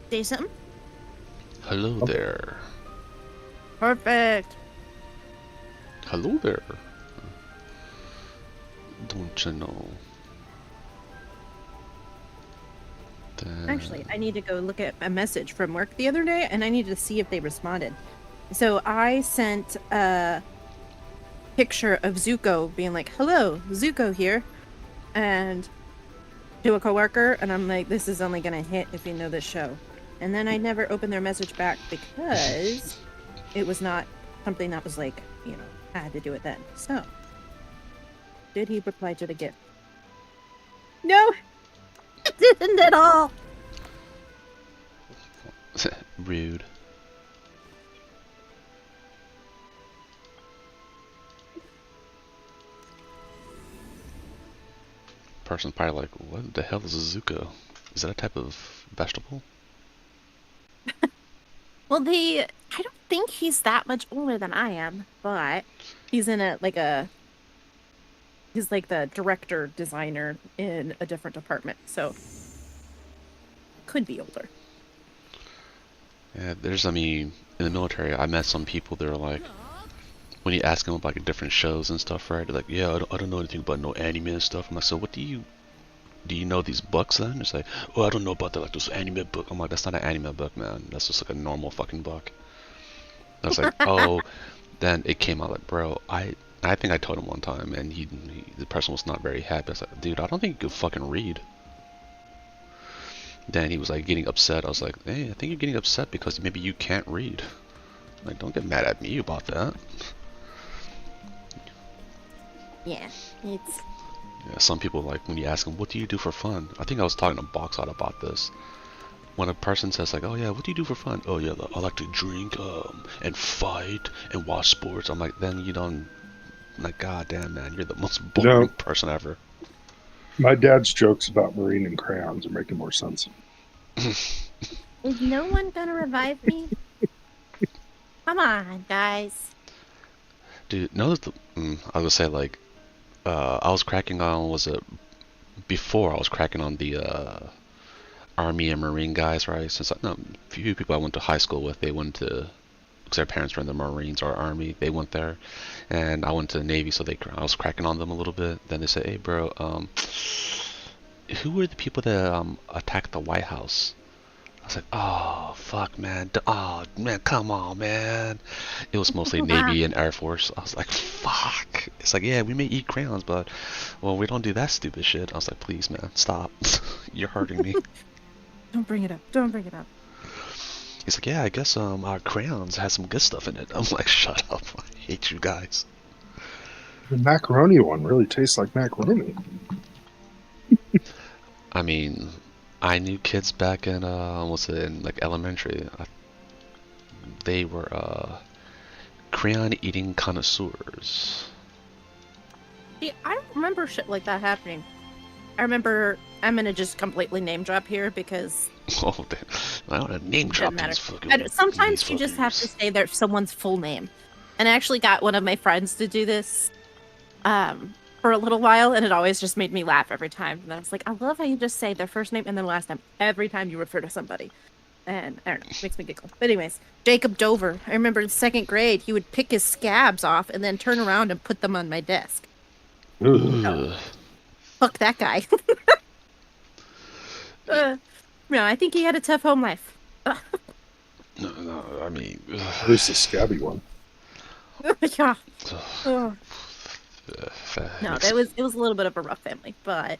Say something? Hello there. Perfect. Hello there. Don't you know? Actually, I need to go look at a message from work the other day, and I needed to see if they responded. So I sent a picture of Zuko being like, "Hello, Zuko here," and to a coworker, and I'm like, "This is only gonna hit if you know this show." And then I never opened their message back because it was not something that was like, I had to do it then. So, did he reply to the gift? No, it didn't at all. Rude. Person's probably like, what the hell is a zuko? Is that a type of vegetable? Well, I don't think he's that much older than I am, but he's in he's like the director designer in a different department, so could be older. Yeah, I mean, in the military, I met some people that are like, when you ask them about like different shows and stuff, right? They're like, yeah, I don't know anything about no anime and stuff. I'm like, so what do you know these books then? It's like, oh, I don't know about like those anime book. I'm like, that's not an anime book, man. That's just like a normal fucking book. I was like, oh, then it came out like, bro, I think I told him one time, and the person was not very happy. I was like, dude, I don't think you could fucking read. Then he was like getting upset. I was like, hey, I think you're getting upset because maybe you can't read. Like, don't get mad at me about that. Yeah, it's... Yeah, some people, like, when you ask them, what do you do for fun? I think I was talking to Boxout about this. When a person says, like, oh yeah, what do you do for fun? Oh yeah, I like to drink, and fight, and watch sports. I'm like, then you don't... Like, goddamn, man, you're the most boring person ever. My dad's jokes about marine and crayons are making more sense. Is no one gonna revive me? Come on, guys. Dude, no, I was gonna say, like, I was cracking on, before I was cracking on the, Army and Marine guys, right? Since, a few people I went to high school with, they went to, because their parents were in the Marines or Army, they went there, and I went to the Navy, so I was cracking on them a little bit. Then they said, hey, bro, who were the people that, attacked the White House? I was like, oh, fuck, man. Oh, man, come on, man. It was mostly Navy and Air Force. I was like, fuck. It's like, yeah, we may eat crayons, but, well, we don't do that stupid shit. I was like, please, man, stop. You're hurting me. Don't bring it up. Don't bring it up. He's like, yeah, I guess, our crayons has some good stuff in it. I'm like, shut up. I hate you guys. The macaroni one really tastes like macaroni. I mean, I knew kids back in, in like elementary. They were, crayon eating connoisseurs. See, I don't remember shit like that happening. I remember, I'm gonna just completely name drop here because... Oh, I don't want to name drop these fucking... Sometimes you just have to say someone's full name. And I actually got one of my friends to do this for a little while, and it always just made me laugh every time. And I was like, I love how you just say their first name and then last name every time you refer to somebody. And I don't know, it makes me giggle. But anyways, Jacob Dover. I remember in 2nd grade, he would pick his scabs off and then turn around and put them on my desk. So, fuck that guy. No, I think he had a tough home life. No, I mean... At least the scabby one. Yeah. No, it was a little bit of a rough family, but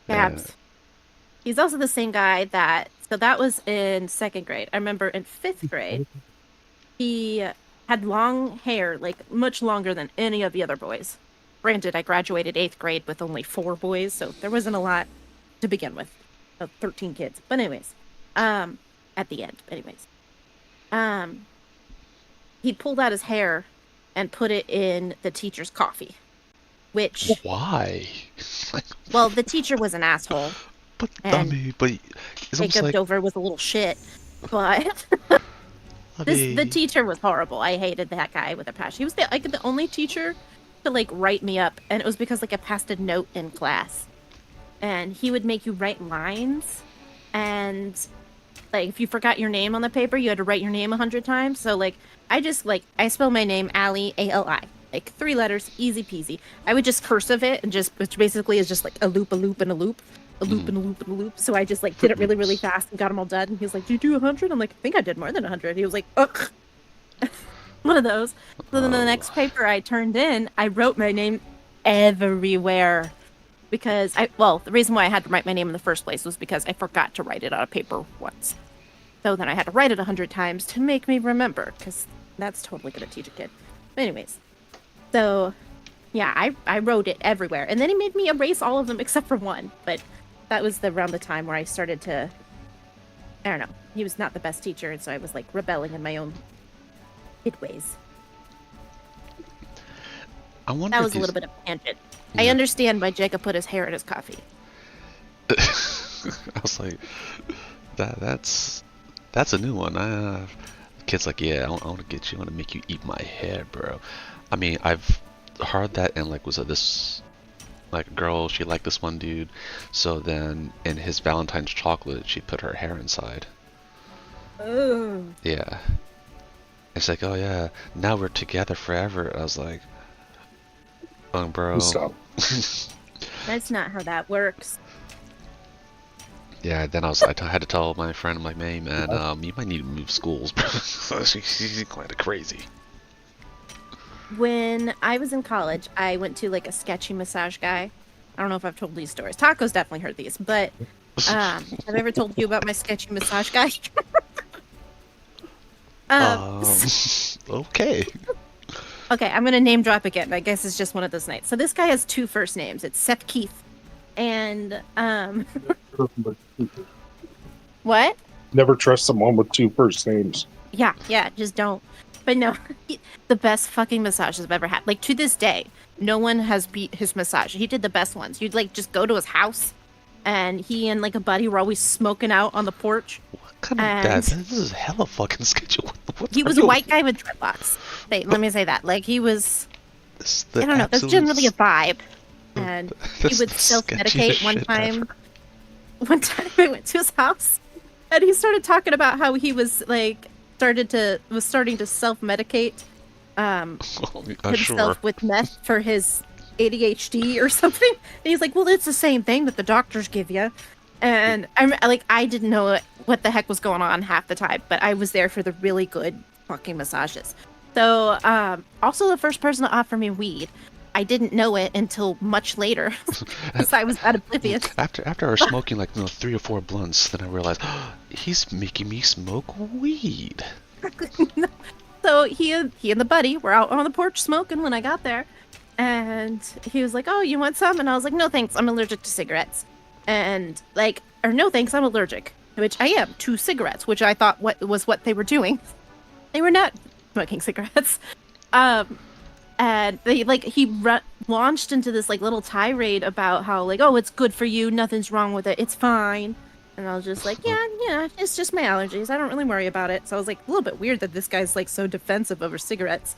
Gabs. He's also the same guy so that was in 2nd grade. I remember in 5th grade, he had long hair, like much longer than any of the other boys. Granted, I graduated 8th grade with only 4 boys, so there wasn't a lot to begin with. 13 kids. But anyways, at the end, he pulled out his hair and put it in the teacher's coffee, which... Why? Well, the teacher was an asshole. But, I mean, Jacob Dover was a little shit, but... The teacher was horrible. I hated that guy with a passion. He was the only teacher to, like, write me up, and it was because, like, I passed a note in class. And he would make you write lines and like if you forgot your name on the paper, you had to write your name 100 times. So like I spell my name Ali, Ali, like 3 letters, easy peasy. I would just cursive it and just, which basically is just like a loop, a loop, and a loop, a loop, and a loop, and a loop. So I just like did it really, really fast and got them all done. And he was like, "Did you do 100?" I'm like, "I think I did more than 100." He was like, "Ugh." One of those. So then the next paper I turned in, I wrote my name everywhere. Because the reason why I had to write my name in the first place was because I forgot to write it on a paper once. So then I had to write it 100 times to make me remember, because that's totally going to teach a kid. But anyways, so yeah, I wrote it everywhere. And then he made me erase all of them except for one. But that was around the time where I started to, I don't know, he was not the best teacher, and so I was like rebelling in my own kid ways. I wonder That was a little bit of a tangent. Yeah. I understand why Jacob put his hair in his coffee. I was like, that's a new one. The kid's like, yeah, I want to get you. I want to make you eat my hair, bro. I mean, I've heard that, and like, was it this like girl? She liked this one dude, so then in his Valentine's chocolate, she put her hair inside. Oh. Yeah. It's like, oh yeah, now we're together forever. I was like, oh, bro. Stop. That's not how that works. Yeah, then I had to tell my friend, I'm like, hey man, you might need to move schools, bro. She's kind of crazy. When I was in college, I went to like a sketchy massage guy. I don't know if I've told these stories. Taco's definitely heard these, but have I ever told you about my sketchy massage guy? Okay. Okay, I'm gonna name drop again. I guess it's just one of those nights. So this guy has 2 first names. It's Seth Keith, and what? Never trust someone with 2 first names. Yeah, just don't. But no, the best fucking massages I've ever had. Like to this day, no one has beat his massage. He did the best ones. You'd like just go to his house, and he and like a buddy were always smoking out on the porch. What kind of that? This is hella fucking schedule. He was a white guy with dreadlocks. Wait, let me say that. Like he was. I don't know. That's generally a vibe, and he would self-medicate. One time I went to his house, and he started talking about how he was like starting to self-medicate himself with meth for his ADHD or something. And he's like, well, it's the same thing that the doctors give you. And I didn't know what the heck was going on half the time, but I was there for the really good fucking massages. So, also the first person to offer me weed. I didn't know it until much later, because I was that oblivious. After I was smoking like 3 or 4 blunts, then I realized, he's making me smoke weed. So he and the buddy were out on the porch smoking when I got there, and he was like, "Oh, you want some?" And I was like, "No, thanks. I'm allergic to cigarettes." And like, or no, thanks. I'm allergic, which I am to cigarettes, which I thought what they were doing. They were not smoking cigarettes. And they he launched into this like little tirade about how like, oh, it's good for you, nothing's wrong with it, it's fine. And I was just like, yeah, it's just my allergies. I don't really worry about it. So I was like, a little bit weird that this guy's like so defensive over cigarettes.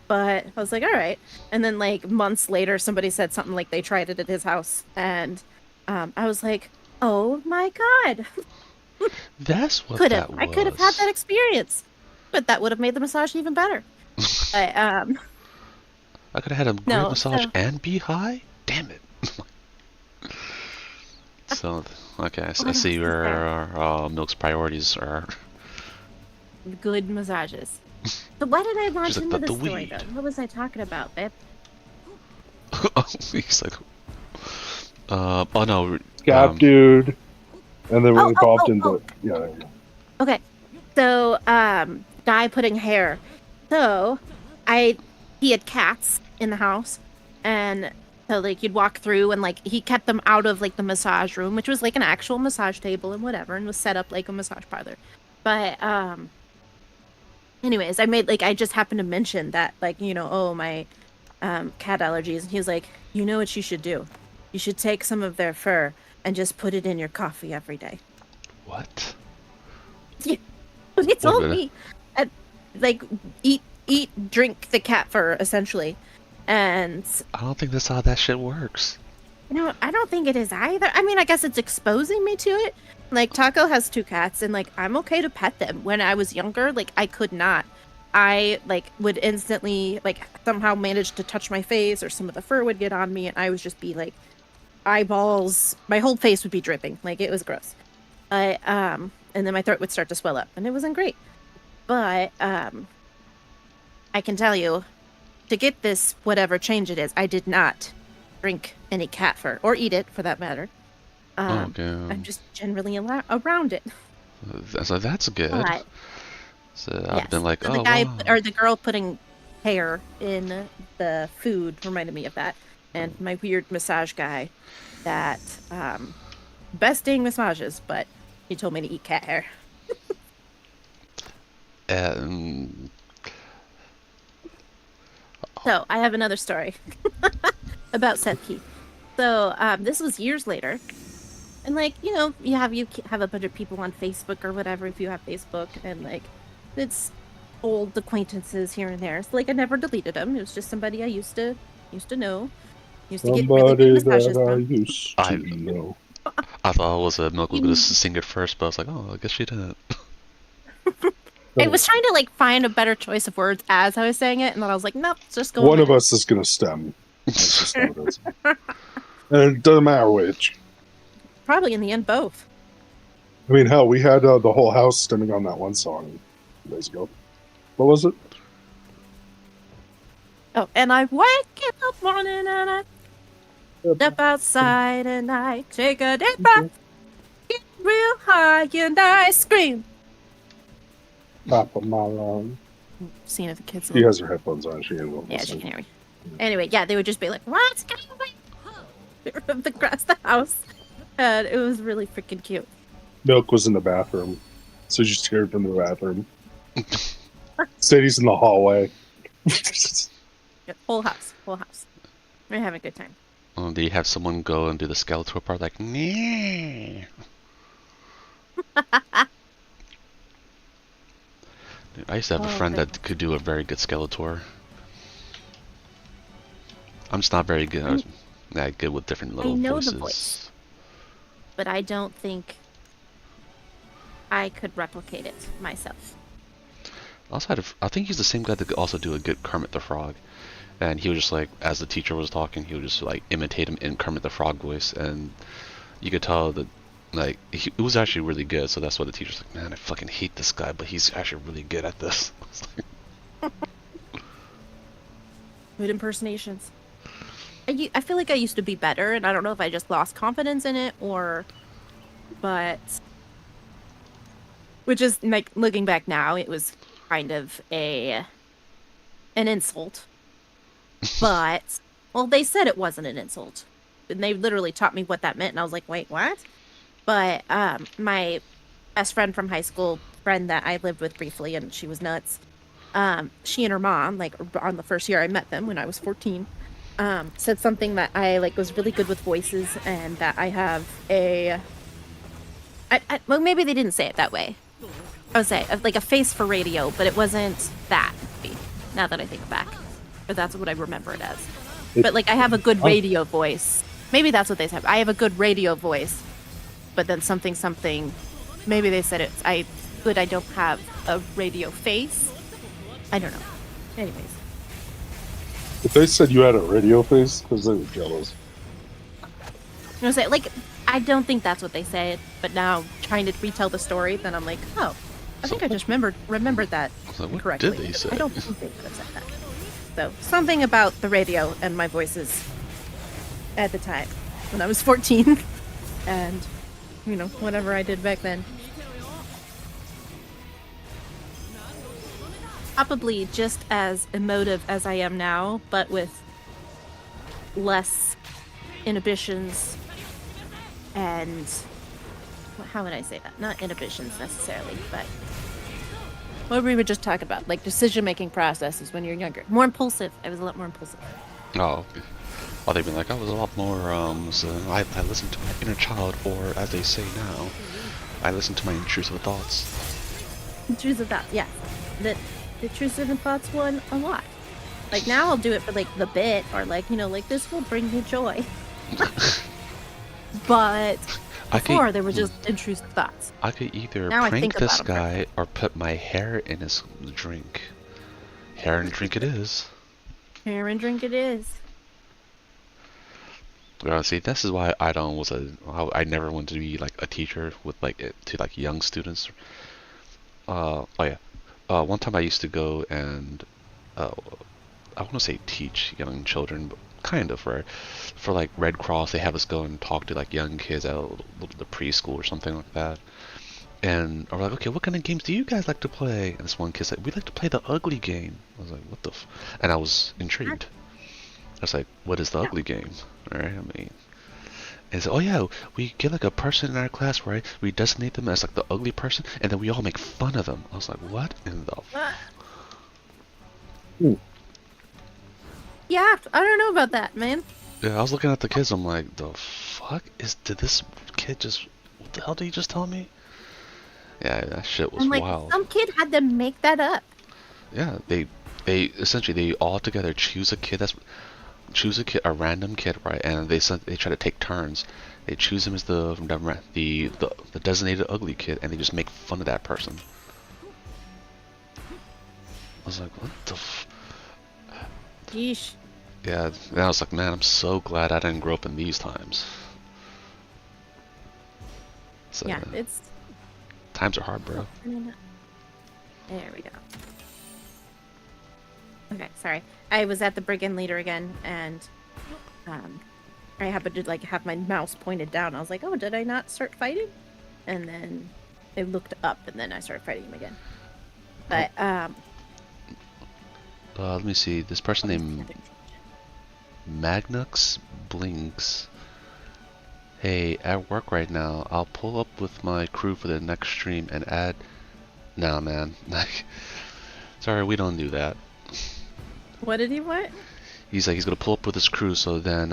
But I was like, all right. And then like months later, somebody said something like they tried it at his house, and I was like, oh my god. That's what that was. I could have had that experience, but that would have made the massage even better. I could have had a great massage and be high? Damn it. So, okay, I see where our Milk's priorities are. Good massages. But why did I launch into this story, weed. though? What was I talking about, babe? He's like, oh no. Gap dude. And then we popped into, yeah. Okay, so, guy putting hair. So, he had cats in the house, and so like you'd walk through, and like he kept them out of like the massage room, which was like an actual massage table and whatever, and was set up like a massage parlor. But anyways, I just happened to mention that, like, you know, oh, my cat allergies, and he was like, you know what you should do? You should take some of their fur and just put it in your coffee every day. What? Yeah, he told me, like, drink the cat fur, essentially. And I don't think that's how that shit works. I don't think it is either. I mean, I guess it's exposing me to it. Like, Taco has 2 cats, and, like, I'm okay to pet them. When I was younger, like, I could not. I, like, would instantly, like, somehow manage to touch my face, or some of the fur would get on me, and I would just be, like, eyeballs. My whole face would be dripping. Like, it was gross. And then my throat would start to swell up, and it wasn't great. But, I can tell you, to get this whatever change it is, I did not drink any cat fur, or eat it for that matter. Okay. I'm just generally around it. So that's good. But So I've yes, been like, so oh the guy wow. or the girl putting hair in the food reminded me of that, and my weird massage guy. That best dang massages, but he told me to eat cat hair. And So I have another story about Seth Keith. So this was years later, and like you have a bunch of people on Facebook or whatever if you have Facebook, and like it's old acquaintances here and there. So like I never deleted them. It was just somebody I used to know, used to get really good Somebody massages that I from. used to I know. I thought it was Milk was gonna You- sing it first, but I was like, oh, I guess she didn't. I was trying to like find a better choice of words as I was saying it, and then I was like, nope, just go. One of us is going to stem. That's just how it is. And it doesn't matter which. Probably in the end, both. I mean, hell, we had the whole house stemming on that one song 2 days ago. What was it? Oh, and I wake in the morning and I step outside and I take a deep breath, get real high and I scream. Papa Malone. Seeing if the kids. She has her headphones on. She ain't Yeah, she can hear me. Anyway, yeah, they would just be like, "What's going on?" across the house, and it was really freaking cute. Milk was in the bathroom, so she scared from the bathroom. Sadie's in the hallway. Yeah, whole house. We're having a good time. Do you have someone go and do the Skeletor part like, nah? Dude, I used to have a friend that could do a very good Skeletor. I'm just not very good. That good with different little know voices. the voice, but I don't think I could replicate it myself. Also I think he's the same guy that could also do a good Kermit the Frog. And he was just like, as the teacher was talking, he would just like imitate him in Kermit the Frog voice, and you could tell that like it was actually really good. So that's why the teacher's like, man, I fucking hate this guy, but he's actually really good at this. Good impersonations. I feel like I used to be better, and I don't know if I just lost confidence in it but which is like looking back now, it was kind of an insult. But well, they said it wasn't an insult, and they literally taught me what that meant, and I was like, wait, what? But my best friend from high school, friend that I lived with briefly, and she was nuts. She and her mom, like on the first year I met them when I was 14, said something that I like was really good with voices, and that I have well, maybe they didn't say it that way. I would say like a face for radio, but it wasn't that. Now that I think back, but that's what I remember it as. But like I have a good radio voice. Maybe that's what they said. I have a good radio voice, but then something. Maybe they said it's I don't have a radio face. I don't know. Anyways. If they said you had a radio face, because they were jealous. I was like, I don't think that's what they said, but now trying to retell the story, then I'm like, oh, I think I just remembered that What correctly. did they say? I don't think they could have said that. So something about the radio and my voices at the time when I was 14, and whatever I did back then. Probably just as emotive as I am now, but with less inhibitions and how would I say that? Not inhibitions necessarily, but what we were just talking about, like decision-making processes when you're younger. More impulsive. I was a lot more impulsive. Oh, okay. Well, they've been like, I was a lot more, so I listened to my inner child, or as they say now, I listened to my intrusive thoughts. Intrusive thoughts, yeah. The intrusive thoughts one a lot. Like now I'll do it for like the bit, or like, like this will bring me joy. But I could, before, they were just intrusive thoughts. I could either Now I prank think about this them guy or put my hair in his drink. Hair and drink it is. Hair and drink it is. See, this is why I never wanted to be like a teacher with to like young students. Oh yeah. One time I used to go and uh, I want to say teach young children, but kind of for like Red Cross, they have us go and talk to like young kids at the preschool or something like that. And I was like, okay, what kind of games do you guys like to play? And this one kid said, we like to play the ugly game. I was like, what the f? And I was intrigued. I was like, what is the ugly game? All right, I mean, and so, oh yeah, we get like a person in our class, right? We designate them as like the ugly person, and then we all make fun of them. I was like, what in the? Yeah, I don't know about that, man. Yeah, I was looking at the kids. I'm like, the fuck did this kid just? What the hell did he just tell me? Yeah, that shit was I'm like, wild. some kid had to make that up. Yeah, they essentially they all together choose a kid a random kid, right? And they try to take turns. They choose him as the designated ugly kid, and they just make fun of that person. I was like, what the f? Yeesh. Yeah, and I was like, man, I'm so glad I didn't grow up in these times. So, Yeah, it's... times are hard, bro. There we go. Okay, sorry. I was at the brigand leader again, and I happened to like have my mouse pointed down. I was like, oh, did I not start fighting? And then I looked up, and then I started fighting him again. But, let me see. This person named Magnux Blinks. Hey, at work right now. I'll pull up with my crew for the next stream and add... Nah, man. Sorry, we don't do that. what did he want? He's like, he's gonna pull up with his crew, so then,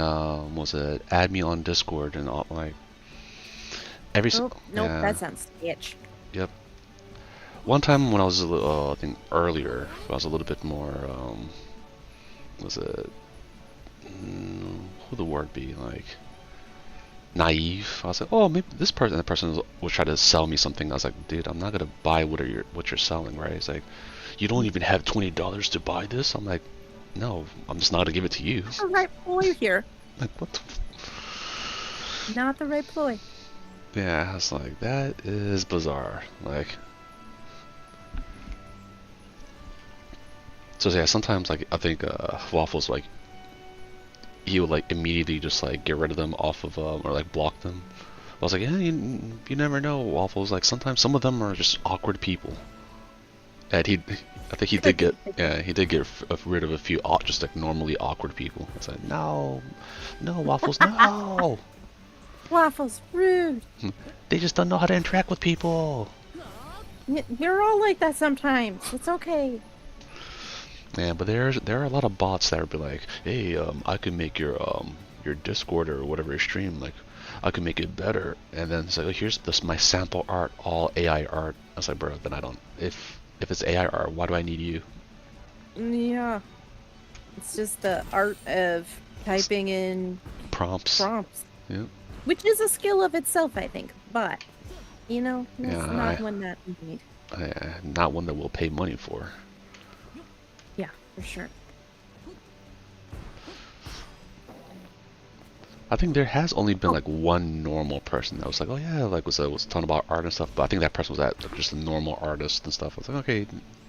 add me on Discord and all, like... Nope, yeah. that sounds sketch. Yep. One time when I was a little, I think earlier, I was a little bit more, what would the word be, like, naive. I was like, oh, maybe this person, that person was trying to sell me something. I was like, dude, I'm not gonna buy what you're selling, right? It's like, you don't even have $20 to buy this. I'm like, no, I'm just not gonna give it to you. Not the right ploy here. Like, what the Not the right ploy. Yeah, I was like, that is bizarre. Like, so yeah, sometimes like I think Waffles, like, he would like immediately just like get rid of them off of or like block them. I was like, yeah, you never know, Waffles. Like sometimes some of them are just awkward people. And I think he did get rid of a few just like normally awkward people. I was like, no, Waffles, no. Waffles, rude. They just don't know how to interact with people. You're all like that sometimes. It's okay. Yeah, but there are a lot of bots that would be like, hey, I can make your Discord or whatever stream, like, I can make it better. And then it's like, oh, here's my sample art, all AI art. I was like, bro, then I don't. If it's AI art, why do I need you? Yeah. It's just the art of typing in prompts. Yeah. Which is a skill of itself, I think. But, you know, it's Yeah, not one that we need. Not one that we'll pay money for. Yeah, for sure. I think there has only been like one normal person that was like, oh yeah, like was talking about art and stuff. But I think that person was like just a normal artist and stuff. I was like, okay,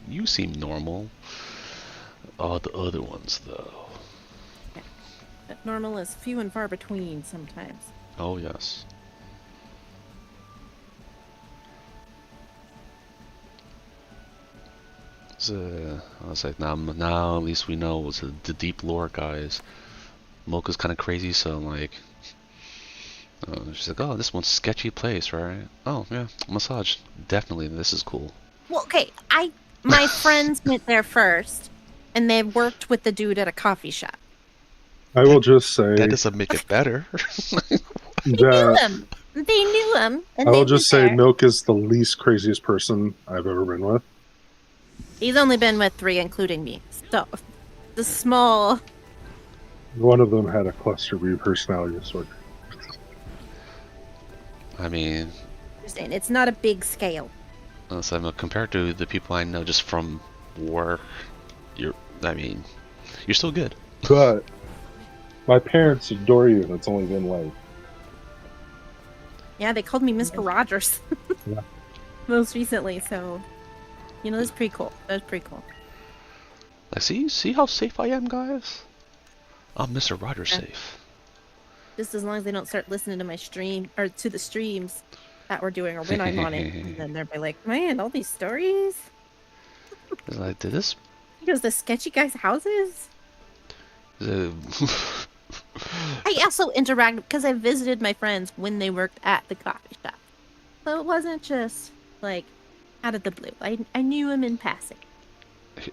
you seem normal. Oh, the other ones though. Yeah. But normal is few and far between sometimes. Oh yes. So, I was like, now at least we know it's the deep lore guys. Mocha's kind of crazy, so I'm like, she's like, oh, this one's sketchy place, right? Oh yeah, massage, definitely. This is cool. Well, okay, my friends went there first, and they worked with the dude at a coffee shop. I will just say That doesn't make it better. They knew him. They knew him. And I they will just were say there. Milk is the least craziest person I've ever been with. He's only been with 3, including me. So, the small One of them had a cluster B personality disorder. I mean, Understand? It's not a big scale. so compared to the people I know just from work, I mean, you're still good. But my parents adore you. It's only been like Yeah, they called me Mr. Rogers Yeah. most recently, so that's pretty cool. That's pretty cool. Like, see how safe I am, guys? I'm Mr. Rogers Yeah. safe. Just as long as they don't start listening to my stream or to the streams that we're doing or when I'm on it, and then they'll be like, "Man, all these stories." It's like, did this? Because the sketchy guys' houses. Uh, I also interacted because I visited my friends when they worked at the coffee shop, so it wasn't just like out of the blue. I knew him in passing.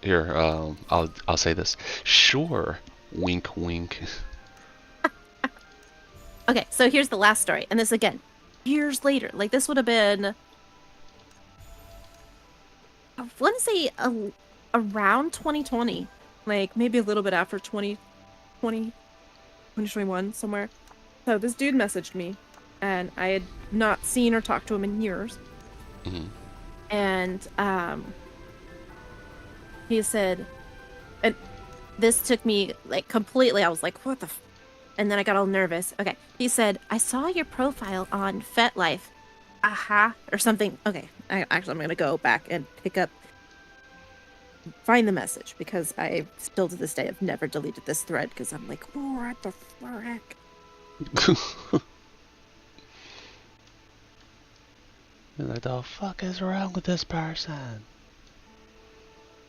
Here, I'll say this. Sure, wink, wink. Okay, so here's the last story, and this again, years later. Like this would have been, I want to say, around 2020, like maybe a little bit after 2020, 2021, somewhere. So this dude messaged me, and I had not seen or talked to him in years. Mhm. And he said, and this took me like completely. I was like, what the. And then I got all nervous. Okay. He said, I saw your profile on FetLife. Aha. Or something. Okay. I'm going to go back and find the message because I still to this day have never deleted this thread because I'm like, what the frick? Like, the fuck is wrong with this person?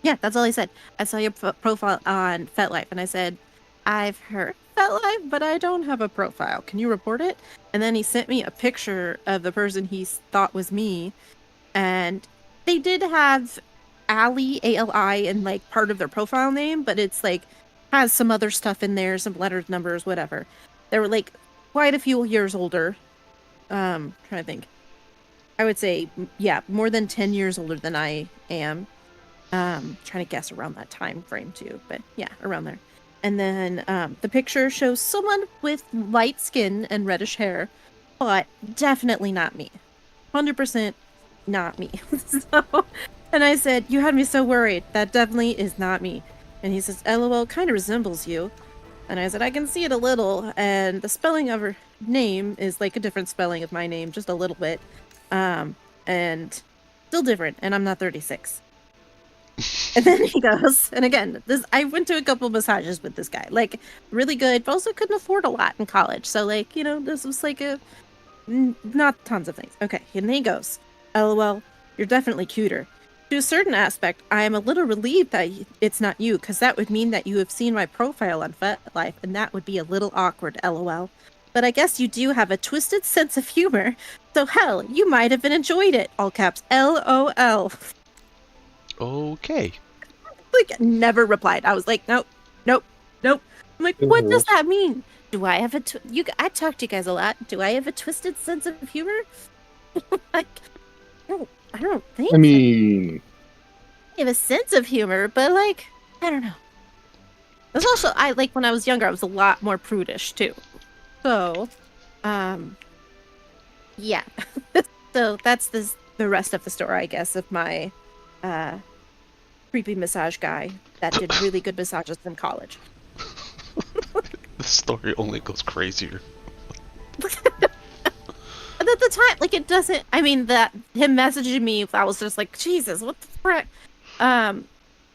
Yeah, that's all he said. I saw your profile on FetLife. And I said, I've heard FetLife, but I don't have a profile. Can you report it? And then he sent me a picture of the person he thought was me. And they did have Ali, ALI, in like part of their profile name, but it's like has some other stuff in there, some letters, numbers, whatever. They were like quite a few years older. Trying to think. I would say, yeah, more than 10 years older than I am. Trying to guess around that time frame too, but yeah, around there. And then the picture shows someone with light skin and reddish hair, but definitely not me. 100% not me. So, and I said, you had me so worried. That definitely is not me. And he says, LOL kind of resembles you. And I said, I can see it a little. And the spelling of her name is like a different spelling of my name, just a little bit. And still different. And I'm not 36. And then he goes, and again, I went to a couple massages with this guy, like really good, but also couldn't afford a lot in college. So like, this was like not tons of things. Okay. And then he goes, LOL, you're definitely cuter. To a certain aspect, I am a little relieved that it's not you, because that would mean that you have seen my profile on FetLife, and that would be a little awkward, LOL. But I guess you do have a twisted sense of humor, so hell, you might have enjoyed it. All caps, LOL. Okay. Like, never replied. I was like, nope, nope, nope. I'm like, what does that mean? Do I have I talk to you guys a lot. Do I have a twisted sense of humor? Like, I don't think I mean, I have a sense of humor, but like, I don't know. There's also, when I was younger, I was a lot more prudish too. So, yeah. So that's the rest of the story, I guess, of my creepy massage guy that did really good massages in college. The story only goes crazier. And at the time, like, it doesn't. I mean, that him messaging me, I was just like, Jesus, what the frick?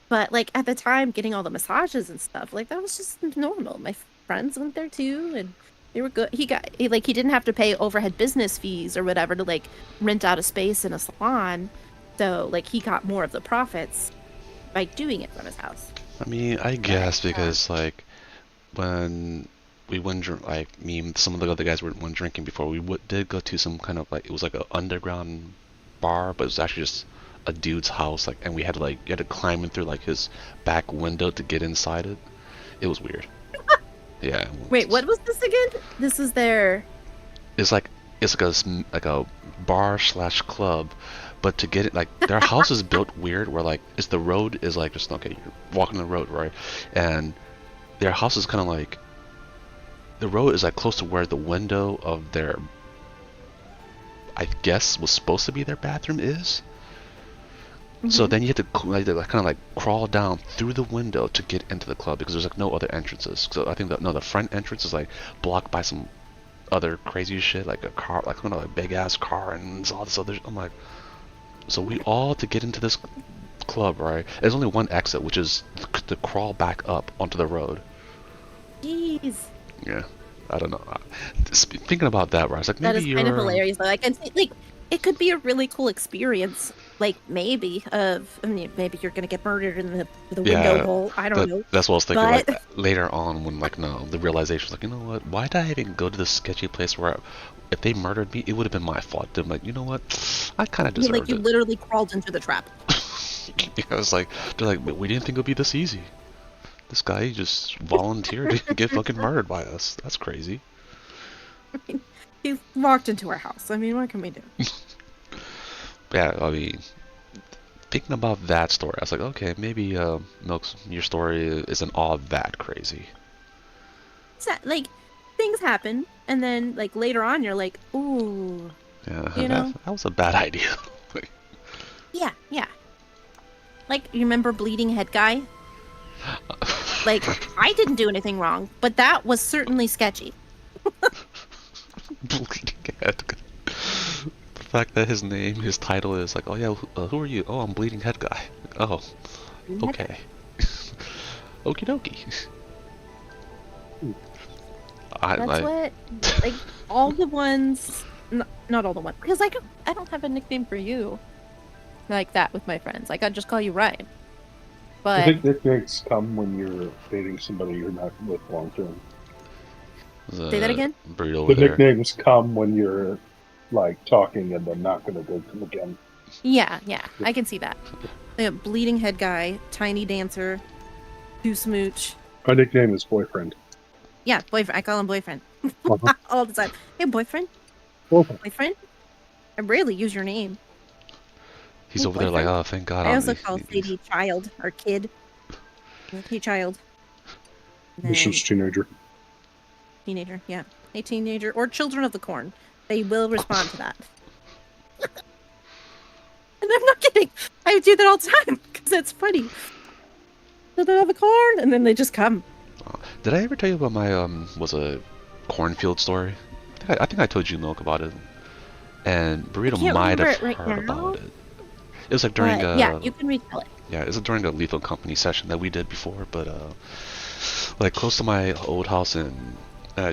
But like at the time, getting all the massages and stuff, like that was just normal. My friends went there too, and they were good. He didn't have to pay overhead business fees or whatever to like rent out a space in a salon, so like he got more of the profits by doing it from his house. I mean, I guess because like when we went like me and some of the other guys went drinking before, we did go to some kind of like, it was like an underground bar, but it was actually just a dude's house, like, and we had to you had to climb in through like his back window to get inside it. It was weird. Yeah. Wait, what was this again? This is their. It's like a bar slash club, but to get it, like, their house is built weird where like it's the road is like just okay, you're walking the road, right, and their house is kind of like the road is like close to where the window of their, I guess, was supposed to be their bathroom is. So then you have to like, kind of like crawl down through the window to get into the club because there's like no other entrances. So I think that no, the front entrance is like blocked by some other crazy shit, like a car, like a big ass car and all this other. I'm like, so we all to get into this club, right? There's only one exit, which is to crawl back up onto the road. Jeez. Yeah, I don't know. Thinking about that, right? I was like, That maybe is kind of you're. hilarious, though. Like, it could be a really cool experience. Like, maybe maybe you're gonna get murdered in the window Yeah, hole. I don't know. that's what I was thinking. But Like later on, when like no, the realization was like, you know what? Why did I even go to this sketchy place where, if they murdered me, it would have been my fault. Then like, you know what? I kind of deserved you it. literally crawled into the trap. I was like, they're like, we didn't think it would be this easy. This guy just volunteered to get fucking murdered by us. That's crazy. He walked into our house. I mean, what can we do? Yeah, I mean, thinking about that story, I was like, okay, maybe Milk's your story isn't all that crazy. Like, things happen, and then like later on, you're like, ooh, Yeah, you know? that was a bad idea. Yeah. Like, you remember Bleeding Head Guy? Like, I didn't do anything wrong, but that was certainly sketchy. Bleeding Head. The fact that his title is like, oh yeah, who are you? Oh, I'm Bleeding Head Guy. Oh, okay. Okie dokie. That's what, like, all the ones, not all the ones, because I don't have a nickname for you like that with my friends. Like, I just call you Ryan. But I think nicknames come when you're dating somebody you're not with long term. Say that again? Burrito The there. nicknames come when you're like talking and then not going to date them again. Yeah, I can see that. Bleeding Head Guy, Tiny Dancer, Too Smooch. My nickname is Boyfriend. Yeah, boyfriend. I call him boyfriend all the time. Hey, boyfriend. Boyfriend. Boyfriend. I rarely use your name. He's Hey, over there like, boyfriend. oh, thank God. I also call Sadie child or kid. Hey, child. This is teenager. Teenager, yeah. Hey, teenager. Or children of the corn. They will respond to that. And I'm not kidding. I do that all the time because it's funny. Children of the corn, and then they just come. Did I ever tell you about my was a cornfield story? I think I told you, Milk, about it. And Burrito might have heard about it. It was like during a yeah, you can retell it. Yeah, it was during a Lethal Company session that we did before, but like close to my old house in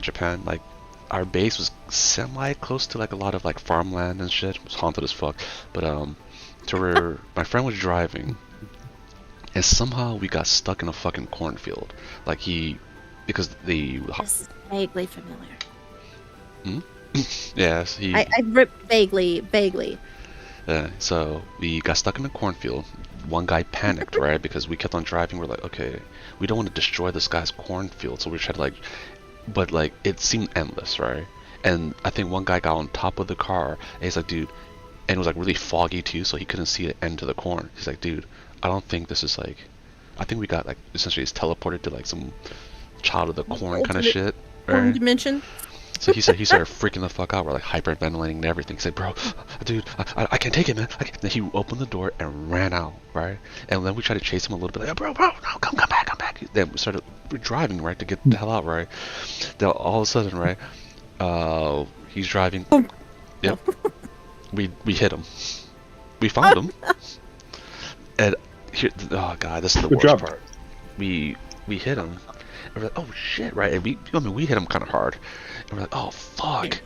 Japan, like our base was semi close to like a lot of like farmland and shit. It was haunted as fuck. But to where my friend was driving, and somehow we got stuck in a fucking cornfield. Like because the This is vaguely familiar. yes, I ripped vaguely. So we got stuck in the cornfield. One guy panicked, right? Because we kept on driving. We're like, okay, we don't want to destroy this guy's cornfield, so we tried to like, but like it seemed endless, right? And I think one guy got on top of the car, and he's like, dude, and it was like really foggy too, so he couldn't see the end to the corn. He's like, dude, I don't think this is like, I think we got like essentially it's teleported to like some child of the corn kind of shit, Corn right? dimension. So he started freaking the fuck out. We're like hyperventilating and everything. He's like, bro, dude, I can't take it, man. Then he opened the door and ran out, right? And then we tried to chase him a little bit. Like, bro, no, come back. Then we're driving, right, to get the hell out, right? Then all of a sudden, right, he's driving. Yep. We hit him. We found him. And here, oh god, this is the Good worst job. part. We hit him. And we're like, oh shit, right? And we hit him kind of hard. And we're like, oh fuck.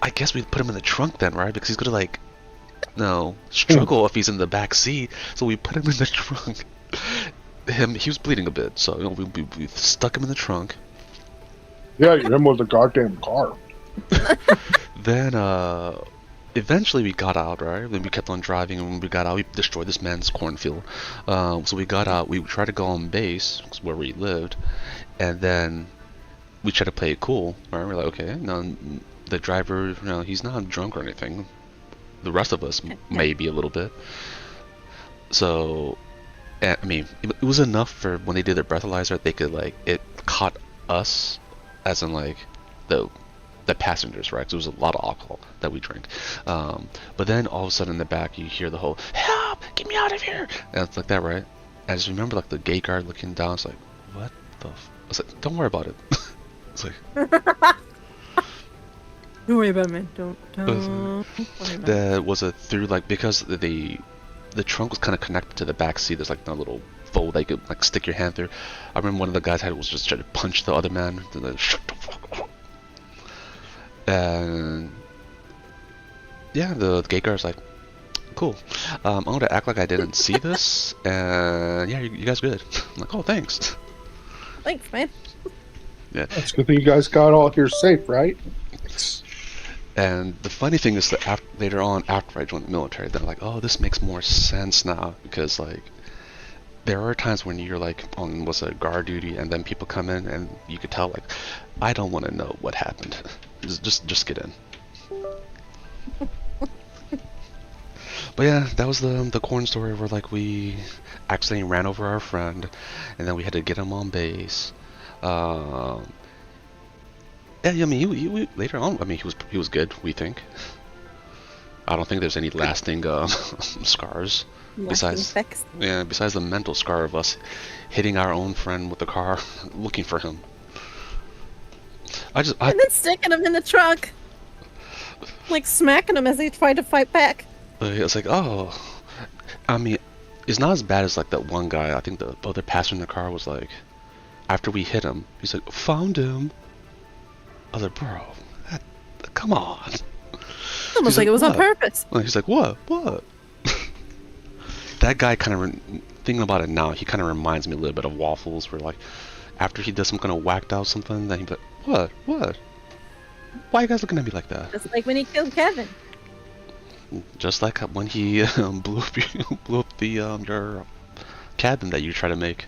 I guess we put him in the trunk then, right? Because he's gonna like, struggle if he's in the back seat. So we put him in the trunk. He was bleeding a bit, so we stuck him in the trunk. Yeah, you hit him with a goddamn car. Then eventually we got out, right? Then we kept on driving, and when we got out, we destroyed this man's cornfield. So we got out. We tried to go on base where we lived, and then we tried to play it cool. Right? We're like, okay, no, the driver, he's not drunk or anything. The rest of us may be a little bit. So, I mean, it was enough for when they did their breathalyzer, they could like it caught us as in like the passengers, right? 'Cause there was a lot of alcohol that we drank. But then all of a sudden in the back you hear the whole "Help! Get me out of here!" And it's like that, right? I just remember like the gate guard looking down. It's like, what the? I was like, don't worry about it. It's like. Don't worry about it, man. Don't worry about it. There was a through like because the trunk was kind of connected to the back seat. There's like no little fold that you could like stick your hand through. I remember one of the guys had was just trying to punch the other man. Shut the fuck up. And yeah, the gate guard's like, cool. I'm gonna act like I didn't see this, and yeah, you guys good. I'm like, oh, thanks. Thanks, man. Yeah. It's a good thing you guys got all here safe, right? And the funny thing is that later on, after I joined the military, they're like, oh, this makes more sense now, because like there are times when you're like on guard duty, and then people come in, and you could tell like, I don't want to know what happened. Just get in. But yeah, that was the corn story where like we accidentally ran over our friend, and then we had to get him on base. Yeah, I mean, he later on, I mean, he was good. We think. I don't think there's any lasting scars besides the mental scar of us hitting our own friend with the car, looking for him. And then sticking him in the trunk, like smacking him as he tried to fight back. I was like, oh, I mean, it's not as bad as like that one guy. I think the other passenger in the car was like, after we hit him, he's like, found him. I was like, bro, come on. Almost like it was on purpose. He's like, what? That guy kind of, thinking about it now, he kind of reminds me a little bit of Waffles, where like, after he does some kind of whacked out something, then he'd be like, what? Why are you guys looking at me like that? Just like when he killed Kevin. Just like when he blew up the your cabin that you try to make.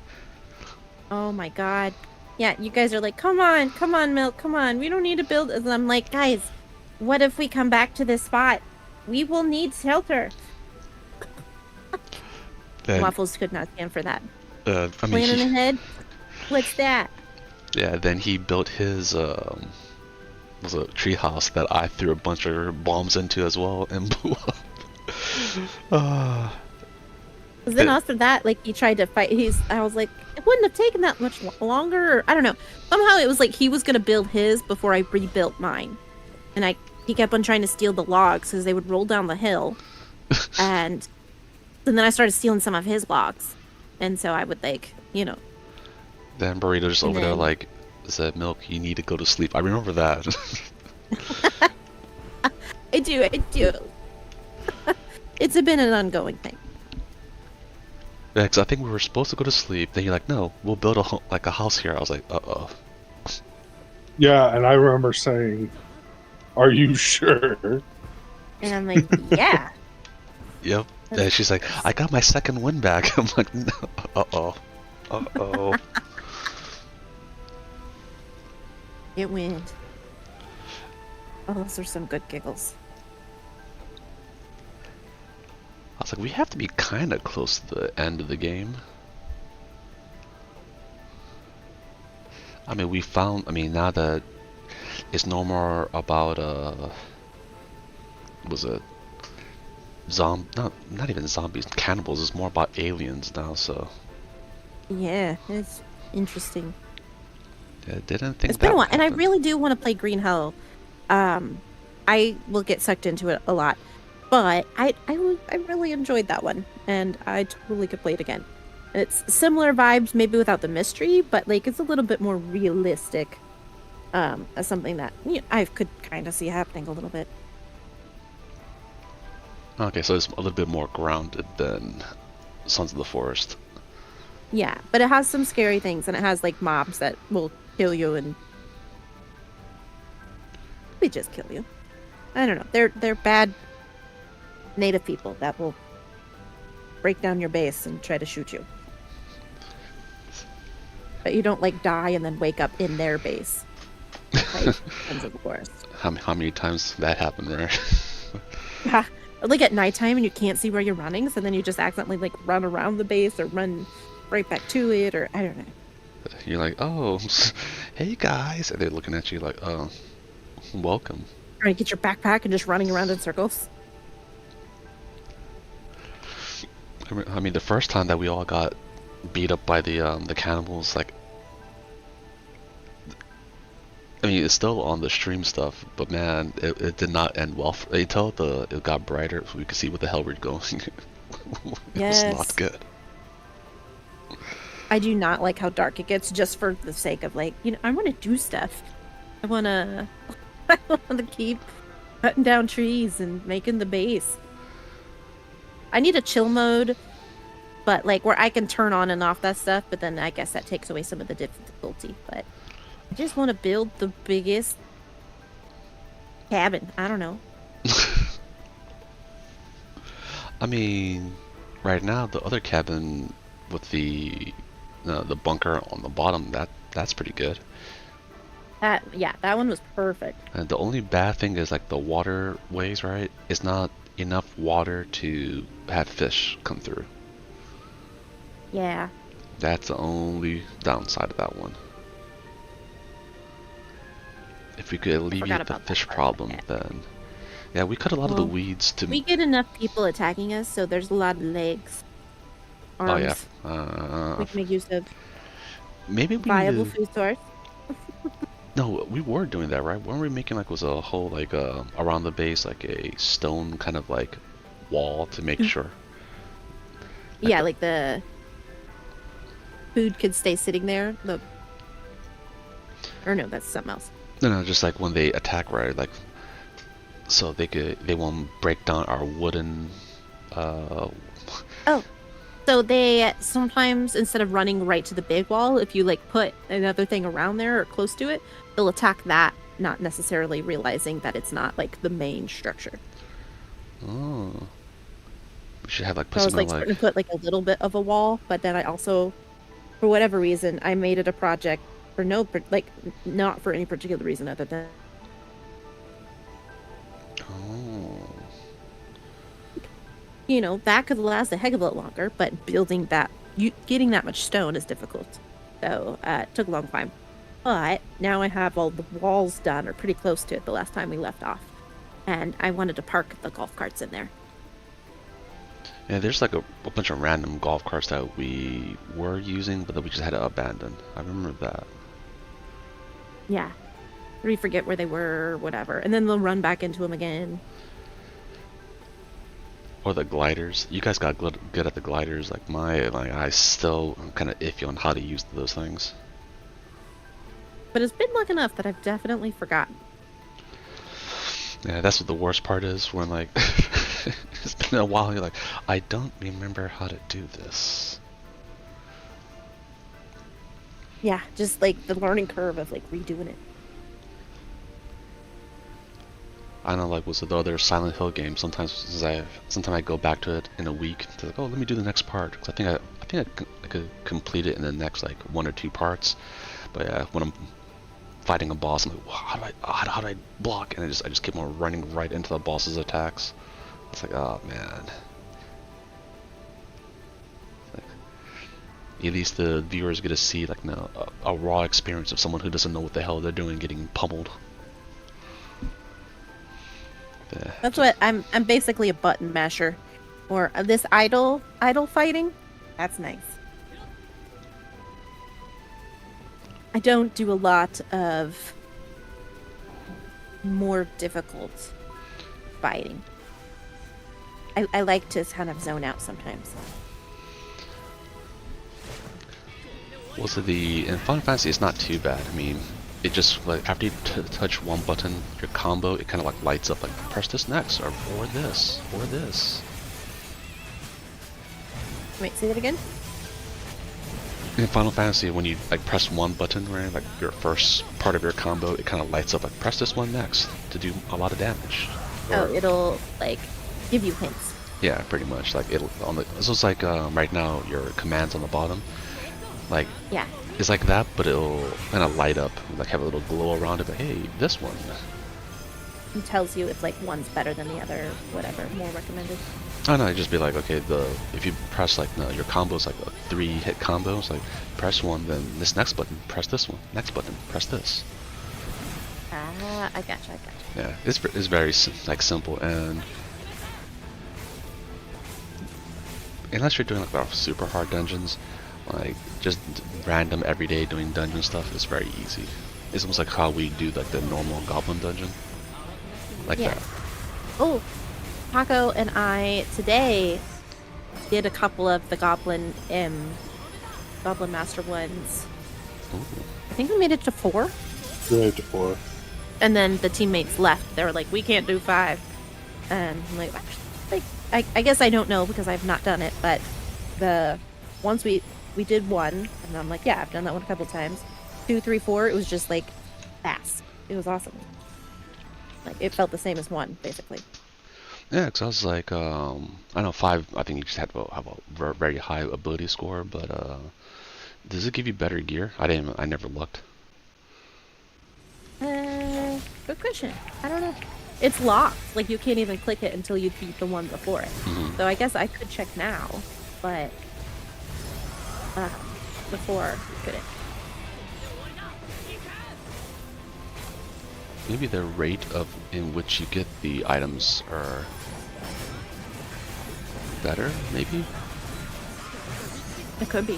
Oh my god. Yeah, you guys are like, come on, Milk, come on. We don't need to build. And I'm like, guys, what if we come back to this spot? We will need shelter. Waffles could not stand for that. I mean, Planning ahead? What's that? Yeah, then he built his was a treehouse that I threw a bunch of bombs into as well and blew up. Then after that, like, he tried to fight. I was like, it wouldn't have taken that much longer. Or, I don't know. Somehow it was like he was gonna build his before I rebuilt mine, and he kept on trying to steal the logs because they would roll down the hill, and then I started stealing some of his logs, and so I would like, Then Burrito just over there like said, Milk, you need to go to sleep. I remember that. I do. It's been an ongoing thing. Yeah, because I think we were supposed to go to sleep. Then you're like, no, we'll build a house here. I was like, uh-oh. Yeah, and I remember saying, are you sure? And I'm like, yeah. Yep. And she's like, I got my second win back. I'm like, no. Uh-oh. It went. Oh, those are some good giggles. I was like, we have to be kind of close to the end of the game. I mean, now that it's no more about, was it not even zombies, cannibals, it's more about aliens now, so. Yeah, it's interesting. Yeah, didn't think it's been a while, happened. and I really do want to play Green Hell. I will get sucked into it a lot, but I really enjoyed that one, and I totally could play it again. And it's similar vibes, maybe without the mystery, but like it's a little bit more realistic, as something that I could kind of see happening a little bit. Okay, so it's a little bit more grounded than Sons of the Forest. Yeah, but it has some scary things, and it has like mobs that will kill you, and they just kill you. I don't know. They're bad native people that will break down your base and try to shoot you. But you don't like die and then wake up in their base. Like Sons of the Forest. How many times that happened, right? Yeah. Like at nighttime and you can't see where you're running, so then you just accidentally like run around the base or run right back to it, or I don't know. You're like, oh, hey guys, and they're looking at you like, oh, welcome. Trying to get your backpack and just running around in circles. I mean, the first time that we all got beat up by the cannibals, like, I mean, it's still on the stream stuff, but man, it did not end well. Until it got brighter, so we could see what the hell we're going. It was not good. I do not like how dark it gets, just for the sake of like, I want to do stuff. I want to keep cutting down trees and making the base. I need a chill mode, but like where I can turn on and off that stuff, but then I guess that takes away some of the difficulty. But I just want to build the biggest cabin. I don't know. I mean, right now the other cabin with the bunker on the bottom, that's pretty good. That one was perfect. And the only bad thing is like the waterways, right? It's not enough water to have fish come through. Yeah. That's the only downside of that one. If we could alleviate the fish problem, then yeah, we cut a lot of the weeds to. We get enough people attacking us, so there's a lot of legs, arms. Oh yeah. We can make use of. Maybe we viable food source. No, we were doing that, right? Weren't we making like was a whole like around the base like a stone kind of like wall to make sure? Yeah, like the food could stay sitting there. Or no, that's something else. No, just like when they attack, right? Like, so they won't break down our wooden. Oh, so they sometimes, instead of running right to the big wall, if you like put another thing around there or close to it, they'll attack that, not necessarily realizing that it's not like the main structure. Oh, we should have like put So I was something like starting to put like a little bit of a wall, but then I also, for whatever reason, I made it a project for not for any particular reason other than. Oh. That could last a heck of a lot longer, but getting that much stone is difficult. So it took a long time. But now I have all the walls done, or pretty close to it, the last time we left off. And I wanted to park the golf carts in there. Yeah, there's like a bunch of random golf carts that we were using, but that we just had to abandon. I remember that. Yeah. We forget where they were, or whatever. And then they'll run back into them again. Or the gliders. You guys got good at the gliders. I still am kind of iffy on how to use those things. But it's been long enough that I've definitely forgotten. Yeah, that's what the worst part is, when like it's been a while, you're like, I don't remember how to do this. Yeah, just like the learning curve of like redoing it. I know, like with the other Silent Hill games, sometimes I go back to it in a week to like, oh, let me do the next part, because I think I could complete it in the next like 1 or 2 parts. But yeah, when I'm fighting a boss, I'm like, how do I block? And I just keep on running right into the boss's attacks. It's like, oh man. At least the viewers get to see like a raw experience of someone who doesn't know what the hell they're doing getting pummeled. Yeah. That's what I'm basically a button masher. Or this idle fighting, that's nice. I don't do a lot of more difficult fighting. I like to kind of zone out sometimes. Well, so in Final Fantasy, it's not too bad. I mean, it just like after you touch one button, your combo, it kind of like lights up like press this next or this or this. Wait, say that again? In Final Fantasy, when you like press one button, right, like your first part of your combo, it kind of lights up like press this one next to do a lot of damage. Oh, it'll like give you hints. Yeah, pretty much. Like it'll so it's like right now your commands on the bottom, like yeah, it's like that, but it'll kind of light up, like have a little glow around it. But hey, this one. It tells you if like one's better than the other, whatever, more recommended. Oh no, it'd just be like, okay, if you press like your combo is like a 3-hit combo, it's like press one, then this next button, press this one, next button, press this. Ah, I gotcha. Yeah, it's very like simple, and unless you're doing like our super hard dungeons, like just random everyday doing dungeon stuff is very easy. It's almost like how we do like the normal goblin dungeon, like Yeah. that. Oh, Paco and I today did a couple of the Goblin Master ones. Ooh. I think we made it to 4. Right to 4. And then the teammates left. They were like, we can't do 5. And I'm like, actually, like, I guess I don't know because I've not done it, but once we did 1, and I'm like, yeah, I've done that one a couple times. 2, 3, 4, it was just like fast. It was awesome. Like it felt the same as 1, basically. Yeah, because I was like, I know 5. I think you just have a very high ability score, but does it give you better gear? I never looked. Good question. I don't know. It's locked. Like you can't even click it until you beat the one before it. Mm-hmm. So I guess I could check now, but before I couldn't. Maybe the rate in which you get the items are better, maybe? It could be.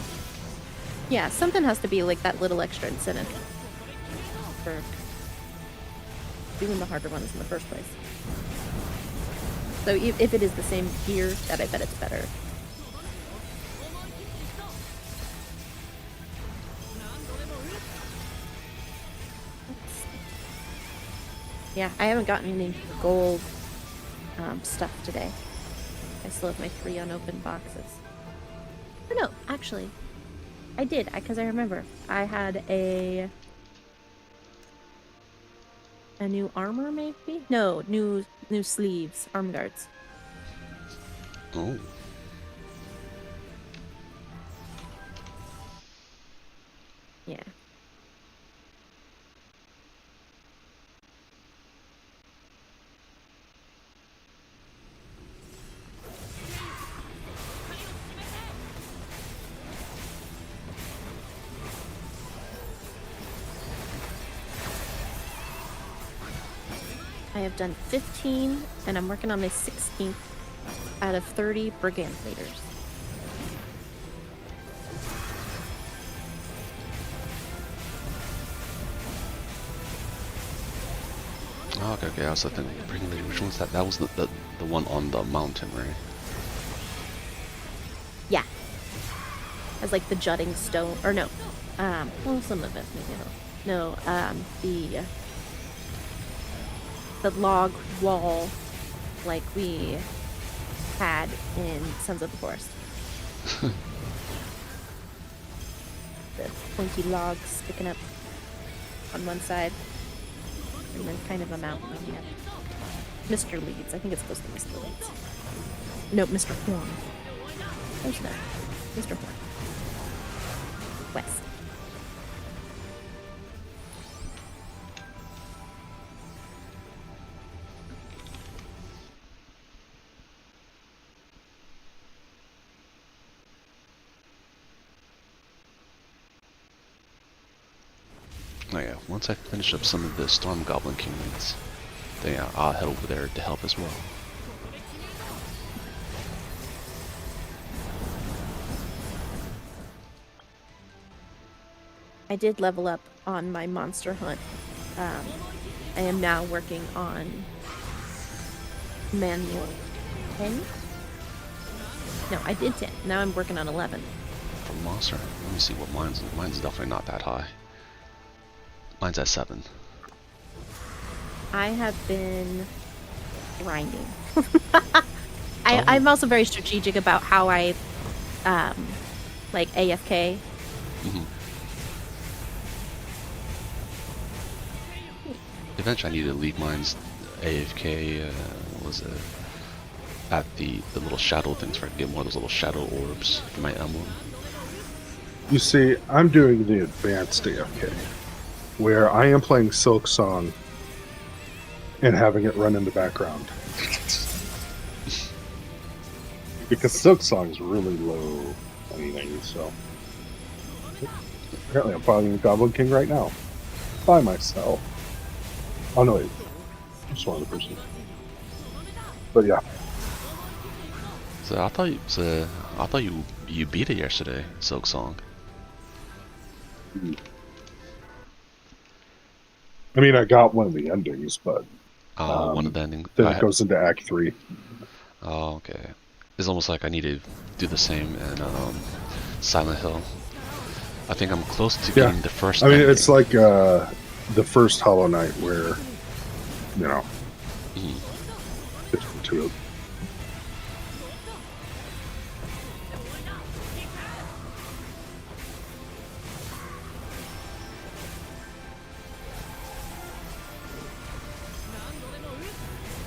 Yeah, something has to be like that little extra incentive for doing the harder ones in the first place. So if it is the same gear, that I bet it's better. Yeah, I haven't gotten any gold stuff today. I still have my 3 unopened boxes. Oh no, actually, I did, because I remember I had a new armor, maybe? No, new sleeves, arm guards. Oh. Yeah. I have done 15, and I'm working on my 16th out of 30 brigand leaders. Oh, okay. I was thinking, which one's that? That was the one on the mountain, right? Yeah. As like the jutting stone, or no. Well, some of it, maybe no. The log wall, like we had in Sons of the Forest. The pointy logs sticking up on one side, and then kind of a mountain on the other. Mr. Leeds, I think it's supposed to be Mr. Leeds. No, Mr. Horn. There's no. Mr. Horn. West. Oh yeah, once I finish up some of the Storm Goblin Kingdoms, then yeah, I'll head over there to help as well. I did level up on my monster hunt. I am now working on manual 10. No, I did 10. Now I'm working on 11. For monster, let me see what mine's definitely not that high. Mine's at 7. I have been grinding. I'm also very strategic about how I like AFK. Mm-hmm. Eventually I need to leave mine's AFK, was it? At the little shadow things for get more of those little shadow orbs for my emblem. You see, I'm doing the advanced AFK, where I am playing Silk Song and having it run in the background. Because Silk Song's really low anything, so. Apparently I'm fighting the Goblin King right now. By myself. Oh no, wait. Just one other person. But yeah. So I thought you beat it yesterday, Silk Song. I mean, I got one of the endings, but One of the endings. then it goes into Act 3. Oh, okay. It's almost like I need to do the same in Silent Hill. I think I'm close to getting the first. I mean, ending. it's like the first Hollow Knight where, you know, different to it.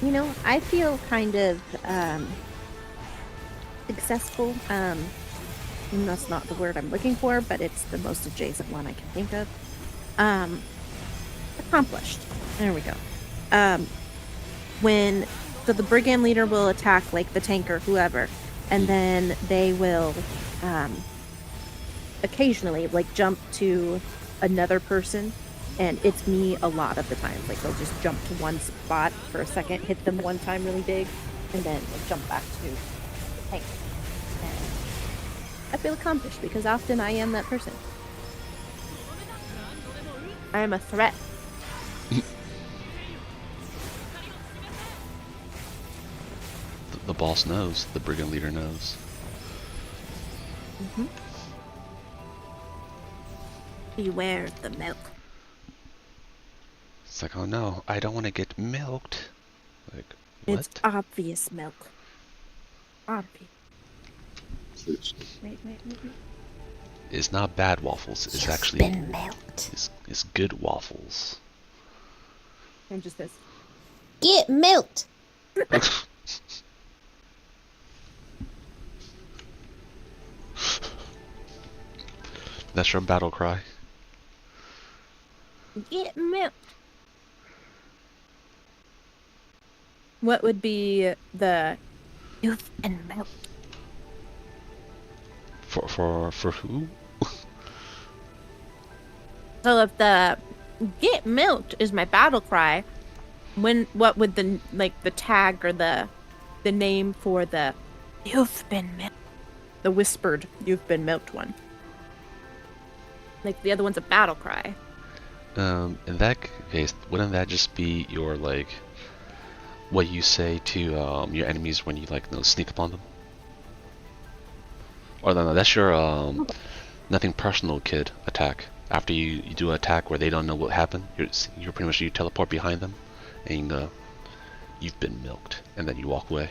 You know, I feel kind of successful. And that's not the word I'm looking for, but it's the most adjacent one I can think of. Accomplished. There we go. So the brigand leader will attack like the tank or whoever, and then they will occasionally like jump to another person, and it's me a lot of the time. Like they'll just jump to one spot for a second, hit them one time really big, and then like, jump back to the tank. And I feel accomplished because often I am that person. I am a threat. The boss knows. The brigand leader knows. Mm-hmm. Beware the milk. It's like, oh no, I don't want to get milked. Like, what? It's obvious milk. Obvious. Wait. It's not bad waffles. It's You've actually been milked. It's good waffles. And just this. Get milked. That's your battle cry. Get milked. What would be the you've been milked? For who? So if the get milked is my battle cry, what would the tag or the name for the you've been milked? The whispered you've been milked one. Like the other one's a battle cry. In that case, wouldn't that just be your like what you say to your enemies when you like sneak up on them? Or no, that's your nothing personal kid attack. After you do an attack where they don't know what happened, you're pretty much you teleport behind them, and you've been milked, and then you walk away.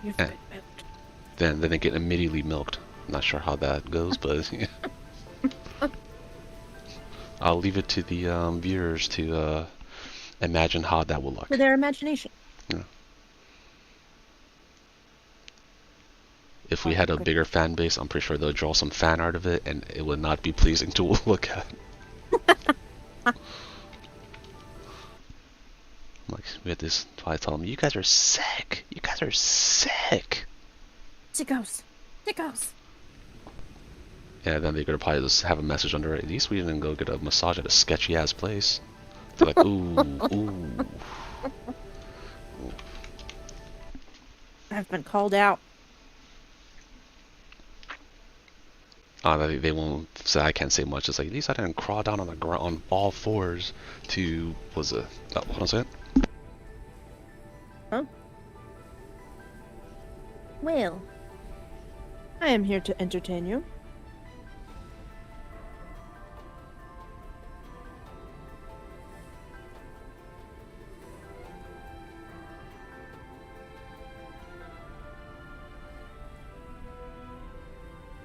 You've been milked. Then they get immediately milked. I'm not sure how that goes, but I'll leave it to the viewers to imagine how that will look. For their imagination. Yeah. If we had a bigger fan base, I'm pretty sure they'll draw some fan art of it, and it would not be pleasing to look at. Like, we had this, I tell them, you guys are sick. You guys are sick. Sickos. Yeah, then they're gonna probably just have a message under it. At least we didn't go get a massage at a sketchy ass place. They're like, ooh. I've been called out. They won't say I can't say much. It's like, at least I didn't crawl down on the ground on all fours to hold on a second. Huh? Well, I am here to entertain you.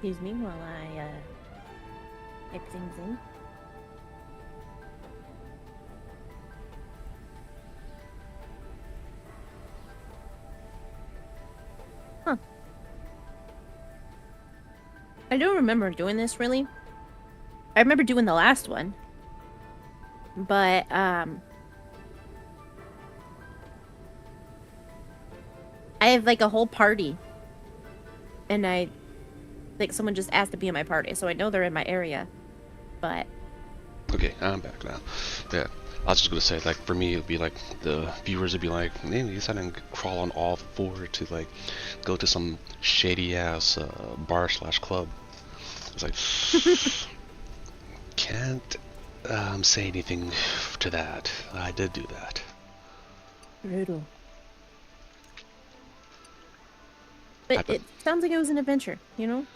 Excuse me while I type things in. Huh. I don't remember doing this really. I remember doing the last one. But I have like a whole party and I like someone just asked to be in my party, so I know they're in my area. But Okay, I'm back now. Yeah, I was just gonna say, like, for me, it'd be like the viewers would be like, "Man, you decided to crawl on all four to like go to some shady ass bar slash club." It's like, can't say anything to that. I did do that. brutal. But it sounds like it was an adventure, you know?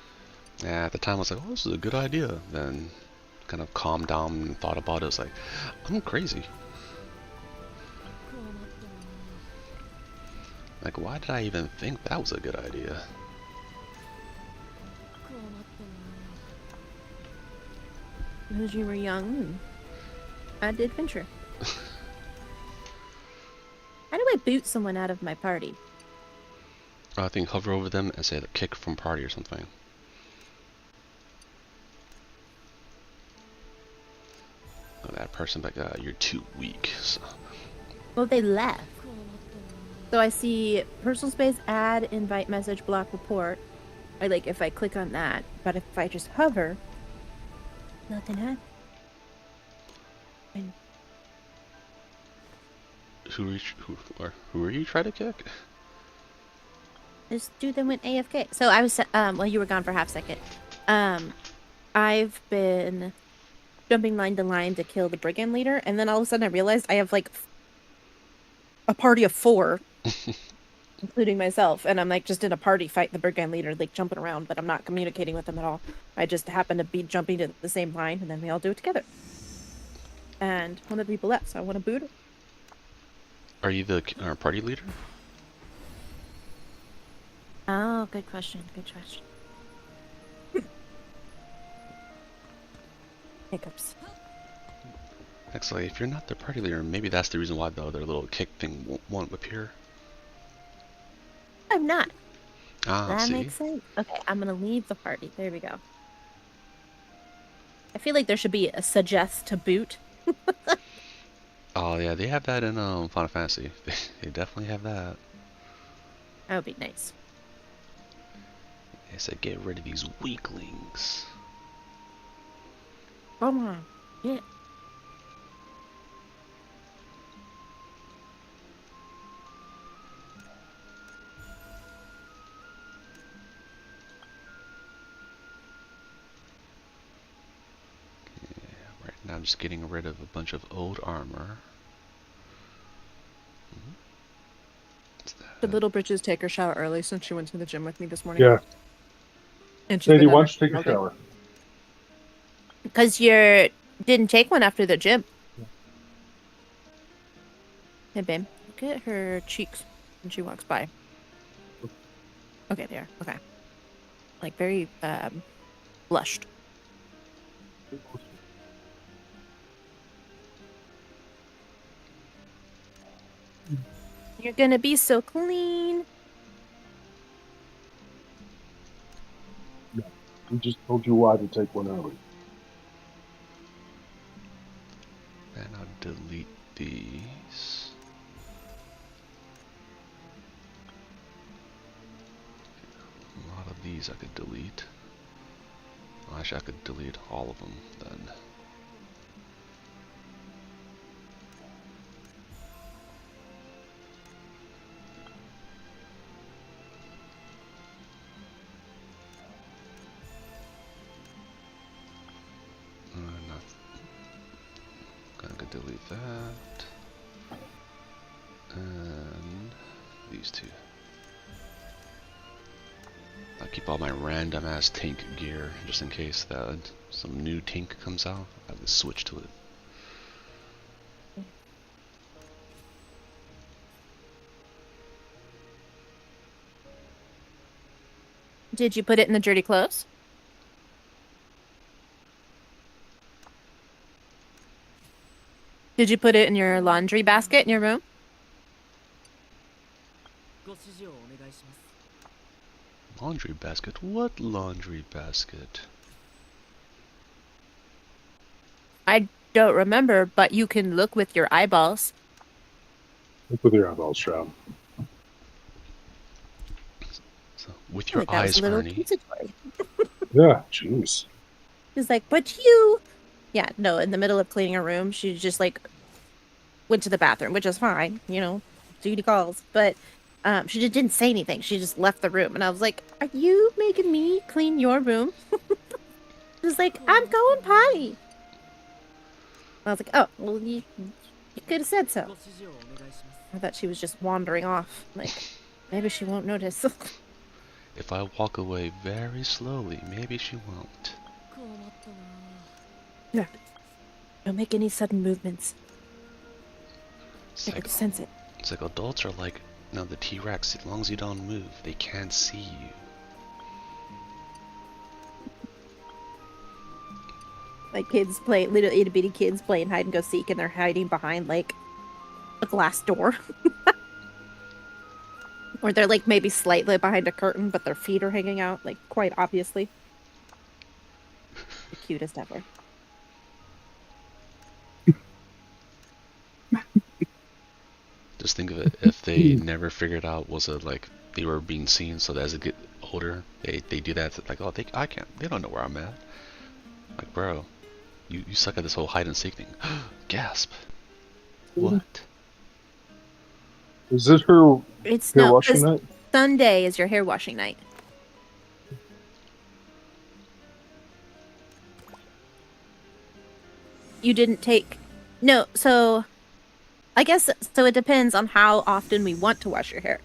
Yeah, at the time I was like, "Oh, this is a good idea." Then, kind of calmed down and thought about it. It's like, I'm crazy. Like, why did I even think that was a good idea? Because you were young and had the adventure. How do I boot someone out of my party? I think hover over them and say the kick from party or something. That person like, you're too weak. So. Well, they left. So I see personal space, add, invite, message, block, report. I like if I click on that, but if I just hover, nothing happens. And Who are you trying to kick? this dude that went AFK. So I was well, you were gone for half a second. I've been jumping line to line to kill the brigand leader, and then all of a sudden I realized I have like a party of 4, including myself, and I'm like just in a party fight the brigand leader, like jumping around, but I'm not communicating with them at all. I just happen to be jumping to the same line, and then we all do it together. And one of the people left, so I want to boot her. Are you the party leader? Oh, good question. Good question. Hiccups. Actually, if you're not the party leader, maybe that's the reason why the other little kick thing won't appear. I'm not. Ah, That see? makes sense. Okay, I'm gonna leave the party. There we go. I feel like there should be a suggest to boot. Oh yeah, they have that in Final Fantasy. They definitely have that. That would be nice. They said get rid of these weaklings. Come on. Yeah. Right now I'm just getting rid of a bunch of old armor. Did Little Britches take her shower early since she went to the gym with me this morning? Yeah. And she's Sadie, been why on don't you take her a shower? Because you didn't take one after the gym. Hey, babe. Look at her cheeks when she walks by. Okay, there. Okay. Like, very, blushed. You're gonna be so clean. No, we just told you why to take one early. And I'll delete these. A lot of these I could delete. Well, actually, I could delete all of them then. Gonna delete that. And these two. I'll keep all my random ass tank gear just in case that some new tank comes out. I can switch to it. Did you put it in the dirty clothes? Did you put it in your laundry basket in your room? Laundry basket? What laundry basket? I don't remember, but you can look with your eyeballs. Look with your eyeballs, Shroud. So With I your think that was eyes, a little Ernie. accusatory. Yeah, jeez. She's like, but you. Yeah, no, in the middle of cleaning her room, she just like went to the bathroom, which is fine, duty calls. But she just didn't say anything. She just left the room. And I was like, are you making me clean your room? She was like, I'm going potty. I was like, oh, well, you could have said so. I thought she was just wandering off. Like, maybe she won't notice. If I walk away very slowly, maybe she won't. Yeah. Don't make any sudden movements. It's I like, could sense it. it's like adults are like, the T-Rex. As long as you don't move, they can't see you. Like kids play, little itty bitty kids playing hide and go seek, and they're hiding behind like a glass door. Or they're like maybe slightly behind a curtain, but their feet are hanging out, like quite obviously. The cutest ever. Just think of it, if they never figured out was it like they were being seen, so that as they get older, they do that, like, oh, they don't know where I'm at. Like, bro, you suck at this whole hide and seek thing. Gasp. What? Is it her It's hair no, washing 'cause night? Sunday is your hair washing night. You didn't take. No, so I guess so. It depends on how often we want to wash your hair.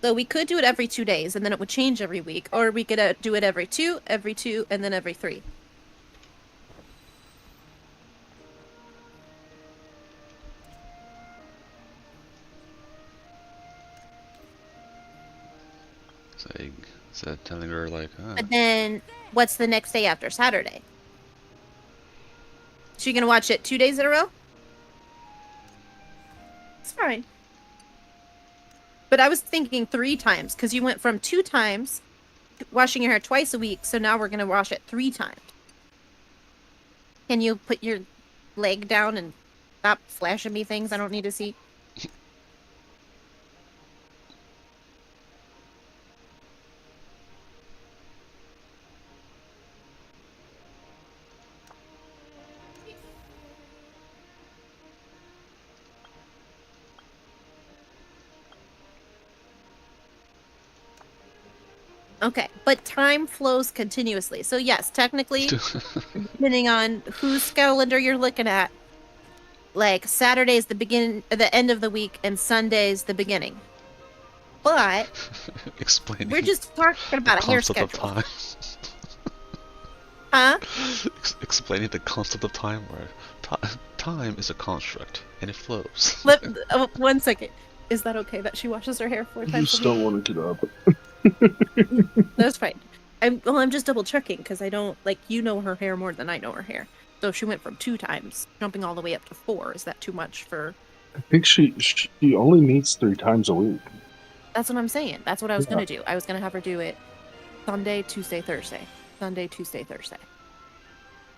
So we could do it every 2 days, and then it would change every week, or we could do it every two, and then every 3. So telling her like, But then, what's the next day after Saturday? She gonna watch it 2 days in a row? It's fine. But I was thinking 3 times, because you went from 2 times washing your hair twice a week, so now we're gonna wash it 3 times. Can you put your leg down and stop flashing me things I don't need to see? Okay, but time flows continuously. So yes, technically, depending on whose calendar you're looking at, like Saturday's the end of the week, and Sunday's the beginning. But explaining we're just talking the about a hair concept of schedule. time. Huh? Explaining the concept of time, where time is a construct and it flows. Oh, 1 second. Is that okay that she washes her hair 4 I times just a don't week? want to get up. That's fine. I'm just double checking because I don't her hair more than I know her hair. So if she went from 2 times, jumping all the way up to 4, is that too much for? I think she only meets 3 times a week. That's what I'm saying. That's what I was Yeah. gonna do. I was gonna have her do it Sunday, Tuesday, Thursday. Sunday, Tuesday, Thursday.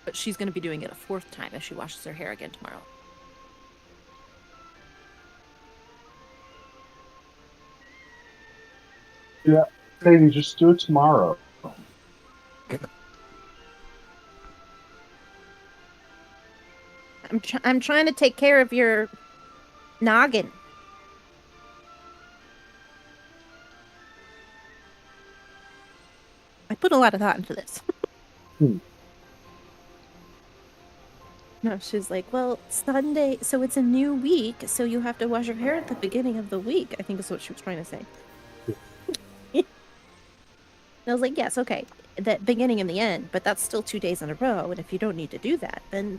But she's gonna be doing it a 4th time if she washes her hair again tomorrow. Yeah, Katie, just do it tomorrow. I'm trying to take care of your noggin. I put a lot of thought into this. No, she's like, well, Sunday, so it's a new week, so you have to wash your hair at the beginning of the week, I think is what she was trying to say. I was like, yes, okay, the beginning and the end, but that's still 2 days in a row, and if you don't need to do that, then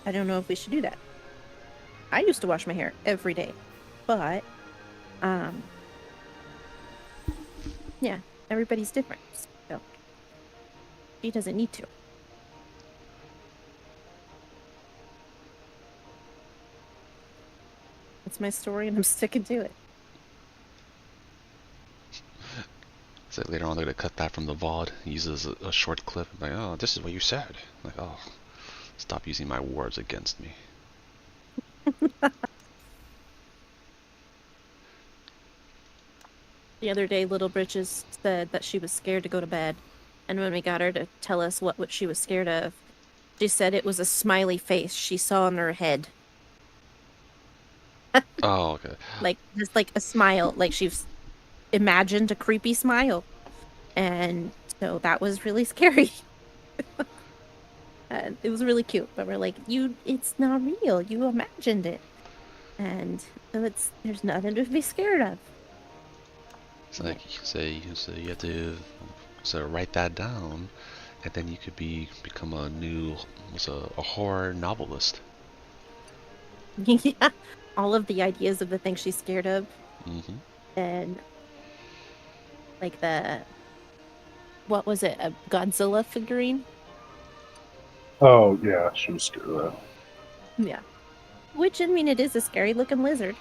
I don't know if we should do that. I used to wash my hair every day, but, yeah, everybody's different, so she doesn't need to. That's my story, and I'm sticking to it. So later on they're gonna cut that from the VOD, use it as a short clip, like, oh, this is what you said. Like, oh, stop using my words against me. The other day, Little Britches said that she was scared to go to bed. And when we got her to tell us what she was scared of, she said it was a smiley face she saw in her head. Oh, okay. Like, just like a smile. Like she's imagined a creepy smile. And so that was really scary. And it was really cute. But we're like, it's not real. You imagined it. And so there's nothing to be scared of. It's like you have to write that down, and then you could become a horror novelist. Yeah. All of the ideas of the things she's scared of. Mm-hmm. And like what was it? A Godzilla figurine? Oh, yeah, she was scared of that. Yeah. Which, I mean, it is a scary looking lizard.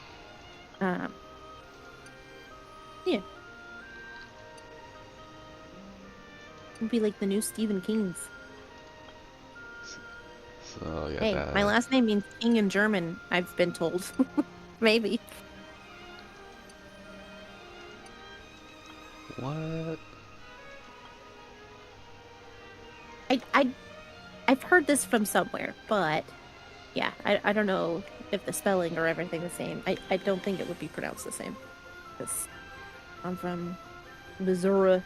Yeah. It'd be like the new Stephen King's. So yeah, Hey, my last name means king in German, I've been told. Maybe. What? I've heard this from somewhere, but yeah, I don't know if the spelling or everything the same. I don't think it would be pronounced the same. Because I'm from Missouri.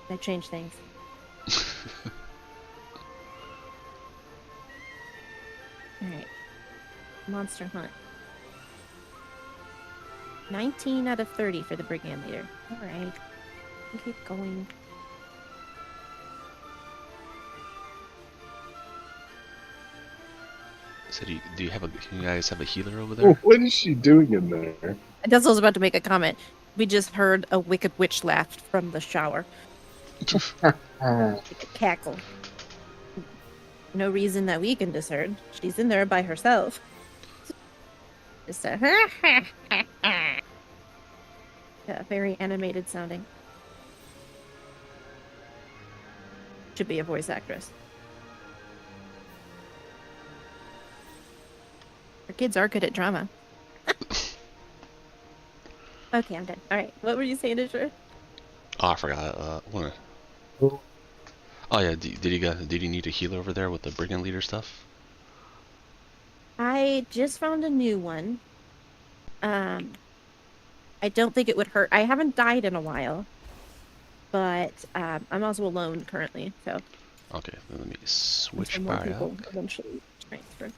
I change things. Alright. Monster Hunt. 19 out of 30 for the Brigand Leader. Alright. Keep going. So do you guys have a healer over there? Oh, what is she doing in there? That's what I was about to make a comment. We just heard a wicked witch laugh from the shower. Like a cackle. No reason that we can discern. She's in there by herself. Just a yeah, very animated sounding. Should be a voice actress. Our kids are good at drama. Okay, I'm done. Alright, what were you saying, Ishra? Oh, I forgot. Oh yeah, did you need a healer over there with the Brigand Leader stuff? I just found a new one. I don't think it would hurt. I haven't died in a while, but I'm also alone currently, so. Okay, then let me switch more back people out. eventually transfer.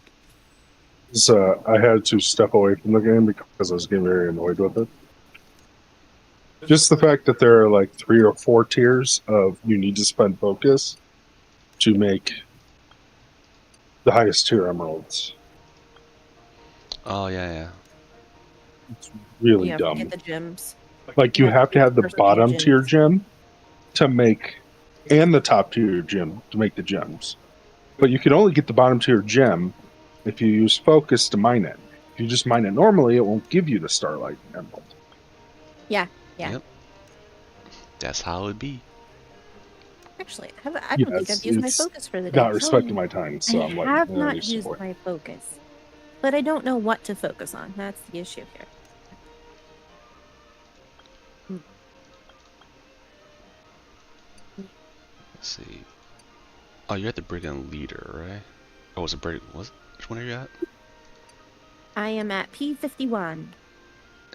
So I had to step away from the game because I was getting very annoyed with it. Just the fact that there are like 3 or 4 tiers of you need to spend focus to make the highest tier emeralds. Oh yeah. It's really You have dumb. to get the gems. Like you have to have the First bottom gems. tier gem to make, and the top tier gem to make the gems. But you can only get the bottom tier gem if you use focus to mine it. If you just mine it normally, it won't give you the Starlight Emerald. Yeah. Yep. That's how it be. Actually, I don't think I've used my focus for the day. Not respecting my time, so I'm like, I have not used used my focus, but I don't know what to focus on. That's the issue here. Let's see. Oh, you're at the Brigand Leader, right? Oh, was it which one are you at? I am at P51.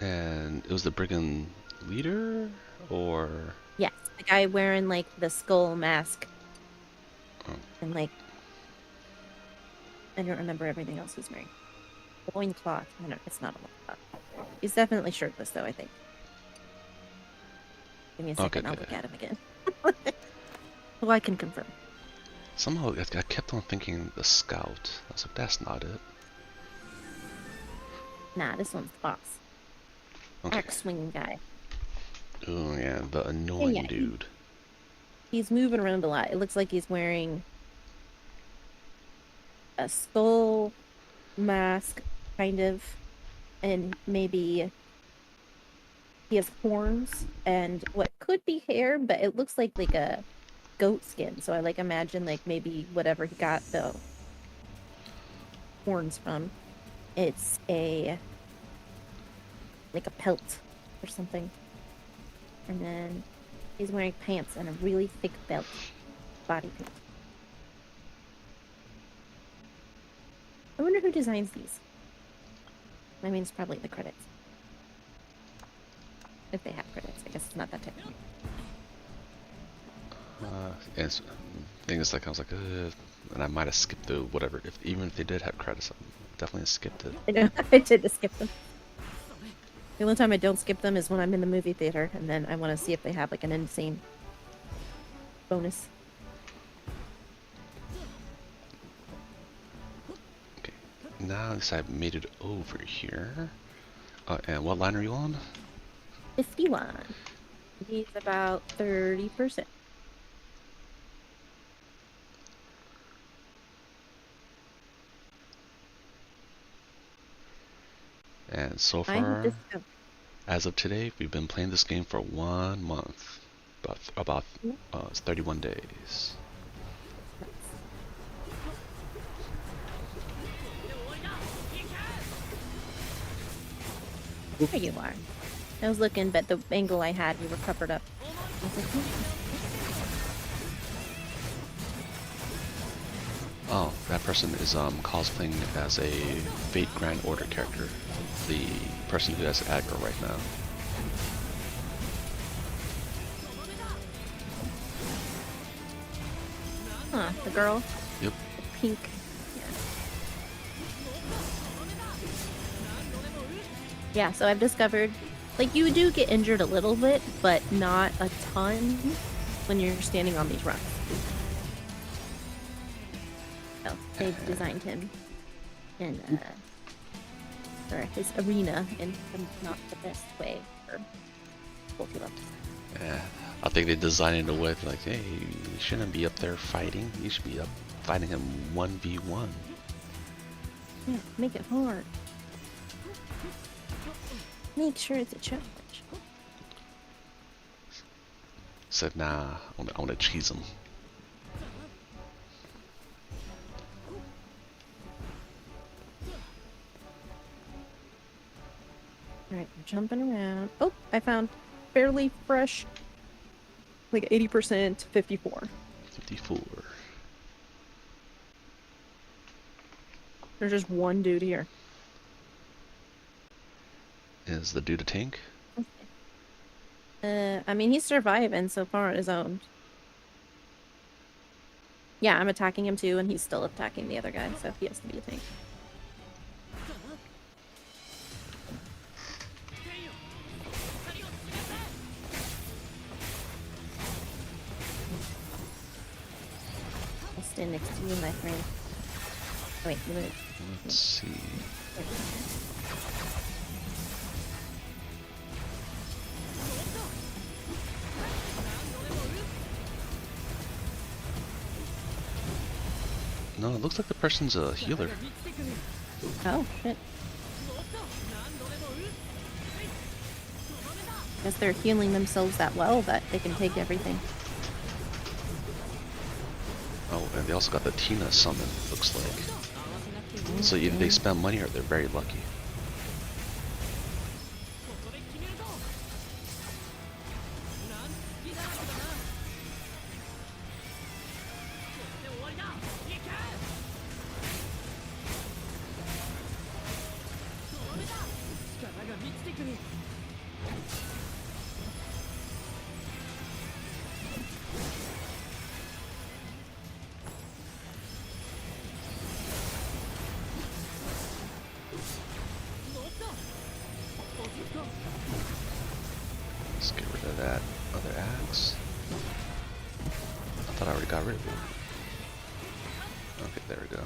And it was the Brigand Leader, or? Yes, the guy wearing like the skull mask. Oh. And like, I don't remember everything else he's wearing. Loincloth. I don't. It's not a loincloth. He's definitely shirtless, though. I think. Give me a second. Okay. I'll look at him again. Well, I can confirm. Somehow I kept on thinking the Scout. I was like, that's not it. Nah, this one's the boss. Okay. Axe swinging guy. Oh yeah, the annoying Yeah. dude. He's moving around a lot. It looks like he's wearing a skull mask, kind of, and maybe he has horns and what could be hair, but it looks like a goat skin. So I like imagine like maybe whatever he got the horns from, it's like a pelt or something. And then he's wearing pants and a really thick belt. Body paint. I wonder who designs these. I mean, it's probably the credits. If they have credits. I guess it's not that technical. And thing is, like, I was like, and I might have skipped the whatever. Even if they did have credits, I definitely skipped it. I know, I tend to skip them. The only time I don't skip them is when I'm in the movie theater, and then I want to see if they have like an insane bonus. Okay, now at least I've made it over here. And what line are you on? 51. He's about 30%. And so I have far, discovered. as of today, we've been playing this game for 1 month. About 31 days. There you are. I was looking, but the angle I had, you were covered up. I was like, Oh, that person is cosplaying as a Fate Grand Order character. The person who has aggro right now. huh, the girl, Yep. the pink. Yeah, so I've discovered, like, you do get injured a little bit, but not a ton when you're standing on these rocks. So they've designed him in, or his arena in not the best way for both of them. Yeah, I think they designed it in a way like, hey, you shouldn't be up there fighting. You should be up fighting him 1v1. Yeah, make it hard. Make sure it's a challenge. Said, nah, I want to cheese him. Alright, we're jumping around. Oh, I found fairly fresh, like 80%, 54. 54. There's just one dude here. Is the dude a tank? I mean, he's surviving so far on his own. Yeah, I'm attacking him too, and he's still attacking the other guy, so he has to be a tank. I'll stand next to you, my friend. Oh, wait, you Let's see. No, it looks like the person's a healer. Oh, shit. Guess they're healing themselves that well that they can take everything. Oh, and they also got the Tina summon, looks like. So either they spend money or they're very lucky. Let's get rid of that other axe. I thought I already got rid of it. Okay, there we go.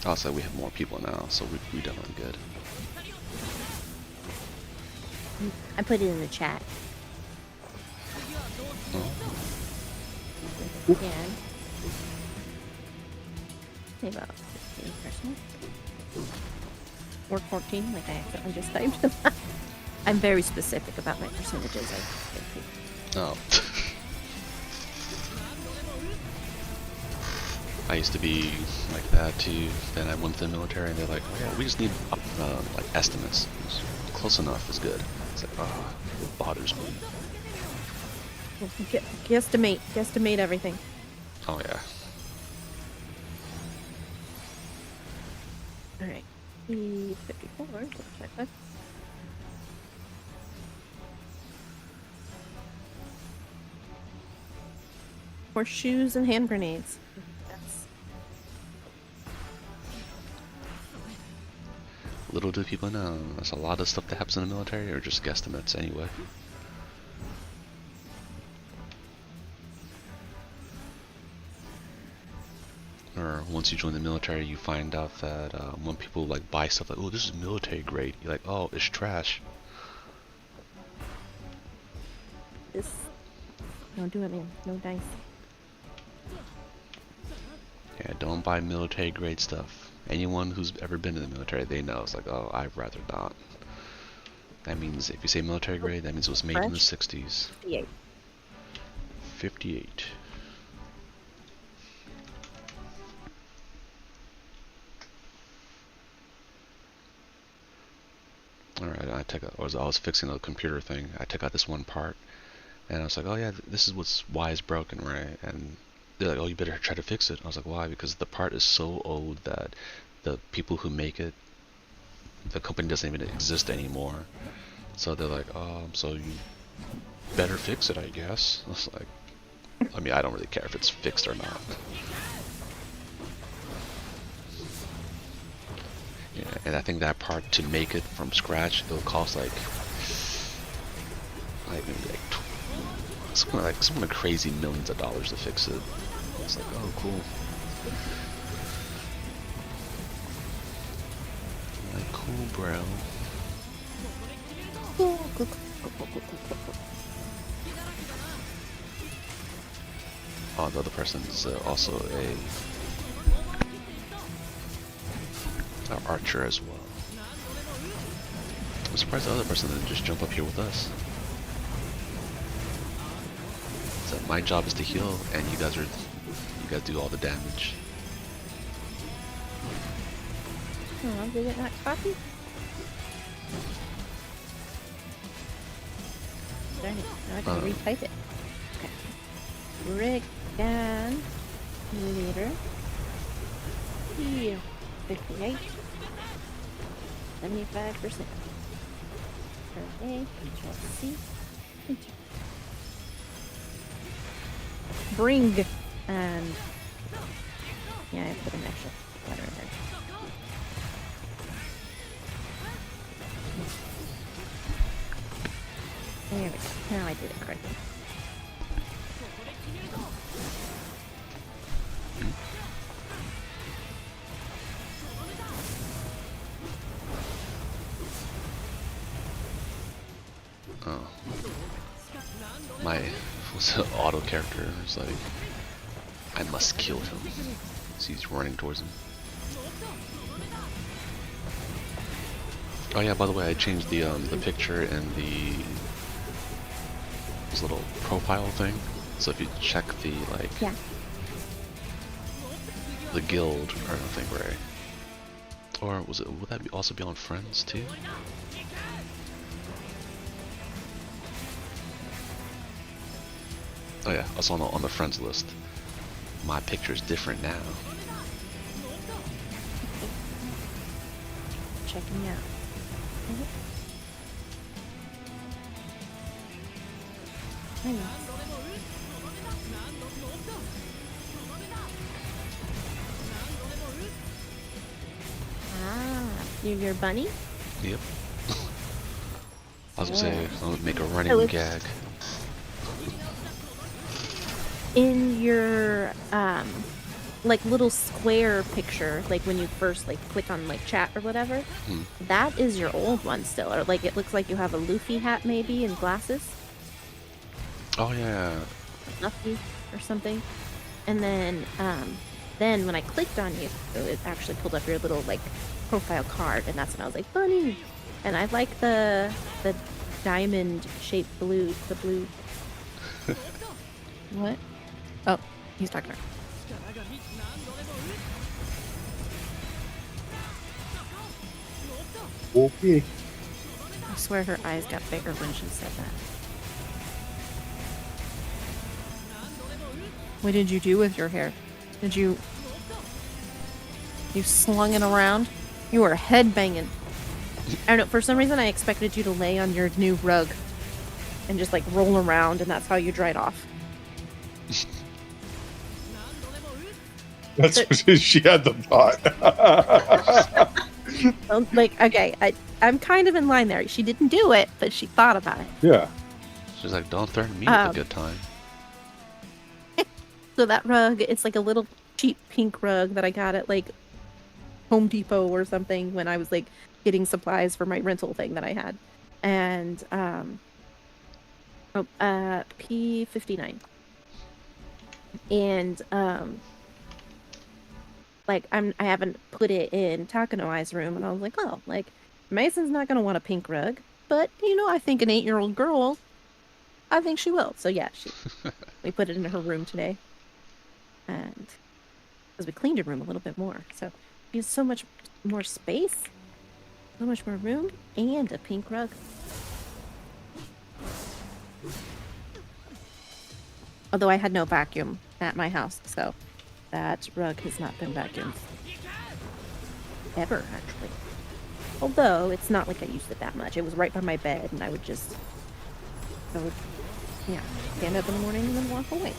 Also, we have more people now, so we definitely good. I put it in the chat. Oh. Yeah. Maybe about 15%. Or 14, like I accidentally just typed. I'm very specific about my percentages. Oh. I used to be like that too. Then I went to the military, and they're like, "Oh yeah, we just need like estimates. Close enough is good." It's like, oh, it bothers me. Guesstimate everything. Oh yeah. All right, E54. Let's check that. Horseshoes and hand grenades. That's Little do people know, there's a lot of stuff that happens in the military are just guesstimates anyway. Or once you join the military, you find out that when people like buy stuff like, "Oh, this is military grade," you're like, "Oh, it's trash." this. Don't do it, man. No dice. Yeah, don't buy military grade stuff. Anyone who's ever been in the military, they know. It's like, oh, I'd rather not. That means if you say military grade, that means it was made in the 60s. 58. 58. Alright, I was fixing a computer thing. I took out this one part, and I was like, oh yeah, this is why it's broken, right? And they're like, oh, you better try to fix it. I was like, why? Because the part is so old that the people who make it, the company doesn't even exist anymore. So they're like, so you better fix it, I guess. I was like, I mean, I don't really care if it's fixed or not. Yeah, and I think that part, to make it from scratch, it'll cost like maybe like some crazy millions of dollars to fix it. It's like, oh, cool. Like, cool, bro. Oh, the other person's also a archer as well. I'm surprised the other person didn't just jump up here with us. So my job is to heal, and you guys do all the damage. Oh, did it not copy? Darn it, now I gotta retype it. Okay. Rick and leader. Here. 58. 75%. Okay, Control C. Enter. Bring and yeah, I put an extra letter in there. There we go. Now I did it correctly. Oh. My auto character is like, I must kill him. So he's running towards him. Oh yeah, by the way, I changed the picture and this little profile thing. So if you check the the guild or nothing, right? Or would that also be on friends too? Oh yeah, also on the friends list. My picture is different now. Checking out. I know. Ah, you're your bunny? Yep. I was gonna say, I'll make a running gag. In your like little square picture, like when you first click on chat or whatever, that is your old one still, or it looks like you have a Luffy hat maybe and glasses. Oh yeah. Luffy or something. and then when I clicked on you, it actually pulled up your little like profile card, and that's when I was like, bunny. And I like the diamond shaped blue, the blue. What? Oh, he's talking to her. Okay. I swear her eyes got bigger when she said that. What did you do with your hair? Did you slung it around? You were head banging. I don't know, for some reason I expected you to lay on your new rug and just like roll around, and that's how you dried off. That's what she had the thought. Like, okay, I'm kind of in line there. She didn't do it, but she thought about it. Yeah. She's like, don't threaten me with a good time. So that rug, it's like a little cheap pink rug that I got at like Home Depot or something when I was like getting supplies for my rental thing that I had. And P59. And like I haven't put it in Takanoi's room, and I was like, oh, like Mason's not gonna want a pink rug, but you know, I think an 8-year-old girl, I think she will. So yeah, we put it in her room today, and because we cleaned her room a little bit more, so we have so much more space, so much more room, and a pink rug. Although I had no vacuum at my house, so that rug has not been vacuumed ever, actually. Although it's not like I used it that much. It was right by my bed, and I would stand up in the morning and then walk away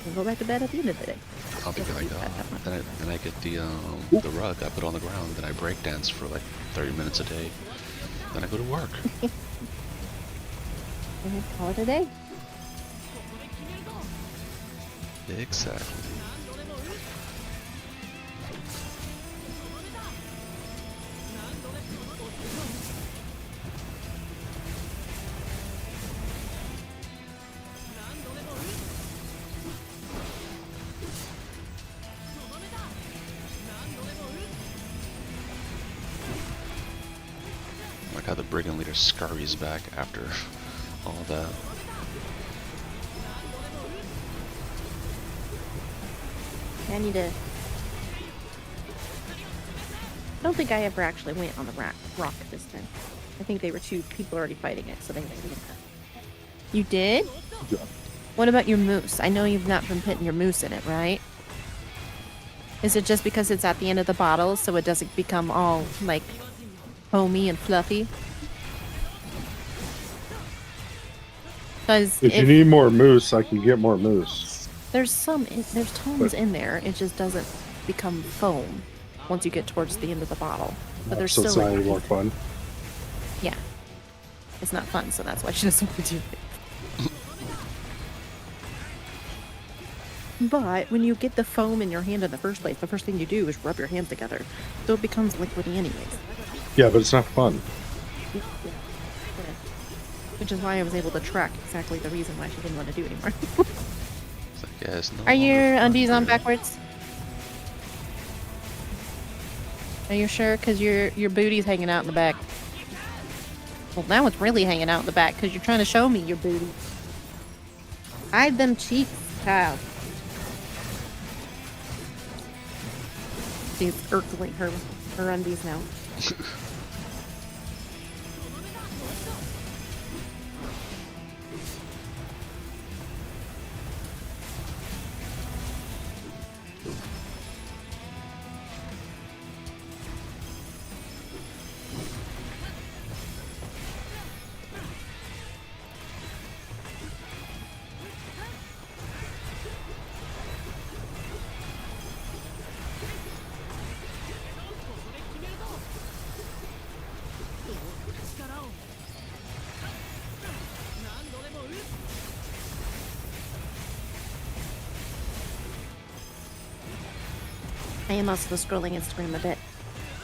and go back to bed at the end of the day. I'll be like, then I get the rug, I put it on the ground, then I break dance for like 30 minutes a day. Then I go to work. Call it a day. Exactly. Like how the brigand leader scurries back after all that. I need to... I don't think I ever actually went on the rock this time. I think they were two people already fighting it, so they didn't. You did? Yeah. What about your moose? I know you've not been putting your moose in it, right? Is it just because it's at the end of the bottle, so it doesn't become all, like, foamy and fluffy? Because if you need more moose, I can get more moose. There's tons in there. It just doesn't become foam once you get towards the end of the bottle. But there's so still it's not any more fun. Yeah, it's not fun, so that's why she doesn't want to do it. But when you get the foam in your hand in the first place, the first thing you do is rub your hands together, so it becomes liquidy anyways. Yeah, but it's not fun. Yeah. Which is why I was able to track exactly the reason why she didn't want to do it anymore. Yeah, it's no Are your longer undies on fun. backwards? Are you sure? Because your booty's hanging out in the back. Well, now it's really hanging out in the back because you're trying to show me your booty. Hide them cheeks, child. She's irkling her undies now. I am also scrolling Instagram a bit.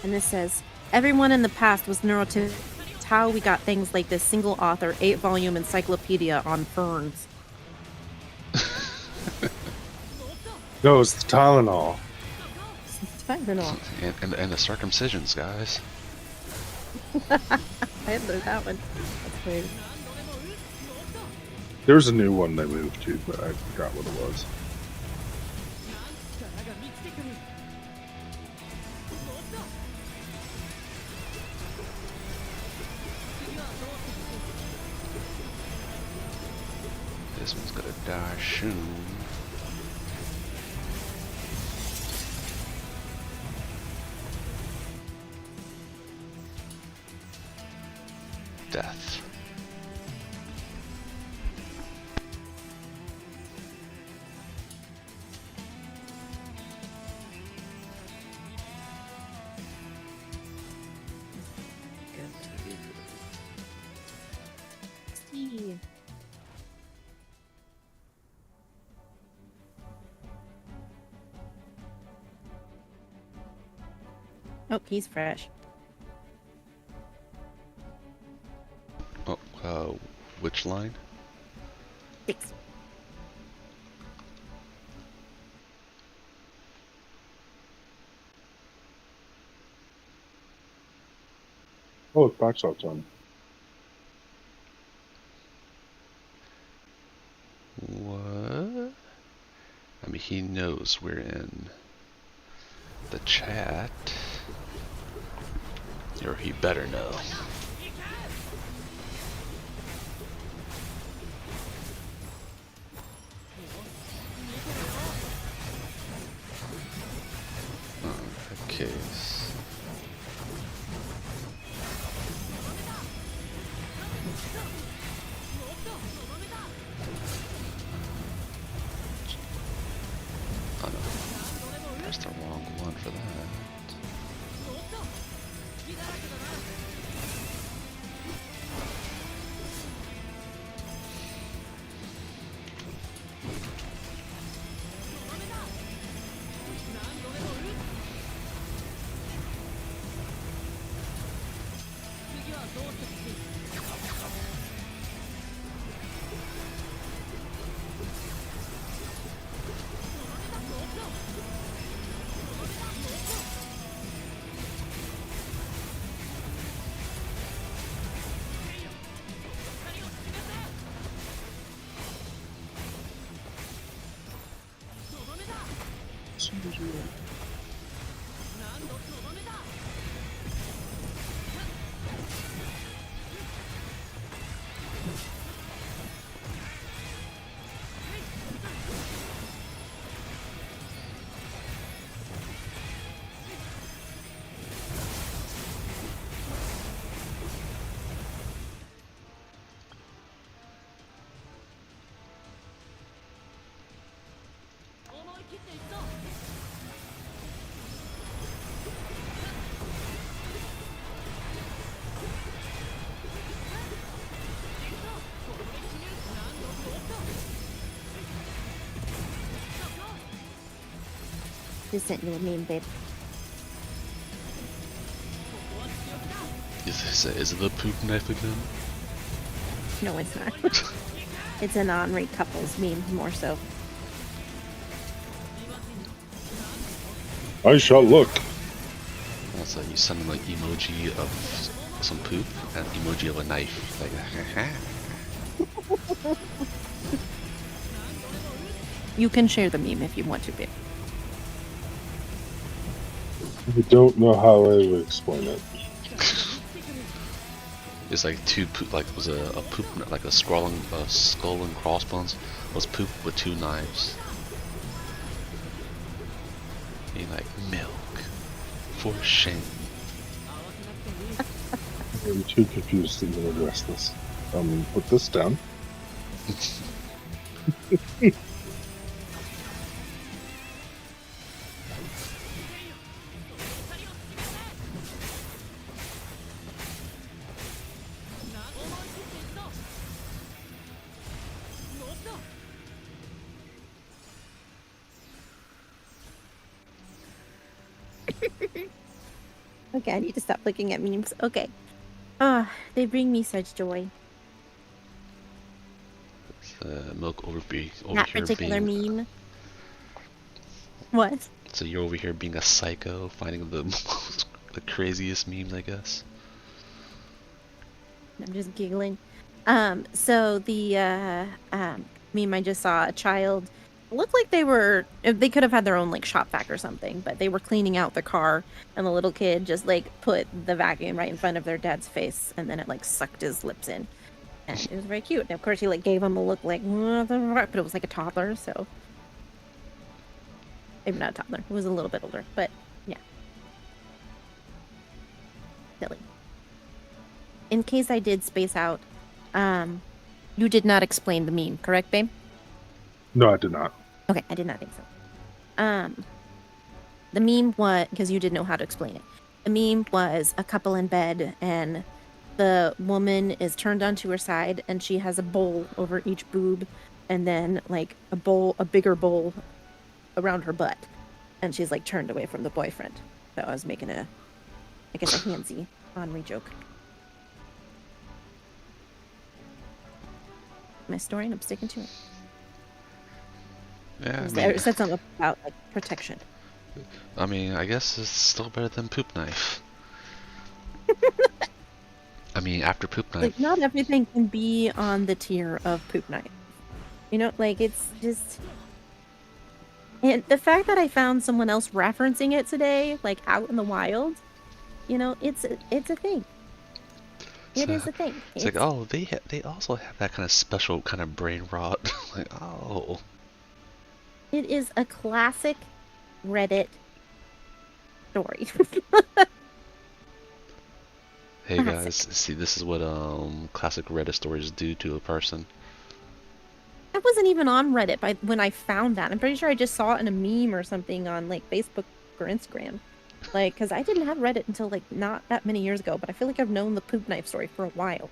And this says, everyone in the past was neurotypical. It's how we got things like this single author, 8-volume encyclopedia on ferns. No, it's the Tylenol. It's Tylenol. And the circumcisions, guys. I had learned that one. That's weird. There's a new one they moved to, but I forgot what it was. This one's gonna die soon. Death. See. Oh, he's fresh. Oh, which line? 6. Oh, it's back shot time. What? I mean, he knows we're in the chat. Or he better know. Okay. Oh no, that's the wrong one for that. Just sent you a meme, babe. Is it the poop knife again? No, it's not. It's an Henri couples meme, more so. I shall look. Also, you send them like emoji of some poop and emoji of a knife. Like, You can share the meme if you want to, babe. I don't know how I would explain it. it's like two poop, like was a poop, like a skull and crossbones was poop with two knives. You like milk for shame. I'm too confused to even address this. Put this down. Okay, I need to stop looking at memes. Okay. Ah, they bring me such joy. Milk over That here particular being meme. What? So you're over here being a psycho, finding the the craziest memes, I guess. I'm just giggling. So the meme I just saw, a child, it looked like they could have had their own like shop vac or something, but they were cleaning out the car, and the little kid just like put the vacuum right in front of their dad's face, and then it like sucked his lips in, and it was very cute. And of course, he like gave him a look like, what the fuck? But it was like a toddler, so maybe not a toddler. It was a little bit older, but yeah, silly. In case I did space out, you did not explain the meme, correct, babe? No, I did not. Okay, I did not think so. The meme was, because you didn't know how to explain it. The meme was a couple in bed, and the woman is turned onto her side, and she has a bowl over each boob, and then like a bigger bowl around her butt, and she's like turned away from the boyfriend. So I was making a handsy Henri joke. My story, and I'm sticking to it. Yeah, It said something about like protection. I guess it's still better than poop knife. I mean, after poop knife. Like, not everything can be on the tier of poop knife. You know, like it's just. And the fact that I found someone else referencing it today, like out in the wild, you know, it's a thing. It is a thing. It's like, oh, they also have that kind of special kind of brain rot. Like, oh. It is a classic Reddit story. Hey guys, see, this is what classic Reddit stories do to a person. I wasn't even on Reddit when I found that. I'm pretty sure I just saw it in a meme or something on like Facebook or Instagram. Like, because I didn't have Reddit until like not that many years ago, but I feel like I've known the poop knife story for a while.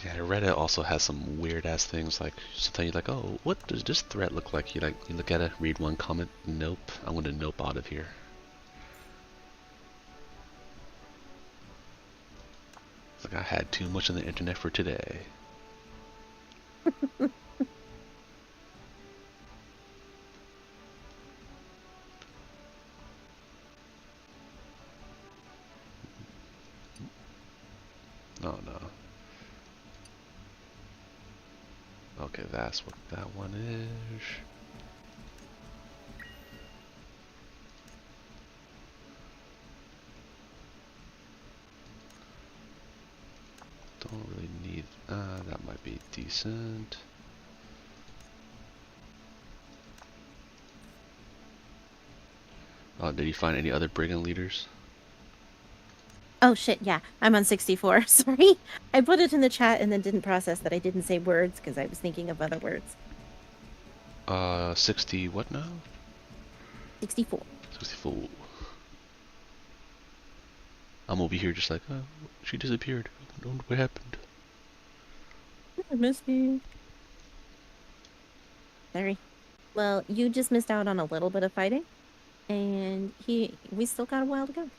Yeah, Reddit also has some weird ass things. Like sometimes you're like, oh, what does this thread look like? You look at it, read one comment, nope, I'm gonna nope out of here. It's like I had too much on the internet for today. Oh no. Okay, that's what that one is. Don't really need, that might be decent. Did you find any other brigand leaders? Oh shit, yeah. I'm on 64. Sorry. I put it in the chat and then didn't process that I didn't say words because I was thinking of other words. 60 what now? 64. 64. I'm over here just like, oh, she disappeared. I don't know what happened. I missed you. Sorry. Well, you just missed out on a little bit of fighting. And we still got a while to go.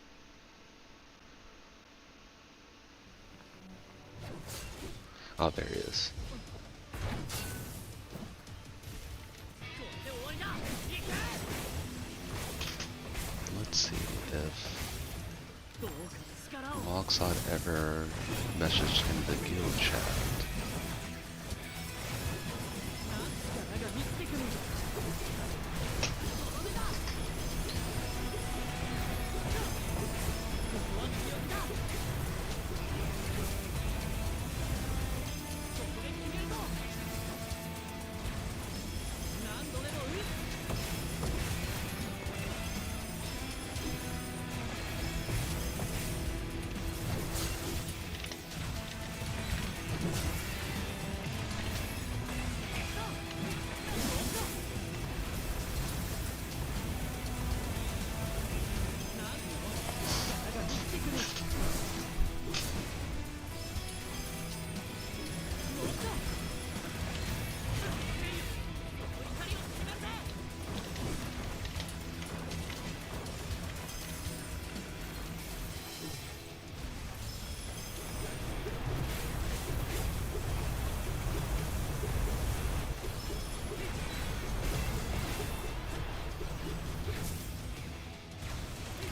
Oh, there he is. Let's see if Moxod ever messaged in the guild chat.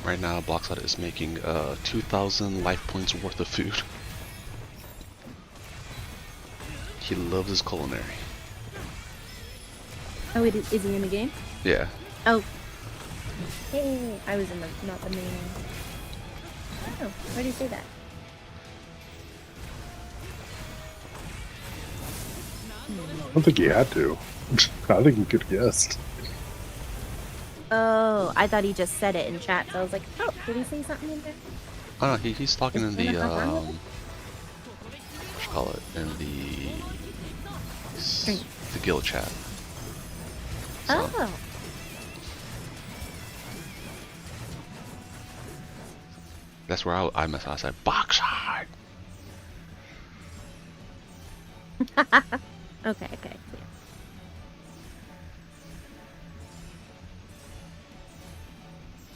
Right now, Blockside is making 2,000 life points worth of food. He loves his culinary. Oh, is he in the game? Yeah. Oh. Hey, I was in the not the main one. Oh, why do you say that? I don't think he had to. I think he could have guessed. Oh, I thought he just said it in chat, so I was like, oh, did he say something in there? Oh no, he's talking in the What what you call it, in the guild chat. So, Oh. that's where I messed up. I said Blockside. Okay. Yeah.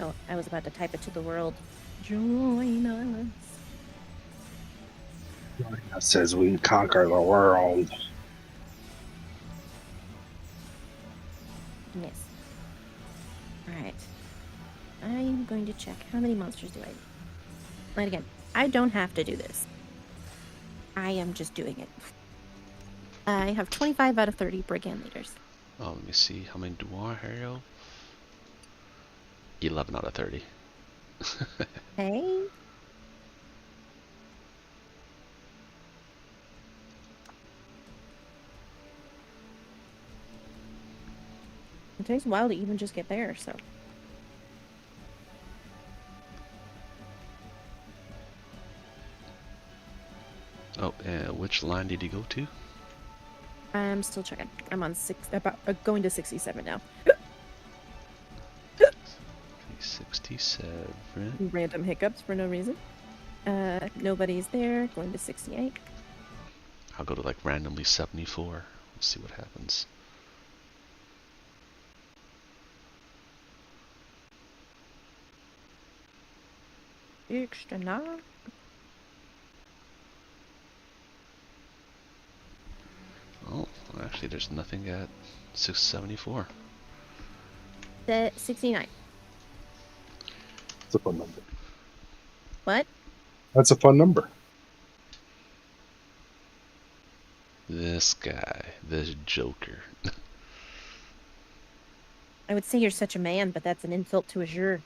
Oh, I was about to type it to the world. Join us. That says we can conquer the world. Yes. Alright. I'm going to check how many monsters do I need. And again, I don't have to do this. I am just doing it. I have 25 out of 30 brigand leaders. Oh, let me see. How many do I have? 11 out of 30. Hey. It takes a while to even just get there, so. Oh, which line did you go to? I'm still checking. I'm on going to 67 now. 67. Random hiccups for no reason. Nobody's there. Going to 68. I'll go to like randomly 74. Let's see what happens. Extra now. Oh, actually, there's nothing at 674. 69. That's a fun number. What? That's a fun number. This guy, this Joker. I would say you're such a man, but that's an insult to Azure.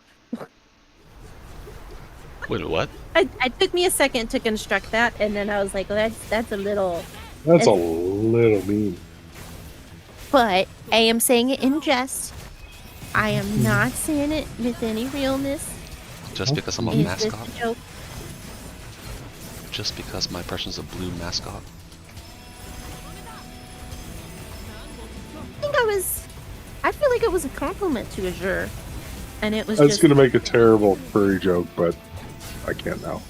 Wait, what? It took me a second to construct that, and then I was like, well, that's a little. That's a little mean. But I am saying it in jest. I am not saying it with any realness. Just because I'm a It's mascot? just a joke. Just because my person's a blue mascot? I feel like it was a compliment to Azure. And it was I was just. going to make a terrible furry joke, but I can't now.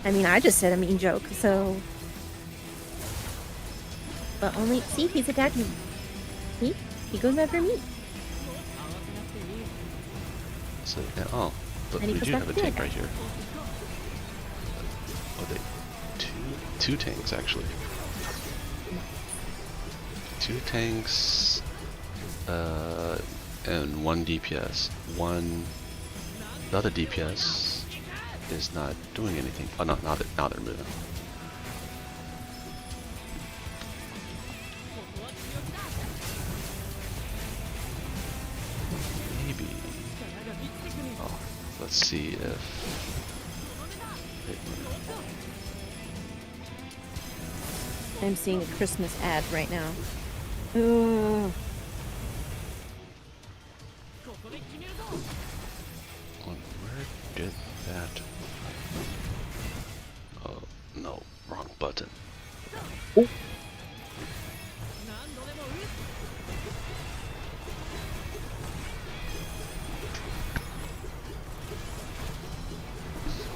I mean, I just said a mean joke, so. But only. See, he's attacking me. See? He goes after me. So, yeah, oh, but And he we goes do back have a to tank the right here. Oh, two tanks actually. 2 tanks, and 1 DPS. The other DPS is not doing anything. Oh no, now they're moving. Maybe. Oh, let's see if. I'm seeing a Christmas ad right now. Ooh. Where did that? Oh no, wrong button. Oh.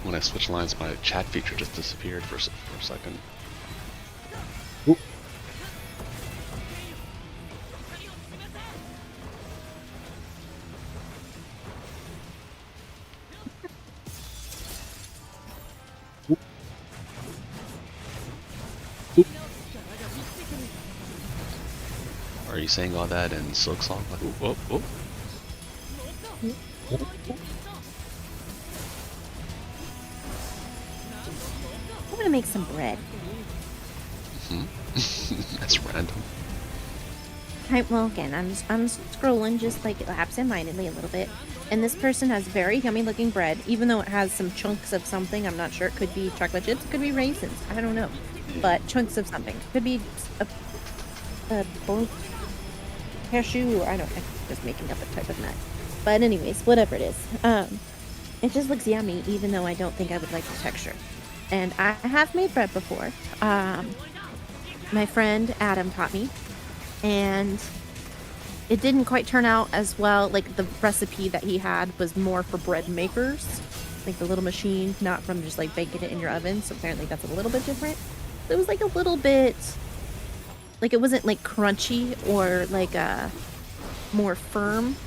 When I switch lines, my chat feature just disappeared for a second. Oh. Are you saying all that in silk song? Like, whoop, whoop. I'm gonna make some bread. That's random. Well, again, I'm scrolling just like absent-mindedly a little bit, and this person has very yummy looking bread, even though it has some chunks of something. I'm not sure. It could be chocolate chips. It could be raisins. I don't know, but chunks of something. Could be a burnt cashew. I don't. I'm just making up a type of nut. But anyways, whatever it is, it just looks yummy, even though I don't think I would like the texture. And I have made bread before. My friend Adam taught me. And it didn't quite turn out as well. Like, the recipe that he had was more for bread makers, like the little machine, not from just like baking it in your oven. So apparently that's a little bit different. It was like a little bit, like, it wasn't like crunchy or like more firm.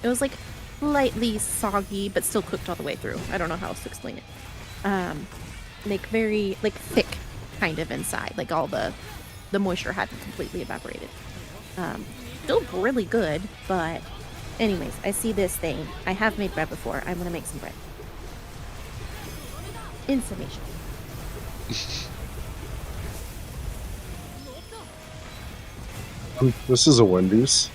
It was like slightly soggy, but still cooked all the way through. I don't know how else to explain it. Like very like thick kind of inside, like all the moisture hadn't completely evaporated. Still really good, but anyways, I see this thing. I have made bread before. I'm gonna make some bread. In summation. This is a Wendy's.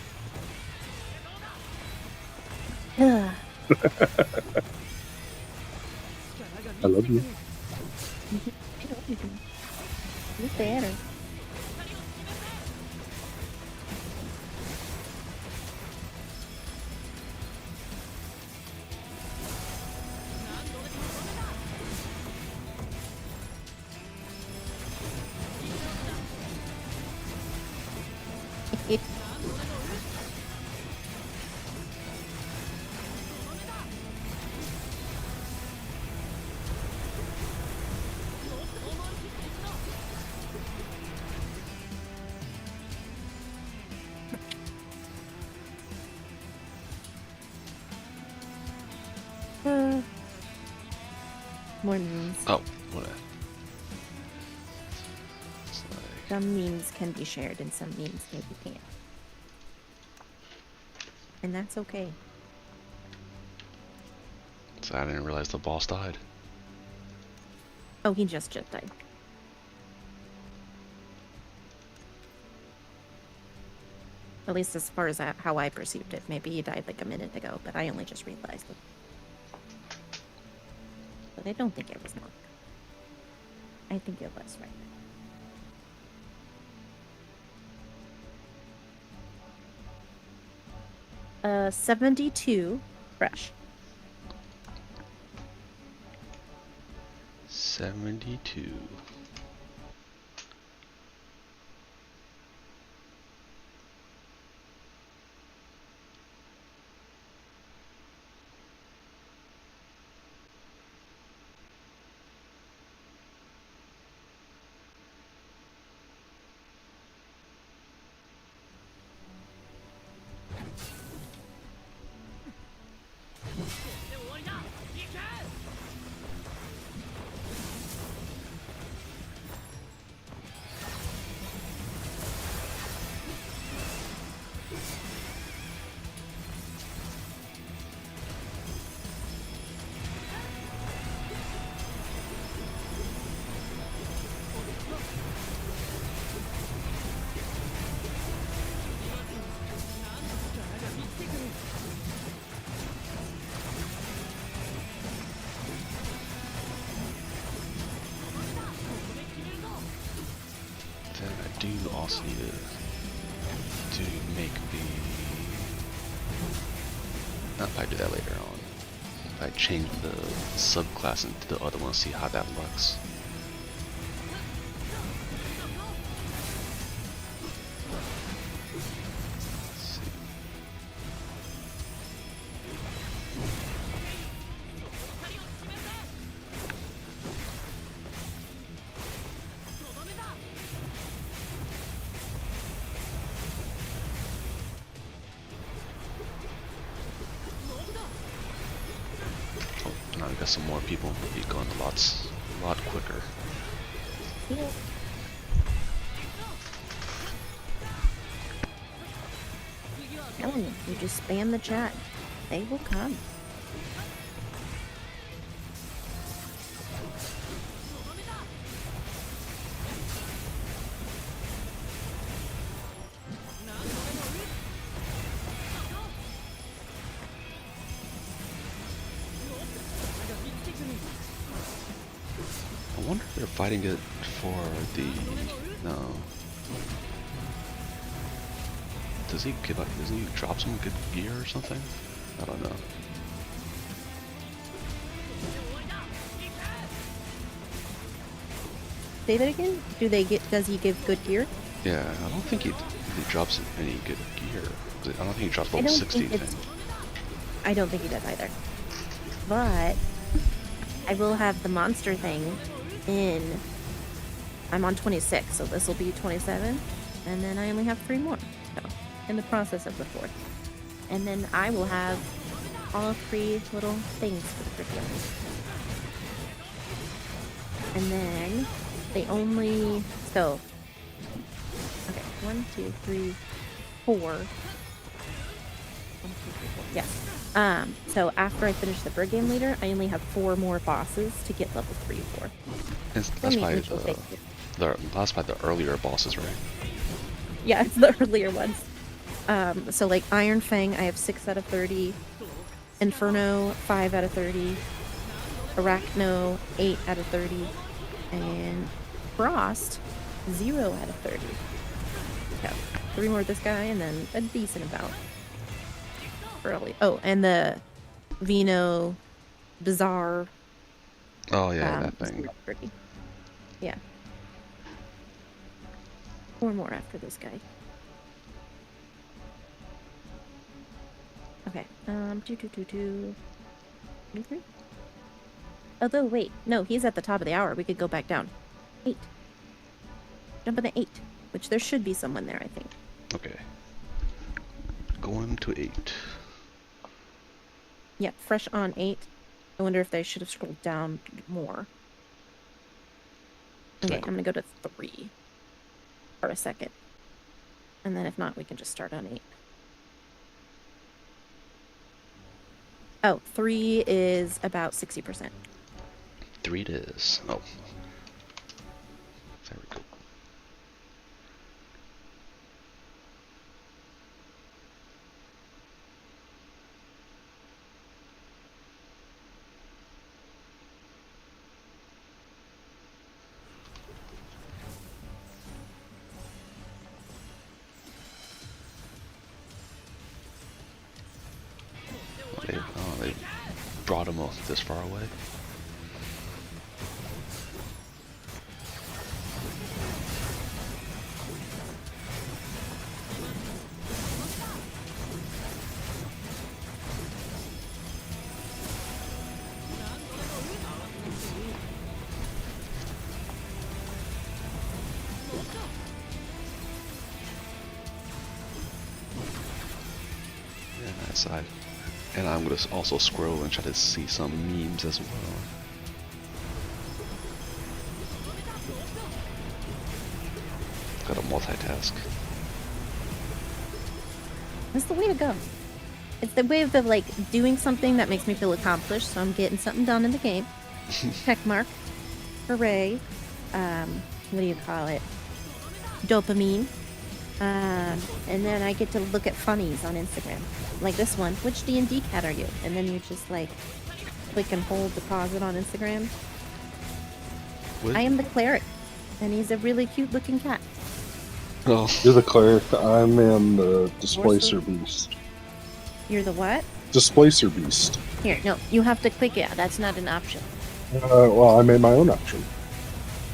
Ugh. I love you. I know you can. You're better. More memes. Oh, what? It's like, Some memes can be shared and some memes maybe can't. And that's okay. so I didn't realize the boss died. Oh, he just died. At least as far as how I perceived it. Maybe he died like a minute ago, but I only just realized it. But I don't think it was Mark. I think it was right. 72 fresh. 72. Then I do also need to make the... I'll probably do that later on. If I change the subclass into the other one, see how that looks. Now we got some more people. We'll be going a lot quicker. Yeah. telling you, you just spam the chat. They will come. I wonder if they're fighting it for the... No. Does he drop some good gear or something? I don't know. Say that again? Does he give good gear? Yeah, I don't think he drops any good gear. I don't think he drops I level don't 60 think it's- thing. I don't think he does either. But I will have the monster thing in. I'm on 26, so this will be 27. And then I only have 3 more. So, in the process of the 4th. And then I will have all 3 little things for the curriculum. And then they only. So. Okay, 1, 2, 3, 4. 1, 2, 3, 4. Yes. So after I finish the bird game leader, I only have 4 more bosses to get level 3 for. That's by the earlier bosses, right? Yeah, it's the earlier ones. So like Iron Fang, I have 6 out of 30. Inferno, 5 out of 30. Arachno, 8 out of 30. And Frost, 0 out of 30. So 3 more with this guy, and then a decent amount early. Oh, and the Vino Bizarre. Oh yeah, that thing. Yeah. 4 more after this guy. Okay. 23. Although, wait, no, he's at the top of the hour. We could go back down. 8. Jump in the 8, which there should be someone there, I think. Okay. Going to 8. Yeah, fresh on 8. I wonder if they should have scrolled down more. Okay, I'm gonna go to 3 for a second. And then if not, we can just start on 8. Oh, 3 is about 60%. 3 it is. Oh. There we go. They brought him this far away. Yeah, nice side. And I'm gonna also scroll and try to see some memes as well. Gotta multitask. That's the way to go. It's the way of like doing something that makes me feel accomplished, so I'm getting something done in the game. Check mark. Hooray. What do you call it? Dopamine. And then I get to look at funnies on Instagram. Like this one, which D&D cat are you? And then you just like click and hold the pause on Instagram. What? I am the cleric, and he's a really cute looking cat. Oh. You're the cleric. I am the displacer beast. You're the what? Displacer beast. Here, no, you have to click it. That's not an option. Well, I made my own option.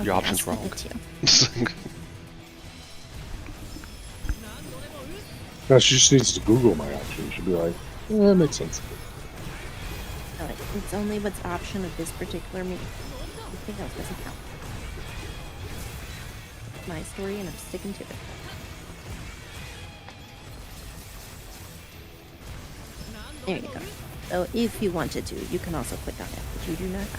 Your Okay, option's I'll wrong. send it to you. Now she just needs to Google my option. She'll be like, "Yeah, that makes sense." Alright, it's only what's option of this particular meeting. Everything else doesn't count. It's my story, and I'm sticking to it. There you go. So if you wanted to, you can also click on it, but you do not have to.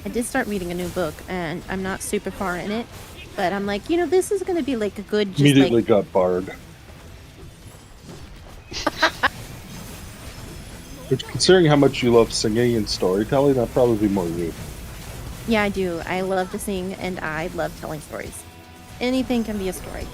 I did start reading a new book, and I'm not super far in it, but I'm like, this is gonna be like a good, just Immediately like, got barred. Which, considering how much you love singing and storytelling, that'd probably be more you. yeah, I do. I love to sing, and I love telling stories. Anything can be a story.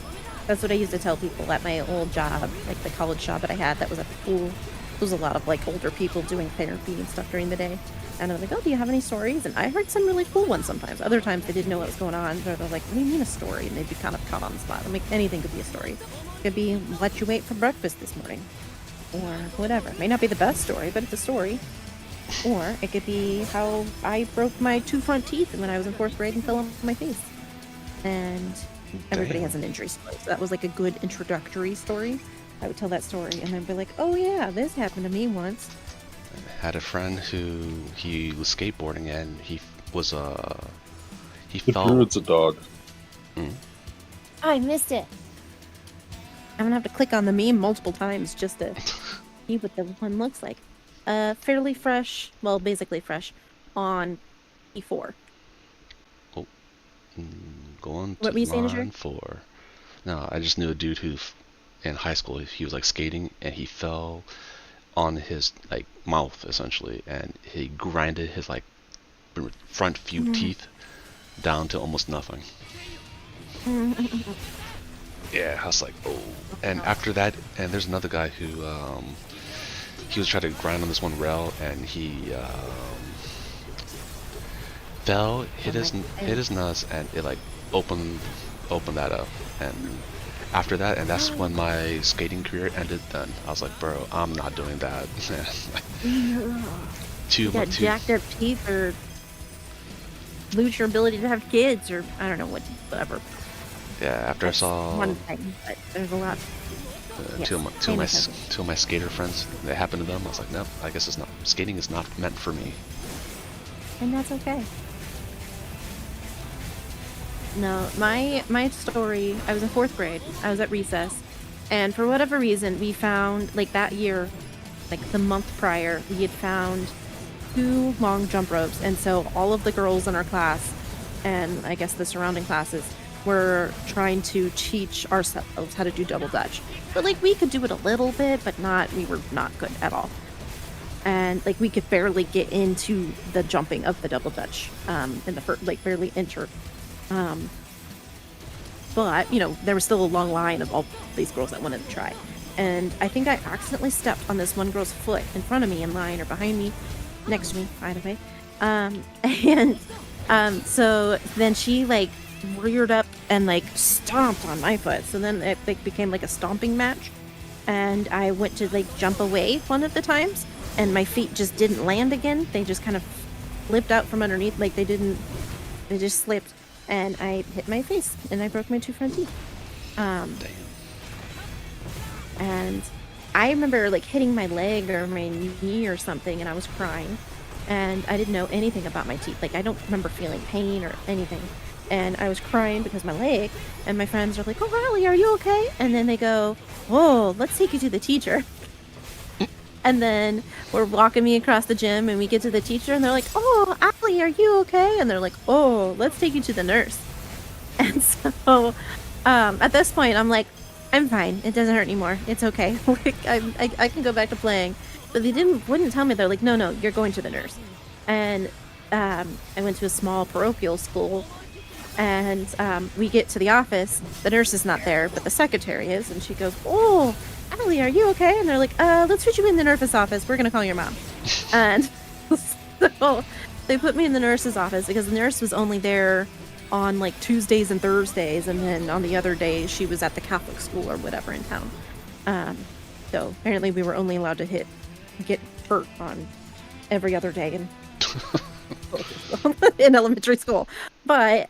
That's what I used to tell people at my old job, like the college job that I had. That was a cool. There was a lot of like older people doing therapy and stuff during the day, and I was like, "Oh, do you have any stories?" And I heard some really cool ones sometimes. Other times they didn't know what was going on. They're like, "What do you mean a story?" And they'd be kind of caught on the spot. I'm like, anything could be a story. It could be what you ate for breakfast this morning, or whatever. It may not be the best story, but it's a story. Or it could be how I broke my 2 front teeth when I was in 4th grade and fell on my face. And everybody has an injury story. So that was like a good introductory story. I would tell that story and then be like, oh yeah, this happened to me once. I had a friend who he was skateboarding and he The fell. druid's a dog. I missed it. I'm gonna have to click on the meme multiple times just to see what the one looks like. Fairly fresh, well, basically fresh on E4. Going What to were you saying, line Azure? 4. No, I just knew a dude who, in high school, he was like skating and he fell on his like mouth essentially, and he grinded his like front few teeth down to almost nothing. Yeah, I was like, oh. And after that, and there's another guy who he was trying to grind on this one rail, and he fell, hit his nuts, and it like opened that up. And after that, and that's when my skating career ended. Then I was like, bro, I'm not doing that. You got jacked up teeth or lose your ability to have kids or I don't know whatever. Yeah, after That's I saw one thing, but there's a lot. Yes, two of my skater friends, that happened to them, I was like, nope, I guess it's not. Skating is not meant for me. And that's okay. No, my story, I was in 4th grade. I was at recess. And for whatever reason, we found, like that year, like the month prior, we had found 2 long jump ropes. And so all of the girls in our class, and I guess the surrounding classes, were trying to teach ourselves how to do double dutch. But like we could do it a little bit, but we were not good at all. And like we could barely get into the jumping of the double dutch in the first, like barely enter. But there was still a long line of all these girls that wanted to try. And I think I accidentally stepped on this one girl's foot in front of me in line, or behind me, next to me, by the way. So then she like reared up and like stomped on my foot. So then it like became like a stomping match. And I went to like jump away one of the times, and my feet just didn't land again. They just kind of flipped out from underneath, like they just slipped, and I hit my face and I broke my 2 front teeth. And I remember like hitting my leg or my knee or something, and I was crying, and I didn't know anything about my teeth. Like I don't remember feeling pain or anything. And I was crying because my leg, and my friends are like, oh, Allie, are you okay? And then they go, oh, let's take you to the teacher. And then we're walking me across the gym, and we get to the teacher, and they're like, oh, Allie, are you okay? And they're like, oh, let's take you to the nurse. And so at this point, I'm like, I'm fine. It doesn't hurt anymore. It's okay. Like, I can go back to playing. But they wouldn't tell me. They're like, no, you're going to the nurse. And I went to a small parochial school. And we get to the office. The nurse is not there, but the secretary is. And she goes, oh, Allie, are you okay? And they're like, let's put you in the nurse's office. We're going to call your mom. And so they put me in the nurse's office because the nurse was only there on like Tuesdays and Thursdays. And then on the other days, she was at the Catholic school or whatever in town. So apparently we were only allowed to get hurt on every other day. And in elementary school, but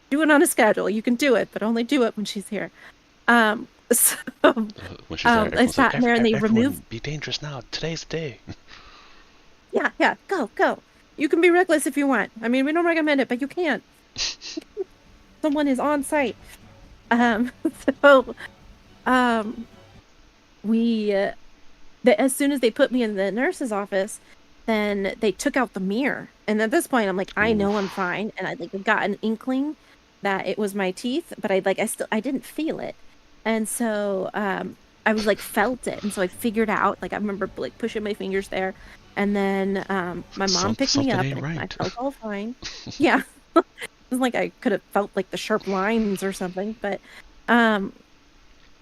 do it on a schedule. You can do it, but only do it when she's here. So When she's there, I sat there and they removed. Be dangerous now. Today's the day. Yeah, go. You can be reckless if you want. I mean, we don't recommend it, but you can't. Someone is on site. We as soon as they put me in the nurse's office, then they took out the mirror. And at this point, I'm like, I know Oof. I'm fine. And I like got an inkling that it was my teeth, but I didn't feel it. And so I was like felt it. And so I figured out, like I remember like pushing my fingers there. And then my mom picked me Something up ain't and I right. felt all fine. Yeah. It was like I could have felt like the sharp lines or something. But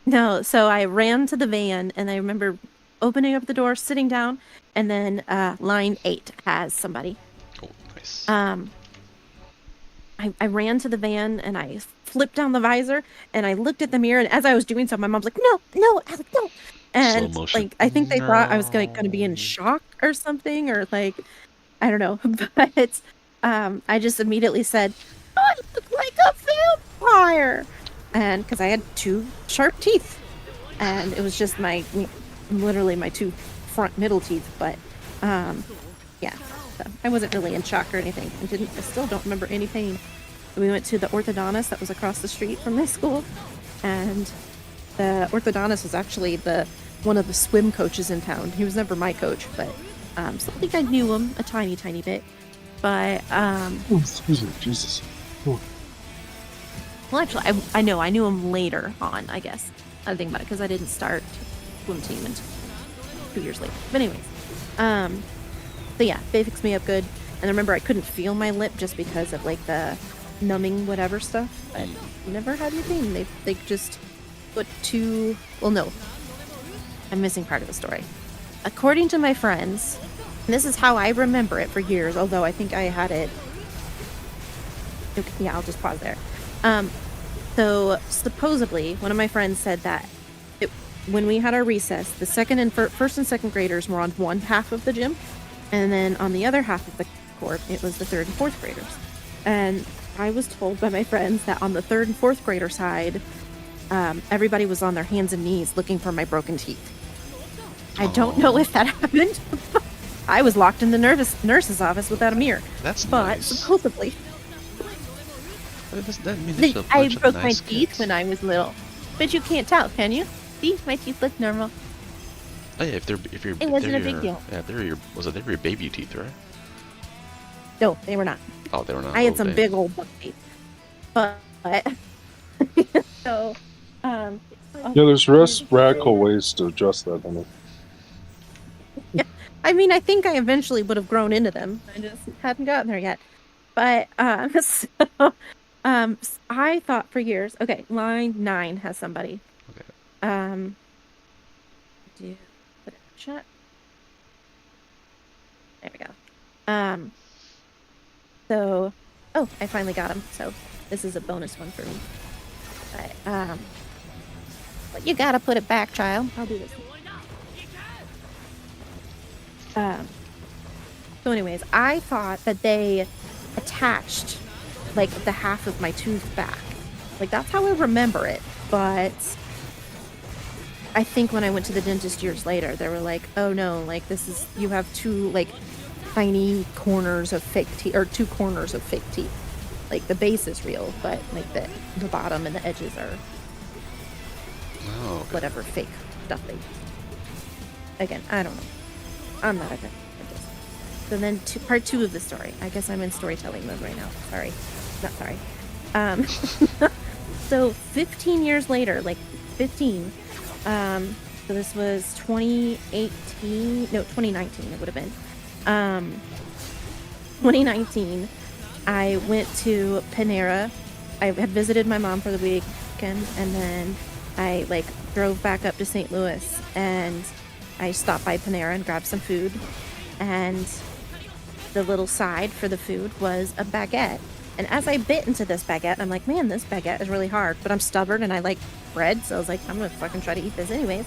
no, so I ran to the van and I remember opening up the door, sitting down, and then line 8 has somebody. Oh, nice. I ran to the van and I flipped down the visor and I looked at the mirror, and as I was doing so, my mom's like, "No, no, Alec, no!" Slow And motion. like I think they thought I was going to be in No. shock or something, or like I don't know, but I just immediately said, "I look like a vampire," and because I had 2 sharp teeth, and it was just literally my 2 front middle teeth, but yeah, so I wasn't really in shock or anything. I still don't remember any pain. We went to the orthodontist that was across the street from my school, and the orthodontist was actually one of the swim coaches in town. He was never my coach, but so I think I knew him a tiny bit. But Oh, excuse me, Jesus. Oh. well, actually, I know I knew him later on. I guess I think about it because I didn't start swim team until 2 years later. But anyways, so yeah, they fixed me up good. And I remember I couldn't feel my lip just because of like the numbing whatever stuff. But never had anything. They just put 2. Well, no, I'm missing part of the story. According to my friends, and this is how I remember it for years, although I think I had it. Okay, yeah, I'll just pause there. So supposedly, one of my friends said that when we had our recess, the first and second graders were on one half of the gym, and then on the other half of the court, it was the third and fourth graders. And I was told by my friends that on the third and fourth grader side, everybody was on their hands and knees looking for my broken teeth. I don't know if that happened. I was locked in the nurse's office without a mirror. That's but nice. supposedly, That means there's a I bunch of broke my nice teeth kids. when I was little. But you can't tell, can you? See, my teeth look normal. Oh yeah, It wasn't a big deal. Yeah, they were your baby teeth, right? No, they were not. Oh, they were not. I had Oh, some dang. big old buck teeth. But so Yeah, there's radical ways to adjust that. I mean, I think I eventually would have grown into them. I just hadn't gotten there yet. But so I thought for years. Okay, line 9 has somebody. Okay. Do put it in the chat. There we go. So, oh, I finally got him. So this is a bonus one for me. But you gotta put it back, child. I'll do this. So anyways, I thought that they attached like the half of my tooth back. Like that's how I remember it. But I think when I went to the dentist years later, they were like, "Oh no, like you have 2 like tiny corners of fake teeth, or 2 corners of fake teeth. Like the base is real, but like the bottom and the edges are Oh, okay. whatever fake stuff they use." Again, I don't know. I'm not a dentist. So then part 2 of the story. I guess I'm in storytelling mode right now. Sorry. Not sorry. So 15 years later, like 15, so this was 2019, it would have been. 2019, I went to Panera. I had visited my mom for the weekend, and then I like drove back up to St. Louis, and I stopped by Panera and grabbed some food, and the little side for the food was a baguette. And as I bit into this baguette, I'm like, man, this baguette is really hard, but I'm stubborn and I like bread, so I was like, I'm gonna fucking try to eat this anyways.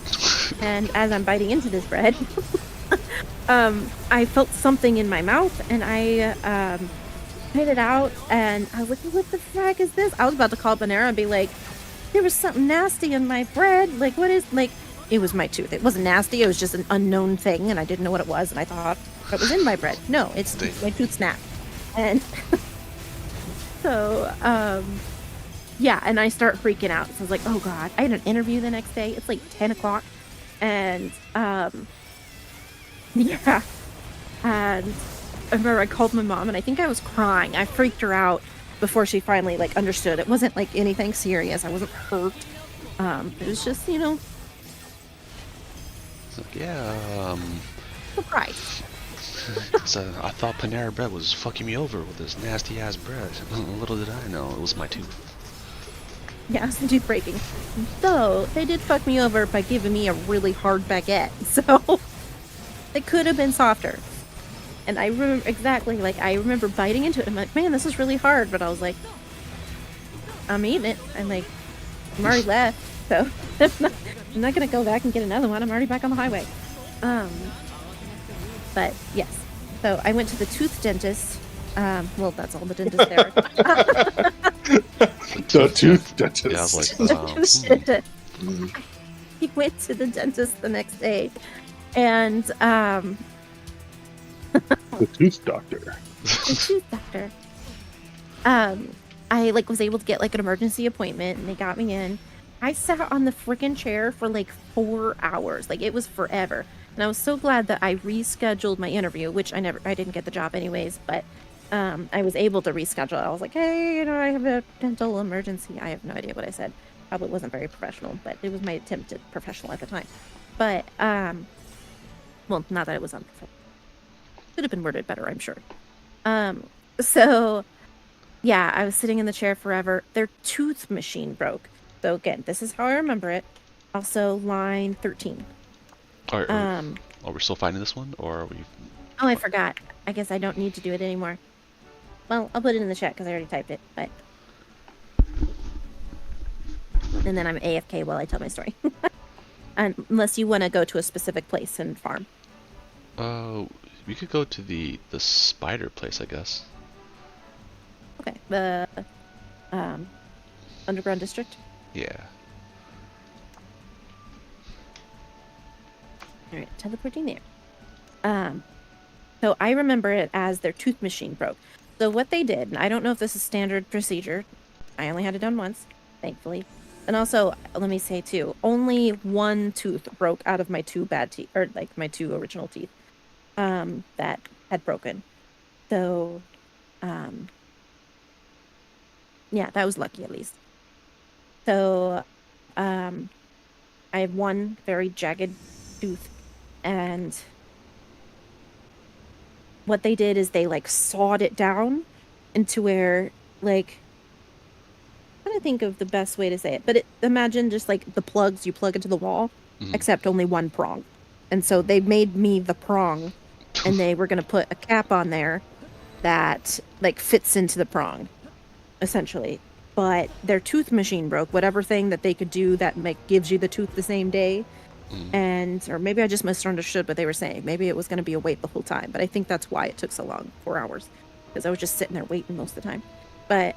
And as I'm biting into this bread, I felt something in my mouth, and I spit it out, and I was like, what the fuck is this? I was about to call Panera and be like, there was something nasty in my bread. Like, what is, like, it was my tooth. It wasn't nasty. It was just an unknown thing, and I didn't know what it was, and I thought it was in my bread. No, it's my tooth snapped. And so, yeah, and I start freaking out. So I was like, oh God. I had an interview the next day. It's like 10 o'clock. And, yeah. And I remember I called my mom, and I think I was crying. I freaked her out before she finally like understood. It wasn't like anything serious. I wasn't hurt. It was just, you know, It's like, yeah, surprise. 'cause, I thought Panera Bread was fucking me over with this nasty ass bread. Little did I know it was my tooth. Yeah, some tooth breaking. Though they did fuck me over by giving me a really hard baguette, so it could have been softer. And I remember exactly, like, I remember biting into it. I'm like, man, this is really hard. But I was like, I'm eating it. I'm like, I'm already left, so I'm not gonna go back and get another one. I'm already back on the highway. But yes, so I went to the tooth dentist. Well, that's all the dentist there. The tooth dentist. Yeah, I was like, Tooth dentist. He went to the dentist the next day, and The tooth doctor. the tooth doctor. I like was able to get like an emergency appointment, and they got me in. I sat on the freaking chair for like 4 hours. Like it was forever. And I was so glad that I rescheduled my interview, which I didn't get the job anyways, but I was able to reschedule it. I was like, hey, you know, I have a dental emergency. I have no idea what I said. Probably wasn't very professional, but it was my attempt at professional at the time. But well, not that it was unprofessional. Could have been worded better, I'm sure. So yeah, I was sitting in the chair forever. Their tooth machine broke. So again, this is how I remember it. Also, line 13. are we still finding this one, or are we? Oh, I forgot. I guess I don't need to do it anymore. Well, I'll put it in the chat because I already typed it, but... And then I'm AFK while I tell my story. Unless you want to go to a specific place and farm. We could go to the spider place, I guess. Okay, the underground district. Yeah. All right, teleporting there. So I remember it as their tooth machine broke. So what they did, and I don't know if this is standard procedure. I only had it done once, thankfully. And also, let me say too, only one tooth broke out of my two bad teeth, or like my two original teeth, that had broken. So, yeah, that was lucky at least. So, I have one very jagged tooth, and what they did is they like sawed it down into where like I'm trying to think of the best way to say it, but imagine just like the plugs you plug into the wall, except only one prong. And so they made me the prong, and they were gonna put a cap on there that like fits into the prong, essentially. But their tooth machine broke, whatever thing that they could do that like gives you the tooth the same day. And or maybe I just misunderstood what they were saying. Maybe it was going to be a wait the whole time, but I think that's why it took so long, 4 hours, because I was just sitting there waiting most of the time. But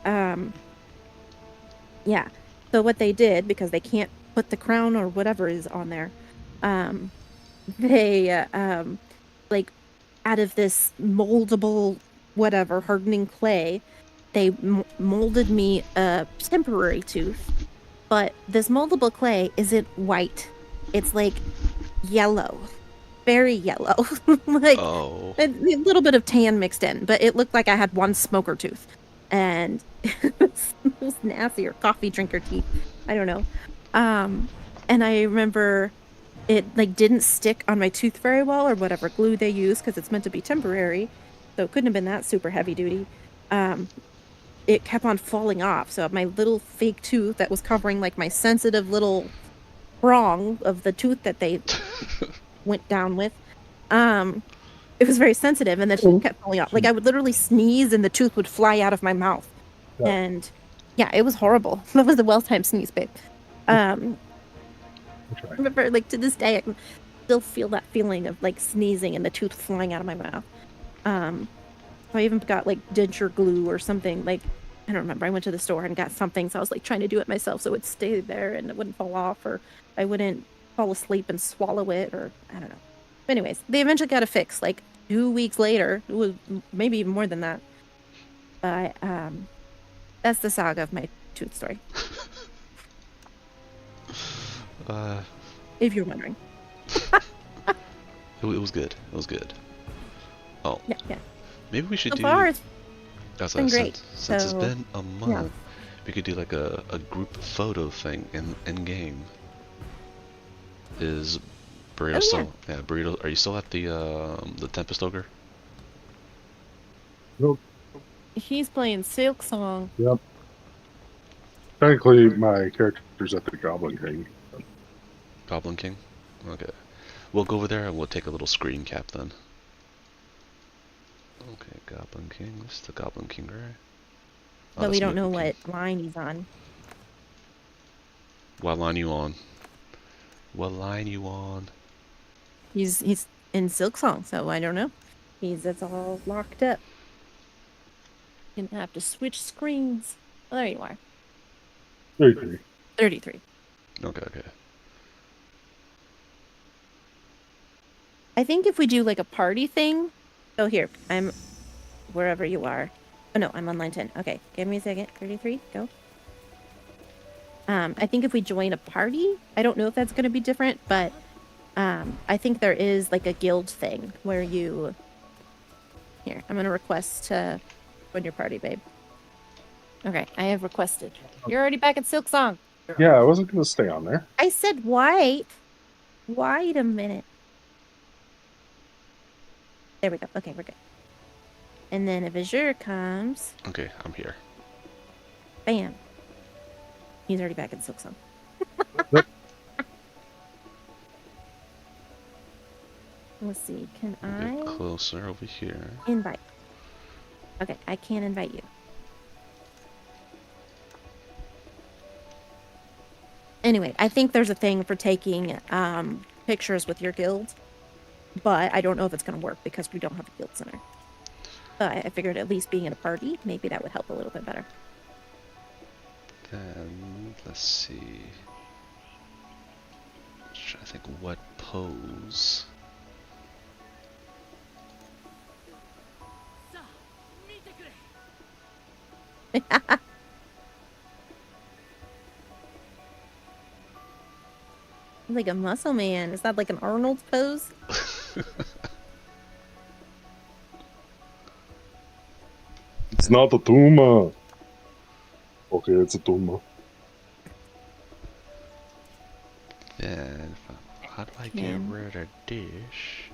yeah, so what they did, because they can't put the crown or whatever is on there, they like out of this moldable whatever hardening clay, they molded me a temporary tooth. But this moldable clay isn't white. It's like yellow, very yellow, like a little bit of tan mixed in, but it looked like I had one smoker tooth, and it was nasty, or coffee drinker teeth. I don't know. And I remember it like didn't stick on my tooth very well, or whatever glue they use, because it's meant to be temporary, so it couldn't have been that super heavy duty. It kept on falling off, so my little fake tooth that was covering like my sensitive little prong of the tooth that they went down with, it was very sensitive, and the tooth kept falling off. Like I would literally sneeze and the tooth would fly out of my mouth. Yeah. And yeah, it was horrible. That was a well-timed sneeze, babe. I remember, like, to this day I can still feel that feeling of like sneezing and the tooth flying out of my mouth. I even got like denture glue or something. Like, I don't remember. I went to the store and got something, so I was like trying to do it myself so it would stay there and it wouldn't fall off, or I wouldn't fall asleep and swallow it, or I don't know. But anyways, they eventually got it fixed like 2 weeks later. It was maybe even more than that. But that's the saga of my tooth story. If you're wondering. it was good. It was good. Oh, Yeah, yeah. maybe we should So do. far, it's been great. Since it's So, been a yeah. month, we could do like a group photo thing in game. Is Burrito Oh, yeah. still? Yeah, Burrito. Are you still at the Tempest Ogre? Nope. He's playing Silk Song. Yep. Technically, my character's at the Goblin King. Goblin King. Okay. We'll go over there and we'll take a little screen cap then. Okay, Goblin King. This is the Goblin King, right? Oh, But we that's don't know Mythic King. what line he's on. What line you on? What line you on? He's in Silk Song, so I don't know. It's all locked up. Gonna have to switch screens. Oh, there you are. 33. 33. Okay, okay. I think if we do like a party thing. Oh, here. I'm wherever you are. Oh, no, I'm on line 10. Okay, give me a second. 33, go. I think if we join a party, I don't know if that's going to be different, but I think there is like a guild thing where you... Here, I'm going to request to join your party, babe. Okay, I have requested. You're already back at Silk Song. Yeah, I wasn't going to stay on there. I said wait. Wait a minute. There we go. Okay, we're good. And then if Azure comes, Okay, I'm here. bam. He's already back in Silk Song. Yep. Let's see. Can Get I closer over here. invite? Okay, I can't invite you. Anyway, I think there's a thing for taking pictures with your guild, but I don't know if it's going to work because we don't have a guild center. But I figured at least being in a party, maybe that would help a little bit better. Then let's see. Just trying to think what pose. Like a muscle man. Is that like an Arnold pose? It's not a tumor. Okay, it's a tumor. Then how do I get Can. rid of dish?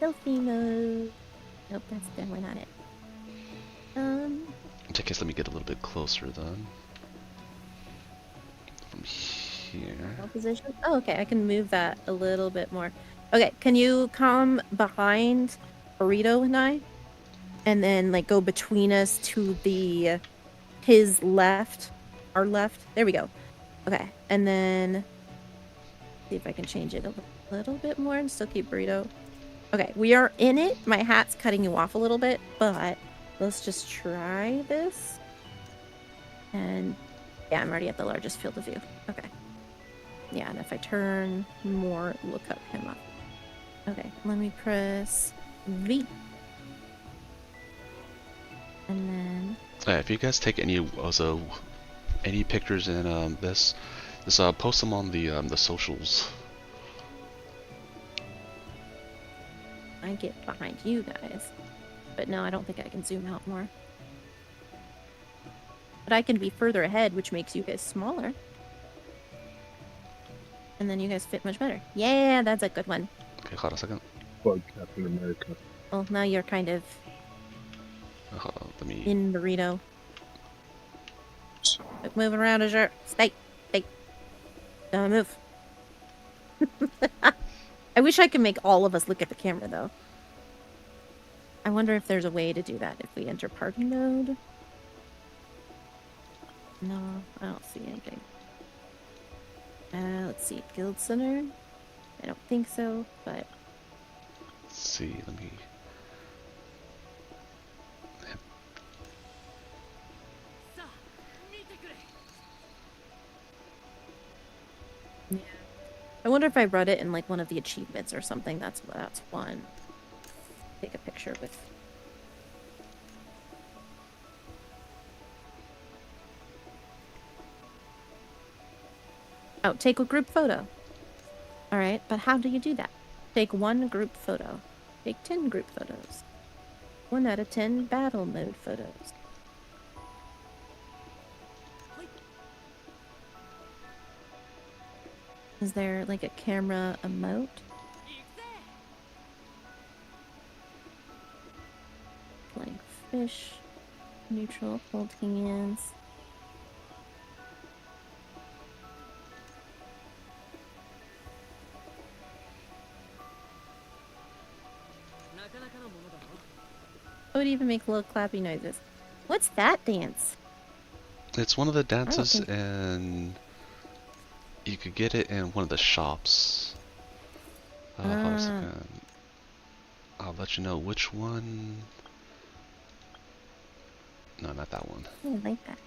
Selfie mode. Nope, that's definitely not it. I guess let me get a little bit closer then. From here. Position. Oh, okay. I can move that a little bit more. Okay, can you come behind Burrito and I, and then like go between us to the his left, our left. There we go. Okay, and then see if I can change it a little bit more and still keep Burrito. Okay, we are in it. My hat's cutting you off a little bit, but let's just try this. And yeah, I'm already at the largest field of view. Okay. Yeah, and if I turn more, look up him up. Okay, let me press V. And then... If you guys take any also any pictures in this, just post them on the socials. I get behind you guys. But no, I don't think I can zoom out more. But I can be further ahead, which makes you guys smaller. And then you guys fit much better. Yeah, that's a good one. Okay, hold on a second. Bug Captain America. Well, now you're kind of Hold on, let me. in Burrito. Quit moving around, Azure. Stay. Stay. Don't move. I wish I could make all of us look at the camera, though. I wonder if there's a way to do that if we enter party mode. No, I don't see anything. Let's see. Guild Center? I don't think so, but... Let's see, let me. Yeah. I wonder if I brought it in like one of the achievements or something. That's one. Take a picture with. Oh, take a group photo. All right, but how do you do that? Take 1 group photo. Take 10 group photos. 1 out of 10 battle mode photos. Is there like a camera emote? Playing fish. Neutral. Hold hands. I would even make little clappy noises. What's that dance? It's one of the dances, think- and you could get it in one of the shops. Hold on a second. I'll let you know which one. No, not that one. I like that.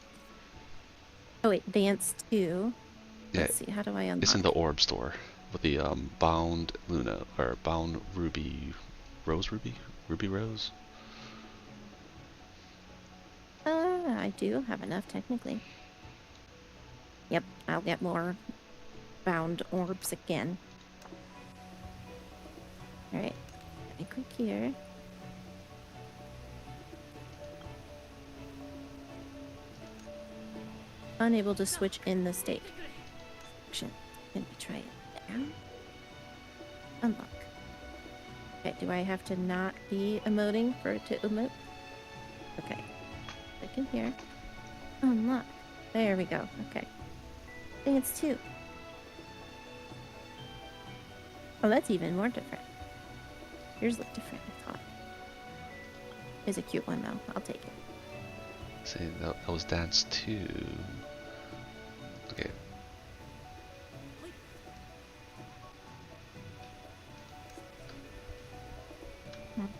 Oh wait, dance 2. Yeah, Let's see, how do I unlock? it's in the orb store with the bound Luna or bound Ruby, Ruby Rose. I do have enough technically. Yep, I'll get more bound orbs again. Alright, let me click here. Unable to switch in the state. Action. Let me try it now. Unlock. Okay, do I have to not be emoting for it to emote? Okay. Click in here. Unlock. There we go. Okay. Dance 2. Oh, that's even more different. Yours look different, I thought. It's a cute one, though. I'll take it. See, that was dance 2. Okay.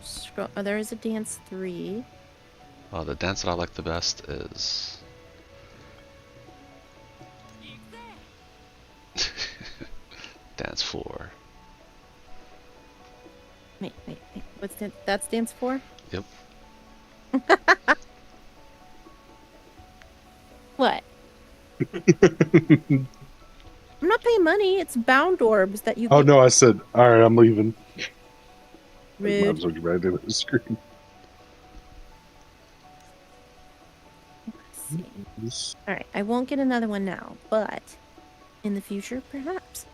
Scroll. Oh, there is a dance 3. The dance that I like the best is dance 4. Wait. What's that's dance 4? Yep. What? I'm not paying money. It's bound orbs that you Oh get. no, I said, all right, I'm leaving. I might Rude. as well get right into the screen. Let's see. Alright, I won't get another one now, but in the future, perhaps.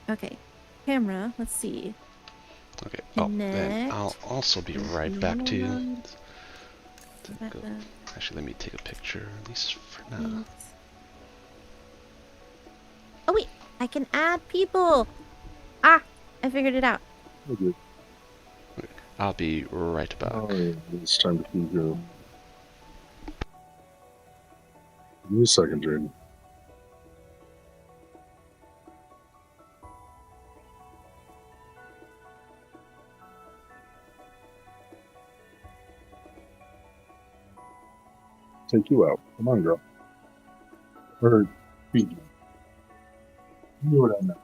Okay, camera, let's see. Okay. Oh, then Connect. I'll also be right back to you. Go. Uh, Actually, let me take a picture, at least for now. thanks. Oh wait, I can add people. Ah, I figured it out. Okay. I'll be right back. Oh, yeah, it's time to keep going. Give me a second, Jaden. Take you out. Come on, girl. Or feed you. You know what I meant.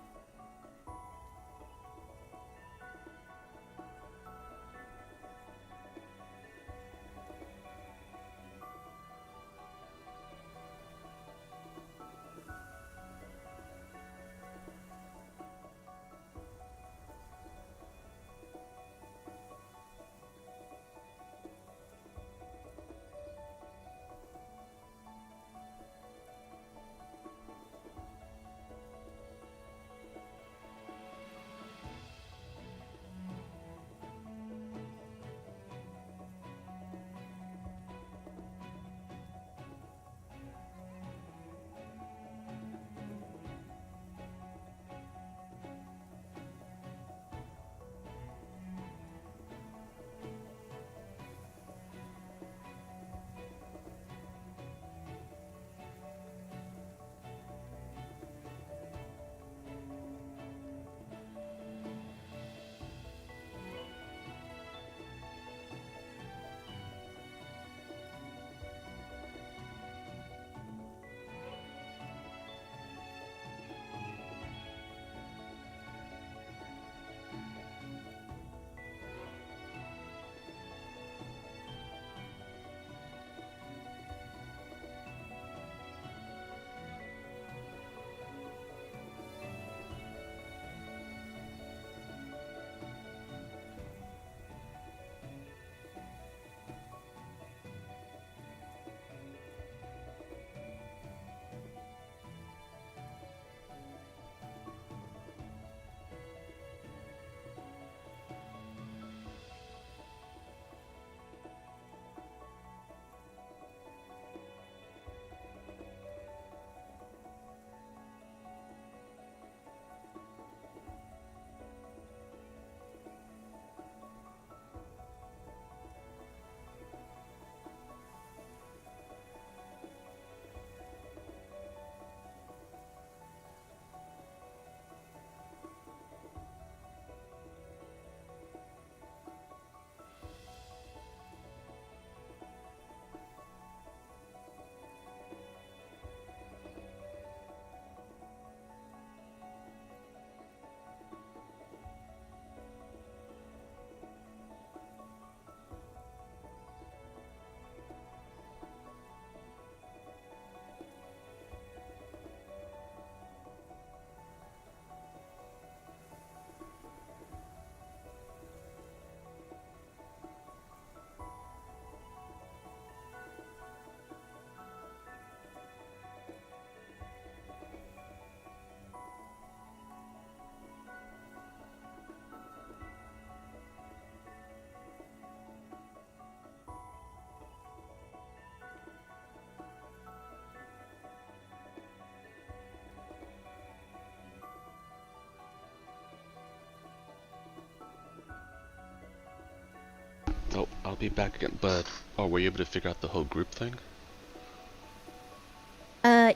be back again. But were you able to figure out the whole group thing?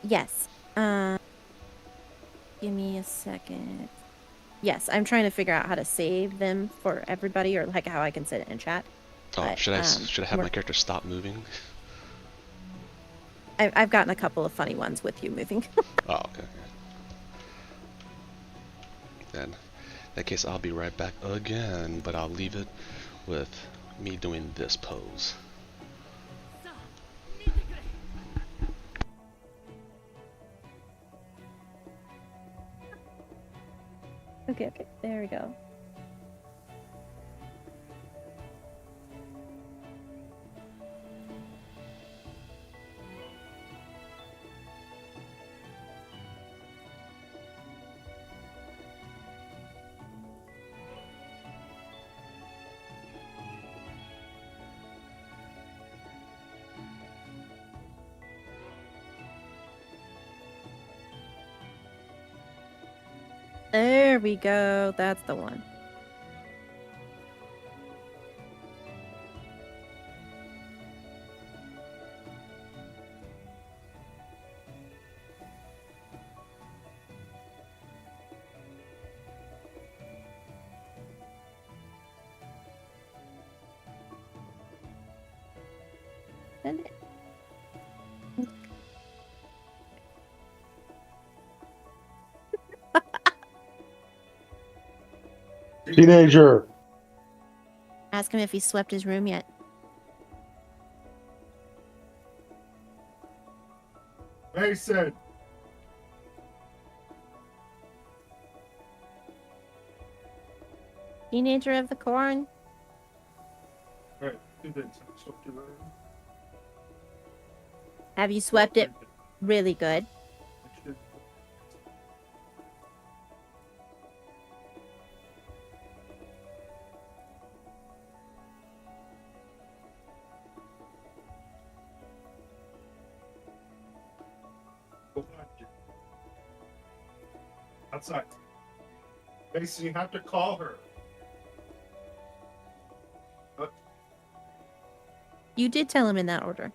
Yes. Give me a second. Yes, I'm trying to figure out how to save them for everybody, or like how I can set it in chat. Oh, But should I have my character stop moving? I've gotten a couple of funny ones with you moving. Oh, okay. Then, in that case, I'll be right back again, but I'll leave it with me doing this pose. Okay, there we go. There we go. That's the one. And Teenager. ask him if he swept his room yet. Mason. Teenager of the corn. Right. Have you swept it really good? Outside. Mason, you have to call her. You did tell him in that order.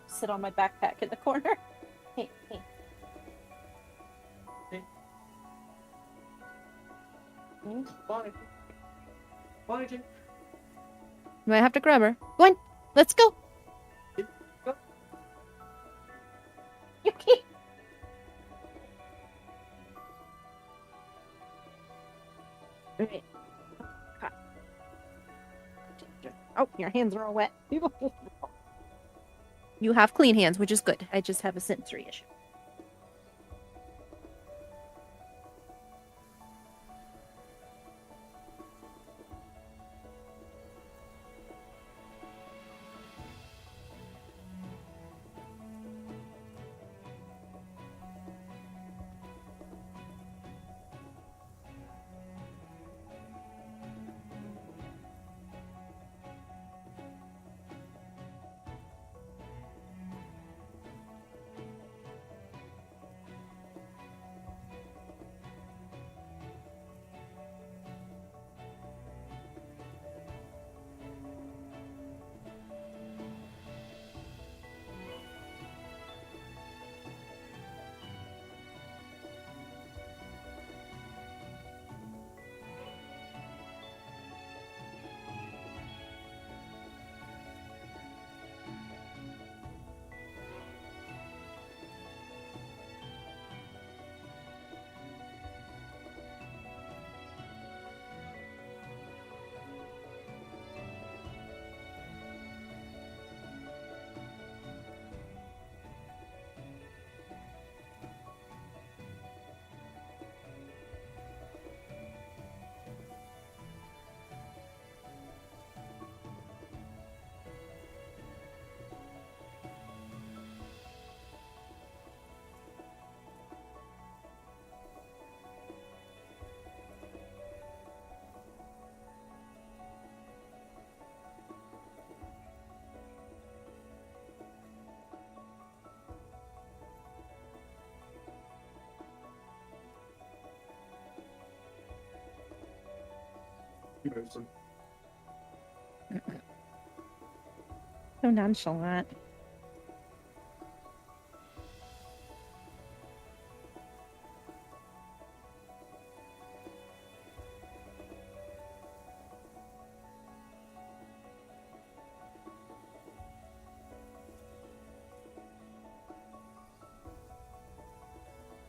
Sit on my backpack in the corner. Hey. Do I have to grab her? Go on, let's go. Yuki. Right. Oh, your hands are all wet. You have clean hands, which is good. I just have a sensory issue. So nonchalant.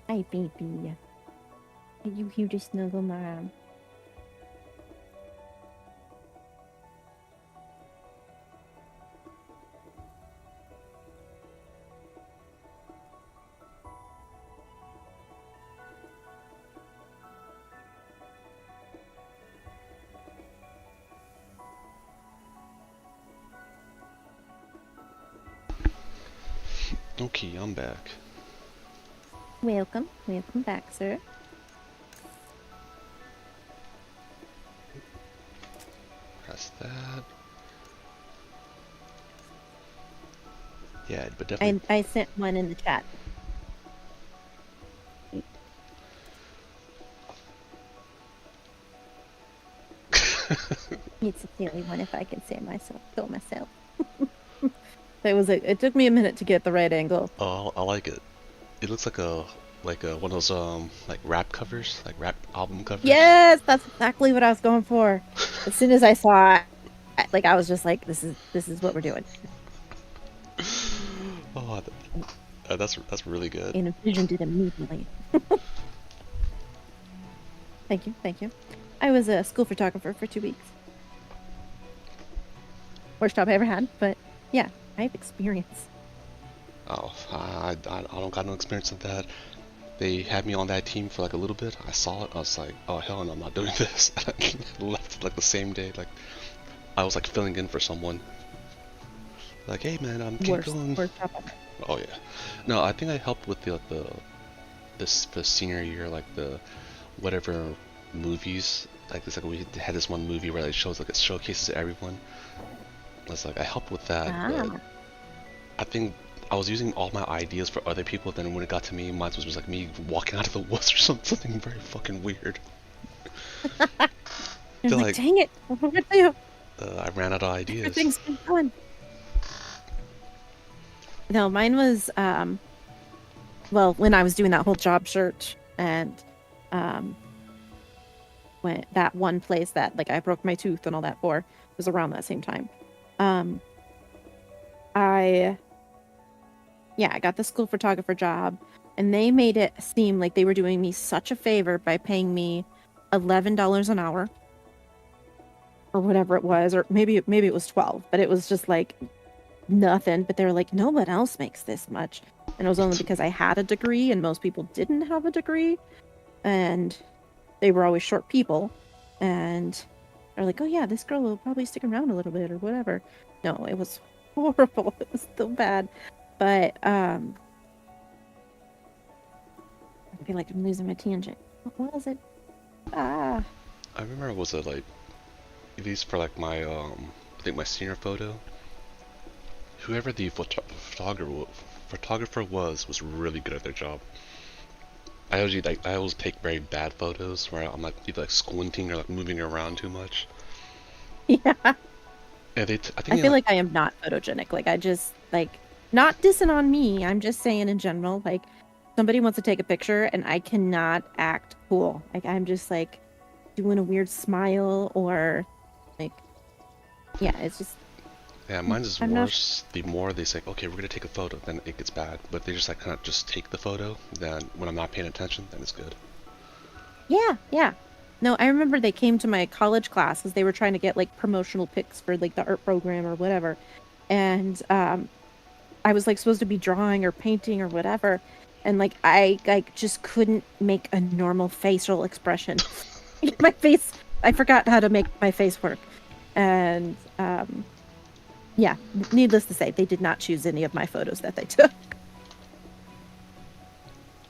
Hi, baby. Are you here to snuggle mom? Okay, I'm back. Welcome. Welcome back, sir. Press that. Yeah, but definitely. I sent one in the chat. It's a silly one if I can say myself so myself. It took me a minute to get the right angle. Oh, I like it. It looks like a one of those like rap covers, like rap album covers. Yes, that's exactly what I was going for. As soon as I saw it, I was just like, this is what we're doing. Oh, that's really good. And envisioned it immediately. Thank you, thank you. I was a school photographer for 2 weeks. Worst job I ever had, but yeah, I have experience. Oh, I don't got no experience with that. They had me on that team for like a little bit. I saw it. I was like, oh hell no, I'm not doing this. I left like the same day. Like I was like filling in for someone. Like, hey man, I'm keep going. Worst job ever. Oh yeah. No, I think I helped with the senior year, like the whatever movies. Like it's like we had this one movie where it shows like it showcases everyone. It's like I helped with that, but I think I was using all my ideas for other people. Then when it got to me, mine was just like me walking out of the woods or something very fucking weird. You're like, dang it, what do I do? I ran out of ideas. Everything's been done. No, mine was well, when I was doing that whole job search and when that one place that like I broke my tooth and all that for was around that same time. I got the school photographer job, and they made it seem like they were doing me such a favor by paying me $11 an hour or whatever it was, or maybe it was 12, but it was just like nothing. But they were like, no one else makes this much, and it was only because I had a degree and most people didn't have a degree, and they were always short people, and they're like, oh yeah, this girl will probably stick around a little bit or whatever. No, it was horrible. It was so bad. But I feel like I'm losing my tangent. What was it? I remember it was like, at least for like my I think my senior photo, whoever the photographer was really good at their job. I always take very bad photos where I'm like either like squinting or like moving around too much. Yeah. Yeah, I feel like I am not photogenic. Like I just like not dissing on me. I'm just saying in general, like somebody wants to take a picture and I cannot act cool. Like I'm just like doing a weird smile or like, yeah, it's just. Yeah, mine's is worse. The more they say, okay, we're gonna take a photo, then it gets bad. But they just like kind of just take the photo. Then when I'm not paying attention, then it's good. Yeah. No, I remember they came to my college class because they were trying to get like promotional pics for like the art program or whatever, and I was like supposed to be drawing or painting or whatever, and like I like just couldn't make a normal facial expression. My face, I forgot how to make my face work, and yeah, needless to say, they did not choose any of my photos that they took.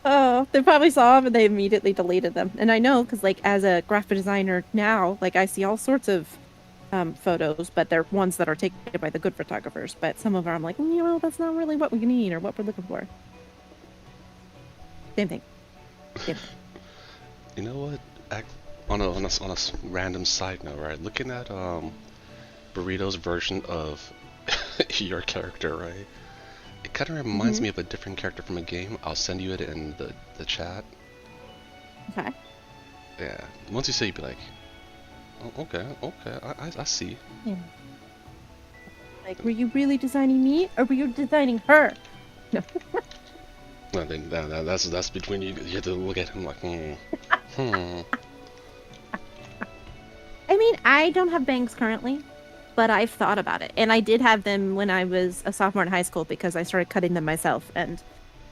Oh, they probably saw them and they immediately deleted them. And I know because, like, as a graphic designer now, like, I see all sorts of photos, but they're ones that are taken by the good photographers. But some of them, I'm like, that's not really what we need or what we're looking for. Same thing. You know what? On a random side note, right? Looking at Burrito's version of your character, right? It kind of reminds me of a different character from a game. I'll send you it in the chat. Okay. Yeah. Once you say, you'd be like, oh, okay, I see. Yeah. Like, were you really designing me, or were you designing her? No. No, then that's between you. You have to look at him like, hmm. I mean, I don't have bangs currently, but I've thought about it. And I did have them when I was a sophomore in high school because I started cutting them myself. And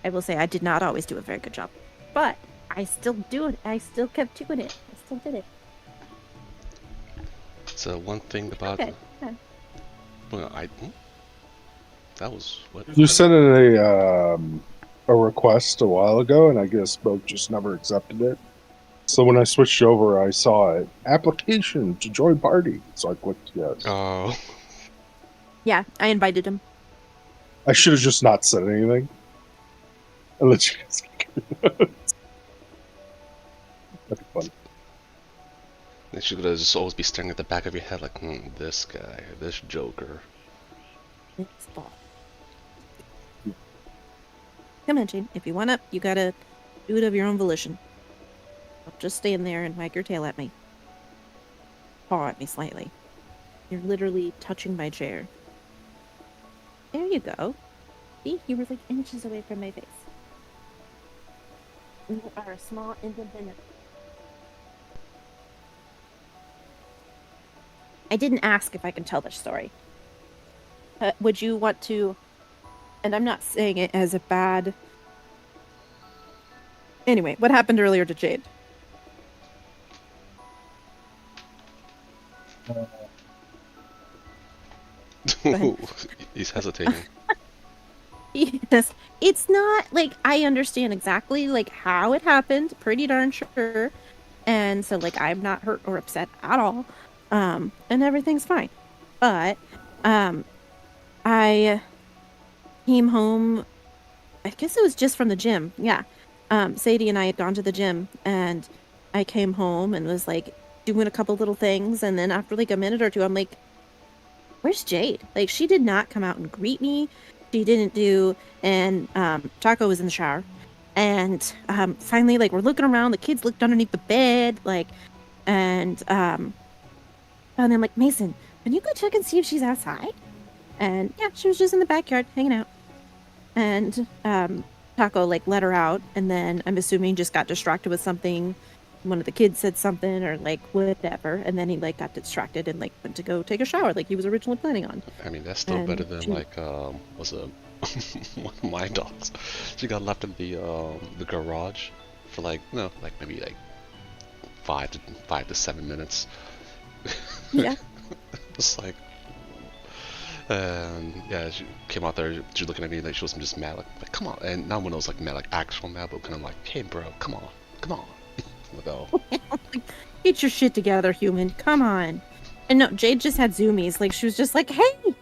I will say I did not always do a very good job. But I still do it. I still kept doing it. I still did it. So one thing about Okay. Yeah. well, that was what You sent in a request a while ago, and I guess Boke just never accepted it. So when I switched over, I saw it. Application to join party. So I clicked yes. Oh. Yeah, I invited him. I should have just not said anything. And let you guys That'd be fun. Then she's gonna just always be staring at the back of your head like, this guy, this Joker. It's ball. Come on, Jane. If you want up, you gotta do it of your own volition. Don't just stand there and wag your tail at me. Paw at me slightly. You're literally touching my chair. There you go. See, you were like inches away from my face. You are a small independent. I didn't ask if I can tell this story. Would you want to? And I'm not saying it as a bad. Anyway, what happened earlier to Jade? He's hesitating. Yes, it's not like I understand exactly like how it happened, pretty darn sure, and so like I'm not hurt or upset at all, and everything's fine. But I came home. I guess it was just from the gym. Yeah, Sadie and I had gone to the gym, and I came home and was like doing a couple little things, and then after like a minute or two, I'm like, "Where's Jade?" Like she did not come out and greet me. She didn't do, and Taco was in the shower, and finally, like we're looking around. The kids looked underneath the bed, like, and I'm like, Mason, can you go check and see if she's outside? And yeah, she was just in the backyard hanging out, and Taco like let her out, and then I'm assuming just got distracted with something. One of the kids said something or like whatever, and then he like got distracted and like went to go take a shower like he was originally planning on. I mean, that's still better than like was a one of my dogs. She got left in the garage for like like maybe like 5 to 7 minutes. Yeah. It's like, and yeah, she came out there. She was looking at me like she was just mad, like come on, and not when it was like mad, like actual mad, but kind of like, hey bro, come on. Like, oh. Get your shit together, human. Come on. And no, Jade just had zoomies. Like, she was just like, hey,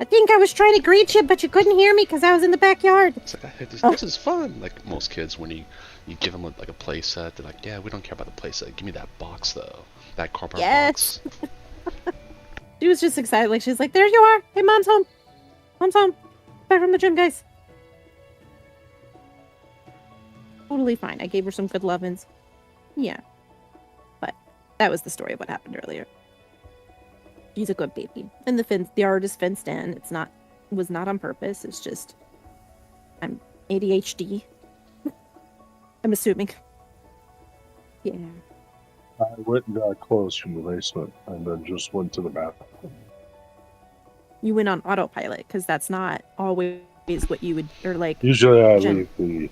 I think I was trying to greet you, but you couldn't hear me because I was in the backyard. It's like, hey, this is fun. Like most kids, when you give them like a play set, they're like, yeah, we don't care about the play set. Give me that box, though. That cardboard box. She was just excited. Like, she's like, there you are. Hey, mom's home. Mom's home. Back from the gym, guys. Totally fine. I gave her some good lovin's. Yeah. But that was the story of what happened earlier. She's a good baby. And the yard is fenced in. It was not on purpose. It's just I'm ADHD. I'm assuming. Yeah. I went and got clothes from the basement and then just went to the bathroom. You went on autopilot because that's not always what you would, or like. Usually I leave the.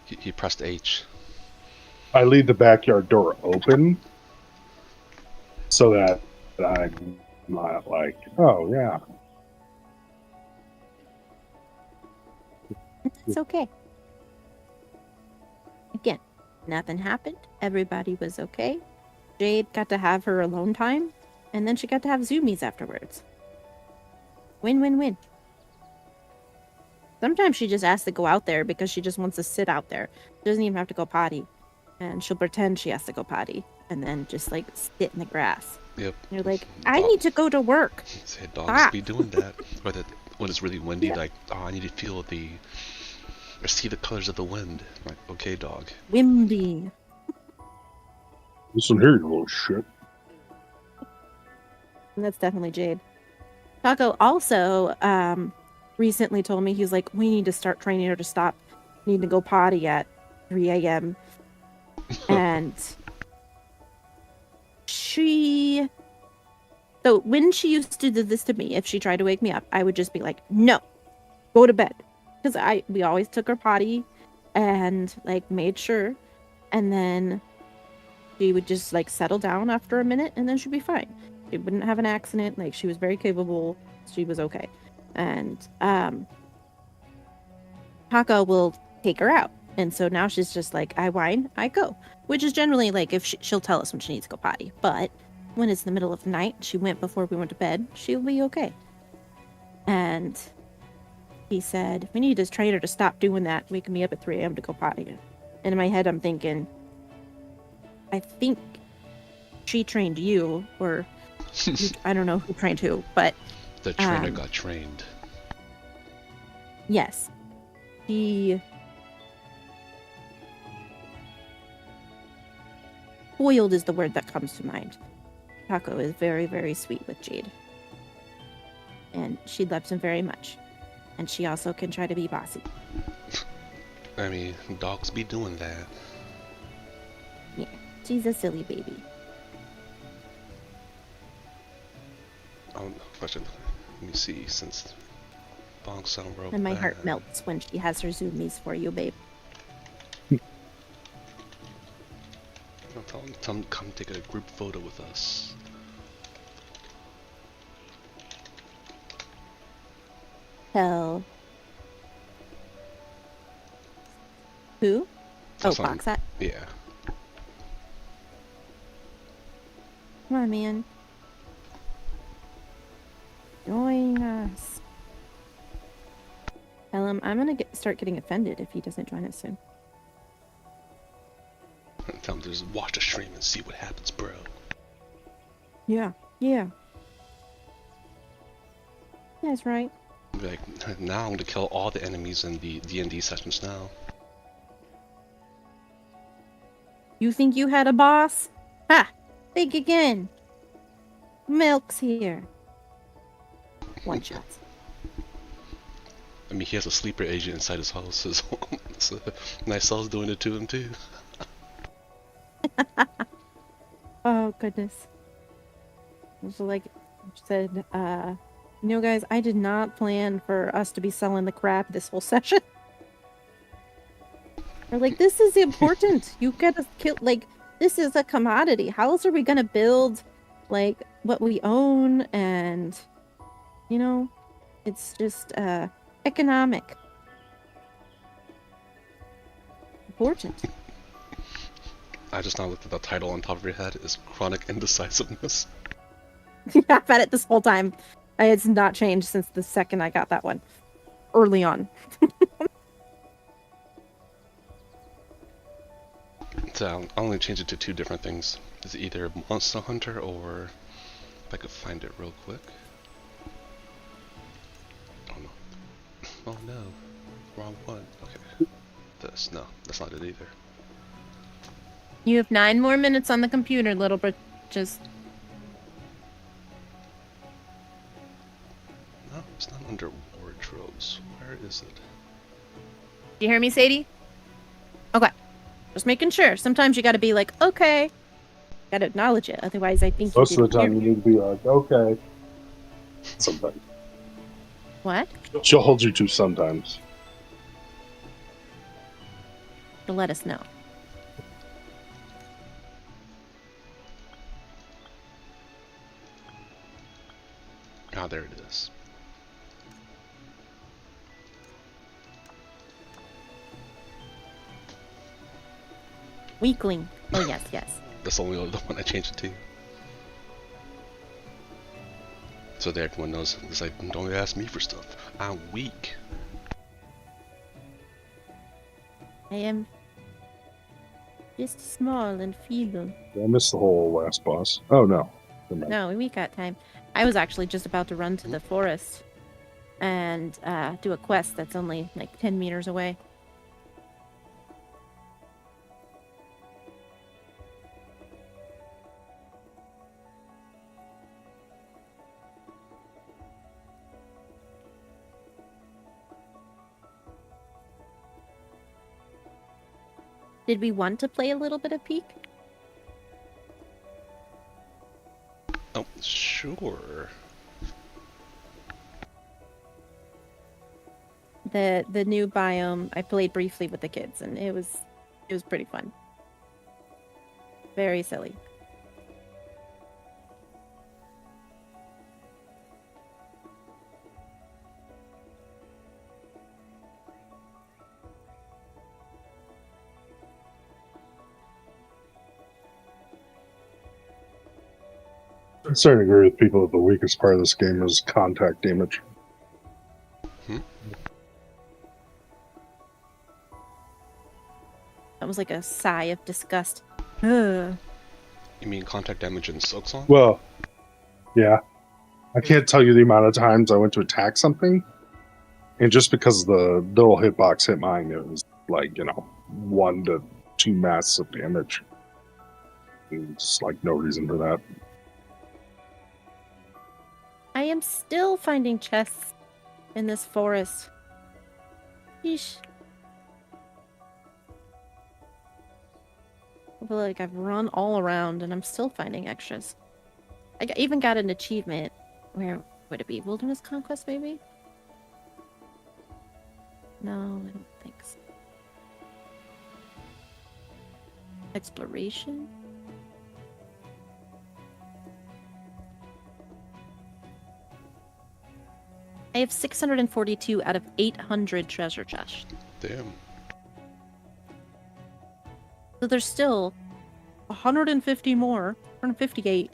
He pressed H. I leave the backyard door open so that I'm not like, oh yeah. It's okay. Again, nothing happened. Everybody was okay. Jade got to have her alone time, and then she got to have zoomies afterwards. Win-win-win. Sometimes she just asks to go out there because she just wants to sit out there. She doesn't even have to go potty. and she'll pretend she has to go potty, and then just like sit in the grass. Yep. And you're like, I need to go to work. Say dogs Stop. be doing that. Or that when it's really windy, Yeah. like, oh, I need to feel or see the colors of the wind. I'm like, okay, dog. Windy. Listen here, you little shit. And that's definitely Jade. Taco also recently told me, he's like, we need to start training her to stop needing to go potty at 3 a.m. And so when she used to do this to me, if she tried to wake me up, I would just be like, no, go to bed. Because we always took her potty and like made sure. And then she would just like settle down after a minute and then she'd be fine. She wouldn't have an accident. Like, she was very capable. She was okay. And Taco will take her out. And so now she's just like, I whine, I go. Which is generally like if she'll tell us when she needs to go potty. But when it's the middle of the night, she went before we went to bed, she'll be okay. And he said, we need to train her to stop doing that, waking me up at 3 a.m. to go potty. And in my head, I'm thinking, I think she trained you, or I don't know who trained who, but The trainer got trained. yes. Spoiled is the word that comes to mind. Taco is very, very sweet with Jade. And she loves him very much. And she also can try to be bossy. I mean, dogs be doing that. Yeah, she's a silly baby. Question. Let me see, since Bonk sound broke. And my heart melts when she has her zoomies for you, babe. Tell them to come take a group photo with us. Tell who? That's oh, not- Boxat. Yeah. Come on, man. Join us. Tell him I'm gonna start getting offended if he doesn't join us soon. Tell them to just watch the stream and see what happens, bro. Yeah. That's right. Be like, now I'm gonna kill all the enemies in the D&D sessions now. You think you had a boss? Ha! Think again. Milk's here. One shot. I mean, he has a sleeper agent inside his house as well. So, Nicel's doing it to him too. Oh, goodness. So, like I said, guys, I did not plan for us to be selling the crap this whole session. We're like, this is important. You gotta kill, like, this is a commodity. How else are we gonna build, like, what we own? And, it's just, economic. Important. I just now looked at the title on top of your head. Is Chronic Indecisiveness. I've had it this whole time. It's not changed since the second I got that one. Early on. So I'll only change it to 2 different things. It's either Monster Hunter or... If I could find it real quick. Oh no. Oh no. Wrong one. Okay. This. No, that's not it either. You have 9 more minutes on the computer, little britches. No, it's not under wardrobes. Where is it? Do you hear me, Sadie? Okay. Just making sure. Sometimes you gotta be like, okay. Gotta acknowledge it. Otherwise, I think Most you of the time, you need to be like, okay. Sometimes. What? She'll hold you to sometimes. To let us know. Ah, there it is. Weakling. Oh, yes, yes. That's the only other one I changed it to. So that everyone knows. It's like, don't ask me for stuff. I'm weak. I am Just small and feeble. I missed the whole last boss. Oh no. Never mind. No, we got time. I was actually just about to run to the forest and do a quest that's only like 10 meters away. Did we want to play a little bit of Peak? Oh, sure. The new biome, I played briefly with the kids, and it was pretty fun. Very silly. I'm starting to agree with people that the weakest part of this game is contact damage. That was like a sigh of disgust. Ugh. You mean contact damage in Silksong? Well, yeah. I can't tell you the amount of times I went to attack something, and just because the little hitbox hit mine, it was like, 1 to 2 masks of damage. And just like no reason for that. I am still finding chests in this forest. Yeesh. I feel like I've run all around and I'm still finding extras. I even got an achievement. Where would it be? Wilderness Conquest, maybe? No, I don't think so. Exploration? I have 642 out of 800 treasure chests. Damn. So there's still 150 more, 158.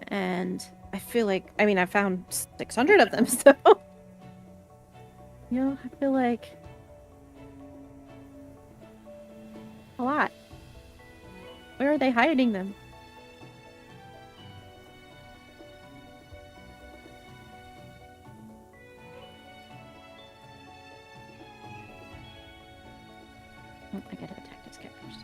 And I feel like, I found 600 of them, so. I feel like a lot. Where are they hiding them? Oh, I gotta attack this guy first.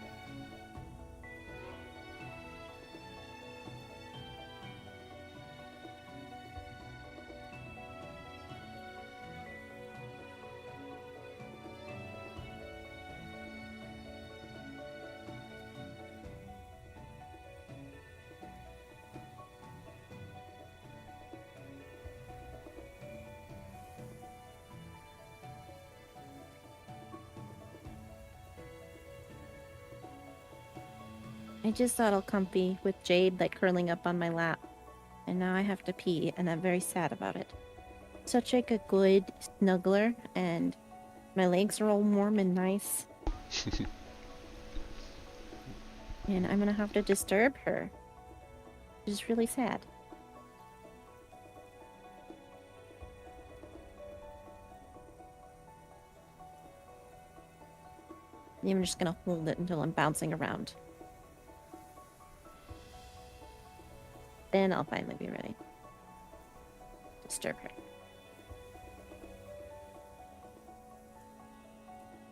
I just got all comfy with Jade like curling up on my lap. And now I have to pee and I'm very sad about it. Such like a good snuggler and my legs are all warm and nice. And I'm gonna have to disturb her. Which is really sad. And I'm just gonna hold it until I'm bouncing around. Then I'll finally be ready. Disturb her.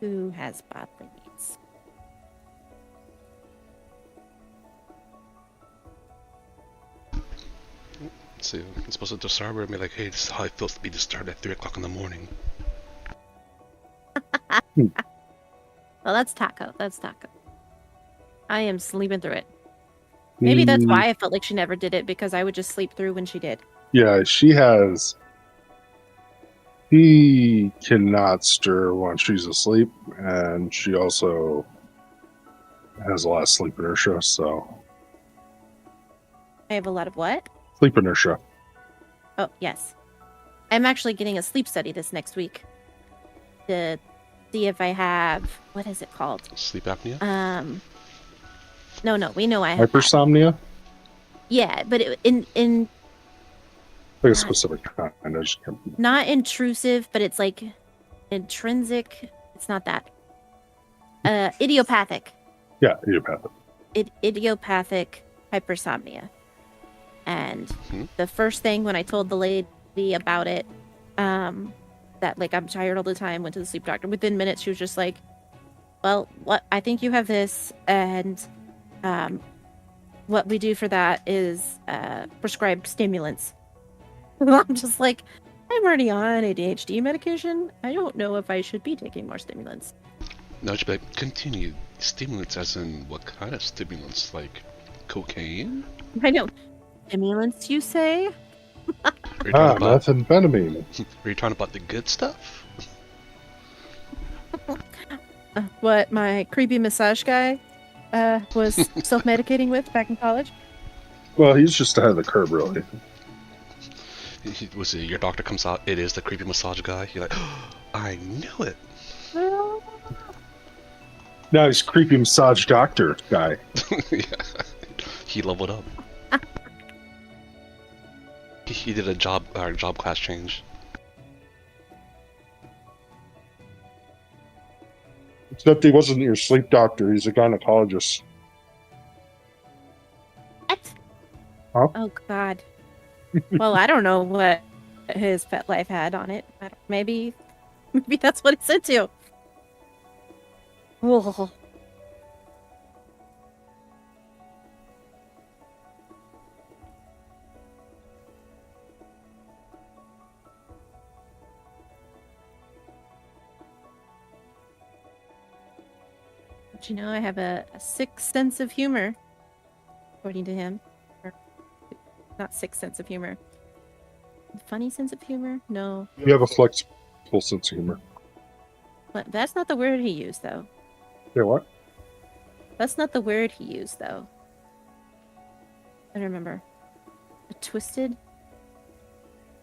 Who has bodily needs? So I'm supposed to disturb her and be like, hey, this is how it feels to be disturbed at 3 o'clock in the morning. Well, that's Taco. That's Taco. I am sleeping through it. Maybe that's why I felt like she never did it, because I would just sleep through when she did. Yeah, she cannot stir when she's asleep, and she also has a lot of sleep inertia, so. I have a lot of what? Sleep inertia. Oh, yes. I'm actually getting a sleep study this next week. To see if I have... What is it called? Sleep apnea? No, we know I have that. Hypersomnia? Yeah, but in Like a specific kind. I just can't... Not intrusive, but it's like intrinsic. It's not that. Idiopathic. Yeah, idiopathic. Idiopathic hypersomnia. And Hmm? the first thing when I told the lady about it, that like I'm tired all the time, went to the sleep doctor. Within minutes, she was just like, "Well, what I think you have this, and what we do for that is prescribe stimulants." I'm just like, I'm already on ADHD medication. I don't know if I should be taking more stimulants. No, just be like, continue. Stimulants as in what kind of stimulants? Like cocaine? I know. Stimulants, you say? Are you talking about methamphetamine. are you talking about the good stuff? What my creepy massage guy was self-medicating with back in college? Well, he's just ahead of the curve, really. Was it your doctor comes out? It is the creepy massage guy. You're like, oh, I knew it. Now he's creepy massage doctor guy. Yeah. He leveled up. He did a job class change. Except he wasn't your sleep doctor. He's a gynecologist. What? Huh? Oh, God. Well, I don't know what his pet life had on it. Maybe that's what it's into. Ugh. But you know, I have a sick sense of humor, according to him. Or, not sick sense of humor. Funny sense of humor? No. You have a flexible sense of humor. But that's not the word he used, though. Yeah, what? That's not the word he used, though. I don't remember. A twisted?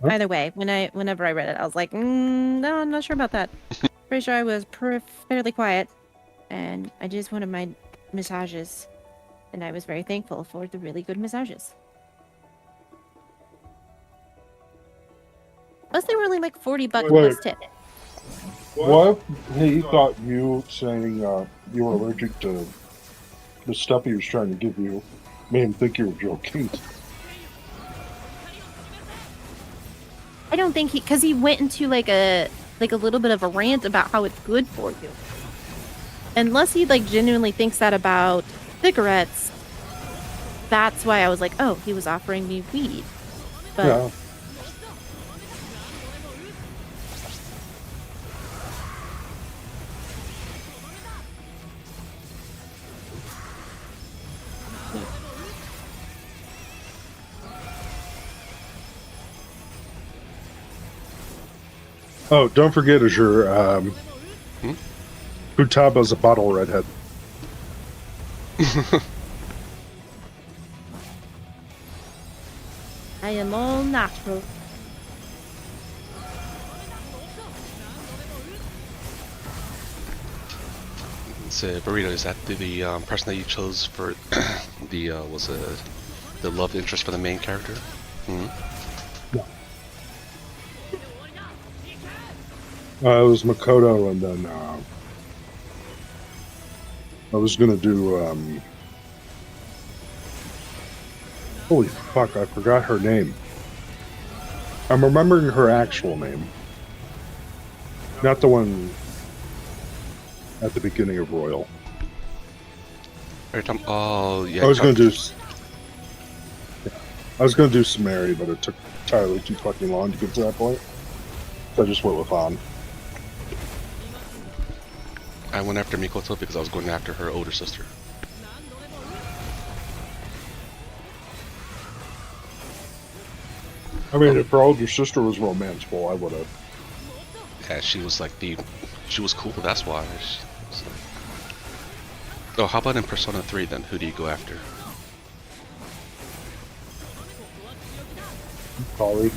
Huh? Either way, whenever I read it, I was like, no, I'm not sure about that. Pretty sure I was fairly quiet, and I just wanted my massages, and I was very thankful for the really good massages. Plus, they were only like $40 plus tip. What if he thought you saying you were allergic to the stuff he was trying to give you made him think you were joking? I don't think because he went into like a little bit of a rant about how it's good for you. Unless he like genuinely thinks that about cigarettes, that's why I was like, oh, he was offering me weed. But Yeah. Oh, don't forget, Azure, Futaba's a bottle redhead. I am all natural. So, Burrito, is that the person that you chose for the was it the love interest for the main character? Hmm? It was Makoto, and then I was gonna do. Holy fuck! I forgot her name. I'm remembering her actual name, not the one at the beginning of Royal. Every time, oh yeah. I was gonna do. I was gonna do Samari, but it took entirely too fucking long to get to that point. So I just went with Han. I went after Mikoto because I was going after her older sister. I mean, if her older sister was romanceable, I would have. Yeah, she was like she was cool. That's why. Oh, how about in Persona 3 then? Who do you go after? Colleague.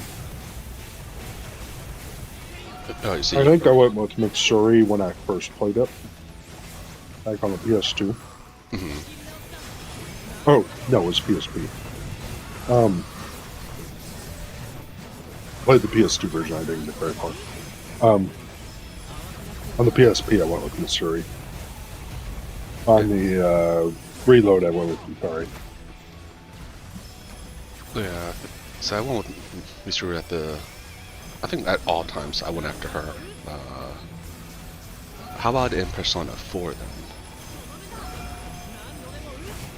Oh, you see. I think I went with Mitsuri when I first played it. Like on the PS2. Mm-hmm. Oh, no, it was PSP. Played the PS2 version, I didn't get very far. On the PSP, I went with Mitsuri. On the reload, I went with Yukari. Yeah, so I went with Mr. at the. I think at all times I went after her. How about in Persona 4 then?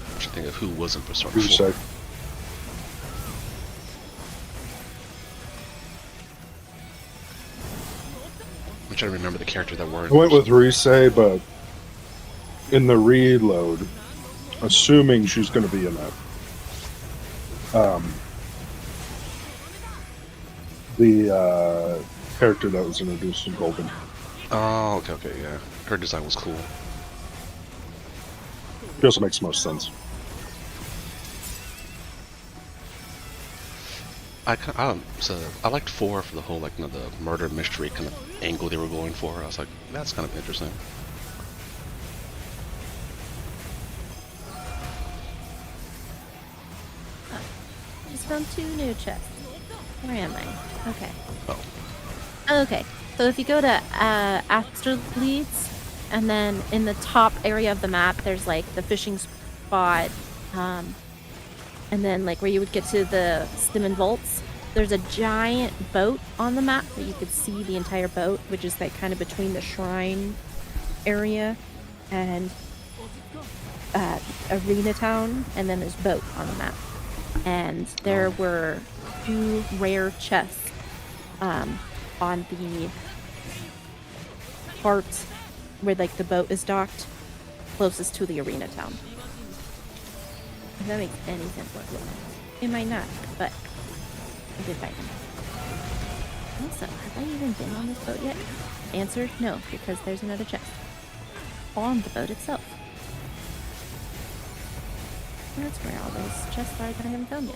I'm trying to think of who was in Persona 4. Rusei. I'm trying to remember the character that were in I went with Rusei, but in the reload, assuming she's going to be in that, the character that was introduced in Golden. Oh, okay, yeah. Her design was cool. It also makes most sense. So I liked 4 for the whole like the murder mystery kind of angle they were going for. I was like, that's kind of interesting. Just found 2 new chests. Where am I? Okay. Oh, Okay. So if you go to Astraleeds, and then in the top area of the map, there's like the fishing spot, and then like where you would get to the Stimmen Vaults. There's a giant boat on the map that you could see the entire boat, which is like kind of between the shrine area and Arena Town, and then there's boat on the map. And there were 2 rare chests on the part where like the boat is docked closest to the Arena Town. If that makes any sense whatsoever. It might not, but I did find them. Also, have I even been on this boat yet? Answer, no, because there's another chest on the boat itself. That's where all those chests are that I haven't found yet.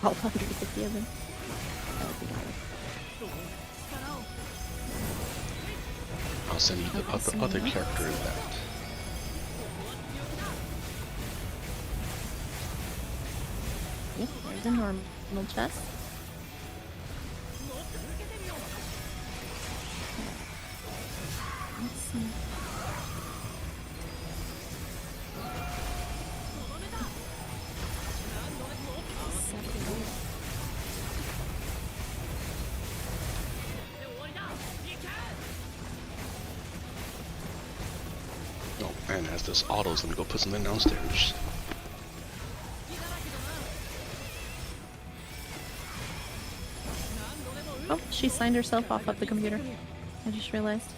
All 150 of them. That would be good. I'll send you the other character in that. Yep, there's a normal chest. Let's see. Oh, and as this autos, let me go put something downstairs. Oh, she signed herself off of the computer. I just realized.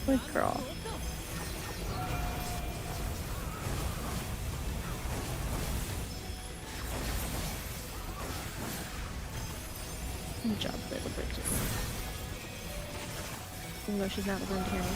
Good girl. Good job, little britches. Even though she's not going to hear me.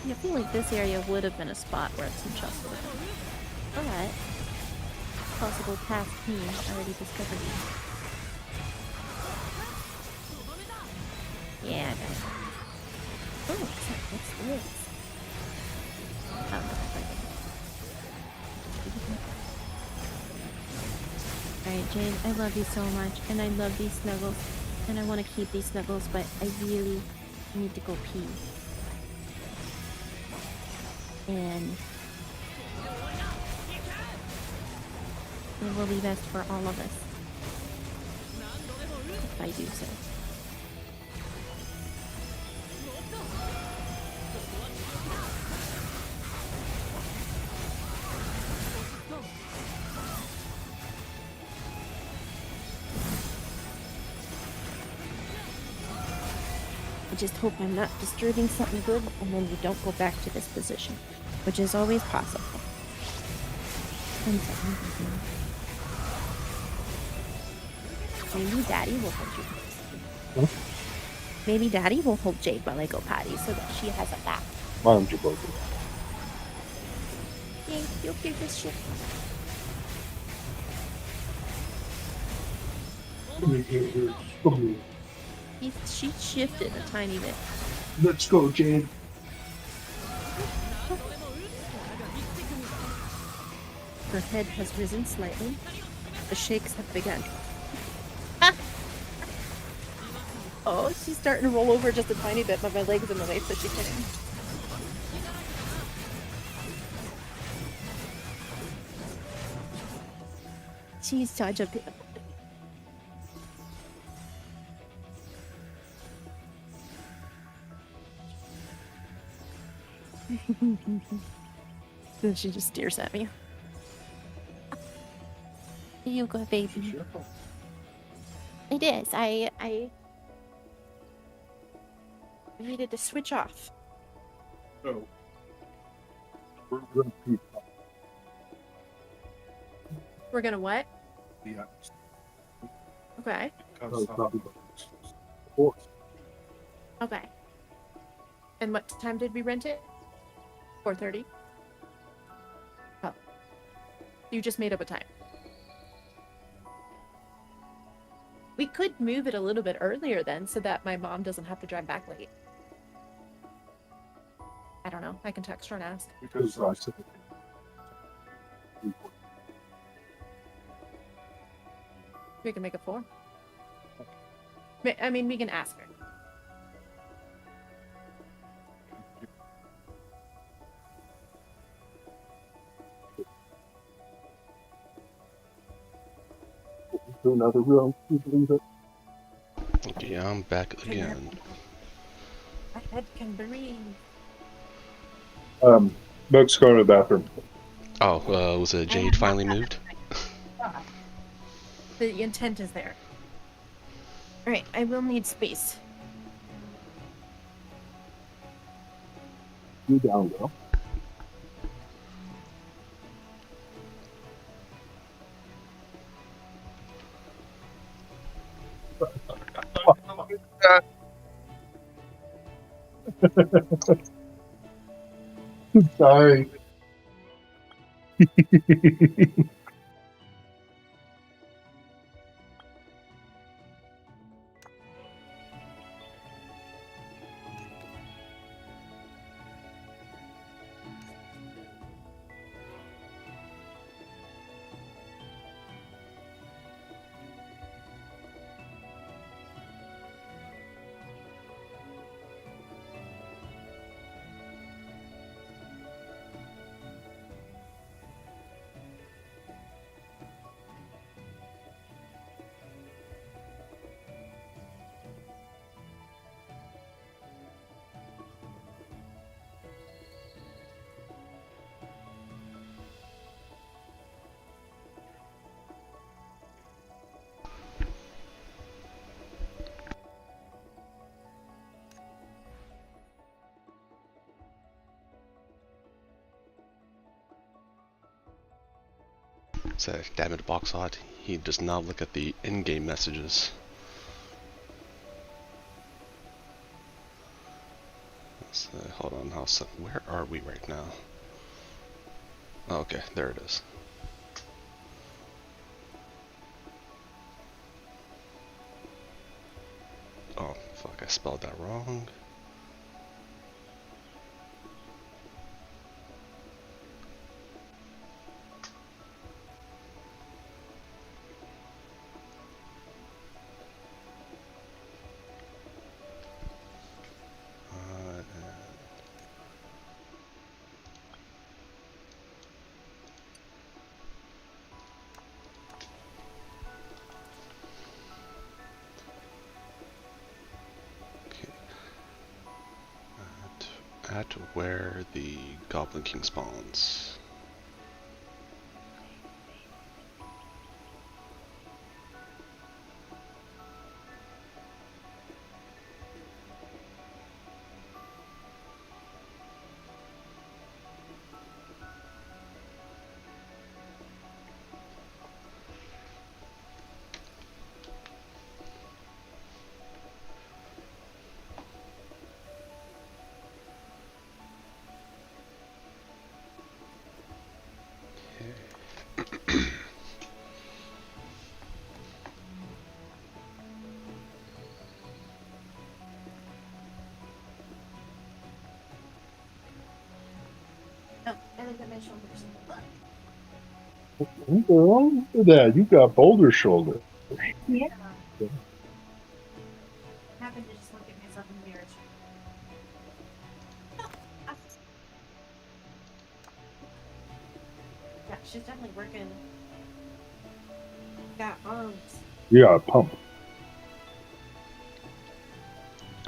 I feel like this area would have been a spot where some chests would have been. But possible past me already discovered you. Yeah, I got it. Oh, what's this? Oh, no, right there. Alright, Jane, I love you so much, and I love these snuggles, and I want to keep these snuggles, but I really need to go pee. And it will be best for all of us if I do so. I just hope I'm not disturbing something good and then you don't go back to this position, which is always possible. 1 second. Maybe Daddy will hold you. Huh? Maybe Daddy will hold Jade while I go potty so that she has a back. Why don't you both? Yay, you'll figure this shit. She shifted a tiny bit. Let's go, Jade. Her head has risen slightly. The shakes have begun. Oh, she's starting to roll over just a tiny bit, but my leg's in the way, so she can't. She's such a bit. Then she just stares at me. You go, baby. It is. I needed to switch off. Oh. We're gonna keep We're gonna what? the Okay. Okay. And what time did we rent it? 4:30. Oh. You just made up a time. We could move it a little bit earlier then so that my mom doesn't have to drive back late. I don't know. I can text her and ask. Because I said We can make it 4. I mean, we can ask her. to another room. You believe it? Okay, I'm back again. My head can breathe. Book's going to the bathroom. Oh, was it Jade finally moved? The intent is there. Alright, I will need space. You down, girl. Sorry. So, damn it, Boxhot. He does not look at the in-game messages. So, hold on, where are we right now? Oh, okay, there it is. Oh, fuck, I spelled that wrong. At where the Goblin King spawns. Oh, I looked at my shoulders. Look at that. You got boulder shoulder. Yeah. I happened to just look at myself in the mirror. Yeah, she's definitely working. Got arms. Yeah, pump.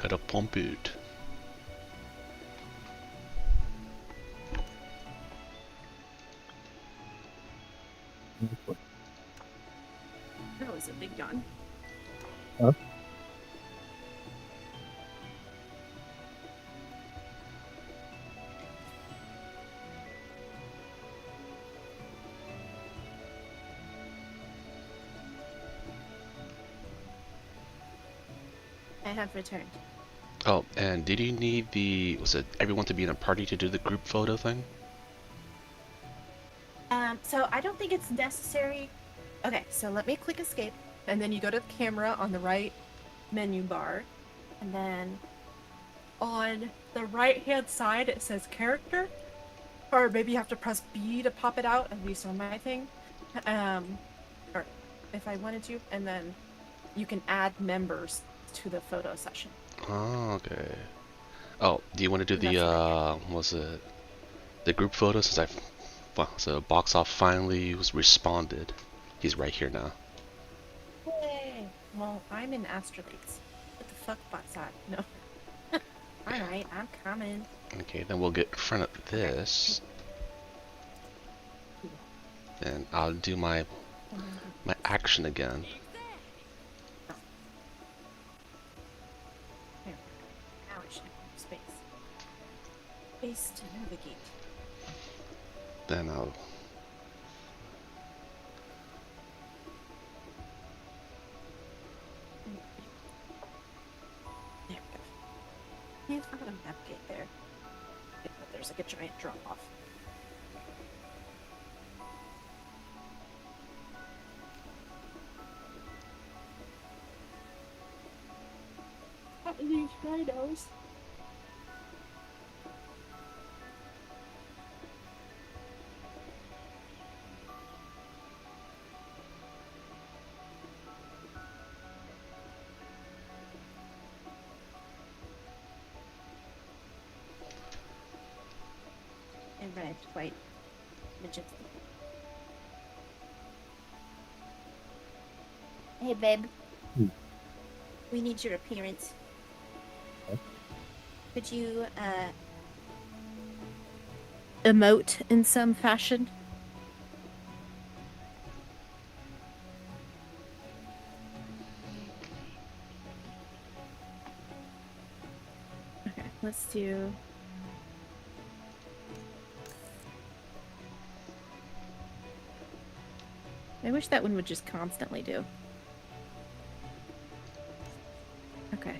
Gotta pump it. That was a big yawn. Huh? I have returned. Oh, and did you need was it everyone to be in a party to do the group photo thing? So I don't think it's necessary. Okay, so let me click escape, and then you go to the camera on the right menu bar, and then on the right hand side it says character, or maybe you have to press B to pop it out, at least on my thing. Or if I wanted to, and then you can add members to the photo session. Oh, okay. Oh, do you want to do the That's right. was it the group photo since well, so Box Off finally was responded. He's right here now. Yay! Well, I'm in Astropeaks. What the fuck, Botsot? No. Alright, I'm coming. Okay, then we'll get in front of this. And I'll do my action again. There. Now I should have space. Space to navigate. Then I'll There we go. Yeah, I'm gonna navigate there. Yeah, there's like a giant drop off. These rhinos. Arrived quite majestic. Hey, babe. Hmm. We need your appearance. Could you, emote in some fashion? Okay, let's do... I wish that one would just constantly do. Okay.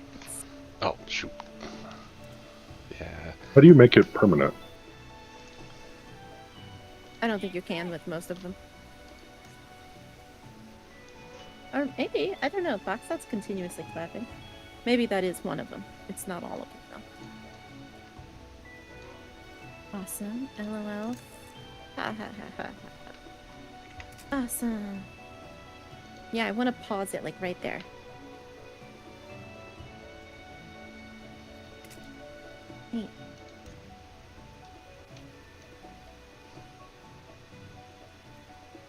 oh shoot. Yeah. How do you make it permanent? I don't think you can with most of them. Or maybe, I don't know, Boxot's continuously clapping. Maybe that is one of them. It's not all of them, though. Awesome. LOL. Ha ha ha ha ha. Awesome. Yeah, I want to pause it, like, right there. Neat.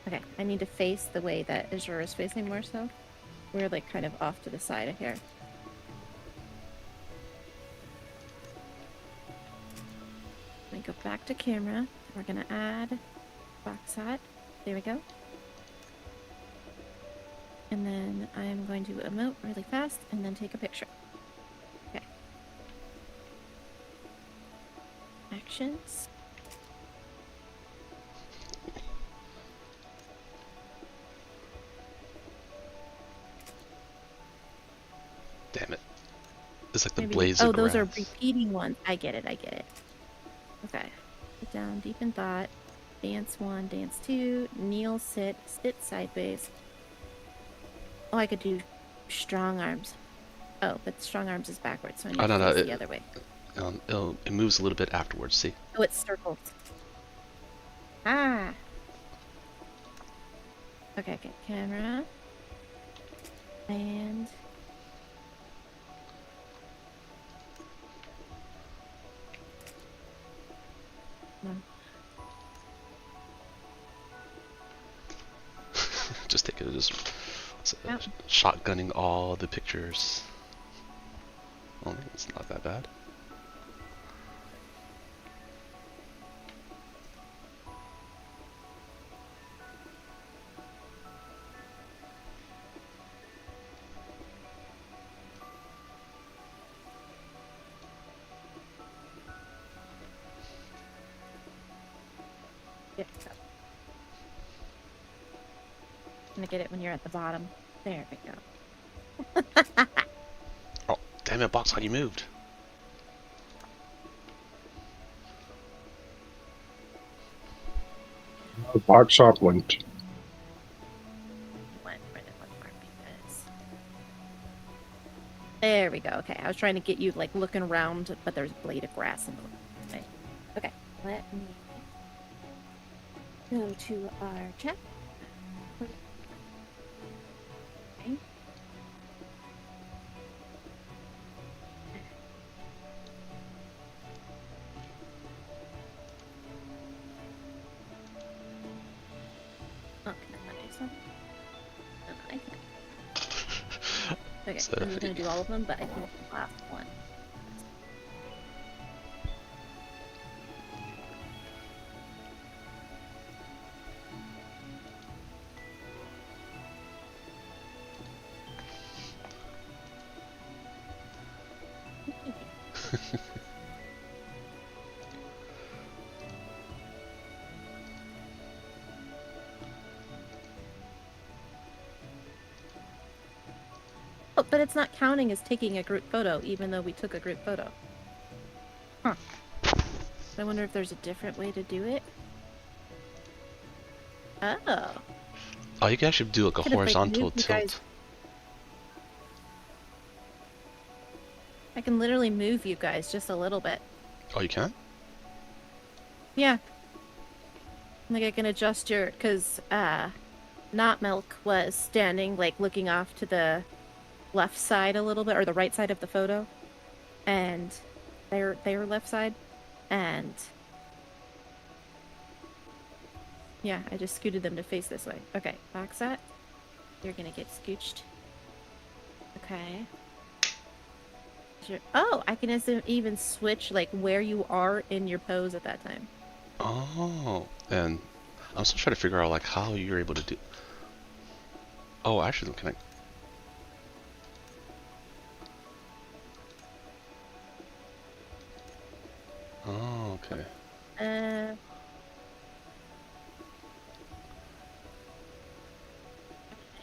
Okay, I need to face the way that Azure is facing more so. We're like kind of off to the side of here. I go back to camera. We're gonna add Boxot. There we go. And then I'm going to emote really fast and then take a picture. Okay. Actions. Damn it. It's like the Maybe... blades Oh, of those are grass. repeating ones. I get it, I get it. Okay. Sit down, deep in thought. Dance 1, dance 2. Kneel, sit, sit sideways. Oh, I could do strong arms. Oh, but strong arms is backwards, so I need Oh, to no, face the other way. it moves a little bit afterwards, see? Oh, it's circles. Ah. Okay, okay. Camera. And... No. Just take it as Yep. shotgunning all the pictures. Oh, it's not that bad. Yeah. I'm gonna get it when you're at the bottom. There we go. Oh, damn it, Boxcon, you moved. The box shop linked. Where did one mark this? There we go. Okay, I was trying to get you like looking around, but there's a blade of grass in the way. Okay, let me go to our chat. Okay. Oh, can I not do something? No, I can't. Okay, So, I'm gonna do all of them, but I think the last one. Oh, but it's not counting as taking a group photo, even though we took a group photo. Huh. I wonder if there's a different way to do it. Oh. oh, you can actually do like a Could if I horizontal moved you tilt. guys- I can literally move you guys just a little bit. Oh, you can? Yeah. Like I can adjust your, cause Not Milk was standing like looking off to the left side a little bit, or the right side of the photo, and they were left side, and yeah, I just scooted them to face this way. Okay, box that. You're gonna get scooched. Okay. Sure. Oh, I can even switch like where you are in your pose at that time. Oh, and I'm still trying to figure out like how you're able to do. Oh, actually, can I? Oh, okay.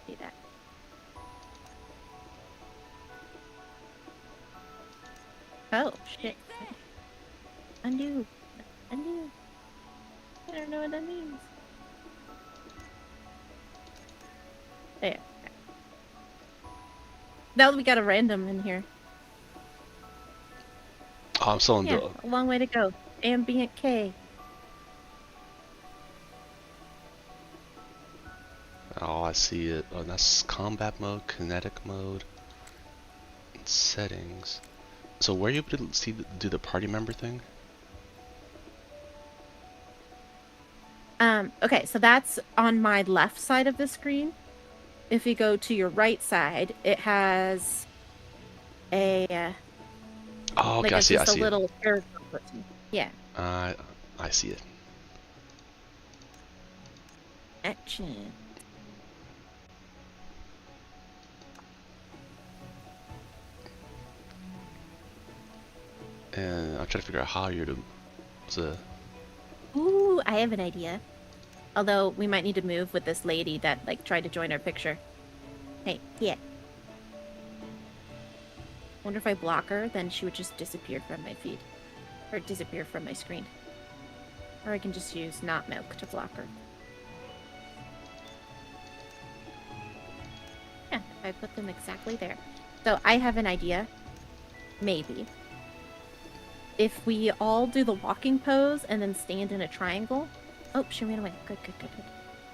Do that. Oh shit! Undo, undo. I don't know what that means. There. Now we got a random in here. Oh, I'm still in Yeah, the. a long way to go. Ambient K. Oh, I see it. Oh, that's combat mode, kinetic mode, and settings. So were you able to see do the party member thing? Okay, so that's on my left side of the screen. If you go to your right side, it has a Oh, okay, like I it's see it. I just a see it. little character person. Yeah. I see it. Action. And I'm trying to figure out how you're to. Ooh, I have an idea. Although we might need to move with this lady that like tried to join our picture. Hey, yeah. Wonder if I block her, then she would just disappear from my feed. Or disappear from my screen. Or I can just use Not Milk to block her. Yeah, if I put them exactly there. So I have an idea. Maybe. If we all do the walking pose and then stand in a triangle, Oh, she ran away. Good, good, good, good.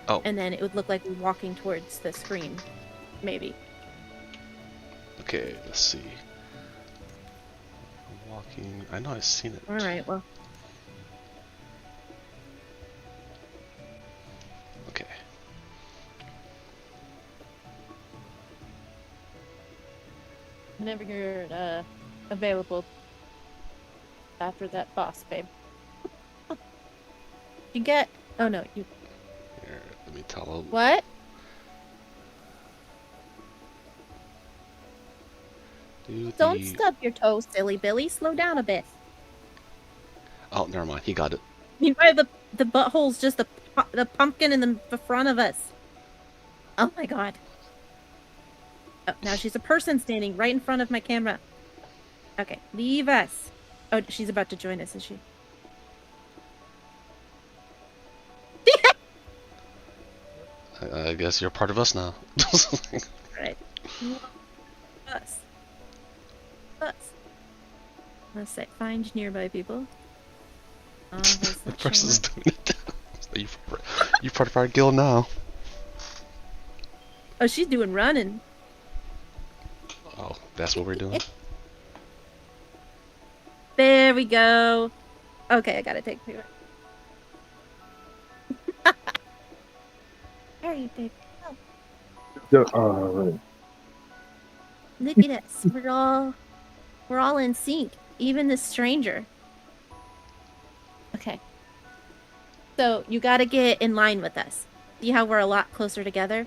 Oh. And then it would look like we're walking towards the screen. Maybe. Okay, let's see. Walking. I know I've seen it. Alright, well. Okay. Whenever you're available after that boss, babe. You get. Oh no, you. Here, let me tell him. What? Don't stub your toe, silly Billy. Slow down a bit. Oh, never mind. He got it. Meanwhile, the butthole's just the pumpkin in the front of us. Oh my god. Oh, now she's a person standing right in front of my camera. Okay, leave us. Oh, she's about to join us, is she? I guess you're part of us now. Right. Us. Us. Let's say find nearby people. The person's doing it. You part of our guild now. Oh, she's doing running. Oh, that's what we're doing. There we go. Okay, I gotta take a picture. Hurry, babe. Oh. Yeah, right. Look at us. We're all in sync. Even the stranger. Okay. So you gotta get in line with us. See how we're a lot closer together?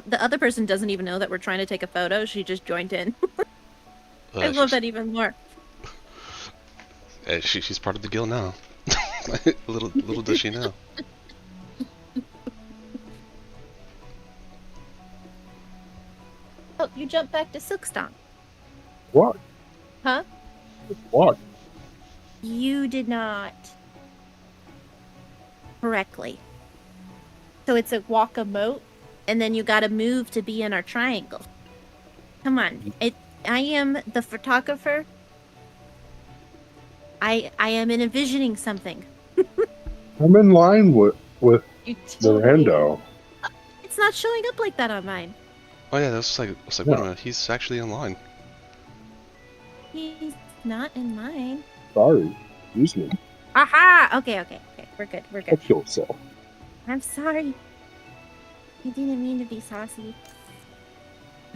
The other person doesn't even know that we're trying to take a photo. She just joined in. I love that even more. She's part of the guild now. little does she know. Oh, you jumped back to Silkstomp. What? Huh? What? You did not correctly. So it's a walk a moat, and then you gotta move to be in our triangle. Come on. I am the photographer. I am envisioning something. I'm in line with You the rando. It's not showing up like that on mine. Oh yeah, that's like wait a minute, he's actually in line. He's not in mine. Sorry. Excuse me. Aha! Okay. We're good. Help yourself. I'm sorry. I didn't mean to be saucy.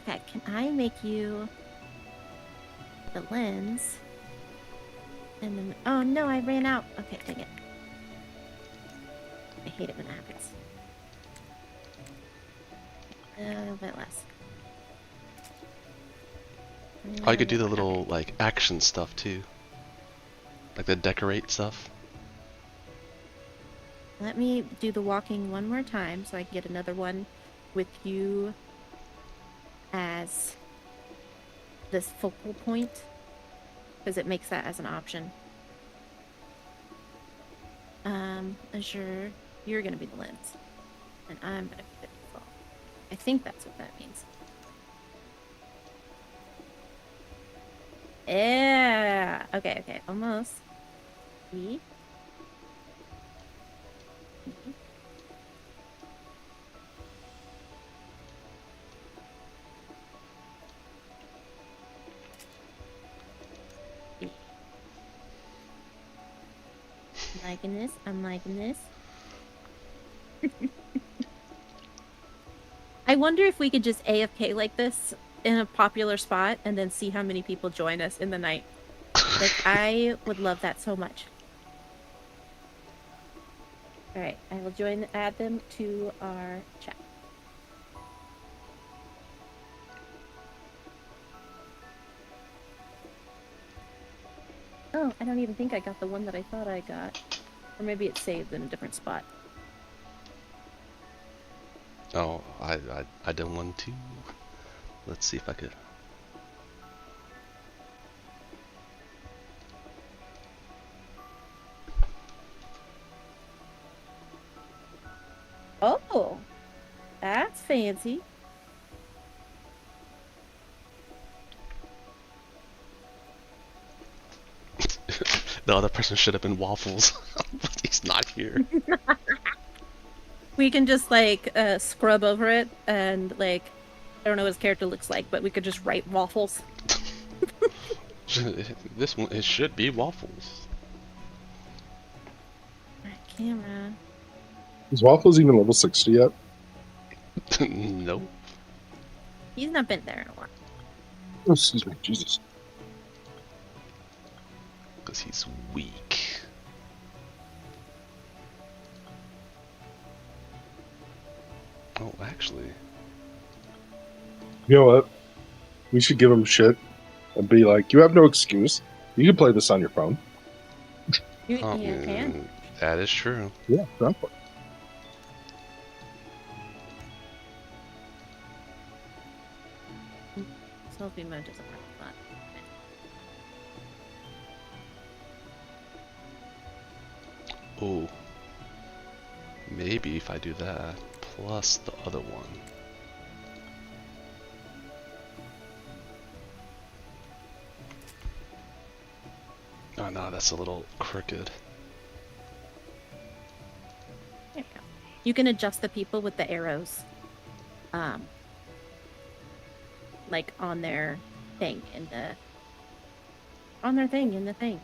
Okay, can I make you the lens? And then, oh no, I ran out. Okay, dang it. I hate it when that happens. A little bit less. Oh, you could do the little like action stuff too, like the decorate stuff. Let me do the walking one more time so I can get another one with you as this focal point, because it makes that as an option. Azure, you're gonna be the lens, and I'm gonna be the default. I think that's what that means. Yeah. Okay. Almost. E. I'm liking this. I wonder if we could just AFK like this in a popular spot and then see how many people join us in the night. Like, I would love that so much. Alright, I will add them to our chat. Oh, I don't even think I got the one that I thought I got. Or maybe it's saved in a different spot. Oh, I done one too. Let's see if I could. Oh, that's fancy. The other person should have been waffles, but he's not here. We can just like scrub over it and like I don't know what his character looks like, but we could just write waffles. This one, it should be waffles. Camera. Is Waffles even level 60 yet? Nope. He's not been there in a while. Oh, excuse me, Jesus. Because he's weak. Oh, actually. You know what? We should give him shit and be like, you have no excuse. You can play this on your phone. You can. That is true. Yeah, exactly. Selfie mode doesn't work a lot. Oh. Maybe if I do that, plus the other one. Oh no, that's a little crooked. There you go. You can adjust the people with the arrows. Like on their thing in the thing.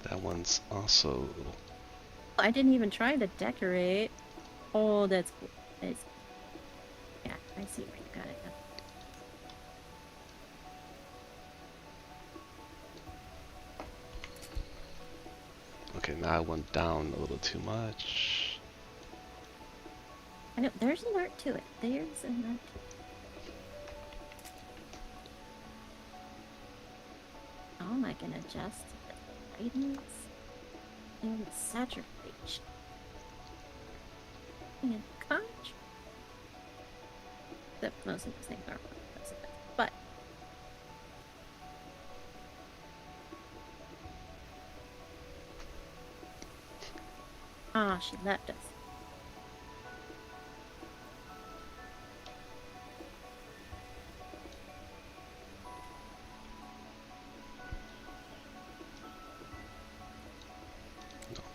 That one's also... I didn't even try to decorate. Oh, that's cool. Yeah, I see where you got it now. Okay, now I went down a little too much. I know, there's an art to it. There's an art to it. Oh, I can adjust the brightness and saturation and contrast. Except most of these things aren't because of it. But she left us.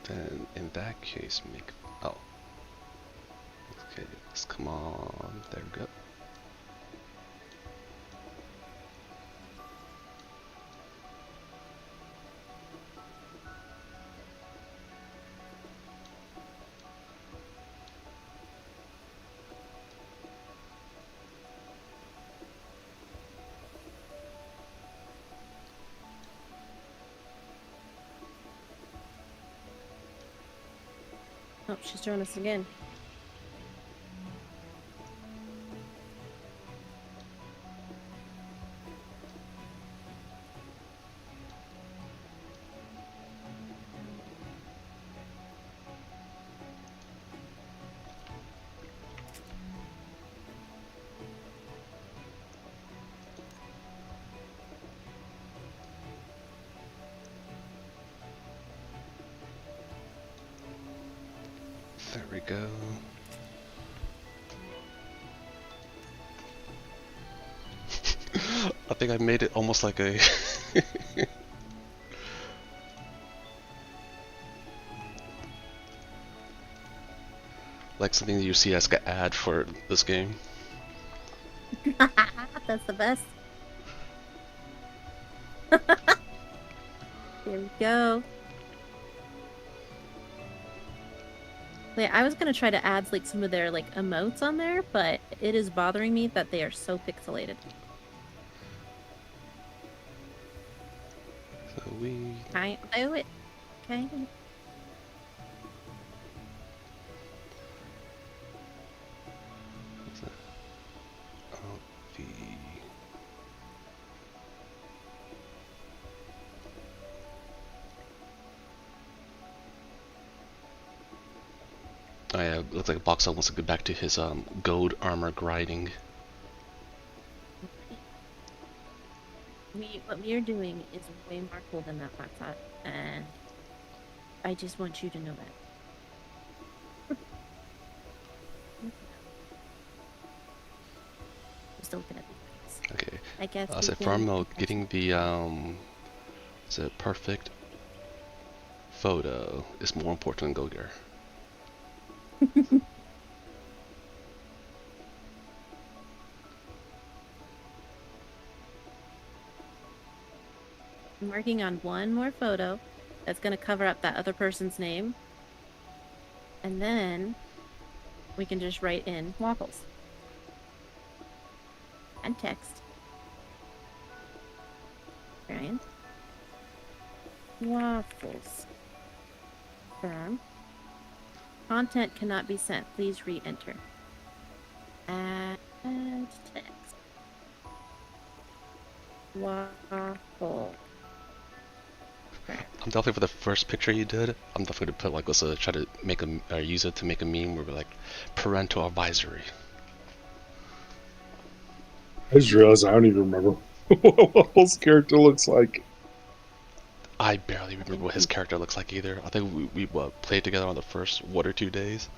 Then in that case, make... Oh. Okay, let's come on. There we go. Oh, she's joined us again. There we go. I think I made it almost like a... like something that you see as an ad for this game. That's the best. Here we go. Wait, I was gonna try to add like some of their like emotes on there, but it is bothering me that they are so pixelated. So we... Can't do it. Okay. Oh, the... Oh yeah, looks like Boxel wants to go back to his gold armor grinding. what we are doing is way more cool than that laptop, and I just want you to know that. I'm still looking at these things. Okay. I guess we So can. farm mode, getting the is it perfect photo is more important than Go Gear. I'm working on one more photo that's going to cover up that other person's name. And then we can just write in waffles. And text. Ryan. Waffles. Firm. Content cannot be sent. Please re-enter. Add text. Waffle. I'm definitely for the first picture you did. I'm definitely gonna put like let's try to make a use it to make a meme where we're like parental advisory. I just realized I don't even remember what Waffle's character looks like. I barely remember what his character looks like either. I think we played together on the first 1 or 2 days.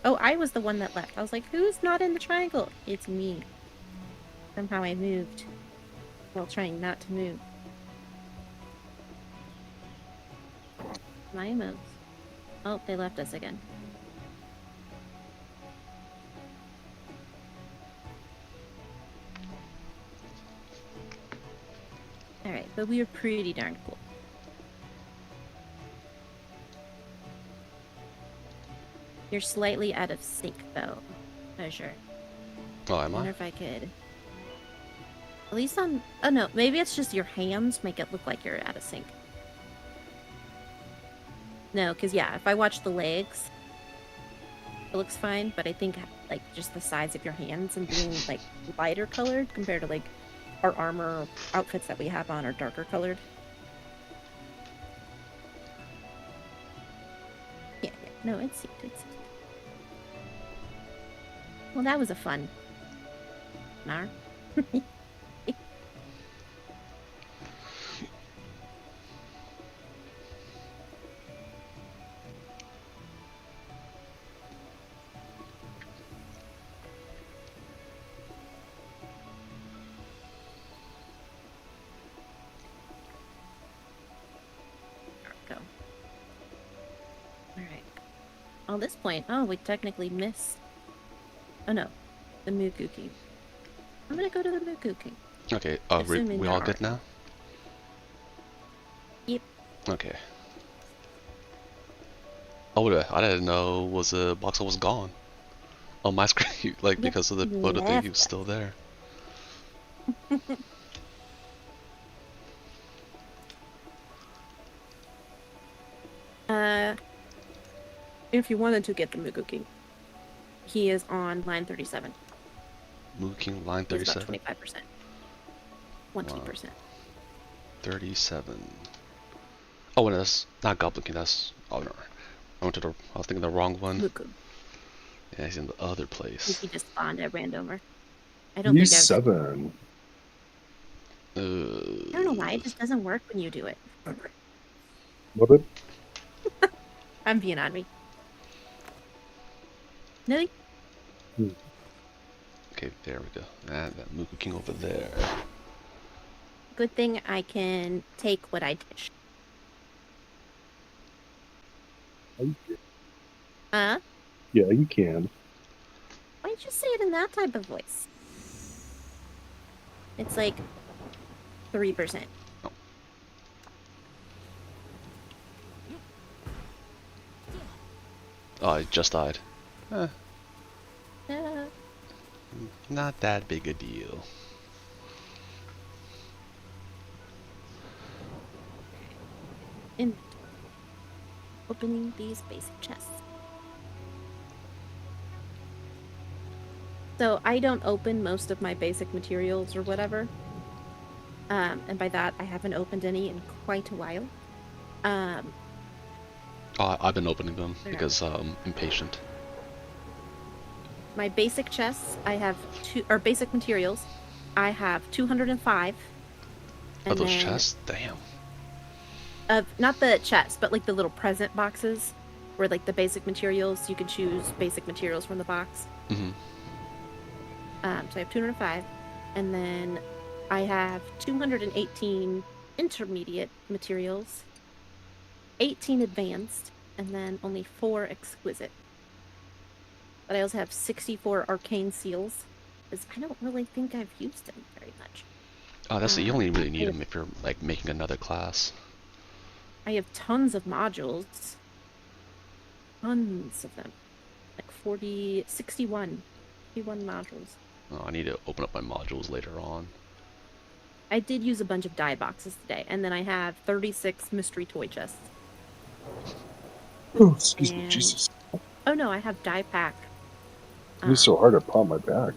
Oh, I was the one that left. I was like, who's not in the triangle? It's me. Somehow I moved while trying not to move. My moves. Oh, they left us again. Alright, but we are pretty darn cool. You're slightly out of sync, though. Oh, sure. Oh, am I wonder I? if I could... At least on... Oh, no. Maybe it's just your hands make it look like you're out of sync. No, because, yeah, if I watch the legs, it looks fine, but I think, like, just the size of your hands and being, like, lighter colored compared to, like, our armor outfits that we have on are darker colored. Yeah. No, it's synced. Well, that was a fun. Nar. Go. Alright. On this point, oh, we technically missed. Oh no, the Mugu King. I'm gonna go to the Mugu King. Okay. Assuming We there all are. good now? Yep. Okay. Oh, I didn't know Boxel was gone on my screen, like Yep, because of the he photo thing. He left was still there. If you wanted to get the Mugu King, he is on line 37. Moo King line He's about 37. 25%. 20%. 37. Oh, and that's not Goblin King. That's no. I was thinking the wrong one. Mugu. Yeah, he's in the other I think place. he just spawned at randomer. I don't think I've... 7. I don't know why it just doesn't work when you do it. What it? I'm being on me. Nilly? Okay, there we go. And that Mooku King over there. Good thing I can take what I dish. Yeah, you can. Why don't you say it in that type of voice? It's like 3%. Oh, I just died. Uh, Not that big a deal. in opening these basic chests. So I don't open most of my basic materials or whatever. And by that, I haven't opened any in quite a while. I've been opening them because I'm impatient. my basic chests, I have basic materials, I have 205. Oh, And those then chests? Damn. not the chests, but like the little present boxes where like the basic materials, you can choose basic materials from the box. Mm-hmm. So I have 205. And then I have 218 intermediate materials, 18 advanced, and then only 4 exquisite. But I also have 64 arcane seals, because I don't really think I've used them very much. Oh, you only really need I them if you're like making another class. have tons of modules. Tons of them. Like 40, 61. 61 modules. Oh, I need to open up my modules later on. I did use a bunch of dye boxes today, and then I have 36 mystery toy chests. Oh, excuse me, And Jesus. oh no, I have dye pack. It's so hard to palm my back.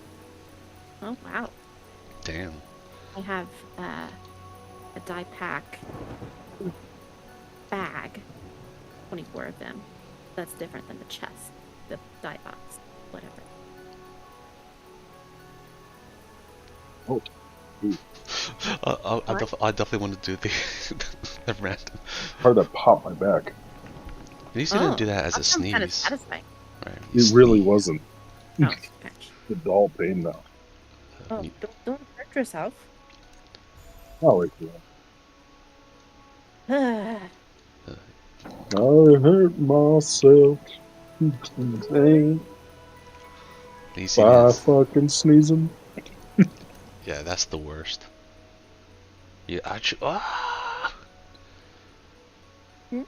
Oh wow. Damn. I have a dye pack bag. 24 of them. That's different than the chest. The dye box. Whatever. Oh, ooh. I definitely want to do the random. Hard to pop my back. At least you didn't do that as a That sounds kind of sneeze. satisfying. Right, It really wasn't. Oh, gosh. The dull pain now. Oh, don't hurt yourself. Oh, wait. Ah, I hurt myself today You see by this? fucking sneezing. Yeah, that's the worst. Yeah, ah! Hmm?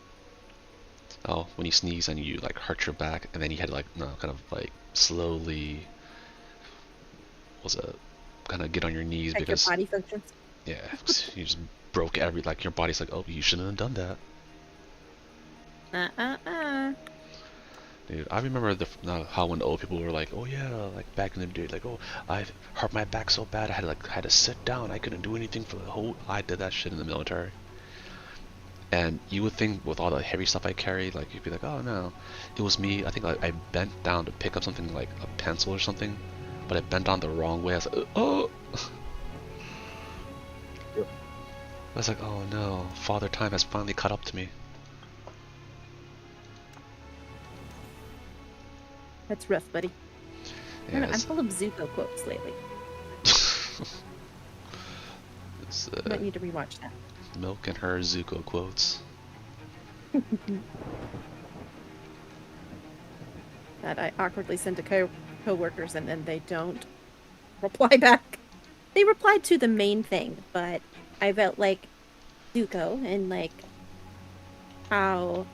Oh, when you sneeze and you like hurt your back, and then you had to like kind of like slowly kind of get on your knees check because your body functions. yeah, you just broke your body's like, oh, you shouldn't have done that. Dude, I remember how when old people were like, oh yeah, like back in the day, like, oh, I hurt my back so bad I had to sit down, I couldn't do anything for the whole. I did that shit in the military. And you would think with all the heavy stuff I carried, like you'd be like, oh no, it was me. I think I bent down to pick up something like a pencil or something, but I bent down the wrong way. I was like, oh. I was like, oh no, Father Time has finally caught up to me. That's rough, buddy. Yeah, I'm full of Zuko quotes lately. it's Might need to rewatch that. Milk and her Zuko quotes. That I awkwardly send to co-workers and then they don't reply back. They replied to the main thing, but I felt like Zuko and like how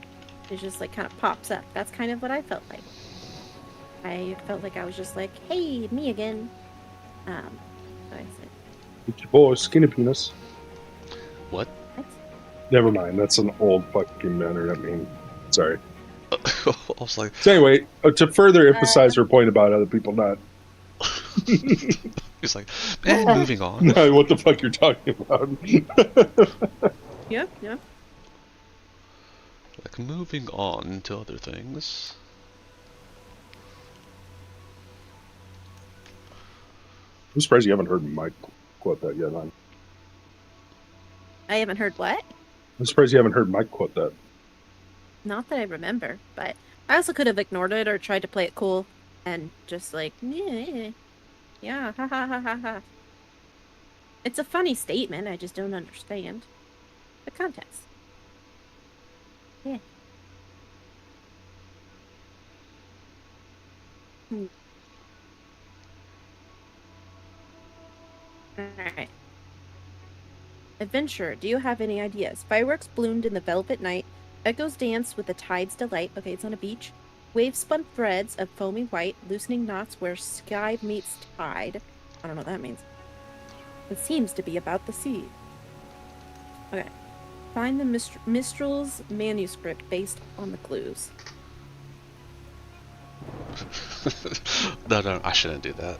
it just like kind of pops up. That's kind of what I felt like. I felt like I was just like, hey, me again. So I said, It's your boy, Skinny Penis. What? what? Never mind, that's an old fucking internet meme. Sorry. I was like, So anyway, to further emphasize her point about other people not. he's like, and moving on. No, what the fuck you're talking about? Yeah. Like moving on to other things. I'm surprised you haven't heard Mike quote that yet, man. I haven't heard what? I'm surprised you haven't heard Mike quote that. Not that I remember, but I also could have ignored it or tried to play it cool and just like, yeah, ha ha ha ha ha. It's a funny statement, I just don't understand the context. Yeah. Alright. Adventure, do you have any ideas? Fireworks bloomed in the velvet night. Echoes danced with the tide's delight. Okay, it's on a beach. Waves spun threads of foamy white, loosening knots where sky meets tide. I don't know what that means. It seems to be about the sea. Okay. Find the Mistral's manuscript based on the clues. No, I shouldn't do that.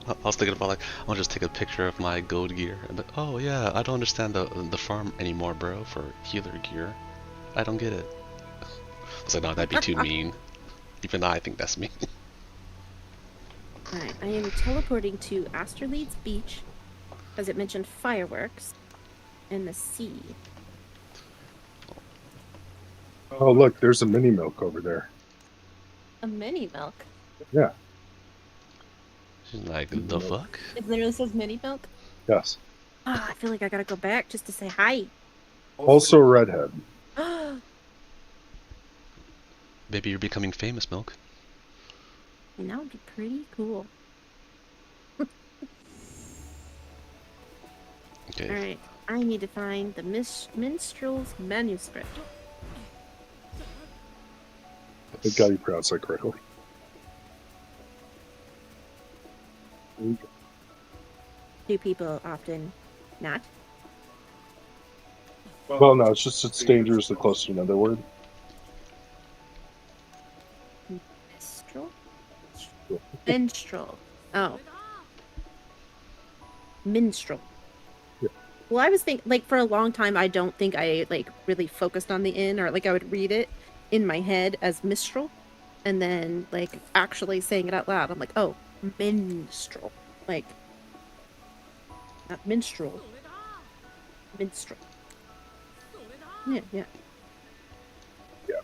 I was thinking about like, I'll just take a picture of my gold gear and like, oh yeah, I don't understand the farm anymore, bro, for healer gear. I don't get it. I was like, no, that'd be too mean. Even though I think that's mean. Alright, I am teleporting to Asterleeds Beach, as it mentioned fireworks, and the sea. Oh, look, there's a mini milk over there. A mini milk? Yeah. She's like, Mini the milk. fuck? It literally says mini milk? Yes. Ah, I feel like I gotta go back just to say hi. Also a redhead. Maybe you're becoming famous, Milk. And that would be pretty cool. Okay. Alright, I need to find the minstrel's manuscript. Thank God you pronounced that correctly. Do people often not? Well, no, it's dangerously close to another word. Minstrel? Minstrel. Oh. Minstrel. Yeah. Well, I was thinking, like, for a long time, I don't think I, like, really focused on the in, or, like, I would read it in my head as minstrel, and then, like, actually saying it out loud, I'm like, oh, minstrel. Like, not minstrel. Minstrel. Yeah, yeah. Yeah.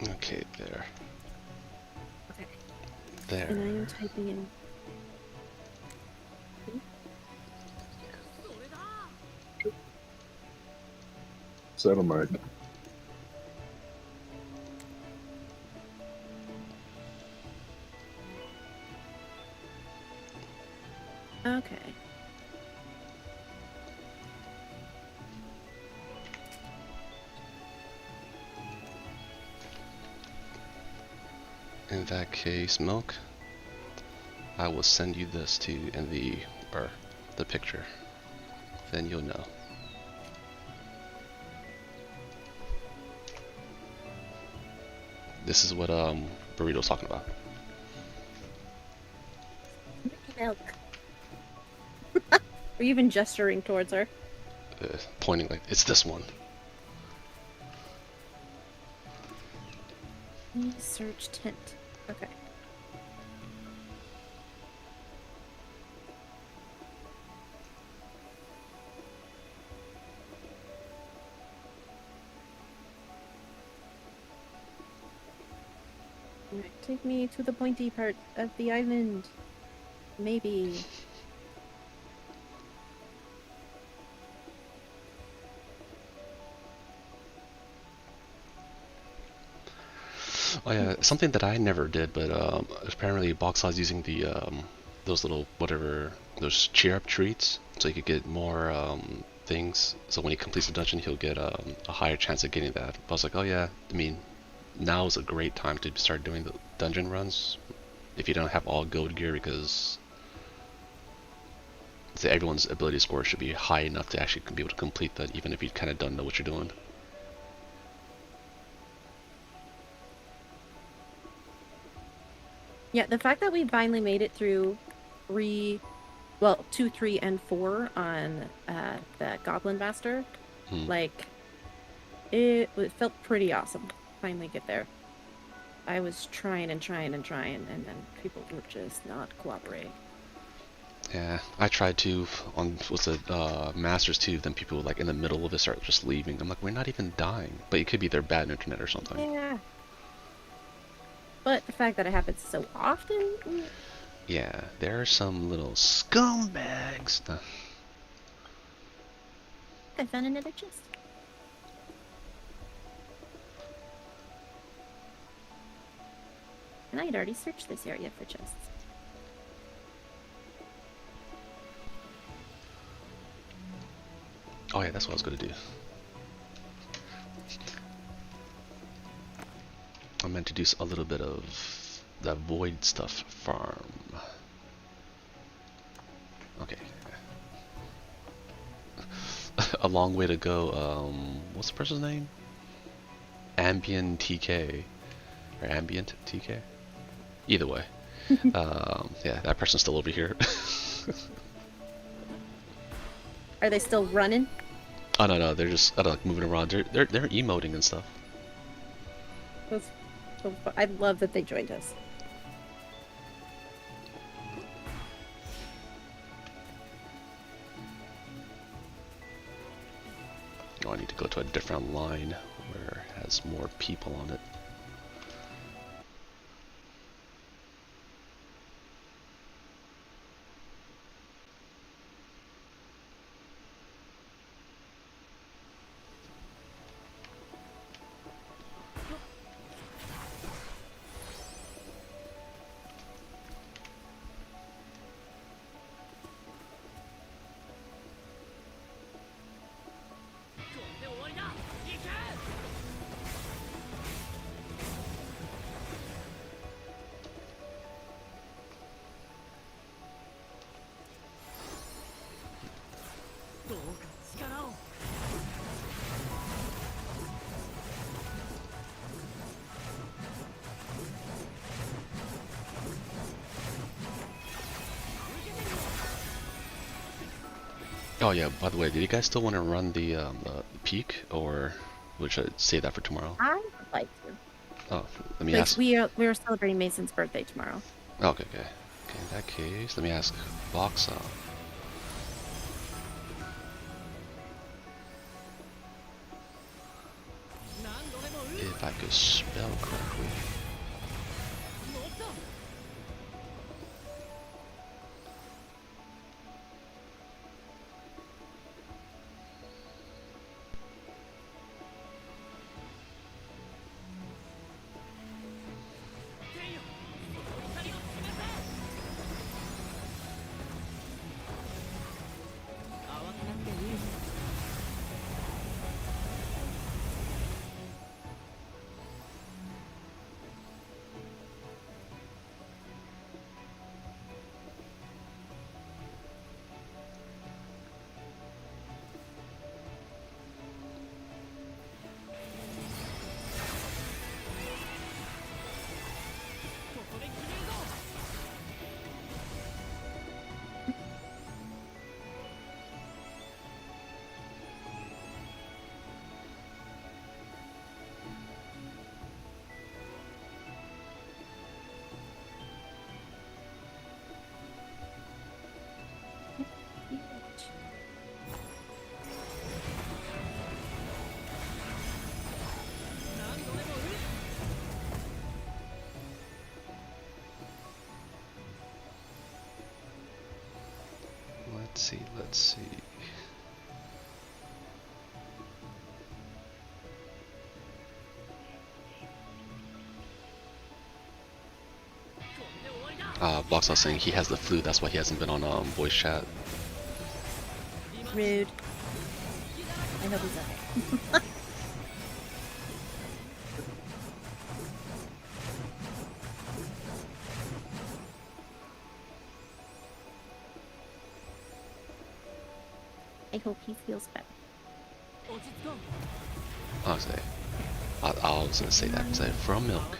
Okay, there. Okay. There. And I am typing in. So I don't mind. Okay. In that case, Milk, I will send you this too in the picture. Then you'll know. This is what Burrito's talking about. Milk. Are you even gesturing towards her? Pointing like, it's this one. Search tint. Okay. Alright, take me to the pointy part of the island. Maybe. Oh yeah, something that I never did, but apparently Boxaw's using the those little whatever those cheer up treats, so he could get more things. So when he completes the dungeon, he'll get a higher chance of getting that. But I was like, oh yeah, I mean, now is a great time to start doing the dungeon runs if you don't have all gold gear, because everyone's ability score should be high enough to actually be able to complete that, even if you kind of don't know what you're doing. Yeah, the fact that we finally made it through 2, 3, and 4 on the Goblin Master, like, it felt pretty awesome to finally get there. I was trying and trying and trying, and then people were just not cooperating. Yeah, I tried to on what's it Masters too. Then people like in the middle of it start just leaving. I'm like, we're not even dying, but it could be their bad internet or something. Yeah. But the fact that it happens so often. Yeah, there are some little scumbags. I found another chest. And I had already searched this area for chests. Oh yeah, that's what I was gonna do. I meant to do a little bit of that void stuff farm. Okay. A long way to go. What's the person's name? Ambient TK. Or Ambient TK? Either way. Yeah, that person's still over here. Are they still running? Oh no, they're just like moving around. They're emoting and stuff. That's so I love that they joined us. Oh, I need to go to a different line where it has more people on it. Oh yeah, by the way, do you guys still want to run the peak, or should I save that for tomorrow? I would like to. Oh, let me Because ask. we are celebrating Mason's birthday tomorrow. Okay. In that case, let me ask Boxa. If I could spell correctly. Let's see. Block's saying he has the flu, that's why he hasn't been on voice chat. Rude. I hope he's okay. I hope he feels better. Honestly, I was gonna say that. Say from milk.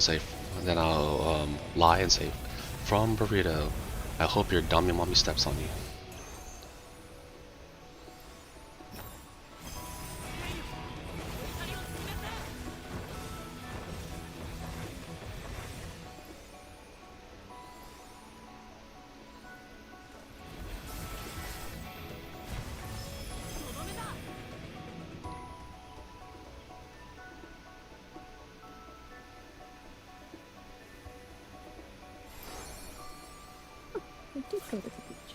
So, then I'll lie and say, from burrito, I hope your dummy mommy steps on you. I did go to the beach.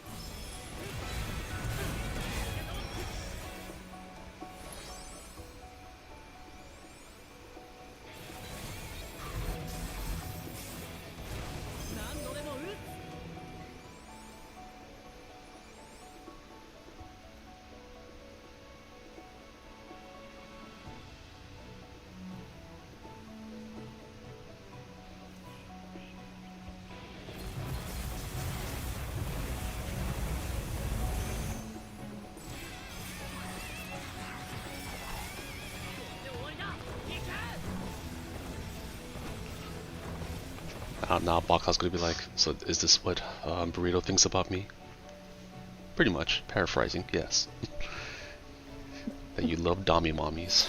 now Boxhouse gonna be like, so is this what Burrito thinks about me? Pretty much, paraphrasing, yes. That you love dommy mommies.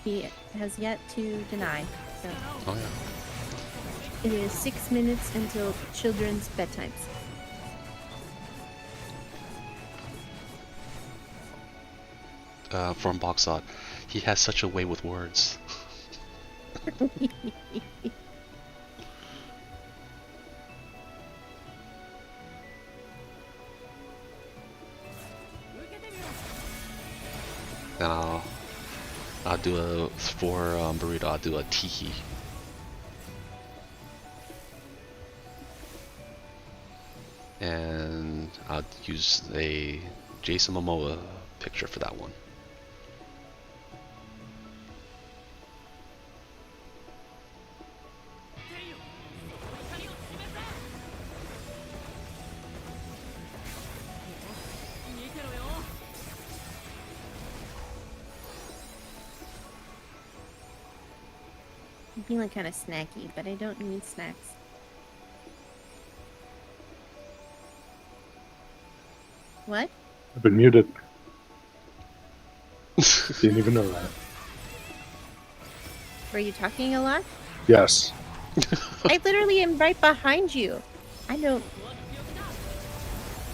He has yet to deny. So Oh yeah. it is 6 minutes until children's bedtimes. From Boxhot, he has such a way with words. And I'll do a for Burrito. I'll do a tiki. And I'll use a Jason Momoa picture for that one. I'm feeling kind of snacky, but I don't need snacks. What? I've been muted. Didn't even know that. Were you talking a lot? Yes. I literally am right behind you. I don't...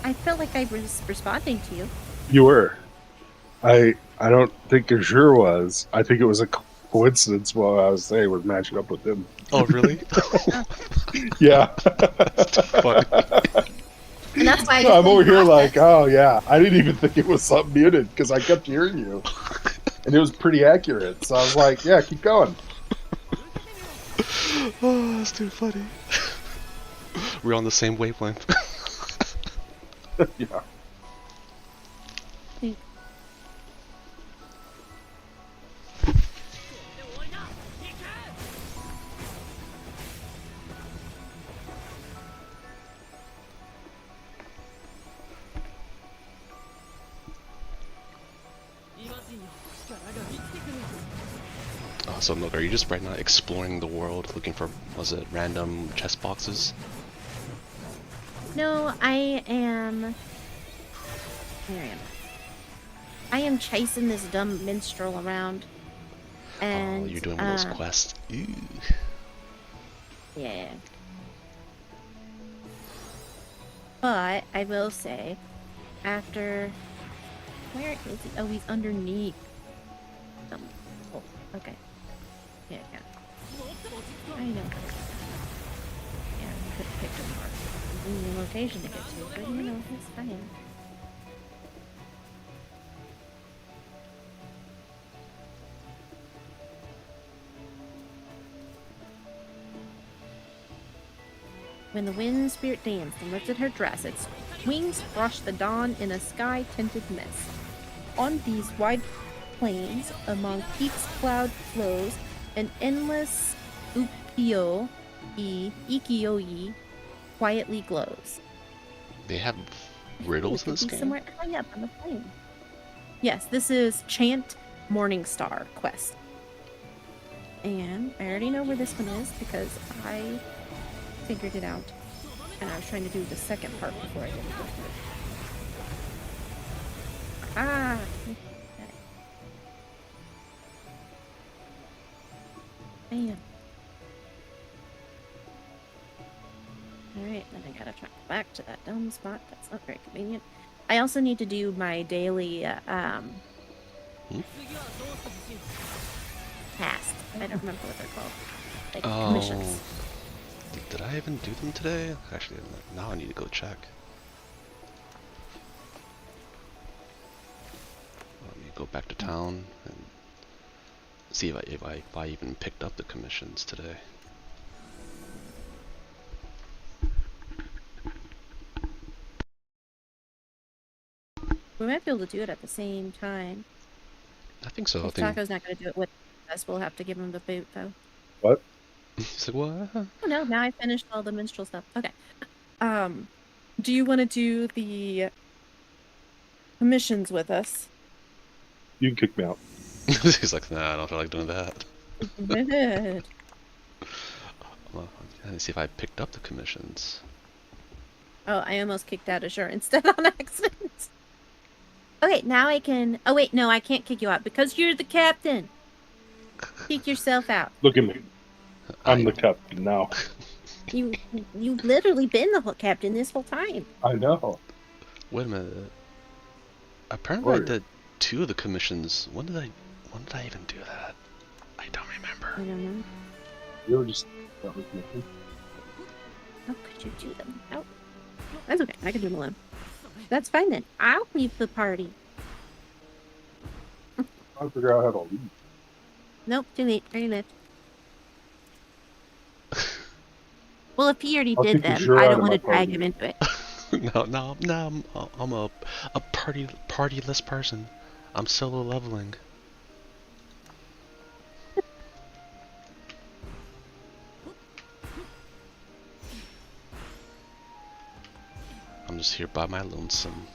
I felt like I was responding to you. You were. I don't think it sure was. I think it was a coincidence while I was there was matching up with him. Oh really? Yeah. Funny. And that's why I'm over here like, oh yeah. I didn't even think it was something muted because I kept hearing you. And it was pretty accurate. So I was like, yeah, keep going. Oh, that's too funny. We're on the same wavelength. Yeah. So look, are you just right now exploring the world, looking for, was it random chest boxes? No, I am... Where am I? I am chasing this dumb minstrel around. And, oh, you're doing one of those quests. Ew. Yeah. But, I will say, after... Where is he? Oh, he's underneath. Oh, okay. Yeah. I know. Yeah, I could have picked a more convenient location to get to, but you know, it's fine. When the wind spirit danced and lifted her dress, its wings brushed the dawn in a sky-tinted mist. On these wide plains, among peaks, cloud flows, an endless ikiyoi quietly glows. They have riddles in this game? Somewhere high up on the plain. Yes, this is Chant Morningstar quest. And I already know where this one is because I figured it out. And I was trying to do the second part before I did the first part. Ah! Man. Alright, then I gotta travel back to that dumb spot. That's not very convenient. I also need to do my daily, tasks. I don't remember what they're called. Like, commissions. Did I even do them today? Actually, now I need to go check. Let me go back to town and see if I even picked up the commissions today. We might be able to do it at the same time. I think so. If Taco's not going to do it with us, we'll have to give him the boot, though. What? He's like, what? Oh no, now I finished all the minstrel stuff. Okay. Do you want to do the commissions with us? You can kick me out. He's like, nah, I don't feel like doing that. Good. And see if I picked up the commissions. Oh, I almost kicked out of shore instead on accident. Okay, now I can. Oh wait, no, I can't kick you out because you're the captain. Kick yourself out. Look at me. I'm I the captain now. You've literally been the whole captain this whole time. I know. wait a minute. Apparently, I Warrior. did 2 of the commissions. When did I even do that? I don't remember. I don't know. You were just that was nothing. How could you do them? Oh, that's okay. I can do them alone. That's fine then. I'll leave the party. I figure out how to leave. Nope, too late. Already left. Well, if he already I'll did kick the them, sure I out don't of want my to drag party. him into it. no, I'm a partyless person. I'm solo leveling. I'm just here by my lonesome,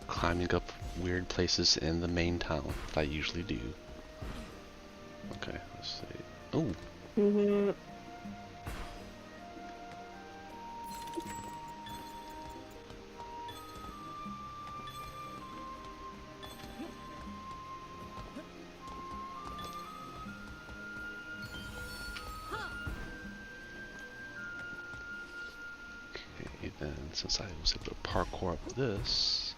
climbing up weird places in the main town that I usually do. Okay, let's see. Oh, Mm-hmm. okay, then since I was able to parkour up this,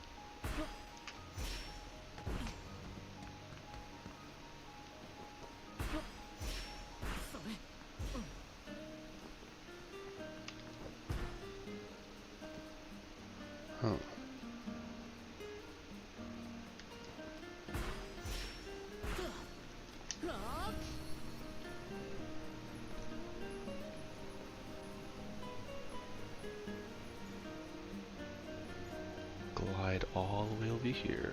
huh? Glide all the way over here.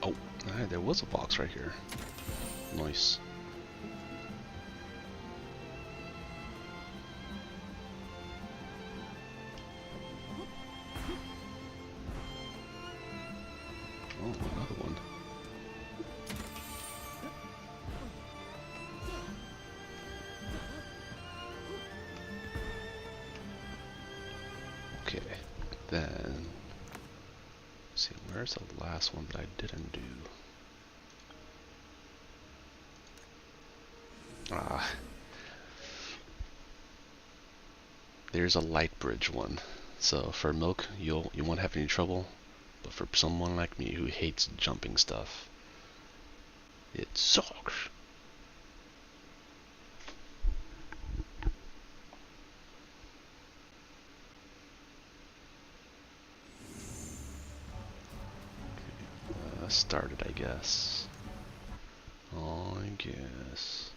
Oh, alright, there was a box right here. Nice. Oh, another one. Okay, then let's see, where's the last one that I didn't do? Ah, there's a light bridge one. So for milk, you won't have any trouble. But for someone like me who hates jumping stuff, it sucks. Started, I guess. I guess.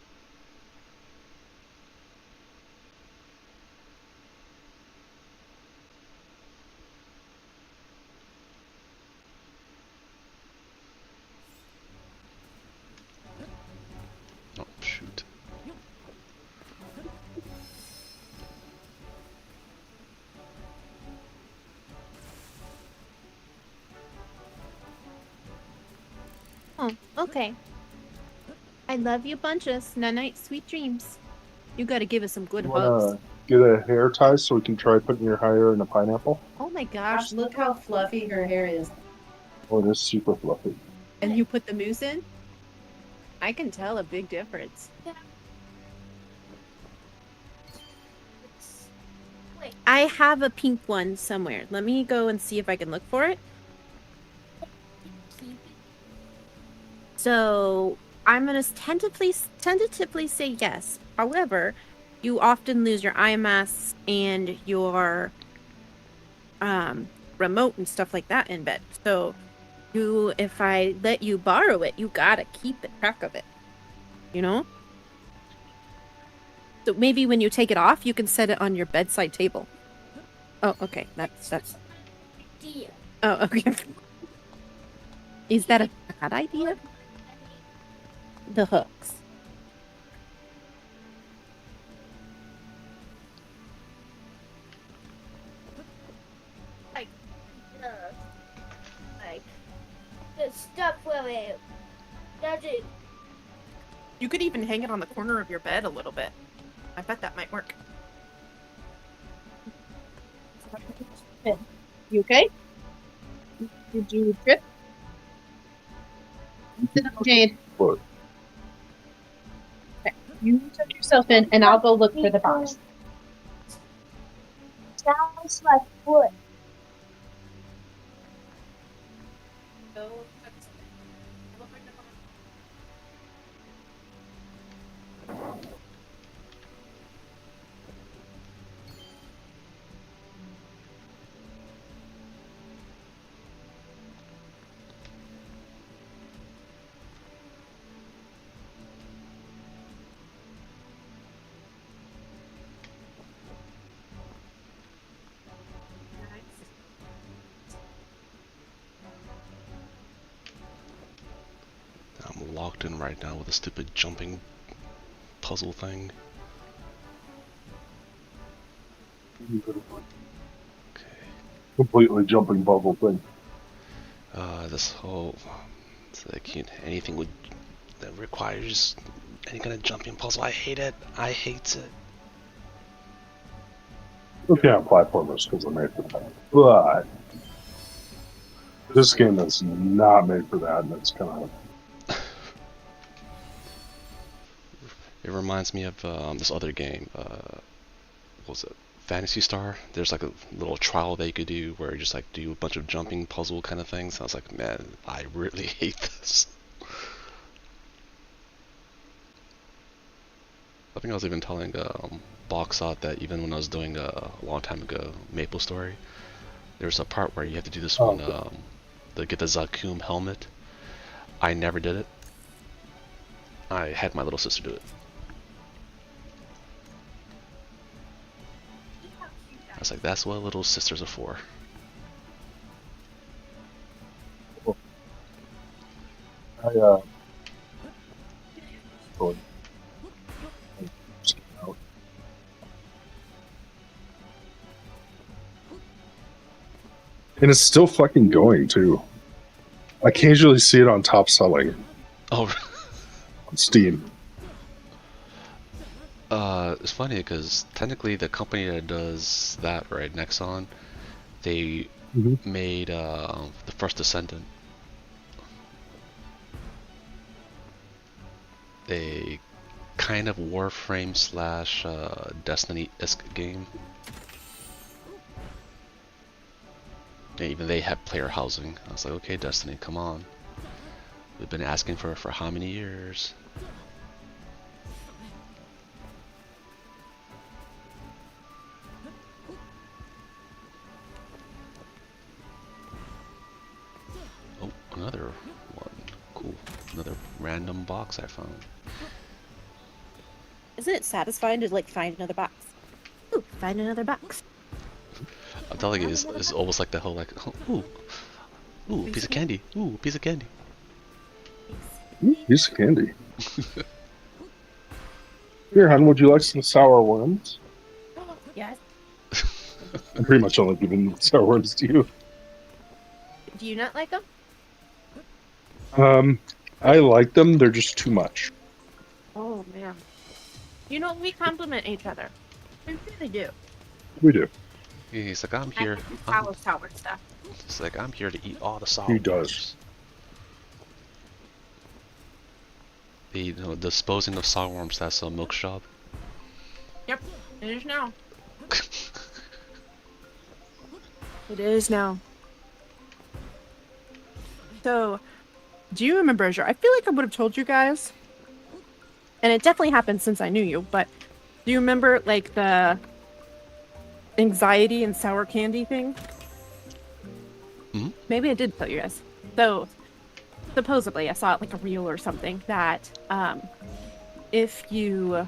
Oh, shoot. Oh, okay. I love you bunches. Night night, sweet dreams. You gotta give us some good You hugs. wanna get a hair tie so we can try putting your hair in a pineapple? Oh my gosh, look how fluffy her hair is. Oh, it is super fluffy. And you put the mousse in? I can tell a big difference. I have a pink one somewhere. Let me go and see if I can look for it. So I'm gonna tentatively say yes. However, you often lose your eye masks and your remote and stuff like that in bed. So if I let you borrow it, you gotta keep the track of it. You know? So maybe when you take it off, you can set it on your bedside table. Oh, okay. That's. Oh, okay. Is that a bad idea? The hooks. Like the stuff where it doesn't. You could even hang it on the corner of your bed a little bit. I bet that might work. You okay? Did you trip? Sit up, Jade. What? Okay. You tuck yourself in, and I'll go look for the box. Sounds like wood. I'm locked in right now with a stupid jumping puzzle thing. Okay. Completely jumping bubble thing. This whole... It's like, anything that requires any kind of jumping puzzle, I hate it. I hate it. Okay, on platformers because I'm made for that. But this game is not made for that, and it's kind of... It reminds me of this other game. What was it? Fantasy Star. There's like a little trial that you could do where you just like do a bunch of jumping puzzle kind of things. I was like, man, I really hate this. I think I was even telling Boxot that even when I was doing a long time ago Maple Story, there's a part where you have to do this one to get the Zakum helmet. I never did it. I had my little sister do it. I was like, that's what little sisters are for. And it's still fucking going, too. I occasionally see it on top selling Oh, on Steam. it's funny because technically the company that does that, right, Nexon, they made the first Descendant. A kind of Warframe slash Destiny-esque game. And even they have player housing. I was like, okay, Destiny, come on. We've been asking for how many years? Oh, another one. Cool. Another random box I found. Isn't it satisfying to like find another box? Ooh, find another box. I'm telling you, it's almost like the whole like, oh, ooh, piece of candy. Ooh, piece of candy. Ooh, piece of candy. Here, hon, would you like some sour worms? Yes. I'm pretty much only giving sour worms to you. Do you not like them? I like them. They're just too much. Oh man. You know, we compliment each other. We really do. We do. He's like, I'm here. Sour stuff. It's like, I'm here to eat all the sour. He does. The disposing of sour worms. That's a milk shop. Yep, it is now. It is now. So, do you remember, Azure? I feel like I would have told you guys, and it definitely happened since I knew you, but do you remember, like, the anxiety and sour candy thing? Mm-hmm. Maybe I did tell you guys. So, supposedly, I saw it like a reel or something, that if you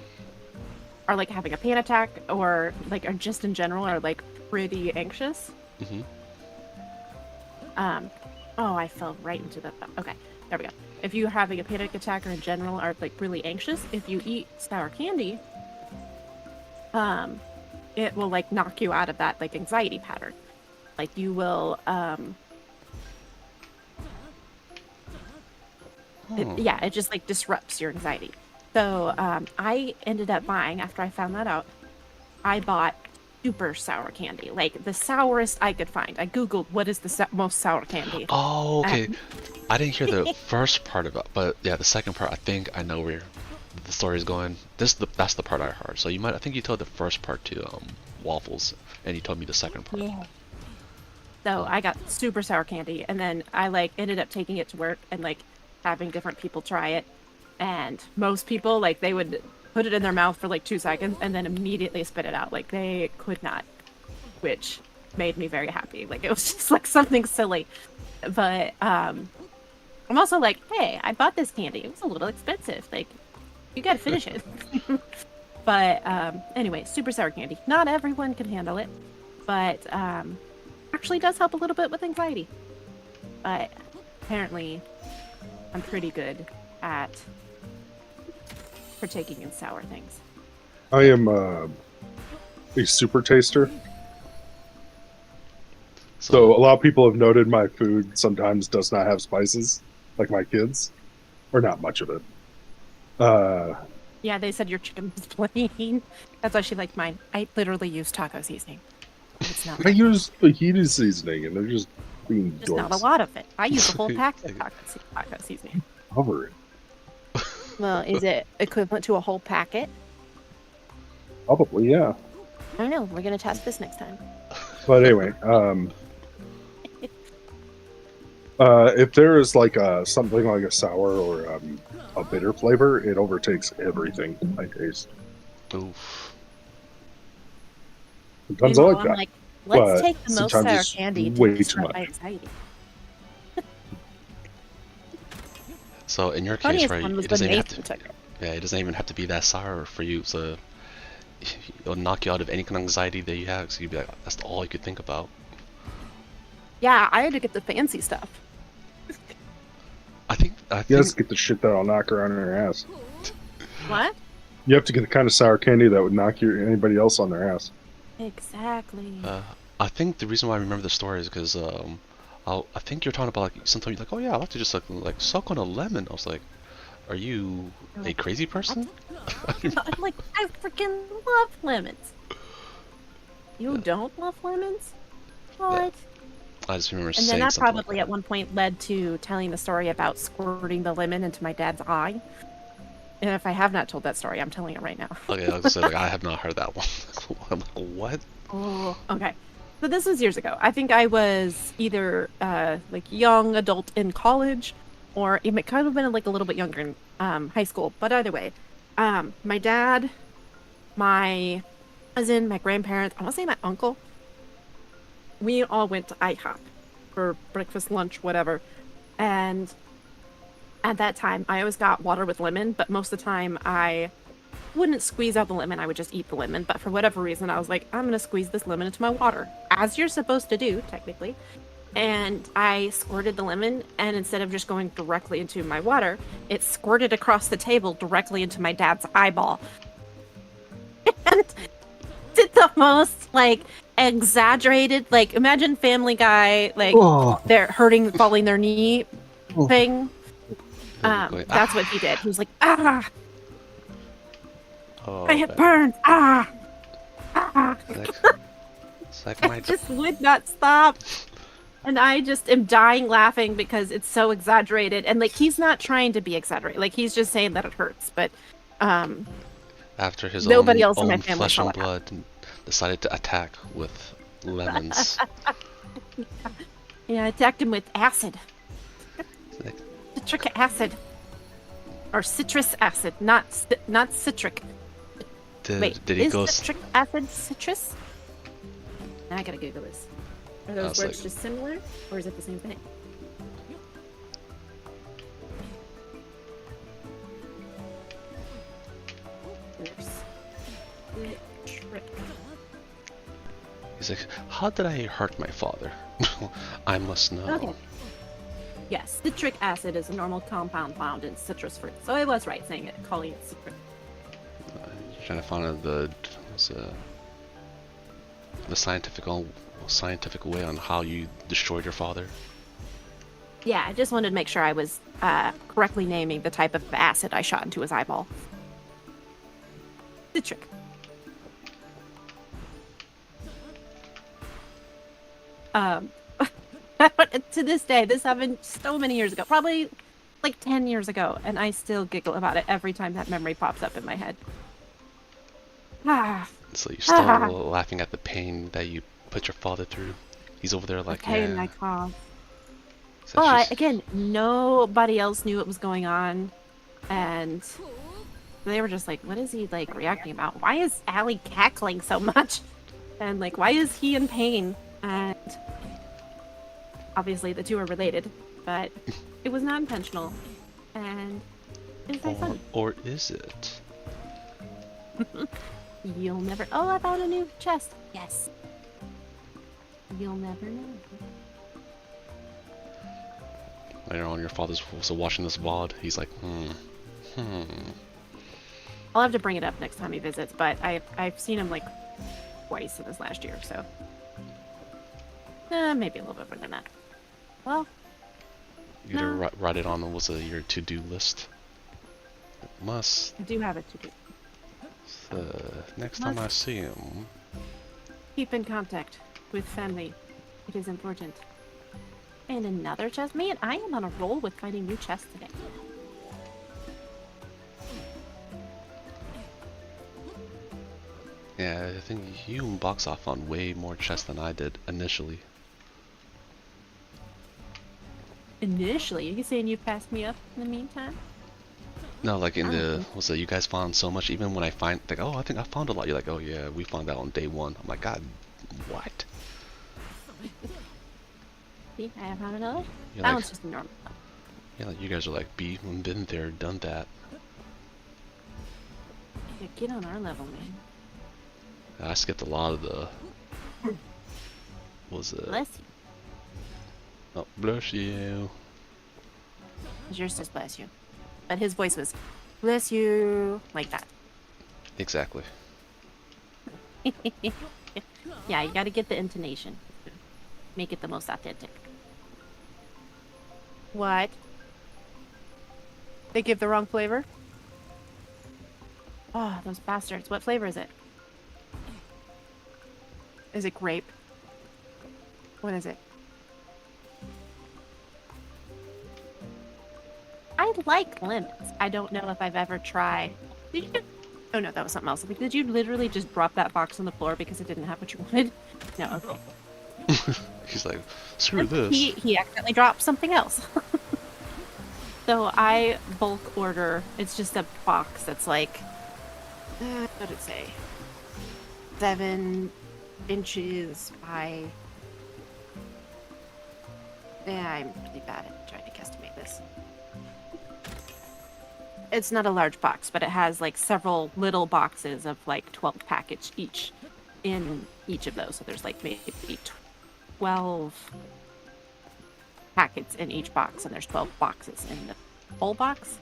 are like having a panic attack or like are just in general are like pretty anxious. Mm-hmm. Oh, I fell right into that. Okay, there we go. If you're having a panic attack or in general are like really anxious, if you eat sour candy, it will like knock you out of that like anxiety pattern. Like you will, it just like disrupts your anxiety. So I ended up buying, after I found that out, I bought super sour candy, like the sourest I could find. I googled what is the most sour candy. Oh, okay. Um, I didn't hear the first part about, but yeah, the second part. I think I know where the story is going. That's the part I heard. So I think you told the first part to Waffles, and you told me the second part. Yeah. So I got super sour candy, and then I like ended up taking it to work and like having different people try it, and most people like they would put it in their mouth for like 2 seconds and then immediately spit it out. Like they could not, which made me very happy. Like it was just like something silly, but I'm also like, hey, I bought this candy. It was a little expensive. Like you gotta finish it. But anyway, super sour candy. Not everyone can handle it, but actually does help a little bit with anxiety. But apparently I'm pretty good at partaking in sour things. I am a super taster. So a lot of people have noted my food sometimes does not have spices, like my kids, or not much of it. Yeah, they said your chicken was plain. That's why she liked mine. I literally use taco seasoning. It's not. I use fajita seasoning, and they're just being Just not a dorks. lot of it. I use a whole pack of taco seasoning. Cover it. Well, is it equivalent to a whole packet? Probably, yeah. I don't know. We're gonna test this next time. But anyway, if there is like something like a sour or a bitter flavor, it overtakes everything I taste. Oof. Sometimes I You know, like I'm that. like, let's but take the most sometimes sour it's candy way to too disrupt my much. anxiety. So in your Funniest case, right, one was it doesn't when even have Nathan to. took it. Yeah, it doesn't even have to be that sour for you. So it'll knock you out of any kind of anxiety that you have. So you'd be like, that's all you could think about. Yeah, I had to get the fancy stuff. I think. You have to get the shit that'll knock her on her ass. What? You have to get the kind of sour candy that would knock anybody else on their ass. Exactly. I think the reason why I remember the story is because I think you're talking about like sometimes you're like, oh yeah, I like to just like suck on a lemon. I was like, are you a crazy person? I'm like, I freaking love lemons. You don't love lemons? What? I just remember And saying then that something probably like at one point led to telling the story about squirting the lemon into my dad's eye. And if I have not told that story, I'm telling it right now. Okay, I was gonna say, like, I have not heard that one. I'm like, what? Oh, okay. So this was years ago. I think I was either like young adult in college, or it might kind of been like a little bit younger in high school. But either way, my dad, my cousin, my grandparents, I want to say my uncle, we all went to IHOP for breakfast, lunch, whatever. And at that time, I always got water with lemon, but most of the time I wouldn't squeeze out the lemon. I would just eat the lemon. But for whatever reason, I was like, I'm going to squeeze this lemon into my water, as you're supposed to do, technically. And I squirted the lemon, and instead of just going directly into my water, it squirted across the table directly into my dad's eyeball. And did the most, like, exaggerated, like, imagine Family Guy, like, they're hurting, falling their knee thing. That's what he did. He was like, ah! Oh, It burns! Ah! Ah! It's like my It just would not stop. And I just am dying laughing because it's so exaggerated. And, like, he's not trying to be exaggerated. Like, he's just saying that it hurts. But, after his nobody own, else in my own family flesh saw and it blood and decided to attack with lemons. yeah, I attacked him with acid. Like, Citric acid. Or citrus acid, not citric. Wait, did he is go? citric acid citrus? Now I gotta Google this. Are those was words like- just similar, or is it the same thing? Oops. He's like, how did I hurt my father? I must know. Okay. Yes, citric acid is a normal compound found in citrus fruit. So I was right saying it, calling it citric. Trying to find out the scientific way on how you destroyed your father. Yeah, I just wanted to make sure I was correctly naming the type of acid I shot into his eyeball. Citric. To this day, this happened so many years ago, probably like 10 years ago, and I still giggle about it every time that memory pops up in my head. So you're still laughing at the pain that you put your father through. He's over there like, Pain yeah. I caused. So But she's- again, nobody else knew what was going on, and they were just like, "What is he like reacting about? Why is Allie cackling so much? And like, why is he in pain?" And obviously, the two are related, but it was not intentional, and it was very funny. or is it? You'll never. Oh, I found a new chest. Yes. You'll never know. Later on, your father's also watching this VOD. He's like, I'll have to bring it up next time he visits, but I've seen him like twice in this last year, so maybe a little bit more than that. Well, You gotta write it on your to-do list. Must. I do have it to do. Next time I see him. Keep in contact with family. It is important. And another chest. Man, I am on a roll with finding new chests today. Yeah, I think you box off on way more chests than I did initially. Initially, are you saying you passed me up in the meantime? No, like in the you guys found so much. Even when I find like, oh, I think I found a lot. You're like, oh yeah, we found that on day one. I'm like, God, what? See, I found another. You're That like, one's just normal. yeah, like you guys are like, been there, done that. Yeah, get on our level, man. I skipped a lot of the. Was it? Bless you. Oh, bless you. Yours just bless you. But his voice was, bless you, like that. Exactly. Yeah, you gotta get the intonation. Make it the most authentic. What? They give the wrong flavor? Oh, those bastards. What flavor is it? Is it grape? What is it? I like lemons. I don't know if I've ever tried. Did you? Oh no, that was something else. Like, did you literally just drop that box on the floor because it didn't have what you wanted? No. Okay. He's like, screw this. He accidentally dropped something else. So I bulk order. It's just a box that's like, what did it say? 7 inches by. Yeah, I'm pretty bad at trying to guesstimate this. It's not a large box, but it has like several little boxes of like 12 package each in each of those. So there's like maybe 12 packets in each box, and there's 12 boxes in the whole box,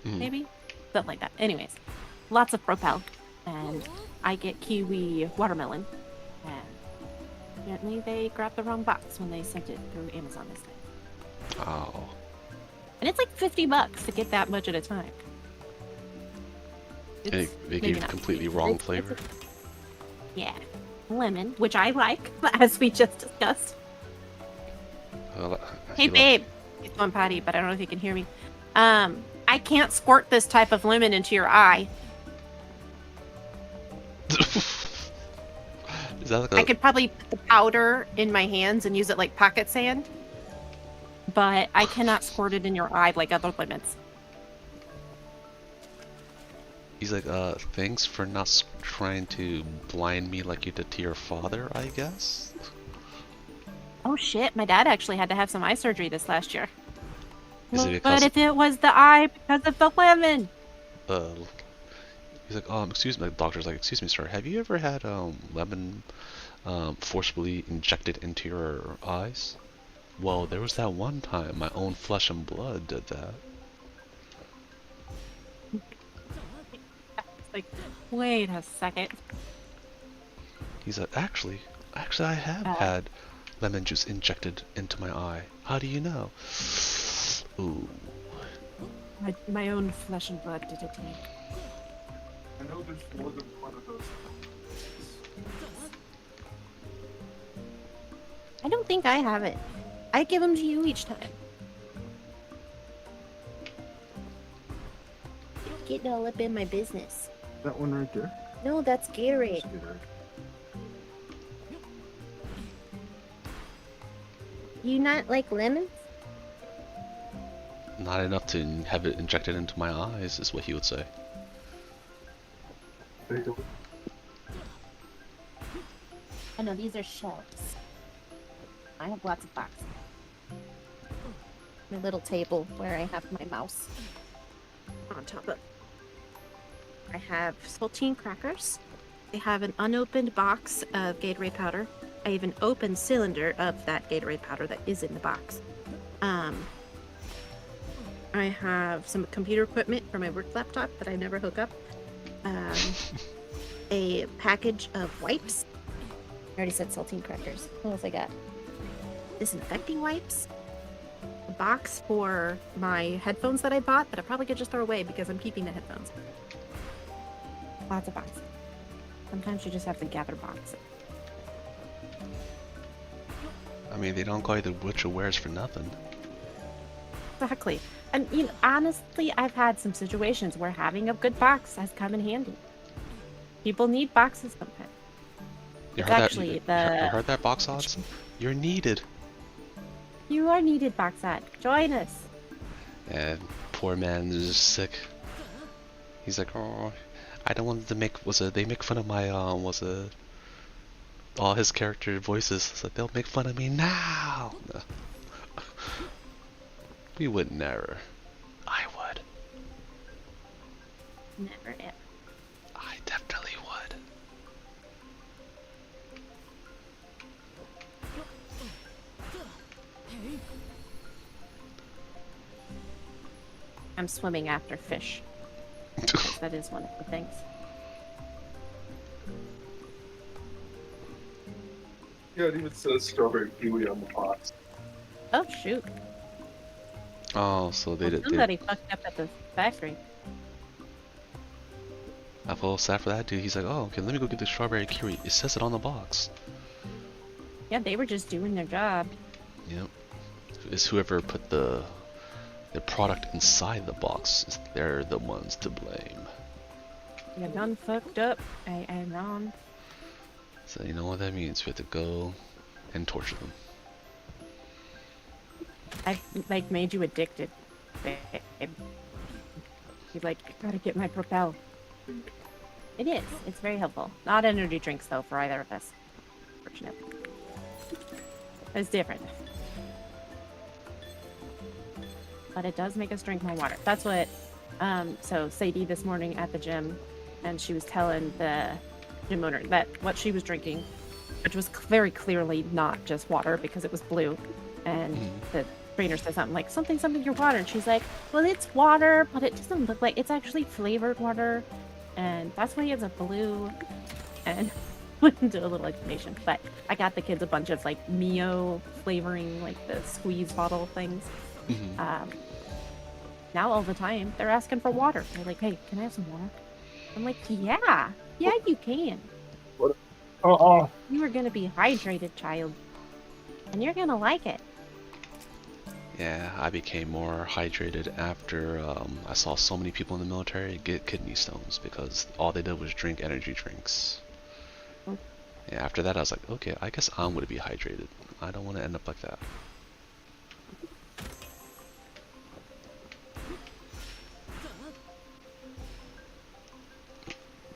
maybe? Something like that. Anyways, lots of Propel, and I get kiwi watermelon, and apparently they grabbed the wrong box when they sent it through Amazon this time. Oh. And it's like $50 to get that much at a time. They maybe gave you not completely sweet. wrong It's- flavor. Yeah. Lemon, which I like, as we just discussed. Hey, babe. He's going potty, but I don't know if you can hear me. I can't squirt this type of lemon into your eye. Is that like I could probably put the powder in my hands and use it like pocket sand, but I cannot squirt it in your eye like other lemons. He's like, thanks for not trying to blind me like you did to your father, I guess? Oh shit, my dad actually had to have some eye surgery this last year. Is it But because, if it was the eye because of the lemon? he's like, excuse me, the doctor's like, excuse me, sir, have you ever had, lemon, forcibly injected into your eyes? Well, there was that one time my own flesh and blood did that. It's like, wait a second. He's like, actually, I have had lemon juice injected into my eye. How do you know? Ooh. My own flesh and blood did it to me. I know there's more than one of those. I don't think I have it. I give them to you each time. Getting all up in my business. That one right there. No, that's Garrett. You not like lemons? Not enough to have it injected into my eyes, is what he would say. Oh no, these are shelves. I have lots of boxes. My little table where I have my mouse on top of. I have saltine crackers. I have an unopened box of Gatorade powder. I have an open cylinder of that Gatorade powder that is in the box. I have some computer equipment for my work laptop that I never hook up. A package of wipes. I already said saltine crackers. What else I got? Disinfecting wipes. A box for my headphones that I bought that I probably could just throw away because I'm keeping the headphones. Lots of boxes. Sometimes you just have to gather boxes. I mean, they don't call you the Witcher Wares for nothing. Exactly. And you know, honestly, I've had some situations where having a good box has come in handy. People need boxes sometimes. You It's heard actually that? You heard that, box odds? You're needed. You are needed, Boxot. Join us. And poor man is just sick. He's like, oh, I don't want to make. They make fun of my all his character voices. So they'll make fun of me now. No. We would never. I would. Never ever. I definitely would. I'm swimming after fish. That is one of the things. Yeah, it even says strawberry kiwi on the box. Oh shoot! Oh, so they did. Somebody fucked up at the factory. I feel sad for that dude. He's like, oh, okay, let me go get the strawberry kiwi. It says it on the box. Yeah, they were just doing their job. Yep. It's whoever put the product inside the box. They're the ones to blame. You done fucked up. I am wrong. So you know what that means. We have to go and torture them. I like made you addicted. Babe. You like gotta get my Propel. It is. It's very helpful. Not energy drinks though for either of us. Fortunately. It's different. But it does make us drink more water. That's what so Sadie this morning at the gym, and she was telling the gym owner that what she was drinking, which was very clearly not just water because it was blue, and the trainer said something like something your water, and she's like, well, it's water, but it doesn't look like it's actually flavored water, and that's why it's a blue. And went into a little explanation, but I got the kids a bunch of like Mio flavoring, like the squeeze bottle things. Now all the time they're asking for water. They're like, hey, can I have some water? I'm like, yeah, you can. What? You are gonna be hydrated, child, and you're gonna like it. Yeah, I became more hydrated after I saw so many people in the military get kidney stones because all they did was drink energy drinks. Yeah, after that I was like, okay, I guess I'm gonna be hydrated. I don't want to end up like that.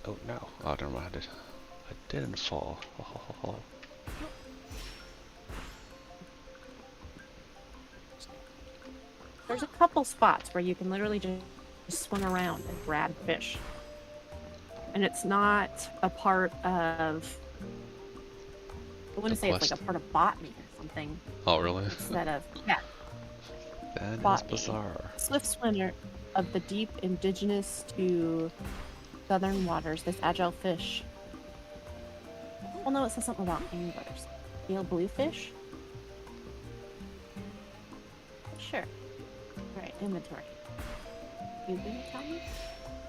Oh no! Oh, never mind. I didn't fall. There's a couple spots where you can literally just swim around and grab fish, and it's not a part of want to say it's like a quest. part of botany or something Oh, really? instead of yeah. That is Botany. bizarre. Swift swimmer of the deep, indigenous to southern waters. This agile fish. Well, no, it says something about anglers. Pale bluefish. Sure. All right, inventory. You gonna tell me?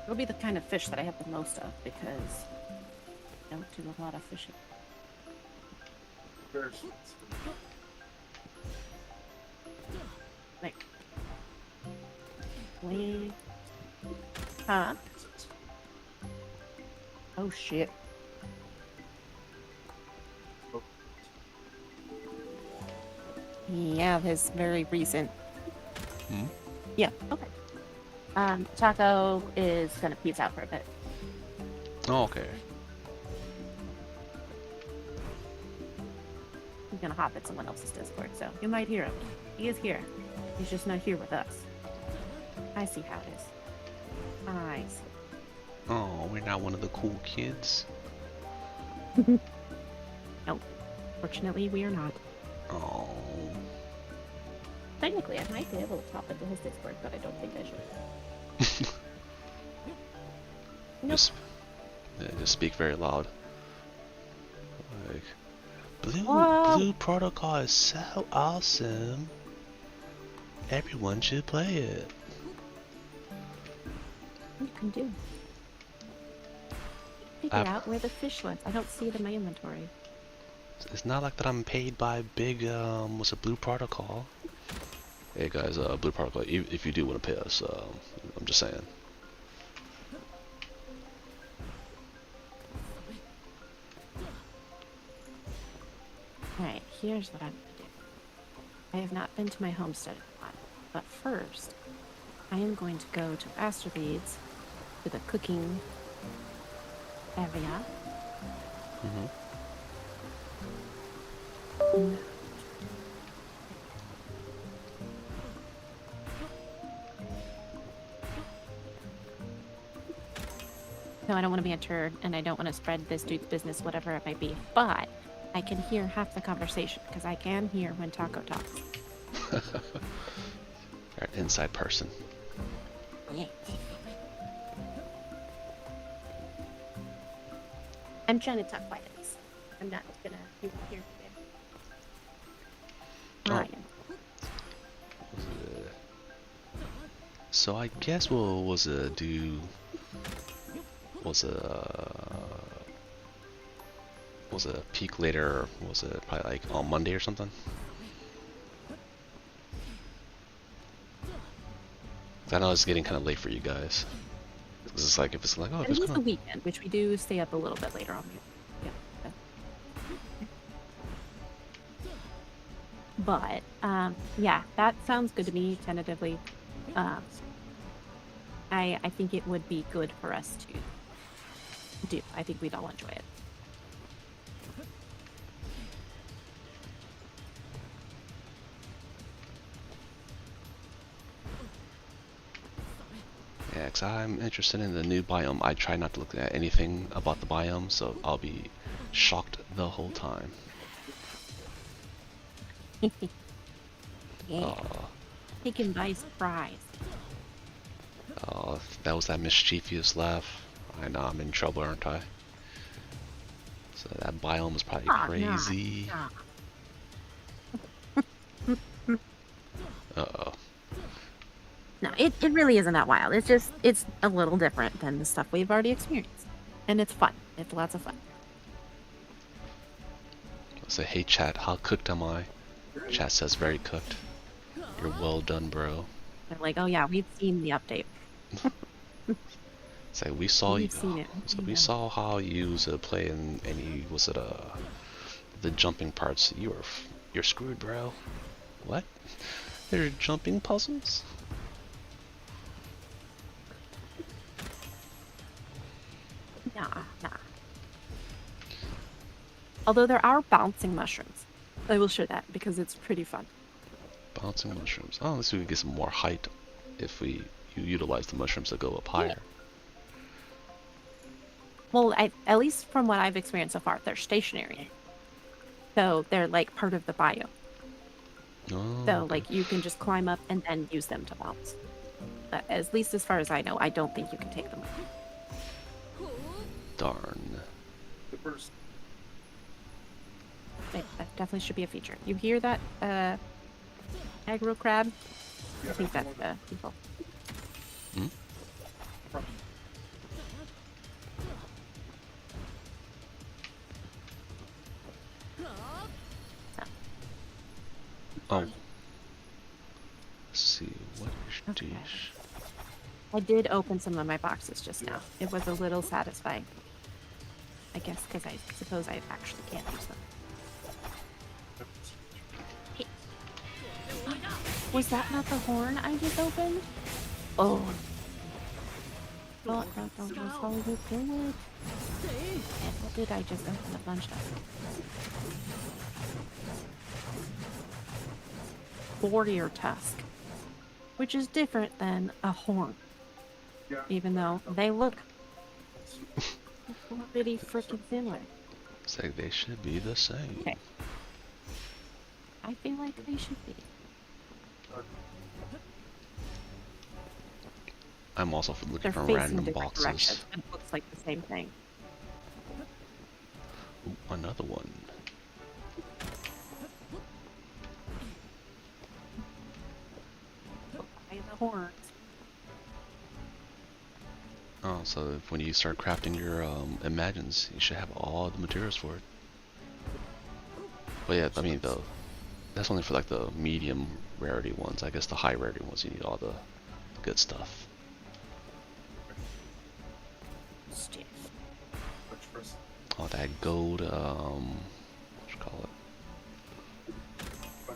It'll be the kind of fish that I have the most of because I don't do a lot of fishing. Like, wait. Huh? Oh shit. Yeah, this very recent. Hmm? Yeah, okay. Taco is gonna peace out for a bit. Oh, okay. He's gonna hop at someone else's Discord, so you might hear him. He is here. He's just not here with us. I see how it is. I see. Oh, we're not one of the cool kids. Nope. Fortunately, we are not. Oh. Technically, I might be able to hop into his Discord, but I don't think I should. Nope. Just speak very loud. Like, Whoa. Blue Protocol is so awesome. Everyone should play it. You can do. Figure out where the fish went. I don't see it in my inventory. It's not like that I'm paid by big, what's it, Blue Protocol? Hey guys, Blue Protocol, if you do want to pay us, I'm just saying. Alright, here's what I'm gonna do. I have not been to my homestead in a while, but first, I am going to go to Asterbeads to the cooking area. Mm-hmm. No, I don't want to be a turd, and I don't want to spread this dude's business, whatever it might be. But I can hear half the conversation because I can hear when Taco talks. You're an inside person. Yeah. I'm trying to talk quietly. I'm not gonna be here today. Oh. Ryan. So I guess we'll was a peak later, was it probably like on Monday or something? I know it's getting kind of late for you guys. It's like, if it's like, oh, if And it's it is the gonna... weekend, which we do stay up a little bit later on. Yeah. But yeah, that sounds good to me tentatively. I think it would be good for us to do. I think we'd all enjoy it. Yeah, because I'm interested in the new biome. I try not to look at anything about the biome, so I'll be shocked the whole time. Yeah. Taken by surprise. Oh, that was that mischievous laugh. I know I'm in trouble, aren't I? So that biome is probably crazy. Uh-oh. No, it really isn't that wild. It's a little different than the stuff we've already experienced. And it's fun. It's lots of fun. Say, hey chat, how cooked am I? Chat says very cooked. You're well done, bro. They're like, oh yeah, we've seen the update. Say, we saw you. We've seen it. So we saw how you was playing any, was it the jumping parts? You're screwed, bro. What? There are jumping puzzles? Nah. Although there are bouncing mushrooms. I will show that because it's pretty fun. Bouncing mushrooms. Oh, let's see if we get some more height if you utilize the mushrooms to go up higher. Yeah. Well, at least from what I've experienced so far, they're stationary. So they're like part of the bio. Oh, So okay. like you can just climb up and then use them to bounce. But at least as far as I know, I don't think you can take them with you. Darn. That definitely should be a feature. You hear that, aggro crab? I think that's the people. Hmm? Oh. Let's see, what is Okay. dish? I did open some of my boxes just now. It was a little satisfying. I guess because I suppose I actually can't use them. Hey. Was that not the horn I just opened? Oh. Thought that was how you do it. And what did I just open a bunch of? Warrior tusk. Which is different than a horn. Even though they look pretty freaking similar. It's like they should be the same. Okay. I feel like they should be. I'm also looking They're for facing random different boxes. directions. It looks like the same thing. Ooh, another one. By the horns. Oh, so if when you start crafting your imagines, you should have all the materials for it. But yeah, I mean that's only for like the medium rarity ones. I guess the high rarity ones you need all the good stuff. Stiff. All that gold, what you call it?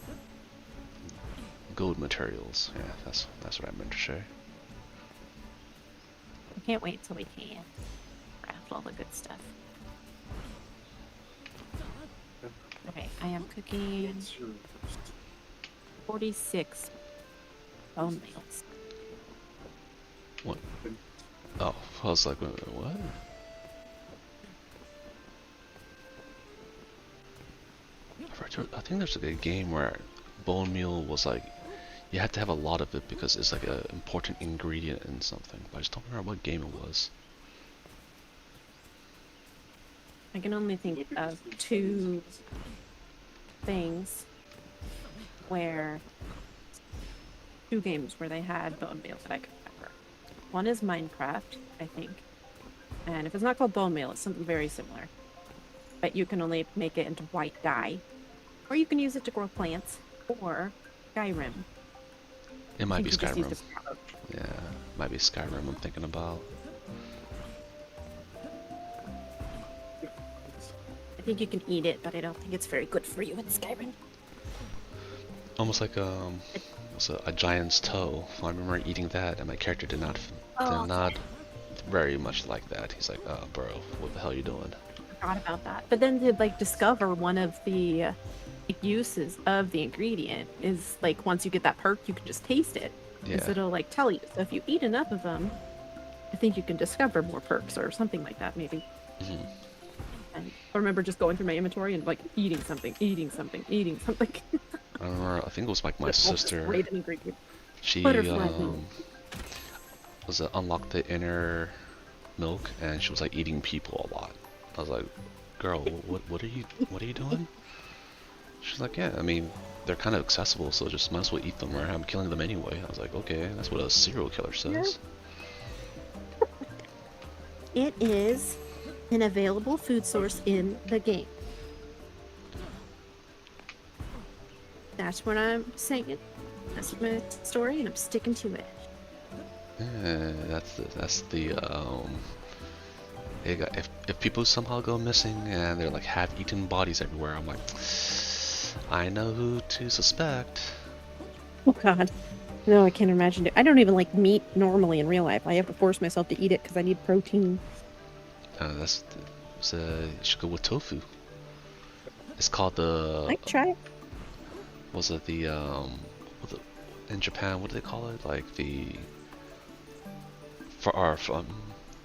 Gold materials. Yeah, that's what I meant to say. I can't wait till we can craft all the good stuff. Okay, I am cooking 46 bone meals. What? Oh, I was like, what? I think there's like a game where bone meal was like you had to have a lot of it because it's like an important ingredient in something. But I just don't remember what game it was. I can only think of two things where two games where they had bone meal that I can remember. One is Minecraft, I think. And if it's not called bone meal, it's something very similar. But you can only make it into white dye. Or you can use it to grow plants. Or Skyrim. It might be You just used Skyrim. it for- Yeah, might be Skyrim I'm thinking about. I think you can eat it, but I don't think it's very good for you in Skyrim. Almost like what's a giant's toe. I remember eating that, and my character did not very much like that. He's like, "Oh, bro, what the hell are you doing?" Forgot about that. But then to like discover one of the uses of the ingredient is like once you get that perk, you can just taste it. Yeah. So it'll like tell you. So if you eat enough of them, I think you can discover more perks or something like that, maybe. Mhm. And I remember just going through my inventory and like eating something. I remember. I think it was like my With all this sister. great ingredient. She Butterfly milk. was unlocked the inner milk, and she was like eating people a lot. I was like, "Girl, what are you doing?" She's like, "Yeah, I mean, they're kind of accessible, so just might as well eat them, or I'm killing them anyway." I was like, "Okay, that's what a serial killer says." It is an available food source in the game. That's what I'm saying. That's my story, and I'm sticking to it. Yeah, that's the if people somehow go missing and they're like half-eaten bodies everywhere, I'm like, I know who to suspect. Oh God, no, I can't imagine it. I don't even like meat normally in real life. I have to force myself to eat it because I need protein. You should go with tofu. It's called the. I can try it. Was it the in Japan? What do they call it? Like the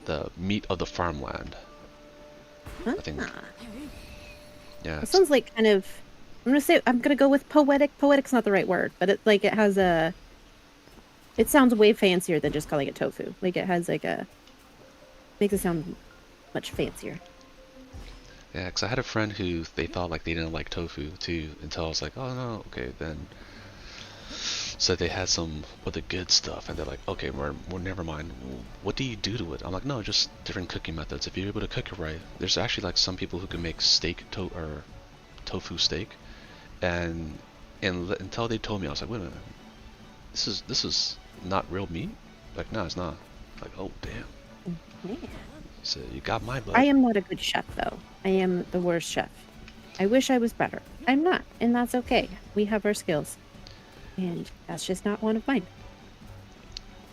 the meat of the farmland. Huh? I think. Yeah, It sounds like kind of. I'm gonna go with poetic. Poetic's not the right word, but it has a. It sounds way fancier than just calling it tofu. Like it has like a makes it sound much fancier. yeah. Cause I had a friend who they thought like they didn't like tofu too, until I was like, oh no, okay, then. So they had some of the good stuff, and they're like, okay, well, never mind. What do you do to it? I'm like, no, just different cooking methods. If you're able to cook it right, there's actually like some people who can make or tofu steak, and until they told me, I was like, wait a minute, this is not real meat. Like, no, it's not. Like, oh damn. Man. So you got my I blood. am not a good chef, though. I am the worst chef. I wish I was better. I'm not, and that's okay. We have our skills, and that's just not one of mine.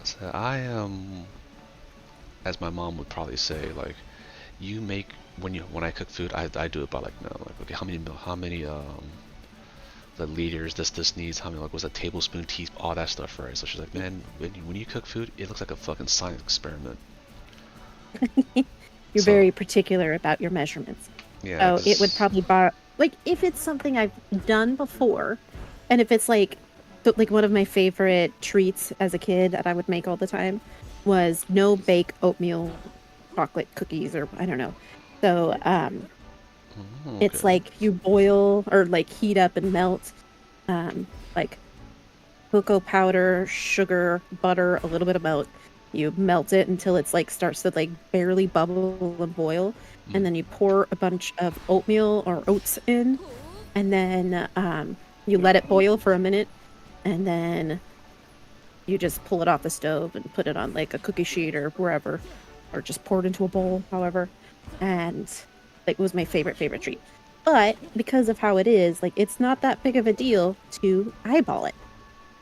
So I am, as my mom would probably say, like, you make when I cook food, I do it by like, no, like, okay, how many the liters this needs, how many, like, was a tablespoon, teaspoon, all that stuff, right? So she's like, man, when you cook food, it looks like a fucking science experiment. You're So very particular about your measurements. yeah, So it would cause probably bar like if it's something I've done before, and if it's like like one of my favorite treats as a kid that I would make all the time was no bake oatmeal chocolate cookies or I don't know. So it's okay, like you boil or like heat up and melt like cocoa powder, sugar, butter, a little bit of milk. You melt it until it's like starts to like barely bubble and boil, and then you pour a bunch of oatmeal or oats in, and then you let it boil for a minute, and then you just pull it off the stove and put it on like a cookie sheet or wherever, or just pour it into a bowl, however. And like, it was my favorite treat. But because of how it is, like it's not that big of a deal to eyeball it.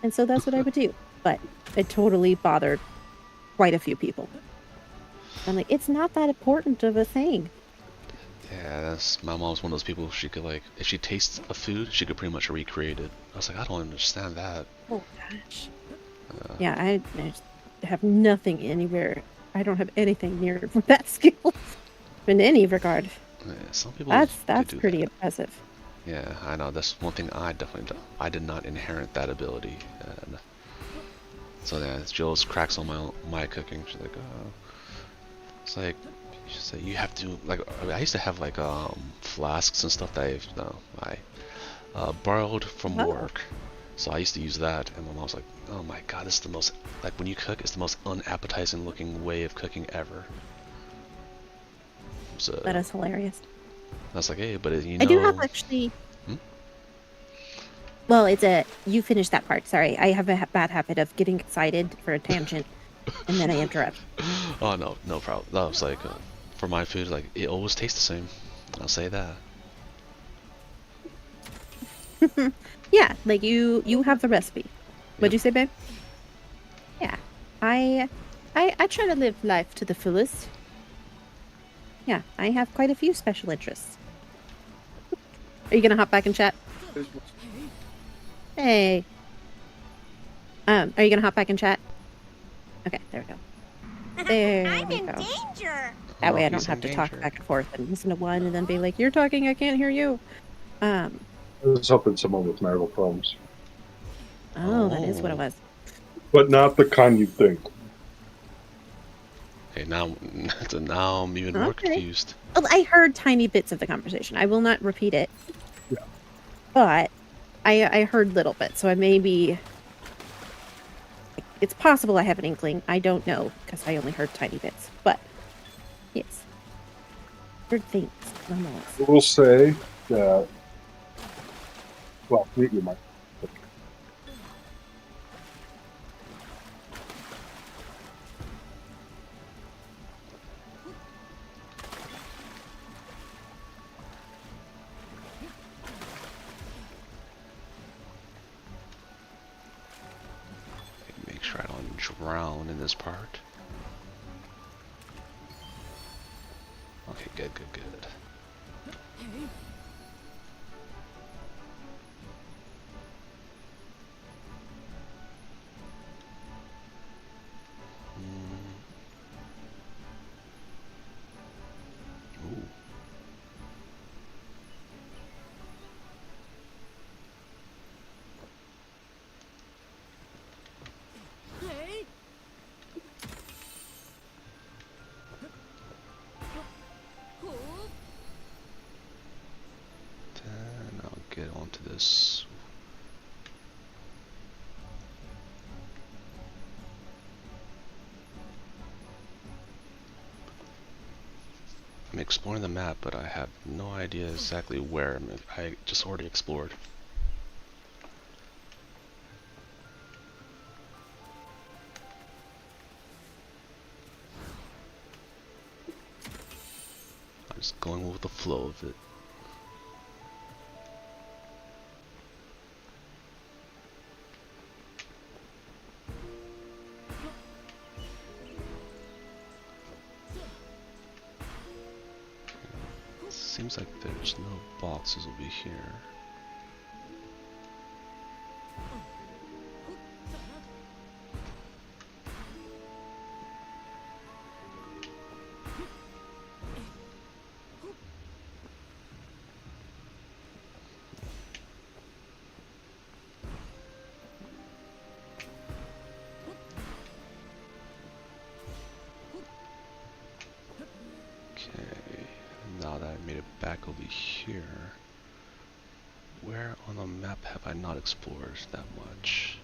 And so that's what I would do. But it totally bothered quite a few people. I'm like, it's not that important of a thing. yeah, that's my mom's one of those people. She could like, if she tastes a food, she could pretty much recreate it. I was like, I don't understand that. Oh gosh. Yeah, I just have nothing anywhere. I don't have anything near that skill in any regard. Yeah, some people could That's do pretty that. impressive. Yeah, I know. That's one thing I definitely don't. I did not inherit that ability. And so yeah, Jill's cracks on my cooking. She's like, oh, it's like, she's like, you have to like. I used to have like flasks and stuff that I borrowed from Oh, work. So I used to use that, and my mom was like, "Oh my God, this is the most like when you cook, it's the most unappetizing looking way of cooking ever." So that is hilarious. I was like, "Hey, but I do have actually. Hmm? Well, it's a. You finish that part. Sorry, I have a bad habit of getting excited for a tangent, and then I interrupt. Oh no, no problem. That was like for my food, like it always tastes the same. I'll say that. Yeah, like you have the recipe. What'd Yep. you say, babe? Yeah, I I try to live life to the fullest. Yeah, I have quite a few special interests. Are you gonna hop back and chat? Hey. Are you gonna hop back and chat? Okay, there we go. There I'm we in go. danger. That way I don't he's have in to talk danger. back and forth and listen to one and then be like, "You're talking, I can't hear you." Um. I was helping someone with marital problems, Oh, that is what it Oh. was. but not the kind you'd think. Okay, now, so now I'm even more Okay. confused. Well, I heard tiny bits of the conversation. I will not repeat it. Yeah. But I heard little bits, so I may be. It's possible I have an inkling. I don't know because I only heard tiny bits. But yes, heard things nonetheless. I will say that. Well, mute your mic. Make sure I don't drown in this part. Okay, good. Ooh. get onto this. I'm exploring the map, but I have no idea exactly where. I just already explored. I'm just going with the flow of it. Seems like there's no boxes over here. Okay, now that I made it back over here, where on the map have I not explored that much?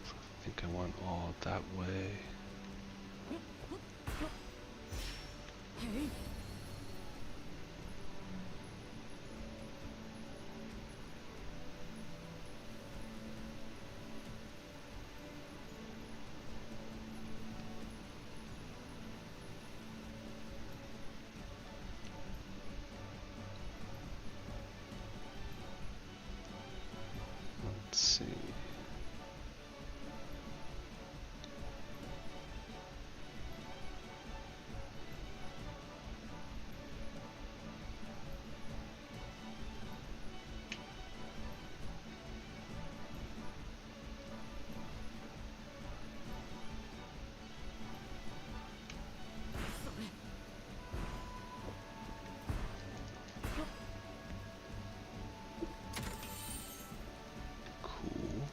I think I went all that way. Let's see. Cool.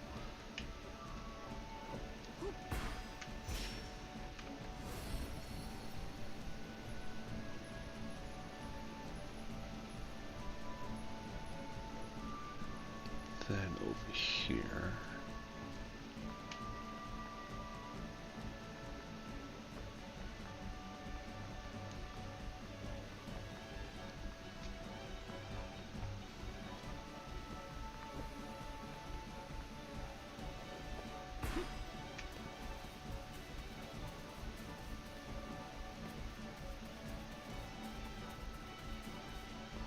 Then over here.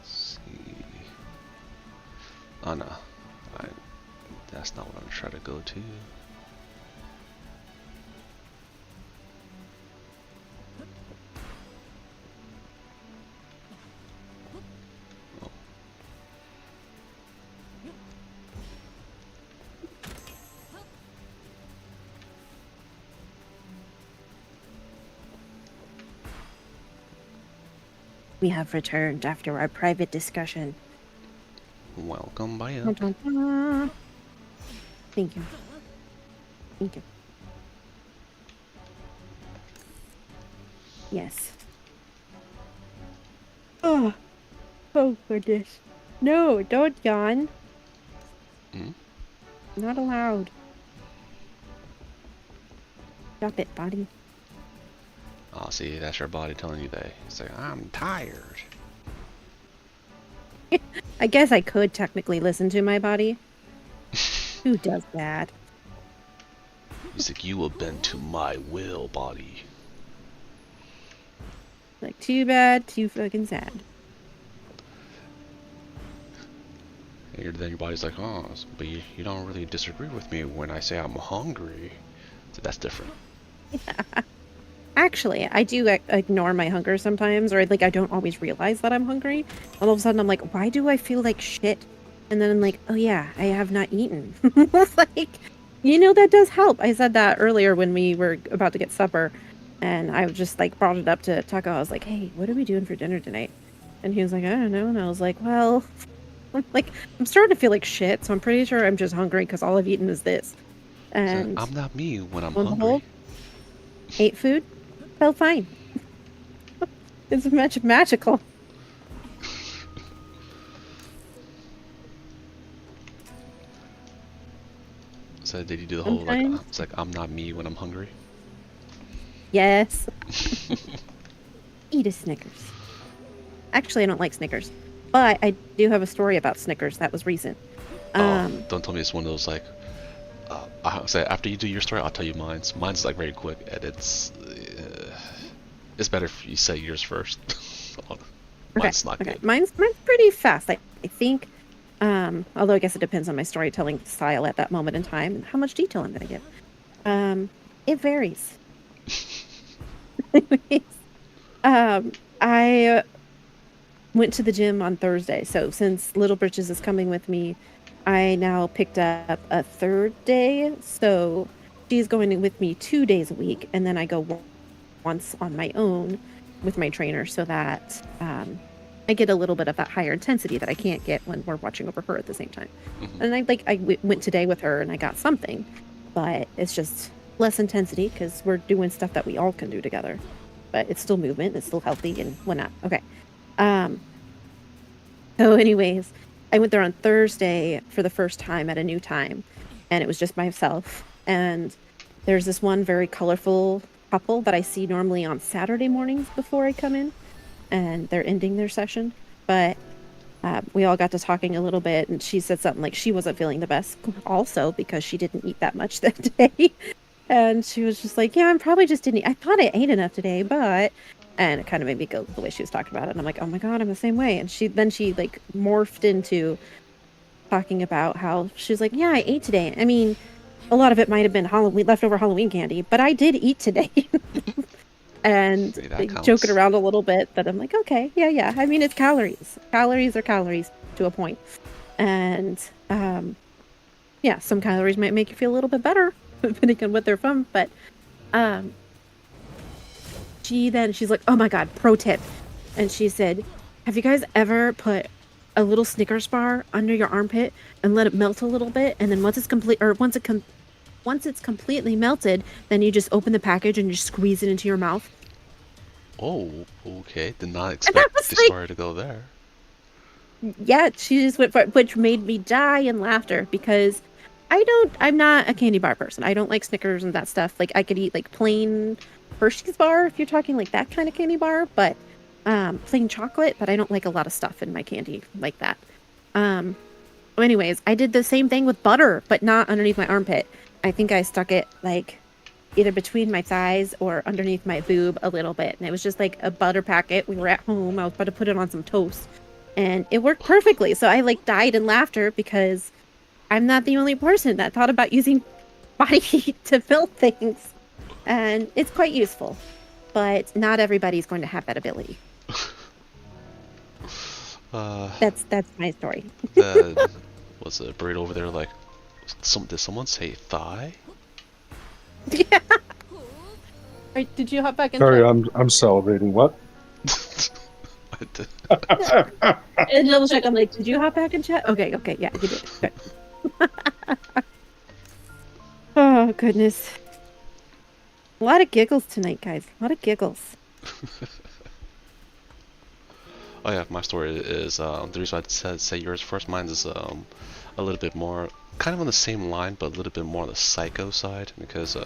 See. Oh no, that's not what I'm trying to go to. Oh. We have returned after our private discussion. Welcome by Dun, up. dun, dun. Thank you. Thank you. Yes. Oh, oh goodness. No, don't yawn. Hmm? Not allowed. Stop it, body. Oh, see, that's your body telling you that. It's like, I'm tired. I guess I could technically listen to my body. Who does that? He's like, you will bend to my will, body. Like, too bad, too fucking sad. And then your body's like, oh, but you don't really disagree with me when I say I'm hungry. So that's different. Actually, I do ignore my hunger sometimes, or like I don't always realize that I'm hungry. All of a sudden, I'm like, why do I feel like shit? And then I'm like, oh yeah, I have not eaten. Like, you know, that does help. I said that earlier when we were about to get supper, and I just like brought it up to Taco. I was like, hey, what are we doing for dinner tonight? And he was like, I don't know. And I was like, well, I'm starting to feel like shit, so I'm pretty sure I'm just hungry because all I've eaten is this. And I'm not me when I'm on the hungry. whole, ate food, felt fine. It's magical. So did you do the whole like Sometimes. it's like I'm not me when I'm hungry? Yes. Eat a Snickers. Actually, I don't like Snickers, but I do have a story about Snickers that was recent. Oh, don't tell me it's one of those like I'll say after you do your story, I'll tell you mine's. Mine's like very quick, and it's better if you say yours first. Mine's not Okay. good. Mine's pretty fast. I think, although I guess it depends on my storytelling style at that moment in time and how much detail I'm going to give. It varies. Anyways, I went to the gym on Thursday. So since Little Britches is coming with me, I now picked up a third day. So she's going with me 2 days a week, and then I go once on my own with my trainer, so that I get a little bit of that higher intensity that I can't get when we're watching over her at the same time. Mhm. And went today with her, and I got something, but it's just less intensity because we're doing stuff that we all can do together. But it's still movement, it's still healthy and whatnot. Okay. So anyways, I went there on Thursday for the first time at a new time, and it was just myself. And there's this one very colorful couple that I see normally on Saturday mornings before I come in, and they're ending their session. But we all got to talking a little bit, and she said something like she wasn't feeling the best also because she didn't eat that much that day. And she was just like, yeah, I'm probably just didn't eat. I thought I ate enough today, but... And it kind of made me go the way she was talking about it. And I'm like, oh my God, I'm the same way. And she like morphed into talking about how she's like, yeah, I ate today. I mean, a lot of it might have been leftover Halloween candy, but I did eat today. And Hey, that like, counts. joking around a little bit, but I'm like, okay, yeah. I mean, it's calories. Calories are calories to a point. And yeah, some calories might make you feel a little bit better depending on what they're from. But she's like, oh my God, pro tip. And she said, have you guys ever put a little Snickers bar under your armpit and let it melt a little bit? And then once it's completely melted, then you just open the package and you just squeeze it into your mouth. Oh, okay. Did not And I expect was the like, story to go there. yeah, she just went for it, which made me die in laughter because I'm not a candy bar person. I don't like Snickers and that stuff. Like, I could eat like plain Hershey's bar if you're talking like that kind of candy bar, but plain chocolate, but I don't like a lot of stuff in my candy like that. Anyways, I did the same thing with butter, but not underneath my armpit. I think I stuck it like either between my thighs or underneath my boob a little bit. And it was just like a butter packet. We were at home. I was about to put it on some toast, and it worked perfectly. So I like died in laughter because I'm not the only person that thought about using body heat to melt things. And it's quite useful, but not everybody's going to have that ability. That's my story. That was a bird over there like, did someone say thigh? Yeah. Right, did you hop back in? Sorry, I'm salivating. What? And double check. I'm like, did you hop back in chat? Okay, yeah, you did. Good. Oh goodness, a lot of giggles tonight, guys. A lot of giggles. Oh yeah, my story is the reason I said say yours first. Mine is a little bit more kind of on the same line, but a little bit more on the psycho side because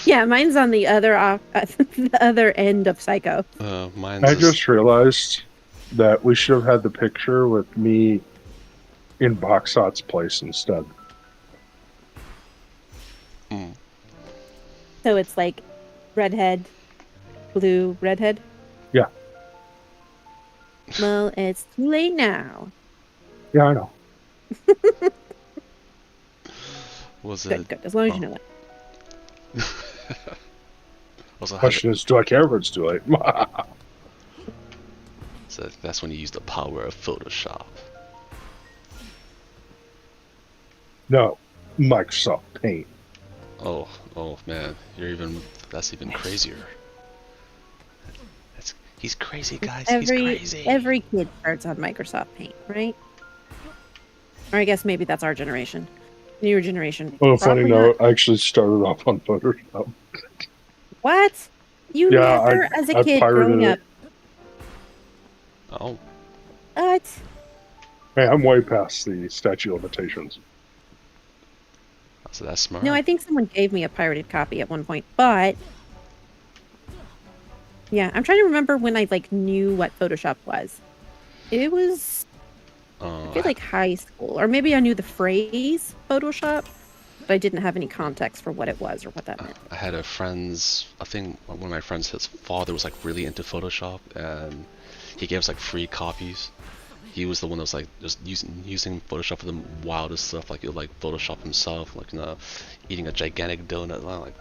yeah, mine's on the other the other end of psycho. I just realized that we should have had the picture with me in Boxot's place instead. So it's like redhead, blue, redhead. Yeah. Well, it's too late now. Yeah, I know. Was Good, as long as you know that. Also, Question is, do I care if it's too late? so that's when you use the power of Photoshop. No, Microsoft Paint. Oh man, that's even crazier. He's crazy, guys. He's crazy. Every kid starts on Microsoft Paint, right? Or I guess maybe that's our generation. Newer generation. Well, funny note, not. I actually started off on Photoshop. What? You never, as a kid growing up. Oh. What? Hey, I'm way past the statute of limitations. So that's smart. No, I think someone gave me a pirated copy at one point, but yeah, I'm trying to remember when I like knew what Photoshop was. It was, I feel like high school, or maybe I knew the phrase Photoshop, but I didn't have any context for what it was or what that meant. I had a friend's, I think one of my friends, his father was like really into Photoshop, and he gave us like free copies. He was the one that was like just using Photoshop for the wildest stuff, like he'll like Photoshop himself, like eating a gigantic donut. Like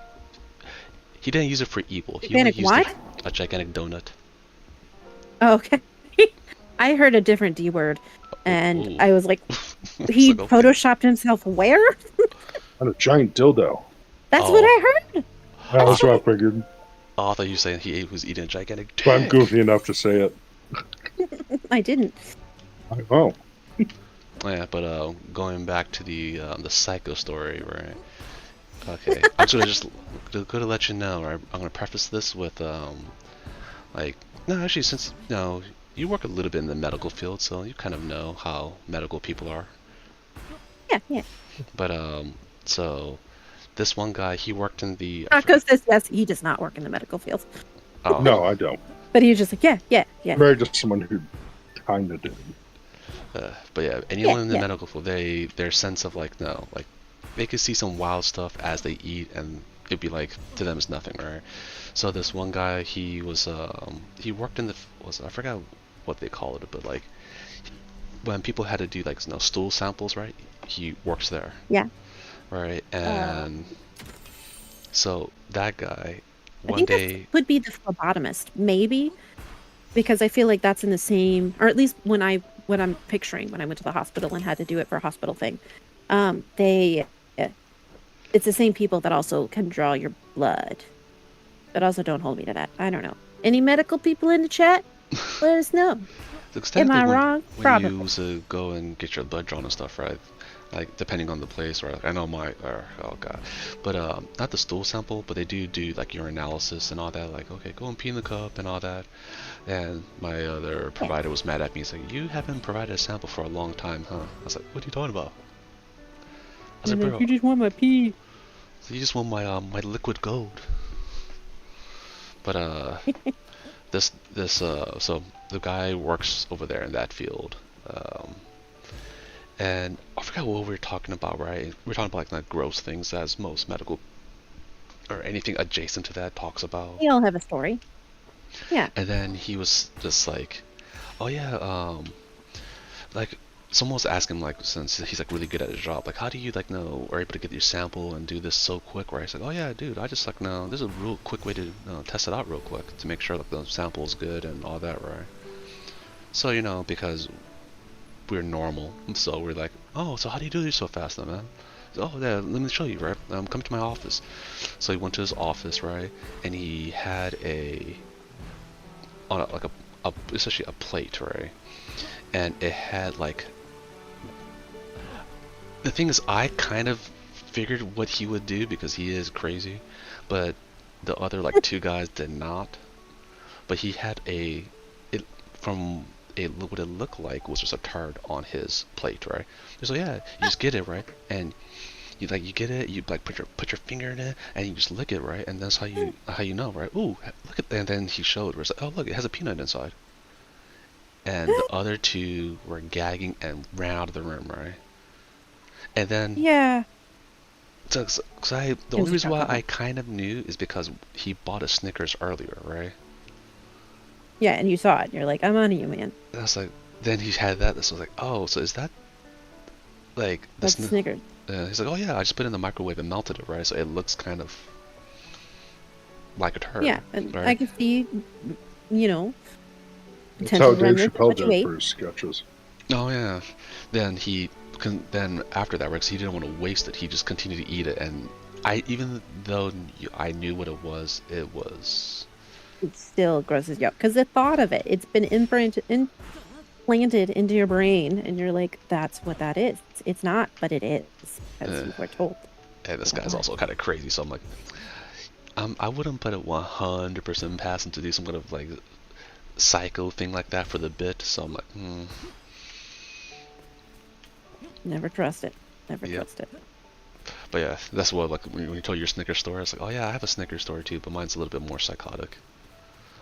he didn't use it for evil. He only Gigantic used what? it a gigantic donut. Oh, okay. I heard a different D word, and Ooh. I was like, It's he like, okay. photoshopped himself where? On a giant dildo. That's what I heard. That's what I figured. Oh, I thought you were saying he was eating a gigantic dick. But I'm goofy enough to say it. I didn't. I know. Yeah, but going back to the psycho story, right? Okay, I'm just gonna let you know, right? I'm gonna preface this with like, no, actually, since you work a little bit in the medical field, so you kind of know how medical people are. Yeah. But so this one guy, he worked in the. Taco says yes, he does not work in the medical field. Oh. No, I don't. But he was just like, yeah. Married to someone who kind of did. But yeah, anyone in the yeah. medical field, their sense of like they could see some wild stuff as they eat, and it'd be like to them it's nothing, right? So this one guy, he worked in I forgot what they call it, but like when people had to do like stool samples, right? He works there. Yeah. Right, and so that guy I one think day that would be the phlebotomist, maybe, because I feel like that's in the same, or at least what I'm picturing when I went to the hospital and had to do it for a hospital thing. It's the same people that also can draw your blood, but also don't hold me to that. I don't know. Any medical people in the chat? Let us know. Am I wrong? When Probably. you go and get your blood drawn and stuff, right? Like depending on the place, right? I know oh god, but not the stool sample, but they do like urinalysis and all that. Like, okay, go and pee in the cup and all that. And my other provider was mad at me. He's like, you haven't provided a sample for a long time, huh? I was like, what are you talking about? I was like, bro, You just want my pee. you just want my liquid gold. But so the guy works over there in that field. And I forgot what we were talking about, right? We were talking about like gross things, as most medical or anything adjacent to that talks about. We all have a story. Yeah. And then he was just like, oh yeah, like someone was asking him, like, since he's like really good at his job, like how do you like are able to get your sample and do this so quick, right? He's like, oh yeah, dude, I just like this is a real quick way to test it out real quick to make sure like the sample is good and all that, right? So because we're normal, so we're like, oh, so how do you do this so fast then, man? Oh yeah, let me show you, right? Come to my office. So he went to his office, right, and he had essentially a plate, right, and it had like, the thing is, I kind of figured what he would do because he is crazy, but the other like two guys did not. But he had what it looked like was just a turd on his plate, right? So yeah, you just get it, right, and you get it, you like put your finger in it, and you just lick it, right, and that's how you know, right? Ooh, look at, and then he showed where it's like, oh look, it has a peanut inside, and the other two were gagging and ran out of the room, right? And then Yeah. the only reason why I kind of knew is because he bought a Snickers earlier, right? Yeah, and you saw it. You're like, I'm on to you, man. And I was like, then he had that. So I was like, oh, so is that like That's Snickers. He's like, oh yeah, I just put it in the microwave and melted it, right? So it looks kind of like a turd. Yeah, and right? I can see, That's how potential Dave remnants Chappelle what you did ate. for his sketches. Oh yeah. Then after that, right? Because he didn't want to waste it, he just continued to eat it. And even though I knew what it was. It still grosses you out because the thought of it's been implanted into your brain, and you're like, that's what that is. It's not, but it is, as you were told. And this guy's also kind of crazy, so I'm like, I wouldn't put it 100% past him to do some kind of like psycho thing like that for the bit. So I'm like, Never trust it. Never trust it. But yeah, that's what like when you told your Snickers story, I was like, oh yeah, I have a Snickers story too, but mine's a little bit more psychotic.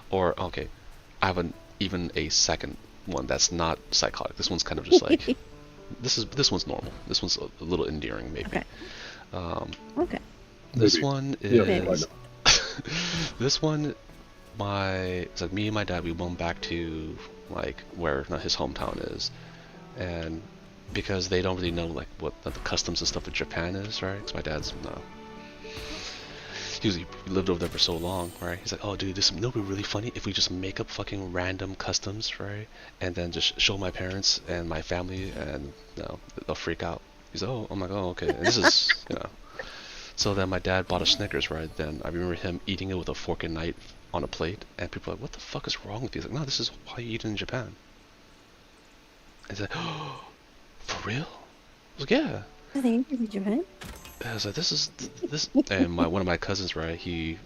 Or okay, I have even a second one that's not psychotic. This one's kind of just like this one's normal. This one's a little endearing maybe. Okay. Okay. This Maybe. one Yeah, is why not? this one. It's like me and my dad. We went back to like where his hometown is, and because they don't really know like what the customs and stuff in Japan is, right? Because my dad's he lived over there for so long, right? He's like, oh dude, this would be really funny if we just make up fucking random customs, right? And then just show my parents and my family, and they'll freak out. He's like, oh, I'm like, oh okay. And this is So then my dad bought a Snickers, right? Then I remember him eating it with a fork and knife on a plate, and people are like, what the fuck is wrong with you? He's like, no, this is how you eat it in Japan. And he's like, oh, for real? I was like, yeah. I think in Japan. I was like, this, and one of my cousins, right? He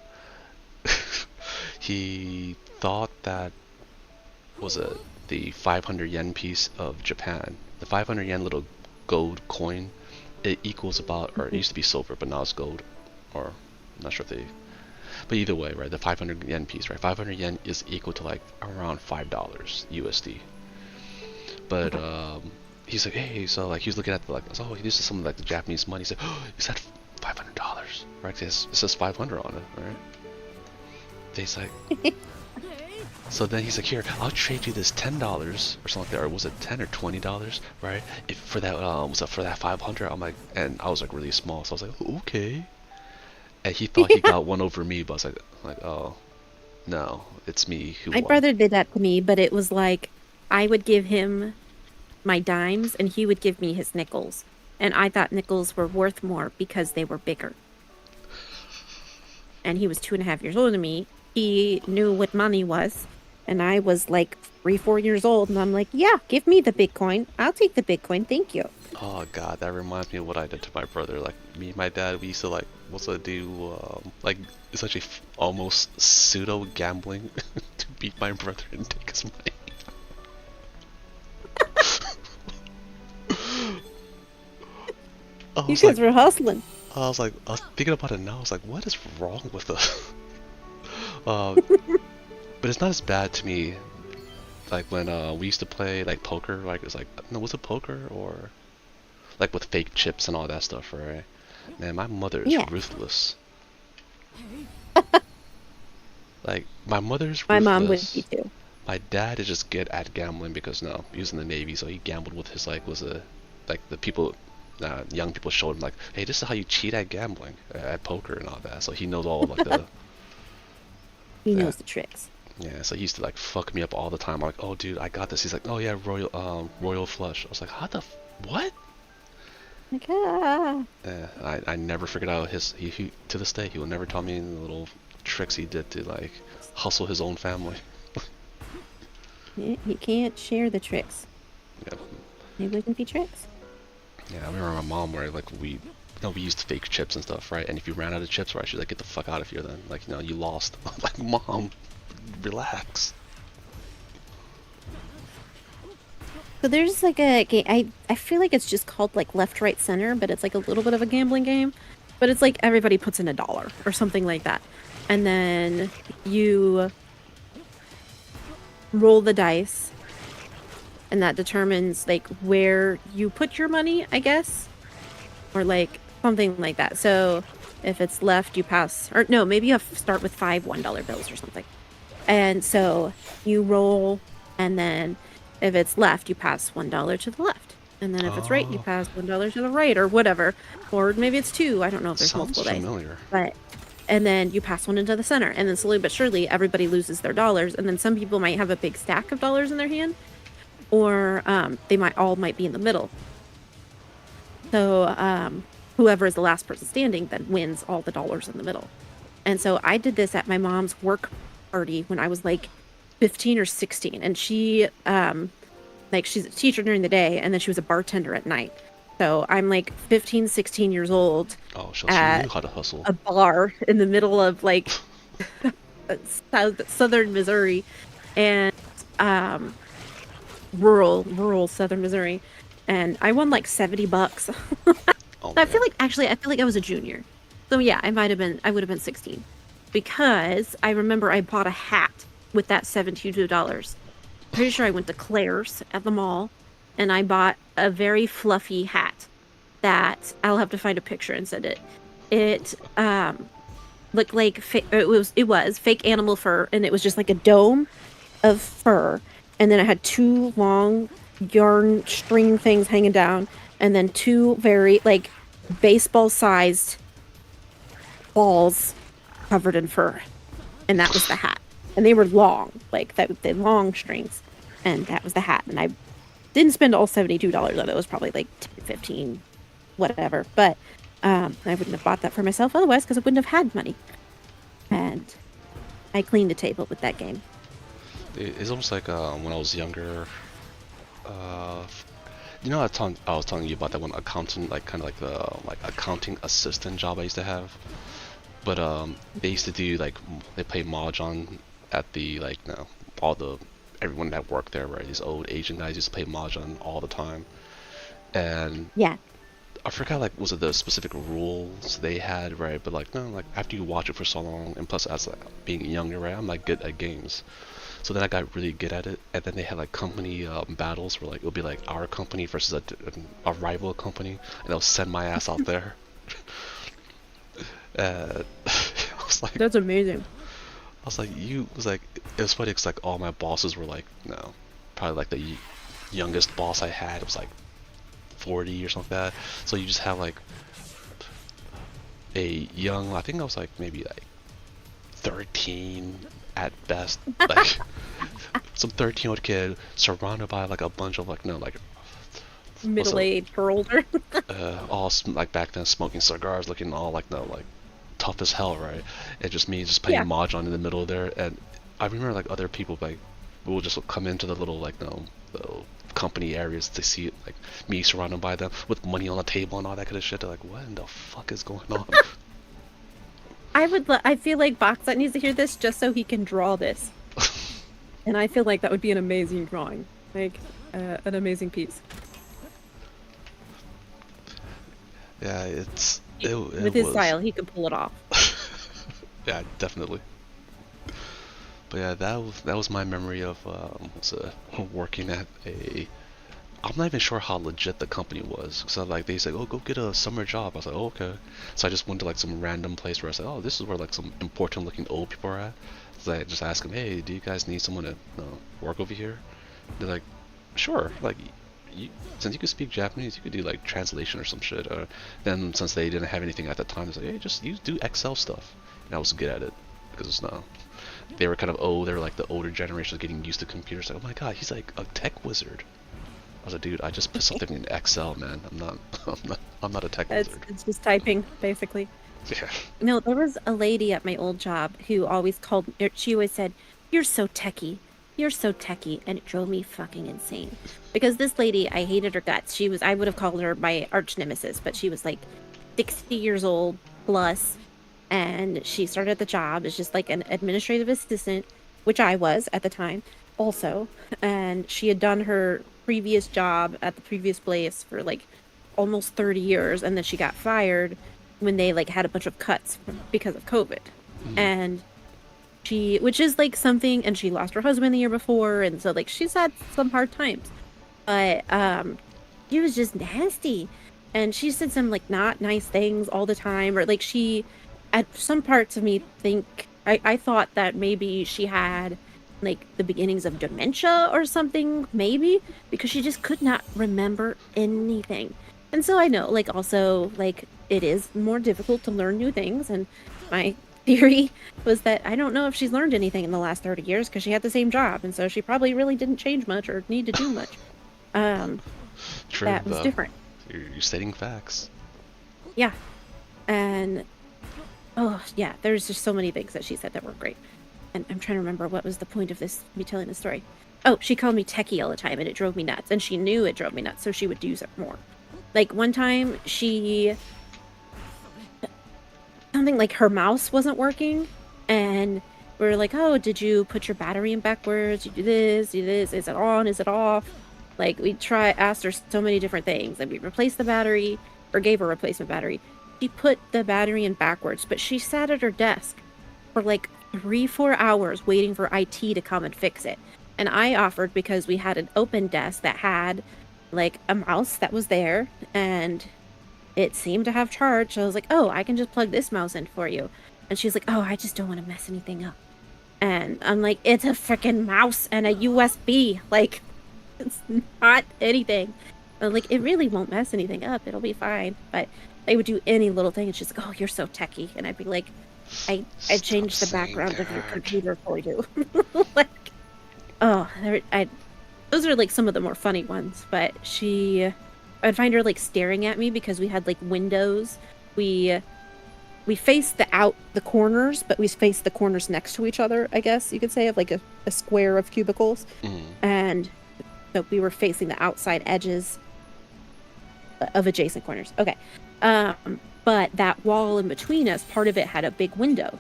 he thought that was the 500 yen piece of Japan. The 500 yen little gold coin, it equals about, or it used to be silver, but now it's gold, or I'm not sure if they. But either way, right? The 500 yen piece, right? 500 yen is equal to like around $5 USD. But he's like, hey, so like he was looking at like, oh, this is some like the Japanese money. He's like, oh, is that $500? Right? It says 500 on it, right? He's like, so then he's like, here, I'll trade you this $10 or something like that, or was it $10 or $20, right? If for that for that 500, I'm like, and I was like really small, so I was like, okay. And he thought he got one over me, but I was like, oh, no, it's me who My won. brother did that to me, but it was like I would give him my dimes and he would give me his nickels. And I thought nickels were worth more because they were bigger. And he was 2.5 years older than me. He knew what money was. And I was like 3-4 years old. And I'm like, yeah, give me the Bitcoin. I'll take the Bitcoin. Thank you. Oh god, that reminds me of what I did to my brother. Like me and my dad, we used to like do like essentially almost pseudo gambling to beat my brother and take his money. I You was guys like, were hustling. I was thinking about it now. I was like, what is wrong with us? But it's not as bad to me. Like when we used to play like poker, like it's like, no, was it poker or like with fake chips and all that stuff, right? Man, my mother is ruthless. Like my mother's My ruthless. mom would be too. My dad is just good at gambling because he was in the Navy, so he gambled with his like the people, young people showed him like, hey, this is how you cheat at gambling, at poker and all that. So he knows all of like the. He knows the tricks. Yeah, so he used to like fuck me up all the time. I'm like, oh dude, I got this. He's like, oh yeah, royal flush. I was like, how the what? Like, ah. Yeah, I never figured out he to this day he will never tell me the little tricks he did to like hustle his own family. You can't share the tricks. Yeah. They wouldn't be tricks. Yeah, I remember my mom where like we used fake chips and stuff, right? And if you ran out of chips, right, she's like, get the fuck out of here then. Like, you lost. I'm like, mom, relax. So there's like a game, I feel like it's just called like left, right, center, but it's like a little bit of a gambling game. But it's like everybody puts in $1 or something like that. And then you roll the dice. And that determines like where you put your money, I guess. Or like something like that. So if it's left, you pass, or no, maybe you have to start with 5 $1 bills or something. And so you roll, and then if it's left, you pass $1 to the left. And then if it's right, you pass $1 to the right, or whatever. Or maybe it's 2. I don't know if there's Sounds multiple dice. familiar. But and then you pass one into the center, and then slowly but surely everybody loses their dollars, and then some people might have a big stack of dollars in their hand, or they might be in the middle. So whoever is the last person standing then wins all the dollars in the middle. And so I did this at my mom's work party when I was like 15 or 16, and she she's a teacher during the day, and then she was a bartender at night. So I'm like 15, 16 years old. Oh, she knew how to hustle. A bar in the middle of like southern Missouri, and rural southern Missouri, and I won like $70. Oh I feel like I was a junior. So yeah, I would have been 16. Because I remember I bought a hat with that $72. Pretty sure I went to Claire's at the mall and I bought a very fluffy hat that I'll have to find a picture and send it. It looked like it was fake animal fur, and it was just like a dome of fur, and then it had two long yarn string things hanging down, and then two very like baseball sized balls covered in fur, and that was the hat. And they were long, like that, the long strings, and that was the hat. And I didn't spend all $72 on it. It was probably like 10, 15, whatever. But I wouldn't have bought that for myself otherwise because I wouldn't have had money. And I cleaned the table with that game. It's almost like when I was younger. You know, I was telling you about that one accountant, like kind of like the accounting assistant job I used to have. But they used to do like they play mahjong at the everyone that worked there, right? These old Asian guys used to play mahjong all the time, and Yeah. I forgot like was it the specific rules they had, right? But like no, like after you watch it for so long, and plus as like, being younger, right? I'm like good at games, so then I got really good at it. And then they had like company battles where like it'll be like our company versus a rival company, and they'll send my ass out there. I was like, That's amazing. I was like, it was funny because like all my bosses were like, no, probably like the youngest boss I had was like 40 or something like that. So you just have like a young, I think I was like maybe like 13 at best, like some 13-year-old kid surrounded by like a bunch of like Middle-aged or older. all like back then smoking cigars, looking all like tough as hell, right? And just me just playing mahjong in the middle of there. And I remember like other people like will just come into the little like the company areas to see it, like me surrounded by them with money on the table and all that kind of shit. They're like, what in the fuck is going on? I feel like Boxlet needs to hear this just so he can draw this. And I feel like that would be an amazing drawing. Like, an amazing piece. Yeah, With his style, he could pull it off. Yeah, definitely. But yeah, that was my memory of working at a. I'm not even sure how legit the company was. So like they said, oh, go get a summer job. I was like, oh, okay. So I just went to like some random place where I said, oh, this is where like some important looking old people are at. So I just asked them, hey, do you guys need someone to work over here? They're like, sure. Like, since you could speak Japanese, you could do like translation or some shit. Then since they didn't have anything at the time, they said, hey, just you do Excel stuff. And I was good at it because they were kind of old. They were like the older generation getting used to computers. Like, oh my god, he's like a tech wizard. I was like, dude, I just put something in Excel, man. I'm not a tech wizard. It's just typing, basically. Yeah. No, there was a lady at my old job who always she always said, you're so techie. You're so techie. And it drove me fucking insane. Because this lady, I hated her guts. I would have called her my arch nemesis, but she was like 60 years old plus. And she started at the job as just like an administrative assistant, which I was at the time also. And she had done her previous job at the previous place for like almost 30 years. And then she got fired when they like had a bunch of cuts because of COVID. And which is like something, and she lost her husband the year before. And so like she's had some hard times, but she was just nasty. And she said some like not nice things all the time, or like at some parts of me think I thought that maybe she had like the beginnings of dementia or something, maybe, because she just could not remember anything. And so I know, like, also, like, it is more difficult to learn new things, and my theory was that I don't know if she's learned anything in the last 30 years because she had the same job, and so she probably really didn't change much or need to do much. True, that was different. You're stating facts. Yeah. And oh yeah, there's just so many things that she said that were great. And I'm trying to remember what was the point of me telling this story. Oh, she called me techie all the time, and it drove me nuts. And she knew it drove me nuts, so she would use it more. Like one time, something like her mouse wasn't working, and we were like, "Oh, did you put your battery in backwards? You do this, is it on? Is it off?" Like we asked her so many different things, and we replaced the battery, or gave a replacement battery. She put the battery in backwards, but she sat at her desk for like 3-4 hours waiting for IT to come and fix it. And I offered, because we had an open desk that had like a mouse that was there and it seemed to have charge. So I was like, oh, I can just plug this mouse in for you. And she's like, oh, I just don't want to mess anything up. And I'm like, it's a freaking mouse and a USB. Like, it's not anything. I'm like, it really won't mess anything up. It'll be fine. But they would do any little thing, and she's like, oh, you're so techie. And I'd be like, I changed the background of your computer for you. Like, oh, those are like some of the more funny ones. But I'd find her like staring at me because we had like windows. We faced the corners, but we faced the corners next to each other, I guess you could say, of like a square of cubicles. And so we were facing the outside edges of adjacent corners. Okay. But that wall in between us, part of it had a big window.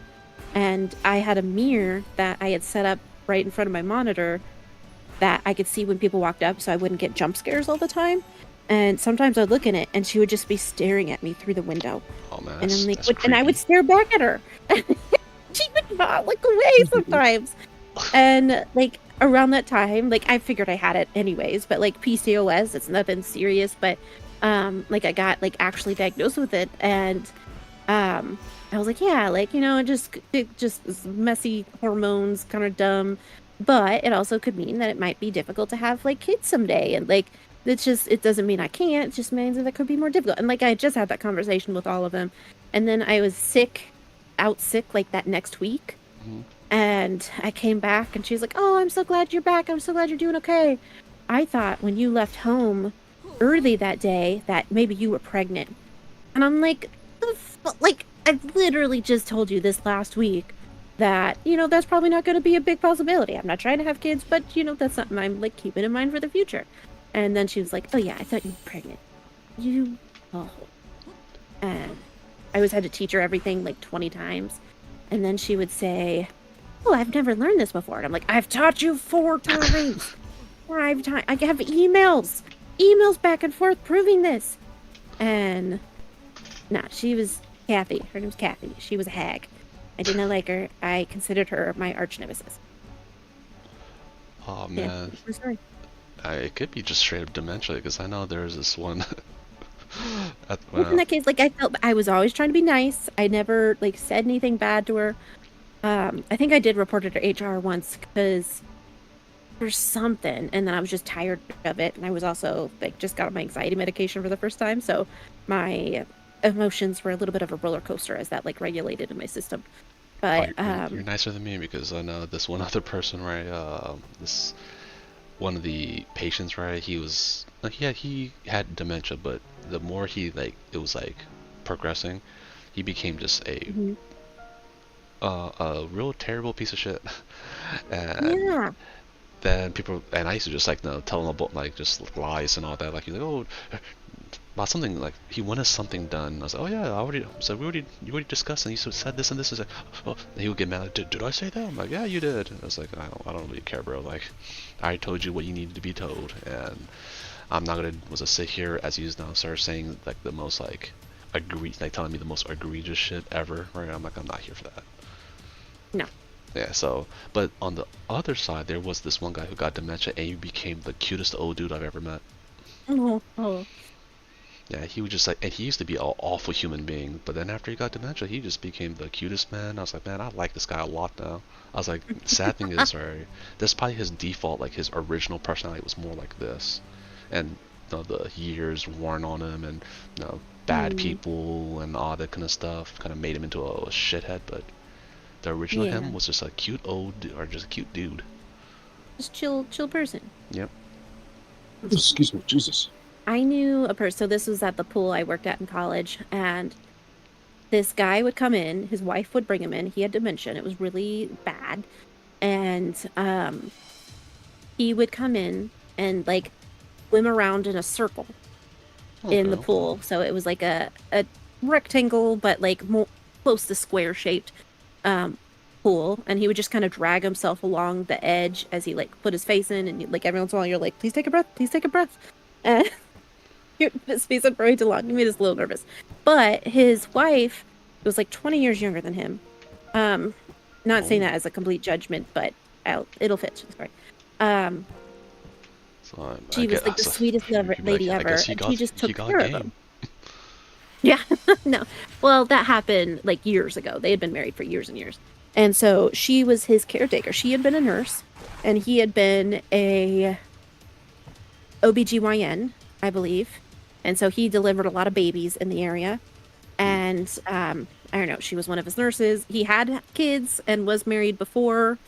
And I had a mirror that I had set up right in front of my monitor that I could see when people walked up so I wouldn't get jump scares all the time. And sometimes I'd look in it and she would just be staring at me through the window. Oh man, and I'm like, that's and I would stare back at her. She would not look away sometimes. And like around that time, like I figured I had it anyways, but like PCOS, it's nothing serious, but like I got like actually diagnosed with it, and I was like, yeah, like, you know, it just was messy hormones, kind of dumb, but it also could mean that it might be difficult to have like kids someday, and like it doesn't mean I can't, it just means that it could be more difficult. And like I just had that conversation with all of them, and then I was sick like that next week. And I came back and she's like, oh, I'm so glad you're back, I'm so glad you're doing okay. I thought when you left home early that day that maybe you were pregnant. And I'm like, like, I literally just told you this last week that, you know, that's probably not going to be a big possibility. I'm not trying to have kids, but, you know, that's something I'm, like, keeping in mind for the future. And then she was like, oh, yeah, I thought you were pregnant. Oh. And I always had to teach her everything, like, 20 times. And then she would say, oh, I've never learned this before. And I'm like, I've taught you 4 times. 5 times. I have emails back and forth proving this. And she was Kathy. Her name was Kathy. She was a hag. I did not like her. I considered her my arch nemesis. Oh man, it could be just straight up dementia, because I know there's this one. In that case, like, I felt I was always trying to be nice. I never like said anything bad to her. I think I did report it to HR once because there's something, and then I was just tired of it, and I was also like just got my anxiety medication for the first time, so my emotions were a little bit of a roller coaster as that like regulated in my system. But you're nicer than me, because I know this one other person, right? This one of the patients, right? He had dementia, but the more he it was like progressing, he became just a real terrible piece of shit. And then people, and I used to just like tell him about like just lies and all that. Like he's like, oh, about something, like he wanted something done. I was like, oh yeah, you already discussed, and you said this and this. Is like, oh, and he would get mad. Like, did I say that? I'm like, yeah, you did. I was like, I don't really care, bro. Like, I told you what you needed to be told, and I'm not gonna sit here as you now start saying like the most like telling me the most egregious shit ever, right? I'm like, I'm not here for that. No. Yeah, so, but on the other side, there was this one guy who got dementia, and he became the cutest old dude I've ever met. Oh. Yeah, he was just like, and he used to be an awful human being, but then after he got dementia, he just became the cutest man. I was like, man, I like this guy a lot now. I was like, sad thing is, right, that's probably his default, like his original personality was more like this, and the years worn on him, and bad people and all that kind of stuff kind of made him into a shithead. But the original him was just a cute just a cute dude. Just chill person. Yep. Excuse me, Jesus. I knew a person, so this was at the pool I worked at in college, and this guy would come in, his wife would bring him in, he had dementia, it was really bad, and he would come in and like swim around in a circle in the pool. So it was like a rectangle, but like more close to square shaped pool, and he would just kind of drag himself along the edge as he like put his face in, and like every once in a while you're like, please take a breath, this piece of way too long. It made us a little nervous. But his wife was like 20 years younger than him. Not saying that as a complete judgment, but it'll fit. Sorry. So She was like the sweetest lady ever, and she just took care of him. Yeah, no. Well, that happened like years ago. They had been married for years and years. And so she was his caretaker. She had been a nurse, and he had been a OBGYN, I believe. And so he delivered a lot of babies in the area. And I don't know, she was one of his nurses. He had kids and was married before.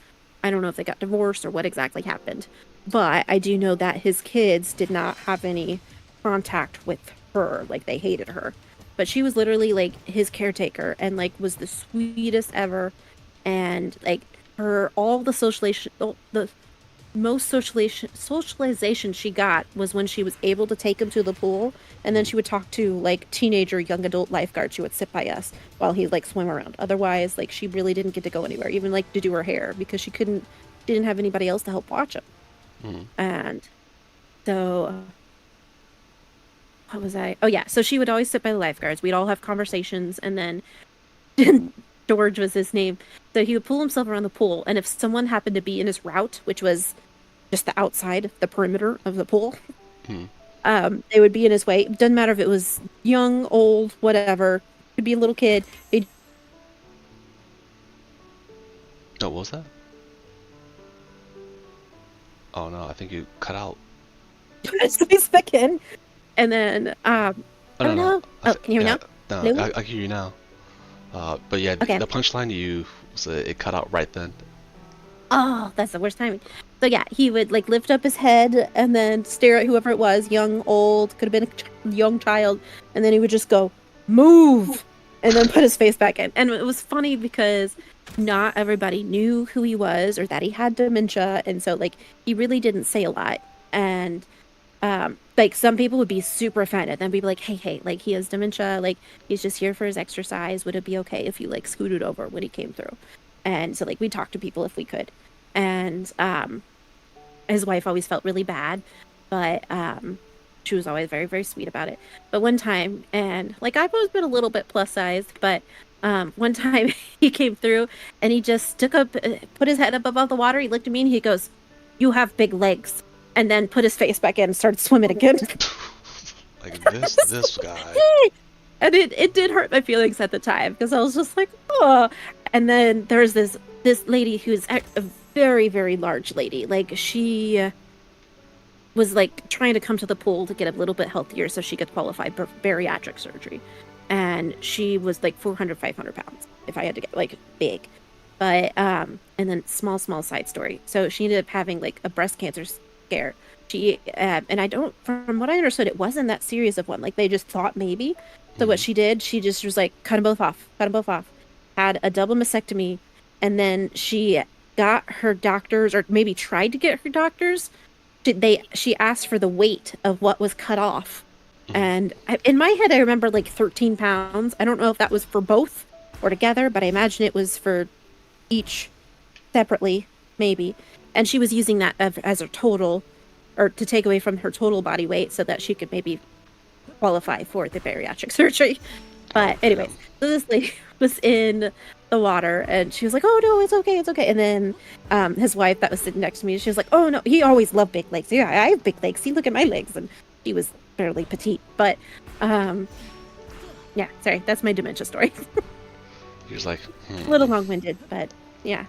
I don't know if they got divorced or what exactly happened. But I do know that his kids did not have any contact with her. Like, they hated her. But she was literally like his caretaker and like was the sweetest ever. And like all the socialization, the most socialization she got was when she was able to take him to the pool, and then she would talk to like teenager young adult lifeguards who would sit by us while he like swim around. Otherwise, like, she really didn't get to go anywhere, even like to do her hair, because she didn't have anybody else to help watch him. And so what was I? Oh yeah, so she would always sit by the lifeguards. We'd all have conversations, and then George was his name. So he would pull himself around the pool, and if someone happened to be in his route, which was just the outside, the perimeter of the pool, they would be in his way. It doesn't matter if it was young, old, whatever. Could be a little kid. Oh, what was that? Oh no, I think you cut out. Space back in, and then I don't know. Oh, can you hear me now? No, I can hear you now. But yeah, Okay. the punchline it cut out right then. Oh, that's the worst timing. So yeah, he would like lift up his head and then stare at whoever it was, young, old, could have been a young child, and then he would just go, "Move," and then put his face back in. And it was funny because not everybody knew who he was or that he had dementia, and so like he really didn't say a lot. And like some people would be super offended, then be like, hey, like, he has dementia, like, he's just here for his exercise. Would it be okay if you like scooted over when he came through? And so like we talked to people if we could. And his wife always felt really bad, but she was always very, very sweet about it. But one time, and like I've always been a little bit plus sized, but one time he came through and he just put his head up above the water. He looked at me and he goes, "You have big legs," and then put his face back in and started swimming again. Like this guy. And it did hurt my feelings at the time because I was just like, oh. And then there's this lady who's a very, very large lady. Like, she was like trying to come to the pool to get a little bit healthier so she could qualify for bariatric surgery. And she was like 400, 500 pounds, if I had to get like big. But and then small side story. So she ended up having like a breast cancer scare. She and I don't, from what I understood, it wasn't that serious of one. Like, they just thought maybe. So what she did, she just was like, cut them both off. Had a double mastectomy, and then she got her doctors, or maybe tried to get her doctors. She asked for the weight of what was cut off, and in my head I remember like 13 pounds. I don't know if that was for both or together, but I imagine it was for each separately, maybe. And she was using that as a total, or to take away from her total body weight, so that she could maybe qualify for the bariatric surgery. But anyways, so this lady was in the water and she was like, "Oh no, it's okay." And then his wife that was sitting next to me, she was like, "Oh no, he always loved big legs. Yeah, I have big legs. See, look at my legs." And he was fairly petite. But yeah, sorry, that's my dementia story. He was like, A little long-winded, but yeah.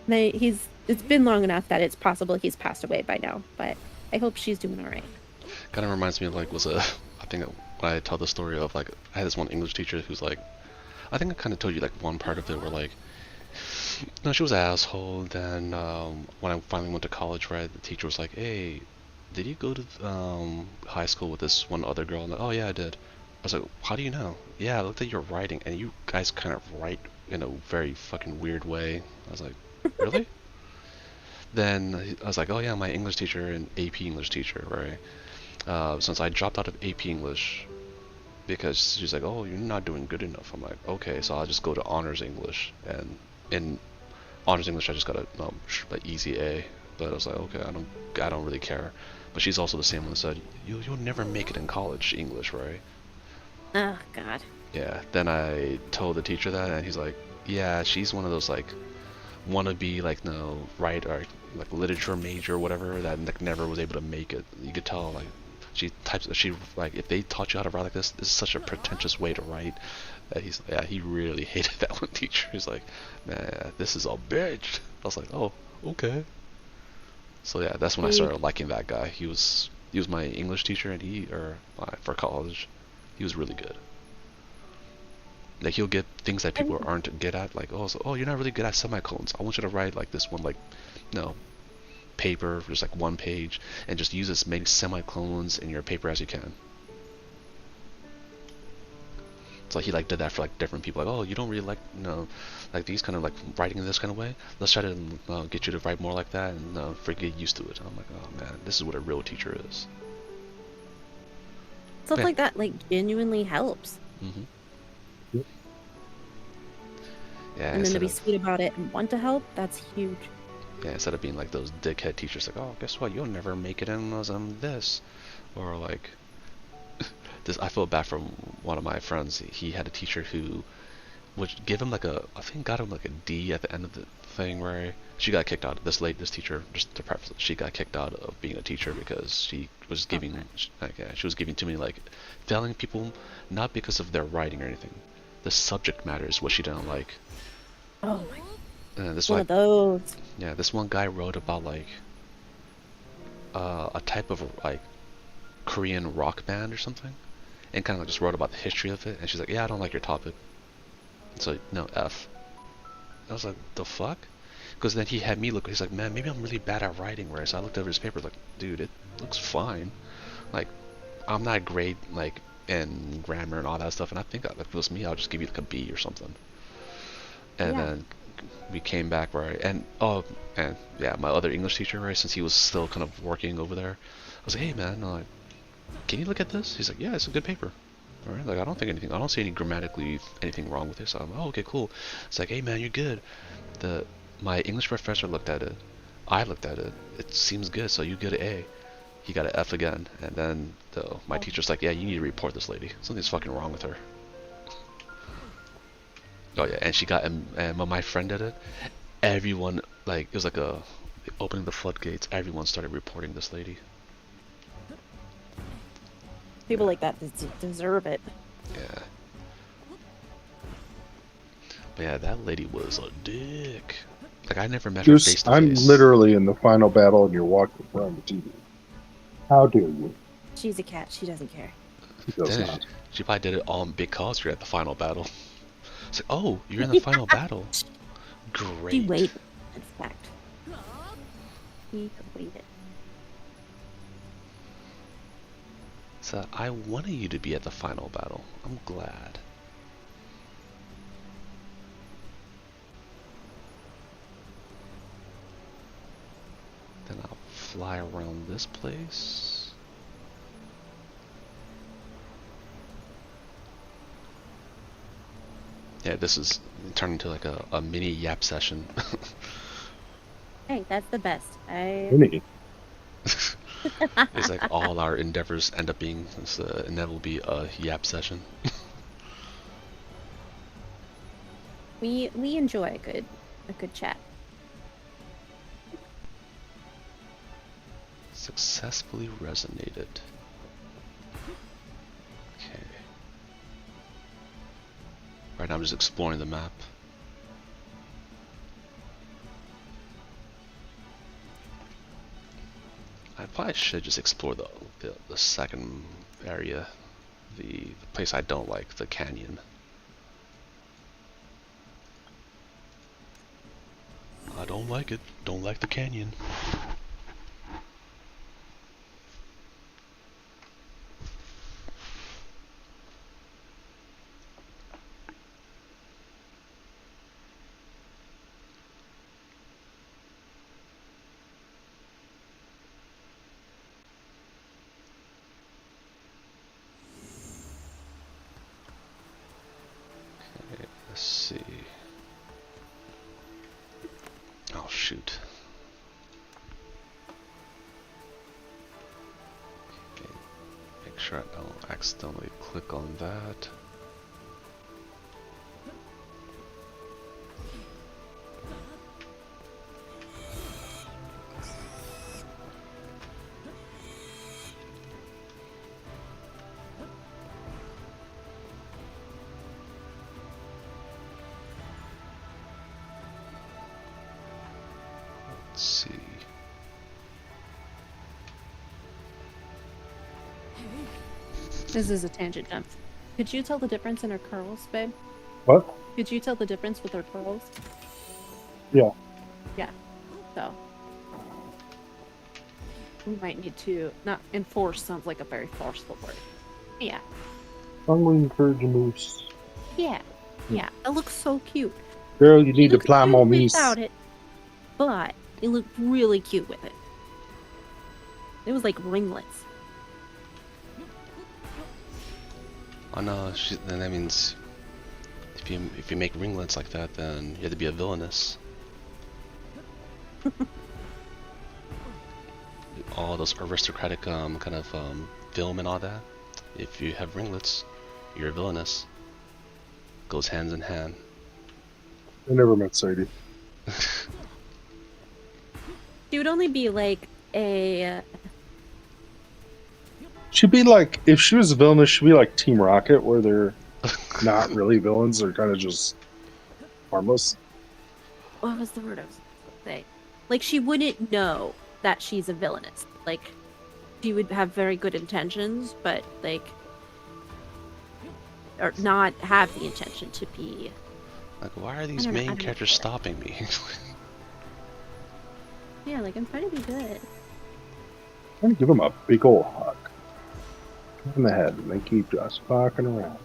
It's been long enough that it's possible he's passed away by now, but I hope she's doing all right. kind of reminds me of like I think when I tell the story of like I had this one English teacher who's like, I think I kind of told you like one part of it where like, no, she was an asshole. Then when I finally went to college, right, the teacher was like, "Hey, did you go to high school with this one other girl?" And like, "Oh yeah, I did." I was like, "How do you know?" "Yeah, I looked at your writing, and you guys kind of write in a very fucking weird way." I was like, "Really?" Then I was like, "Oh yeah, my English teacher and AP English teacher, right?" Since I dropped out of AP English because she's like, "Oh, you're not doing good enough." I'm like, "Okay, so I'll just go to Honors English." And in Honors English, I just got a easy A. But I was like, okay, I don't really care. But she's also the same one that said, you'll never make it in college English, right? Oh God. Yeah. Then I told the teacher that, and he's like, yeah, she's one of those like wannabe like no right or like literature major or whatever that like never was able to make it. You could tell like she like if they taught you how to write like this is such a pretentious way to write. He really hated that one teacher. He's like, man, this is a bitch. I was like, oh, okay. So yeah, that's when I started liking that guy. He was my English teacher, and for college, he was really good. Like he'll get things that people aren't good at, like oh you're not really good at semicolons. I want you to write like this one like no paper, just like one page, and just use as many semicolons in your paper as you can. So he like did that for like different people. Like, oh, you don't really like like these kind of like writing in this kind of way. Let's try to get you to write more like that, and get used to it. And I'm like, oh man, this is what a real teacher is. Stuff like that like genuinely helps. Mm-hmm. Yeah, And then to be sweet about it and want to help, that's huge. Yeah, instead of being like those dickhead teachers, like, oh, guess what? You'll never make it in as this, or like this. I feel bad for one of my friends. He had a teacher who would give him like I think got him like a D at the end of the thing where she got kicked out. This teacher, just to preface, she got kicked out of being a teacher because she was giving, she was giving too many like failing people, not because of their writing or anything. The subject matter is what she didn't like. Oh my. This one of those. Yeah, this one guy wrote about like a type of like Korean rock band or something, and kind of like just wrote about the history of it. And she's like, yeah, I don't like your topic. So no, F. I was like, the fuck? Because then he had me look. He's like, man, maybe I'm really bad at writing. Right? So I looked over his paper, like, dude, it looks fine. Like, I'm not great like in grammar and all that stuff. And I think if it was me, I'll just give you like a B or something. And then we came back, right? And yeah, my other English teacher, right? Since he was still kind of working over there, I was like, hey man, like, can you look at this? He's like, yeah, it's a good paper. All right, like I don't see any grammatically anything wrong with it. So I'm like, oh, okay, cool. It's like, hey man, you're good. My English professor looked at it. I looked at it. It seems good, so you get an A. He got an F again, and then my teacher's like, yeah, you need to report this lady. Something's fucking wrong with her. Oh yeah, and she got, and when my friend did it, everyone, like, it was like opening the floodgates. Everyone started reporting this lady. People like that deserve it. Yeah. But yeah, that lady was a dick. Like, I never met her face to face. I'm literally in the final battle, and you're walking around the TV. How dare you? She's a cat. She doesn't care. She does not. She probably did it all because you're at the final battle. It's like, oh, you're in the final battle. Great. He waited, in fact. He waited. So I wanted you to be at the final battle. I'm glad. Then I'll fly around this place. Yeah, this is turned into like a mini yap session. Hey, that's the best. Mini. It's like all our endeavors end up being, and that will be a yap session. We enjoy a good chat. Successfully resonated. Okay. Right now I'm just exploring the map. I probably should just explore the second area, the place I don't like, the canyon. I don't like it. Don't like the canyon. Let's see. Oh shoot. Make sure I don't accidentally click on that. Let's see. This is a tangent jump. Could you tell the difference in her curls, babe? What? Could you tell the difference with her curls? Yeah. Yeah. So we might need to not enforce sounds like a very forceful word. Yeah. I'm going to encourage a moose. Yeah. Yeah. It looks so cute. Girl, you It need to looks apply cute more meat. without it, but it looked really cute with it. It was like ringlets. Oh no, then that means if you make ringlets like that, then you have to be a villainess. All those aristocratic kind of film and all that. If you have ringlets, you're a villainess. Goes hands in hand. I never met Sadie. She would only be like a. She'd be like, if she was a villainess, she'd be like Team Rocket, where they're not really villains, they're kind of just harmless. What was the word I was going to say? Like, she wouldn't know that she's a villainess. Like, she would have very good intentions, but, like, or not have the intention to be. Like, why are these I don't know main how to characters put it. stopping me? Yeah, like, I'm trying to be good. I'm gonna give them a big ol' hug in the head, and they keep just fucking around.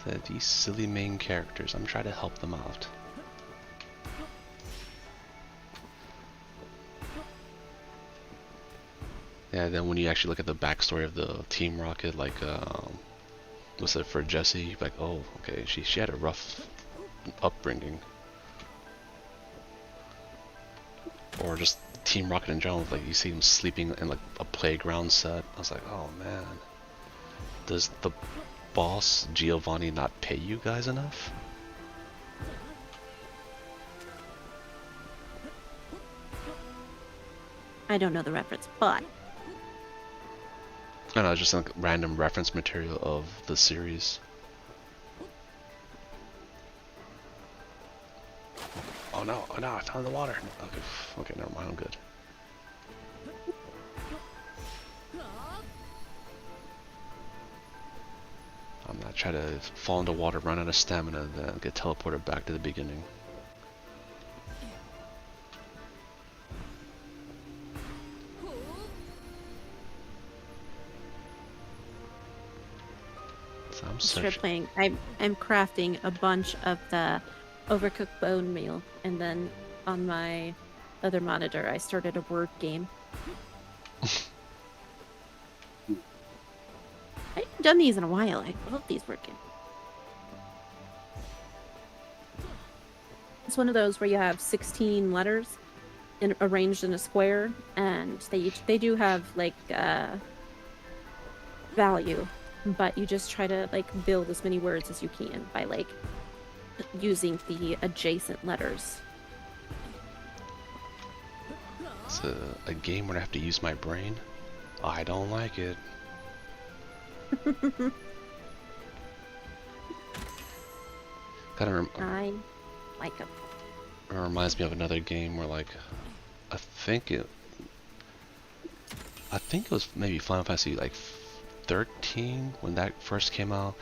Said these silly main characters. I'm trying to help them out. Yeah, then when you actually look at the backstory of the Team Rocket, like, what's it for Jessie? You're like, oh, okay, she had a rough upbringing. Or just Team Rocket in general, like you see him sleeping in like a playground set. I was like, oh man, does the boss Giovanni not pay you guys enough? I don't know the reference, but I don't know, just like random reference material of the series. Oh no, I found the water. Okay, never mind, I'm good. I'm not trying to fall into water, run out of stamina, then get teleported back to the beginning. So I'm start searching. playing. I'm crafting a bunch of the overcooked bone meal, and then on my other monitor, I started a word game. I haven't done these in a while. I love these word games. It's one of those where you have 16 letters arranged in a square, and they do have like value, but you just try to like build as many words as you can by like using the adjacent letters. It's a game where I have to use my brain. I don't like it. I like them. It reminds me of another game where like I think it was maybe Final Fantasy like 13 when that first came out.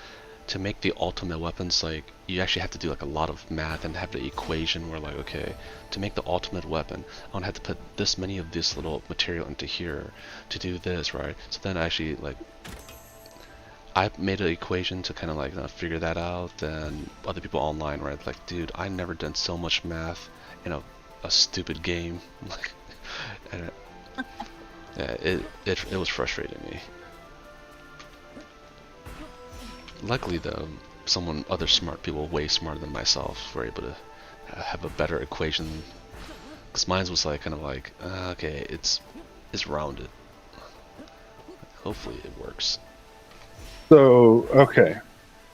To make the ultimate weapons, like you actually have to do like a lot of math and have the equation where like, okay, to make the ultimate weapon I'm gonna have to put this many of this little material into here to do this, right? So then actually like I made an equation to kind of like figure that out, and other people online, right? Like, dude, I never done so much math in a stupid game. Like, and yeah, it was frustrating me. Luckily, though, other smart people, way smarter than myself, were able to have a better equation. Cause mine was like kind of like, okay, it's rounded. Hopefully it works. So, okay.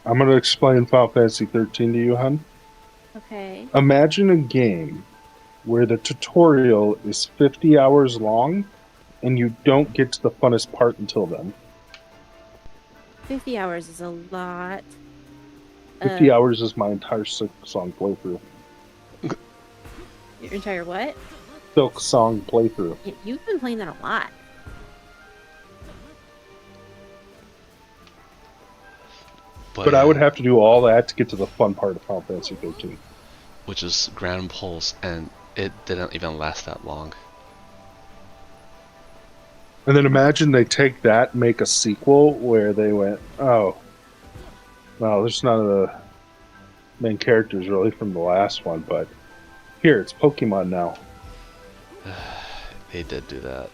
I'm going to explain Final Fantasy 13 to you, hun. Okay. Imagine a game where the tutorial is 50 hours long and you don't get to the funnest part until then. 50 hours is a lot. 50 hours is my entire Silk Song playthrough. Your entire what? Silk Song playthrough. You've been playing that a lot. But I would have to do all that to get to the fun part of Final Fantasy 13. Which is Grand Pulse, and it didn't even last that long. And then imagine they take that and make a sequel where they went, oh, well, there's none of the main characters really from the last one, but here, it's Pokemon now. They did do that.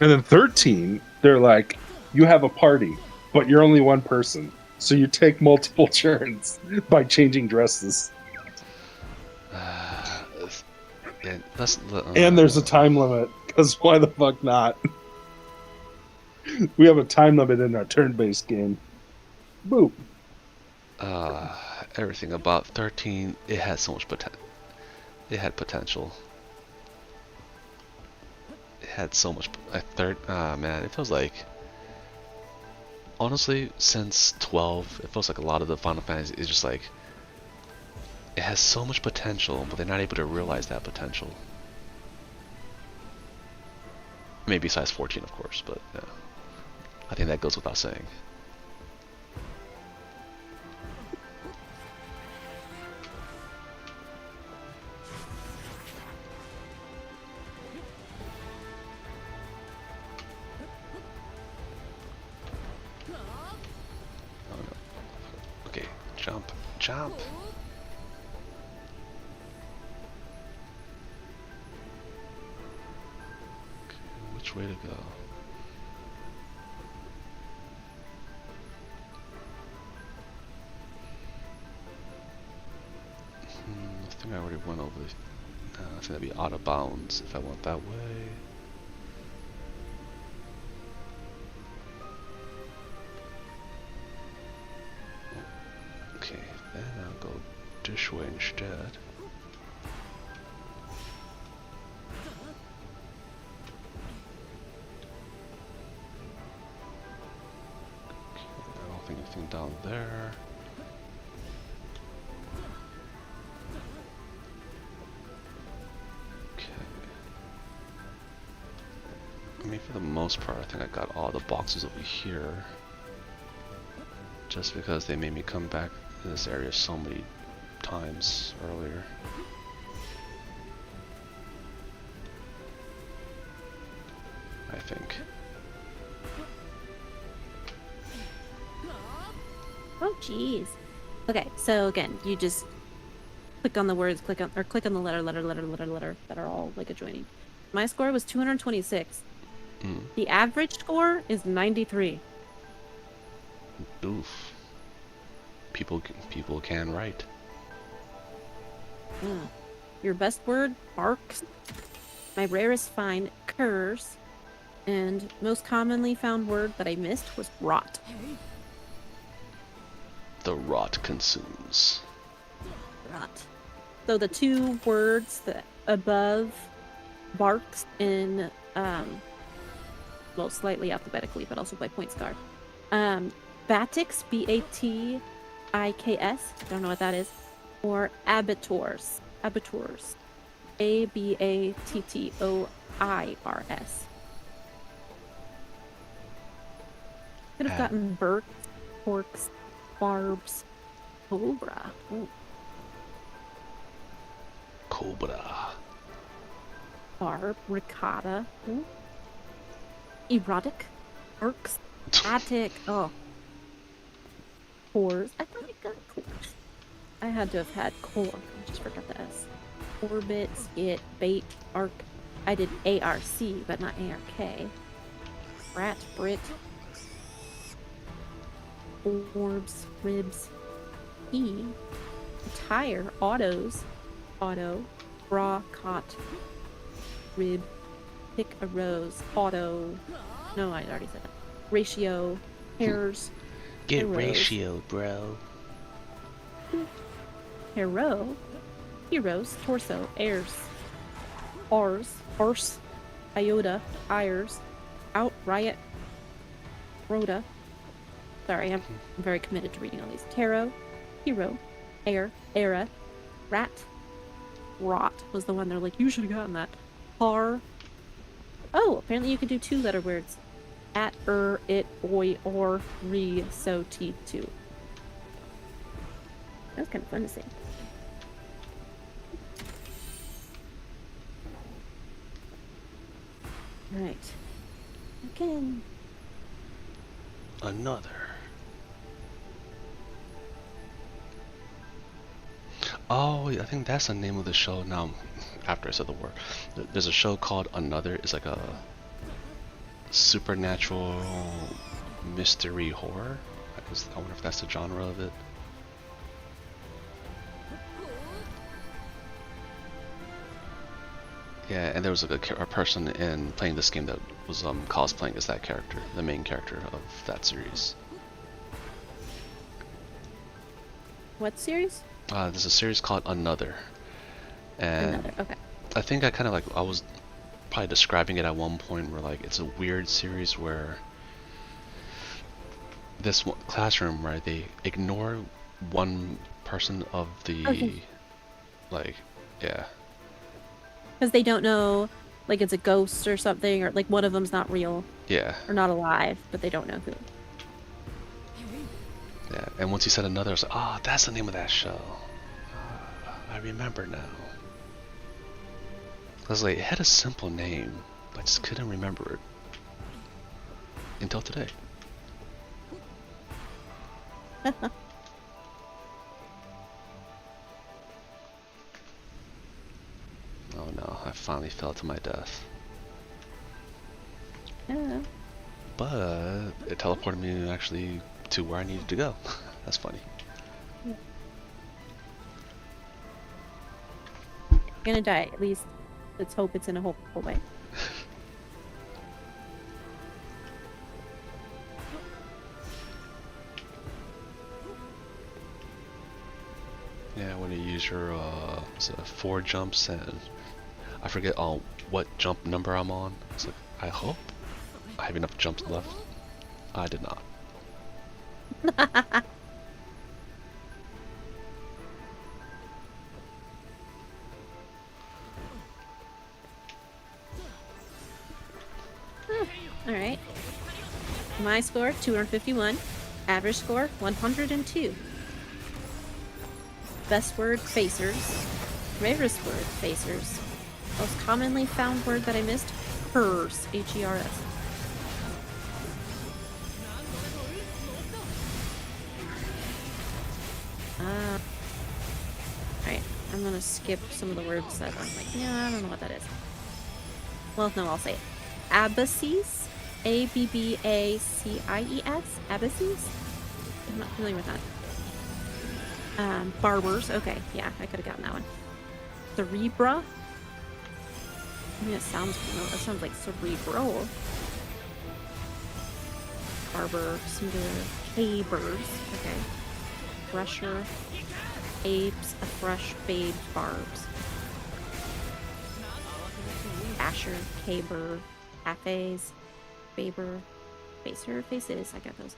And then 13, they're like, you have a party, but you're only one person. So you take multiple turns by changing dresses. And there's a time limit, because why the fuck not? We have a time limit in our turn-based game. Boop. Everything about 13, it had so much potential. It had potential. It had so much. Man, it feels like. Honestly, since 12, it feels like a lot of the Final Fantasy is just like. It has so much potential, but they're not able to realize that potential. Maybe besides 14, of course, but yeah. I think that goes without saying. Oh no. Okay, jump, jump. Which way to go? I think I already went over this. I think that'd be out of bounds if I went that way. Okay, then I'll go this way instead. I don't think anything down there. Okay. I mean, for the most part, I think I got all the boxes over here. Just because they made me come back to this area so many times earlier. I think. Oh, jeez. Okay, so again, you just click on the words, click on the letter that are all like adjoining. My score was 226. The average score is 93. Oof. People can write. Your best word, barks. My rarest find, curs. And most commonly found word that I missed was rot. The rot consumes. Rot. So the two words that above barks in, well, slightly alphabetically, but also by point star. Batiks, B-A-T-I-K-S, don't know what that is, or abattoirs, A-B-A-T-T-O-I-R-S. Could have gotten burks, porks, barbs, cobra. Ooh. Cobra. Barb, ricotta. Ooh. Erotic, burks, attic. Oh. Cores. I thought I got cores. I had to have had core. I just forgot the S. Orbit, skit, bait, arc. I did A-R-C, but not A-R-K. Brat, Brit. Orbs, ribs. E. Tire, autos. Auto. Bra, cot. Rib. pick a rose, auto. No, I already said that. Ratio, hairs, Get heroes. ratio, bro. Hero, heroes, torso, heirs, arse, iota, ires, out, riot, rhoda. Sorry, I'm very committed to reading all these. Tarot, hero, air, era, rat, rot was the one they're like, you should have gotten that. Har. Oh, apparently you could do 2-letter words. At, it, oi, or, re, so, teeth, too. That was kind of fun to see. Right. Again. Another. Oh, I think that's the name of the show. Now, after I said the word, there's a show called Another. It's like a supernatural mystery horror. I wonder if that's the genre of it. Yeah, and there was like a person in playing this game that was cosplaying as that character, the main character of that series. What series? There's a series called Another, and Another. Okay. I think I kind of I was probably describing it at one point where like it's a weird series where this classroom, right, they ignore one person of the Okay. like, yeah. Because they don't know, like it's a ghost or something, or like one of them's not real Yeah, or not alive, but they don't know who. yeah. And once he said Another, I was like, oh, that's the name of that show. I remember now. I was like, it had a simple name, I just couldn't remember it until today. Oh no, I finally fell to my death. Yeah. But it teleported me actually to where I needed to go. That's funny. Gonna die. At least let's hope it's in a hopeful way. Yeah, when you use your 4 jumps and I forget what jump number I'm on. It's like, I hope I have enough jumps left. I did not. Alright. My score, 251. Average score, 102. Best word, facers. Rarest word, facers. Most commonly found word that I missed, hers. H-E-R-S. Alright, I'm gonna skip some of the words that I'm like, yeah, I don't know what that is. Well, no, I'll say it. Abbacies? A-B-B-A-C-I-E-S? Abbacies? I'm not familiar with that. Barbers. Okay, yeah, I could have gotten that one. Cerebra. I mean, it sounds like cerebral. Barber, cinder, cabers. Okay. Brusher. Apes, a fresh babe, barbs. Asher, caber, cafes, baber, facer, faces. I got those.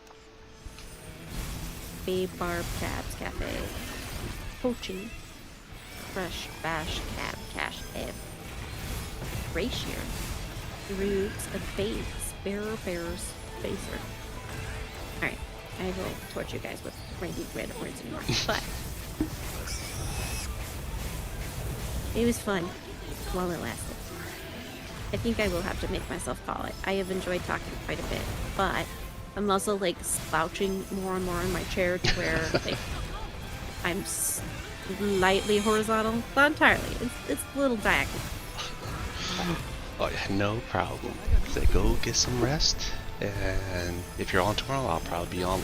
Babe, barb, cabs, cafe. Coaching. Fresh, bash, cab, cash, ebb. Ratio. Roots, a base, bearer, bears, facer. Alright, I will torture you guys with random words anymore. But it was fun while it lasted. I think I will have to make myself call it. I have enjoyed talking quite a bit, but I'm also like slouching more and more in my chair to where like I'm slightly horizontal. Not entirely. It's a little diagonal. Oh yeah, no problem. So go get some rest, and if you're on tomorrow, I'll probably be on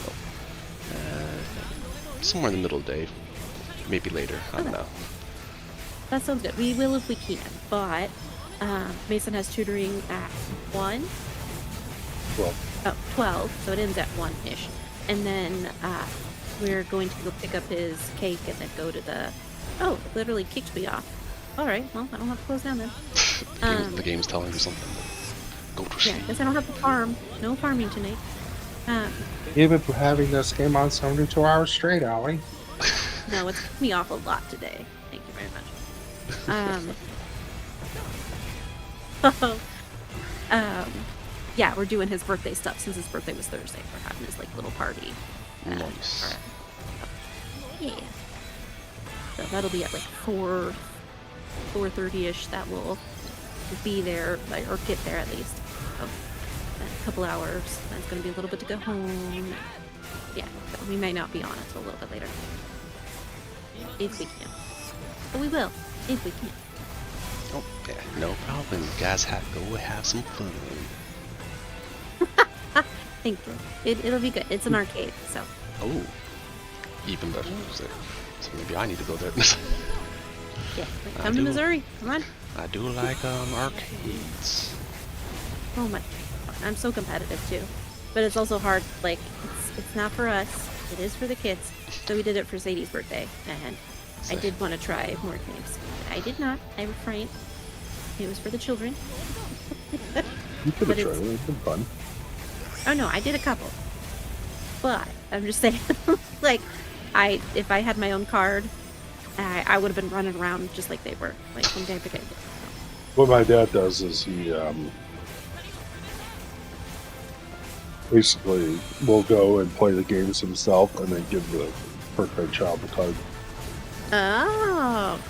somewhere in the middle of the day, maybe later. I don't know. That sounds good. We will if we can, but Mason has tutoring at 1. Well, Oh, 12, so it ends at 1-ish. And then we're going to go pick up his cake and then go to the... Oh, it literally kicked me off. Alright, well, I don't have to close down then. The game's telling you something. Go to Yeah, sleep. guess I don't have to farm. No farming tonight. even for having this game on 72 hours straight, Allie. No, it's kicked me off a lot today. Thank you very much. Yeah, we're doing his birthday stuff since his birthday was Thursday. We're having his like little party. Nice. Yeah. So that'll be at like 4:30ish. That will be there, like, or get there at least. So, a couple hours. That's gonna be a little bit to go home. Yeah, so we may not be on until a little bit later. If we can. But we will, if we can. Oh, yeah, no problem. You guys go have some fun. Thank you. It'll be good. It's an arcade, so. Oh, even better. So maybe I need to go there. Yeah, I come to do. Missouri. Come on. I do like arcades. Oh my. I'm so competitive too. But it's also hard. Like, it's not for us. It is for the kids. So we did it for Sadie's birthday. And I did want to try more games. I did not. I refrained. It was for the children. You could But have tried it's- it. It's been fun. Oh no, I did a couple. But I'm just saying, like, if I had my own card, I would have been running around just like they were, like from day to day. What my dad does is he basically will go and play the games himself and then give the birthday child the card. Oh,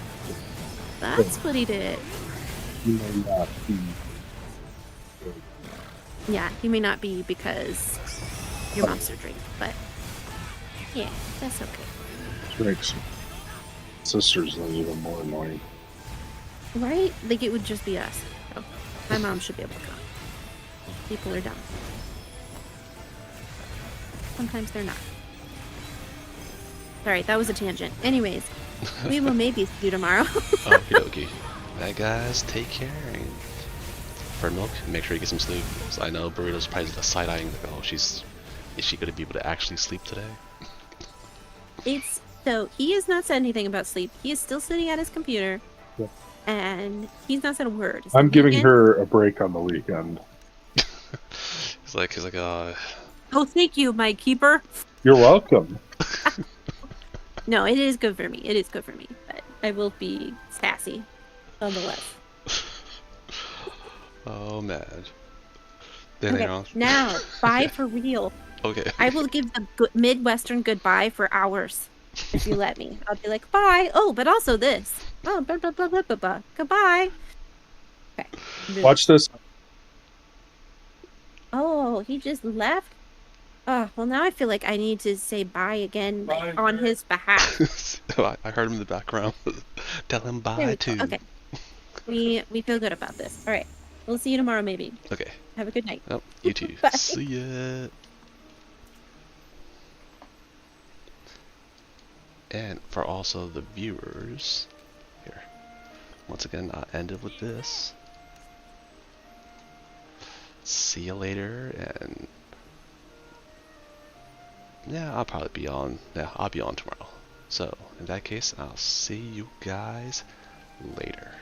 that's what he did. You may not be. Yeah, he may not be because your mom's surgery, but yeah, that's okay. Makes sisters then even more annoying. Right? Like, it would just be us. So my mom should be able to come. People are dumb. Sometimes they're not. Alright, that was a tangent. Anyways, we will maybe see you tomorrow. Okie dokie. Alright, guys, take care. And for milk, make sure you get some sleep. So I know Burrito's probably side-eyeing, like, oh, is she going to be able to actually sleep today? So he has not said anything about sleep. He is still sitting at his computer, Yeah. and he's not said a word. It's I'm the giving weekend. her a break on the weekend. He's like, Oh, thank you, my keeper. You're welcome. No, it is good for me. It is good for me, but I will be sassy, nonetheless. oh, man. Anything Okay, wrong? now, bye for real. Okay. I will give the Midwestern goodbye for hours if you let me. I'll be like, bye. Oh, but also this. Oh, blah, blah, blah, blah, blah, blah. Goodbye. Okay. Watch this. Oh, he just left? Oh, well, now I feel like I need to say bye again, like, Bye, on Jared. his behalf. I heard him in the background. Tell him There bye, we go. too. Okay. We feel good about this. All right. We'll see you tomorrow, maybe. Okay. Have a good night. Oh, you too. Bye. See ya. And for also the viewers, here, once again, I'll end it with this. See you later, and yeah, I'll probably be on. Yeah, I'll be on tomorrow. So in that case, I'll see you guys later.